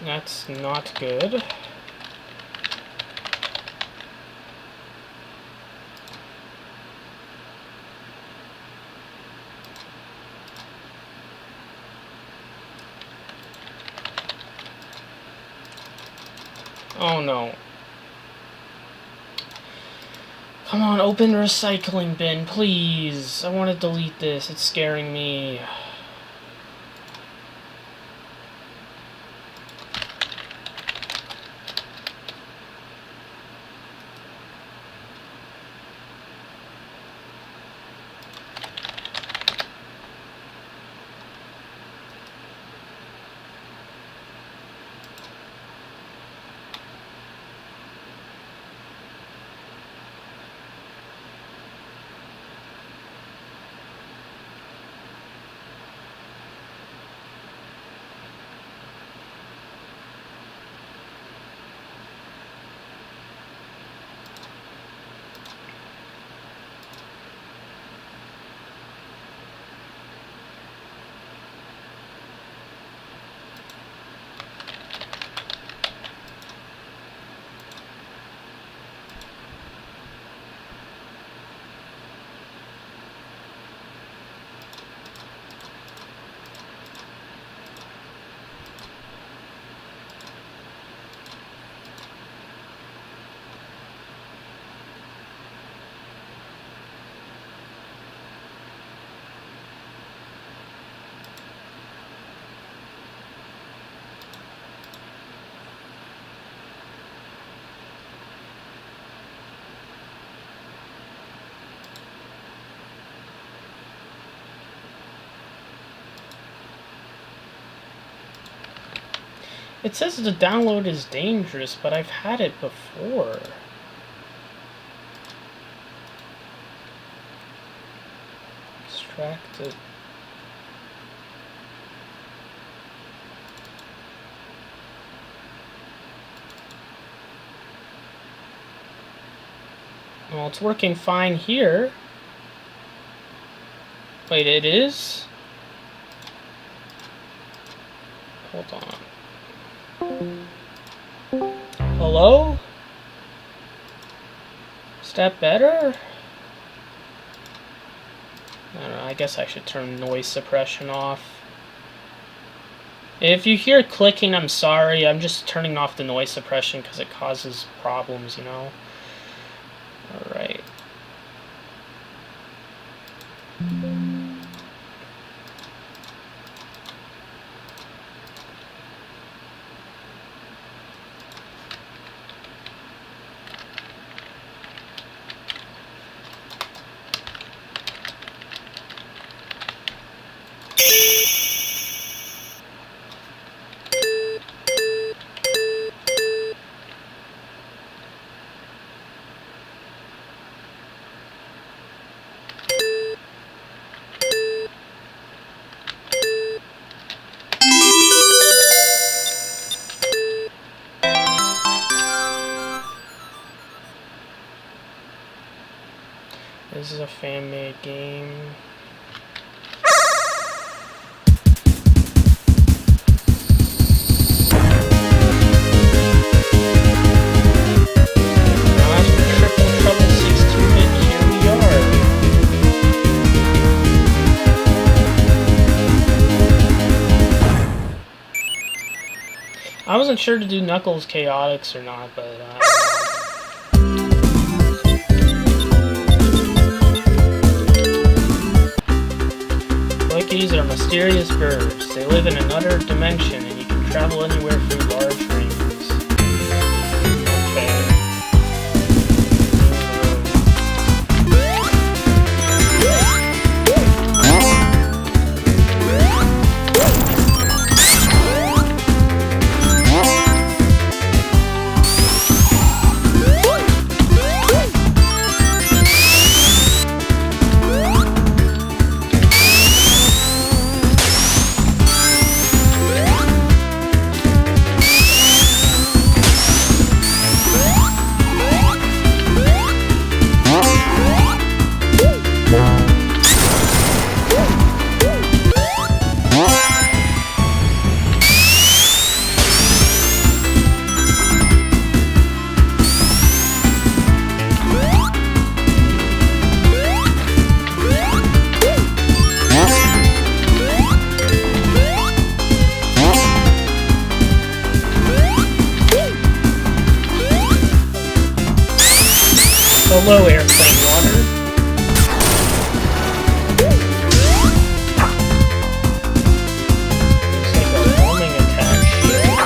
That's not good. Oh no. Come on, open recycling bin, please. I want to delete this. It's scaring me. It says the download is dangerous, but I've had it before. Extracted. Well, it's working fine here. Wait, it is? Hold on. Hello? Is that better? I don't know, I guess I should turn noise suppression off. If you hear clicking, I'm sorry. I'm just turning off the noise suppression because it causes problems, you know? Alright. This is a fan-made game. I wasn't sure to do Knuckles Chaotix or not, but Clickies are mysterious birds. They live in another dimension and you can travel anywhere through large rings. Hello, airplane water. It's like a homing attack shield.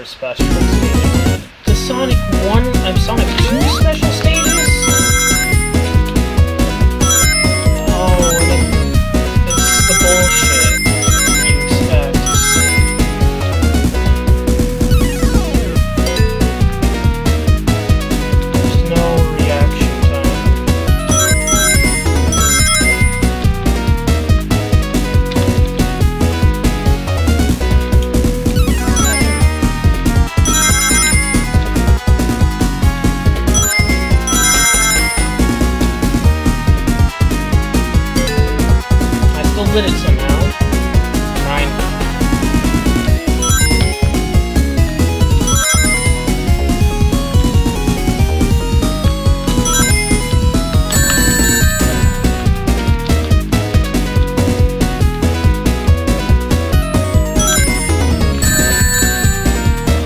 for special stages. The Sonic 1 and Sonic 2 special stages? Oh, it's the bullshit you expect. There's no reaction time. Lit it somehow. 9.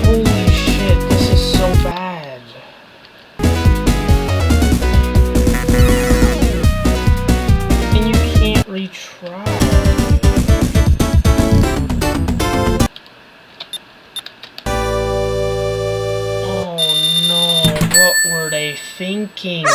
Holy shit, this is so bad. And you can't retry. What were they thinking?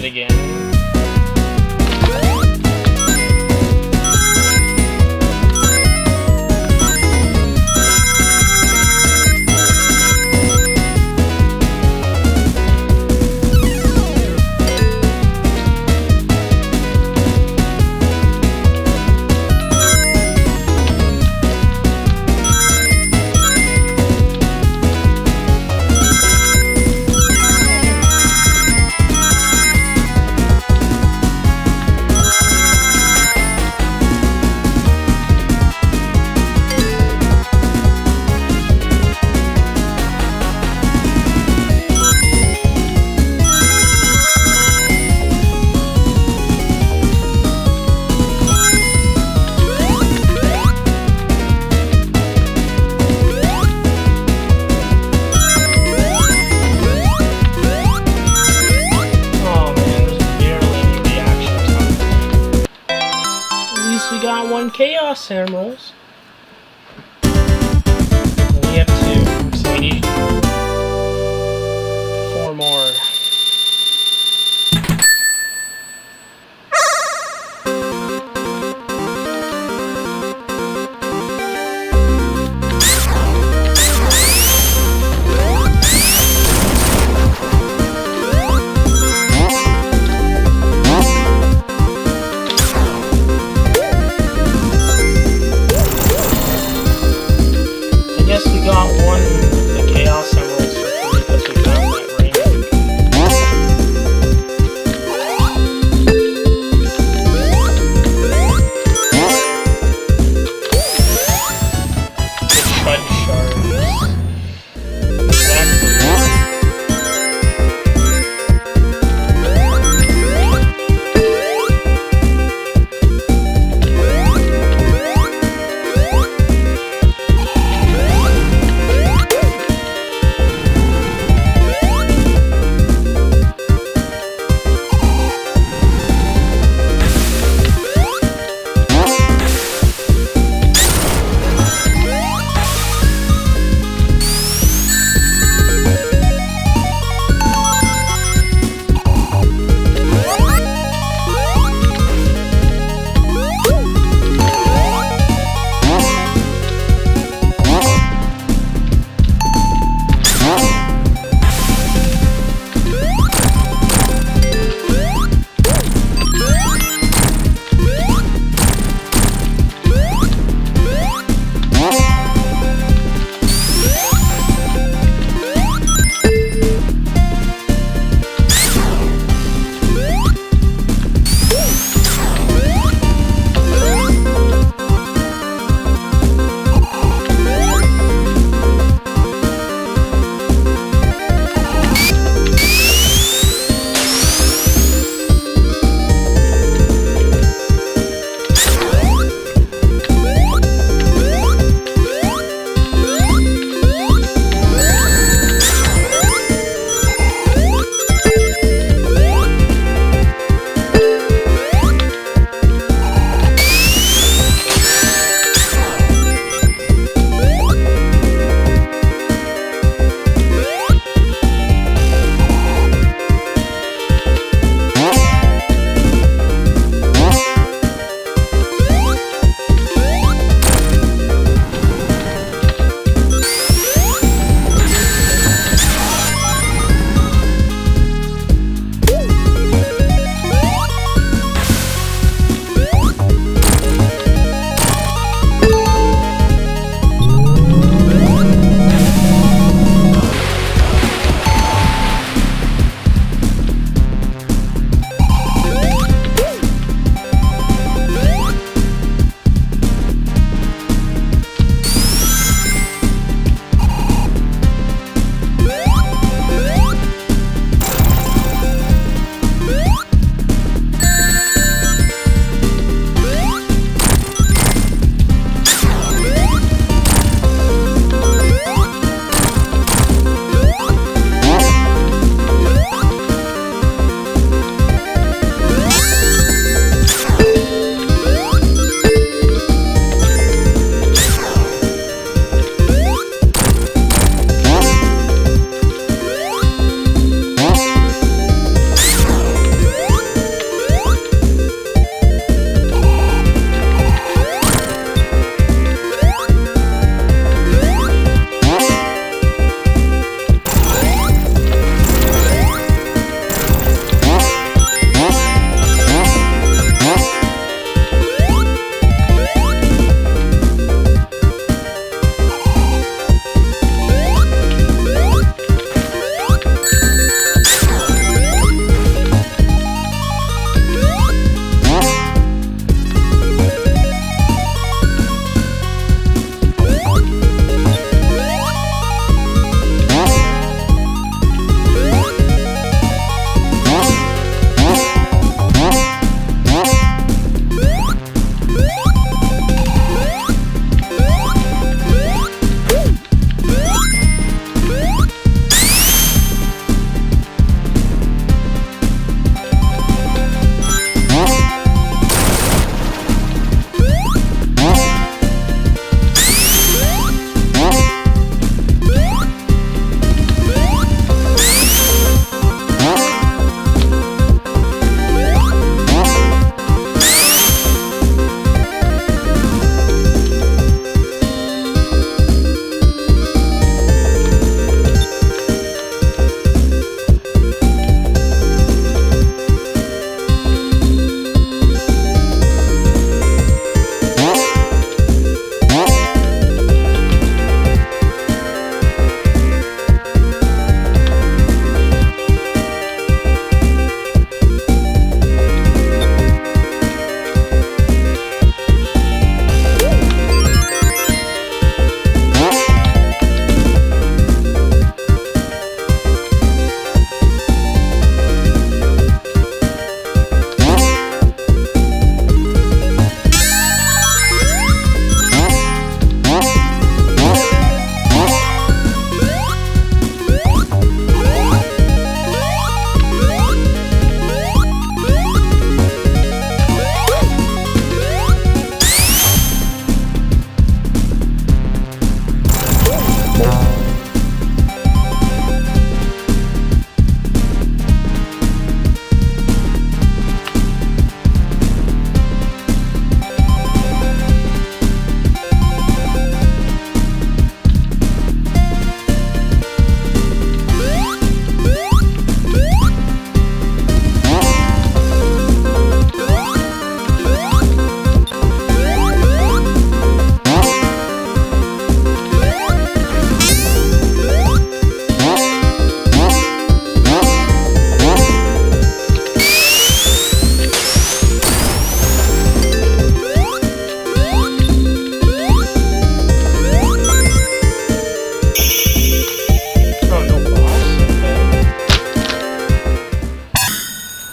it again. Chaos Emeralds. We have 2, so we need 4 more.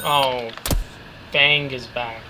Oh, Bang is back.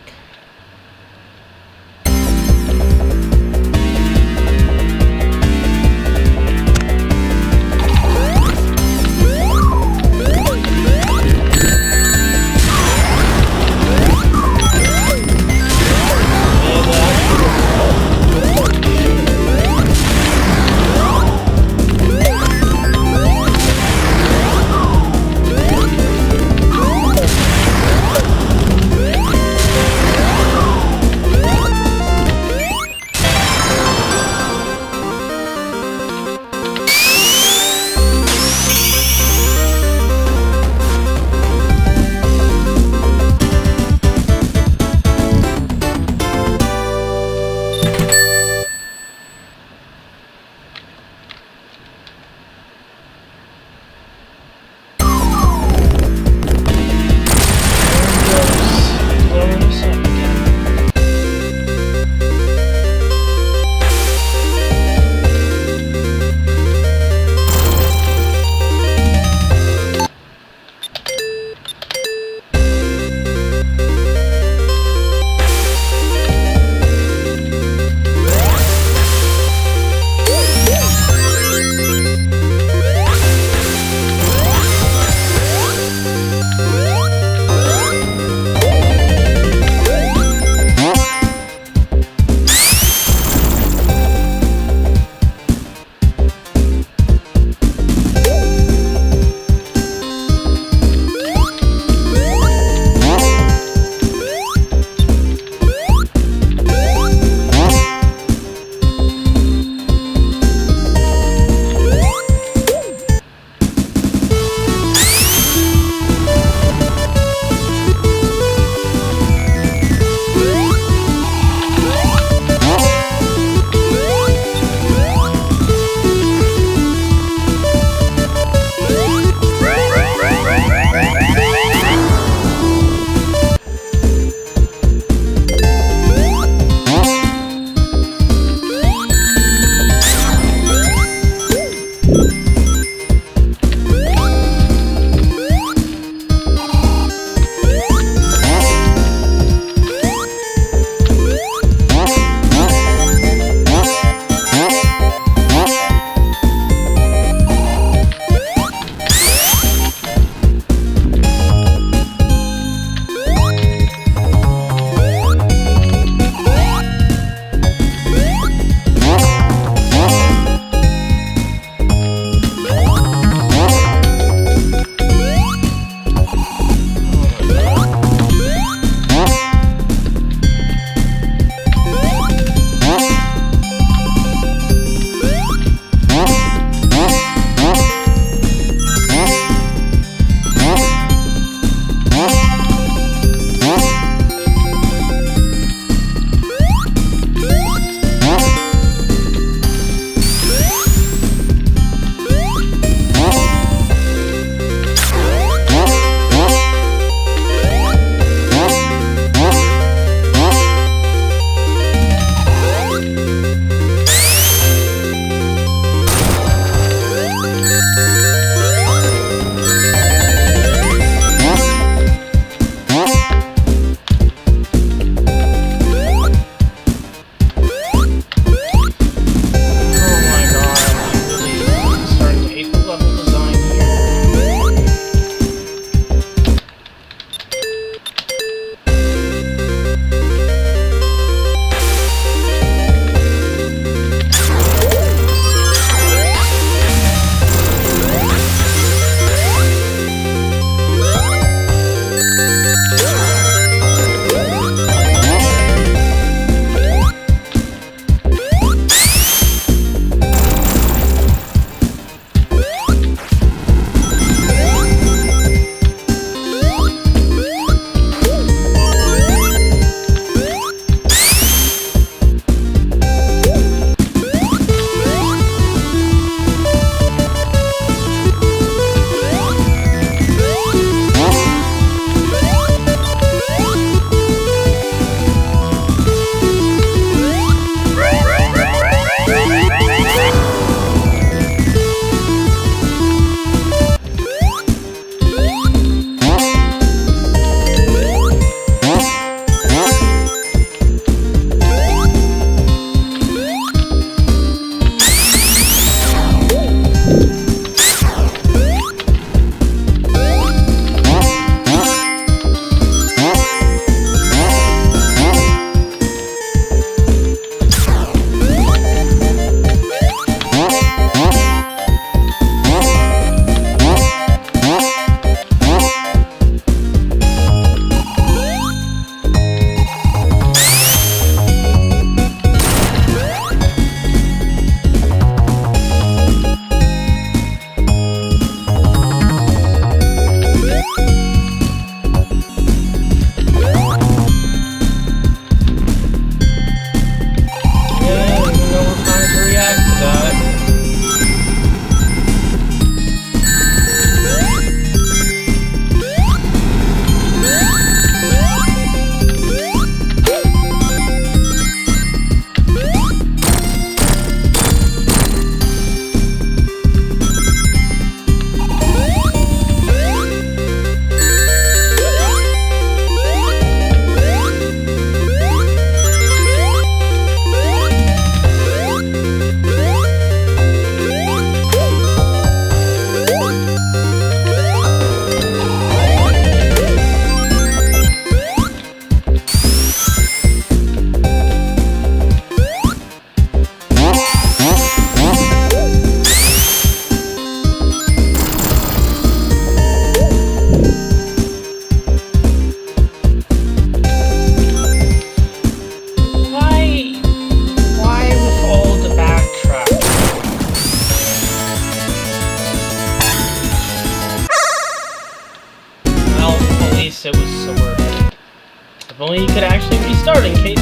If only you could actually restart in case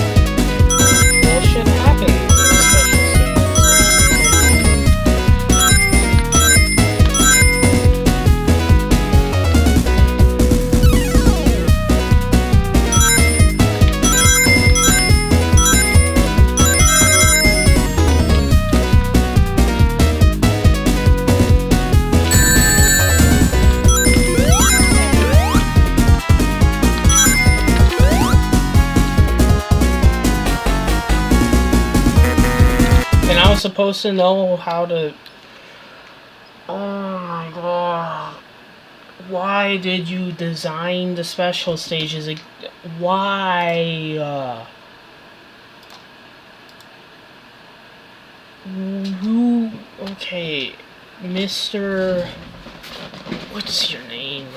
bullshit happens in special supposed to know how to... Oh my god. Why did you design the special stages? Why? Who... Okay, Mr... What's your name?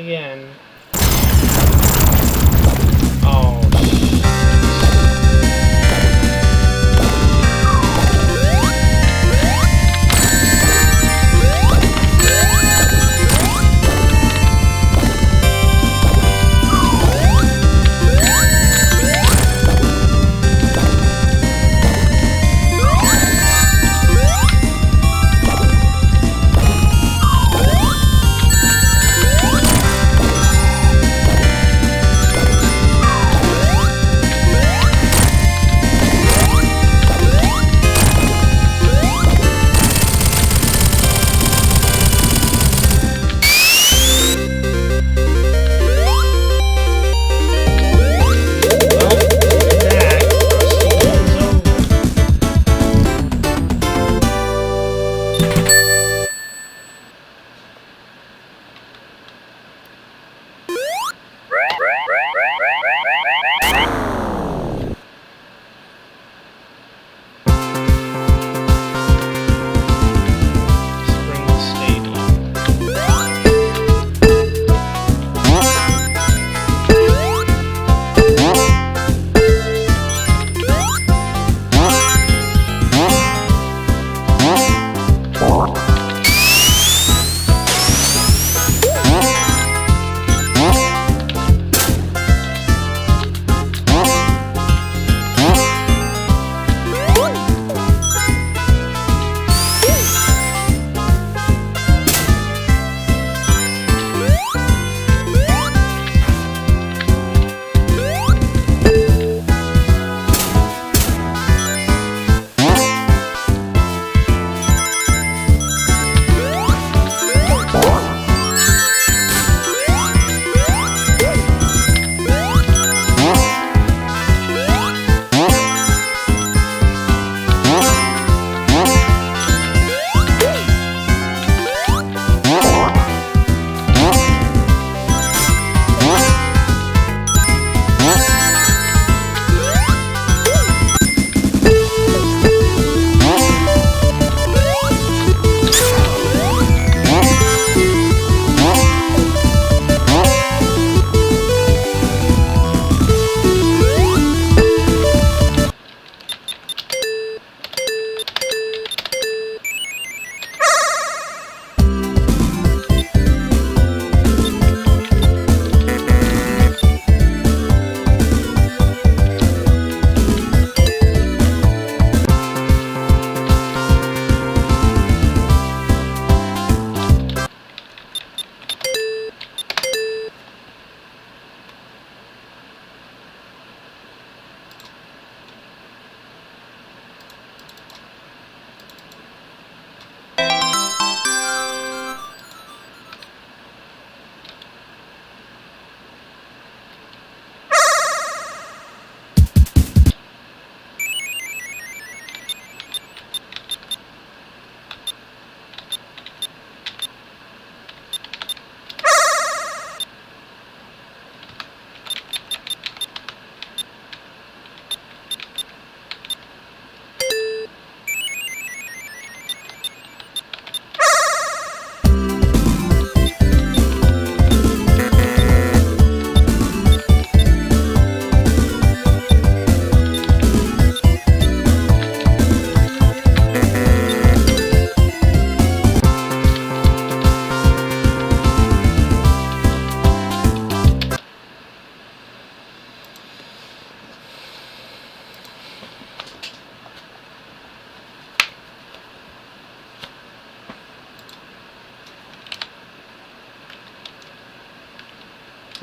again.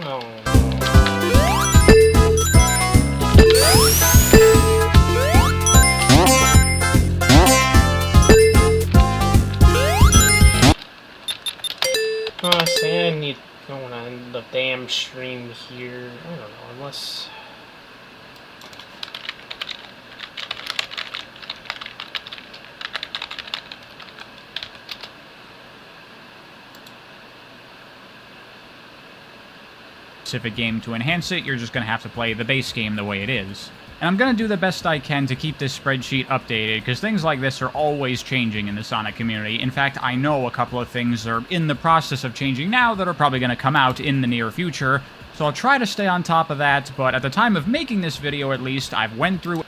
Oh, honestly, I don't want to end the damn stream here. I don't know, unless... specific game to enhance it. You're just going to have to play the base game the way it is. And I'm going to do the best I can to keep this spreadsheet updated, because things like this are always changing in the Sonic community. In fact, I know a couple of things are in the process of changing now that are probably going to come out in the near future, so I'll try to stay on top of that, but at the time of making this video at least, I've went through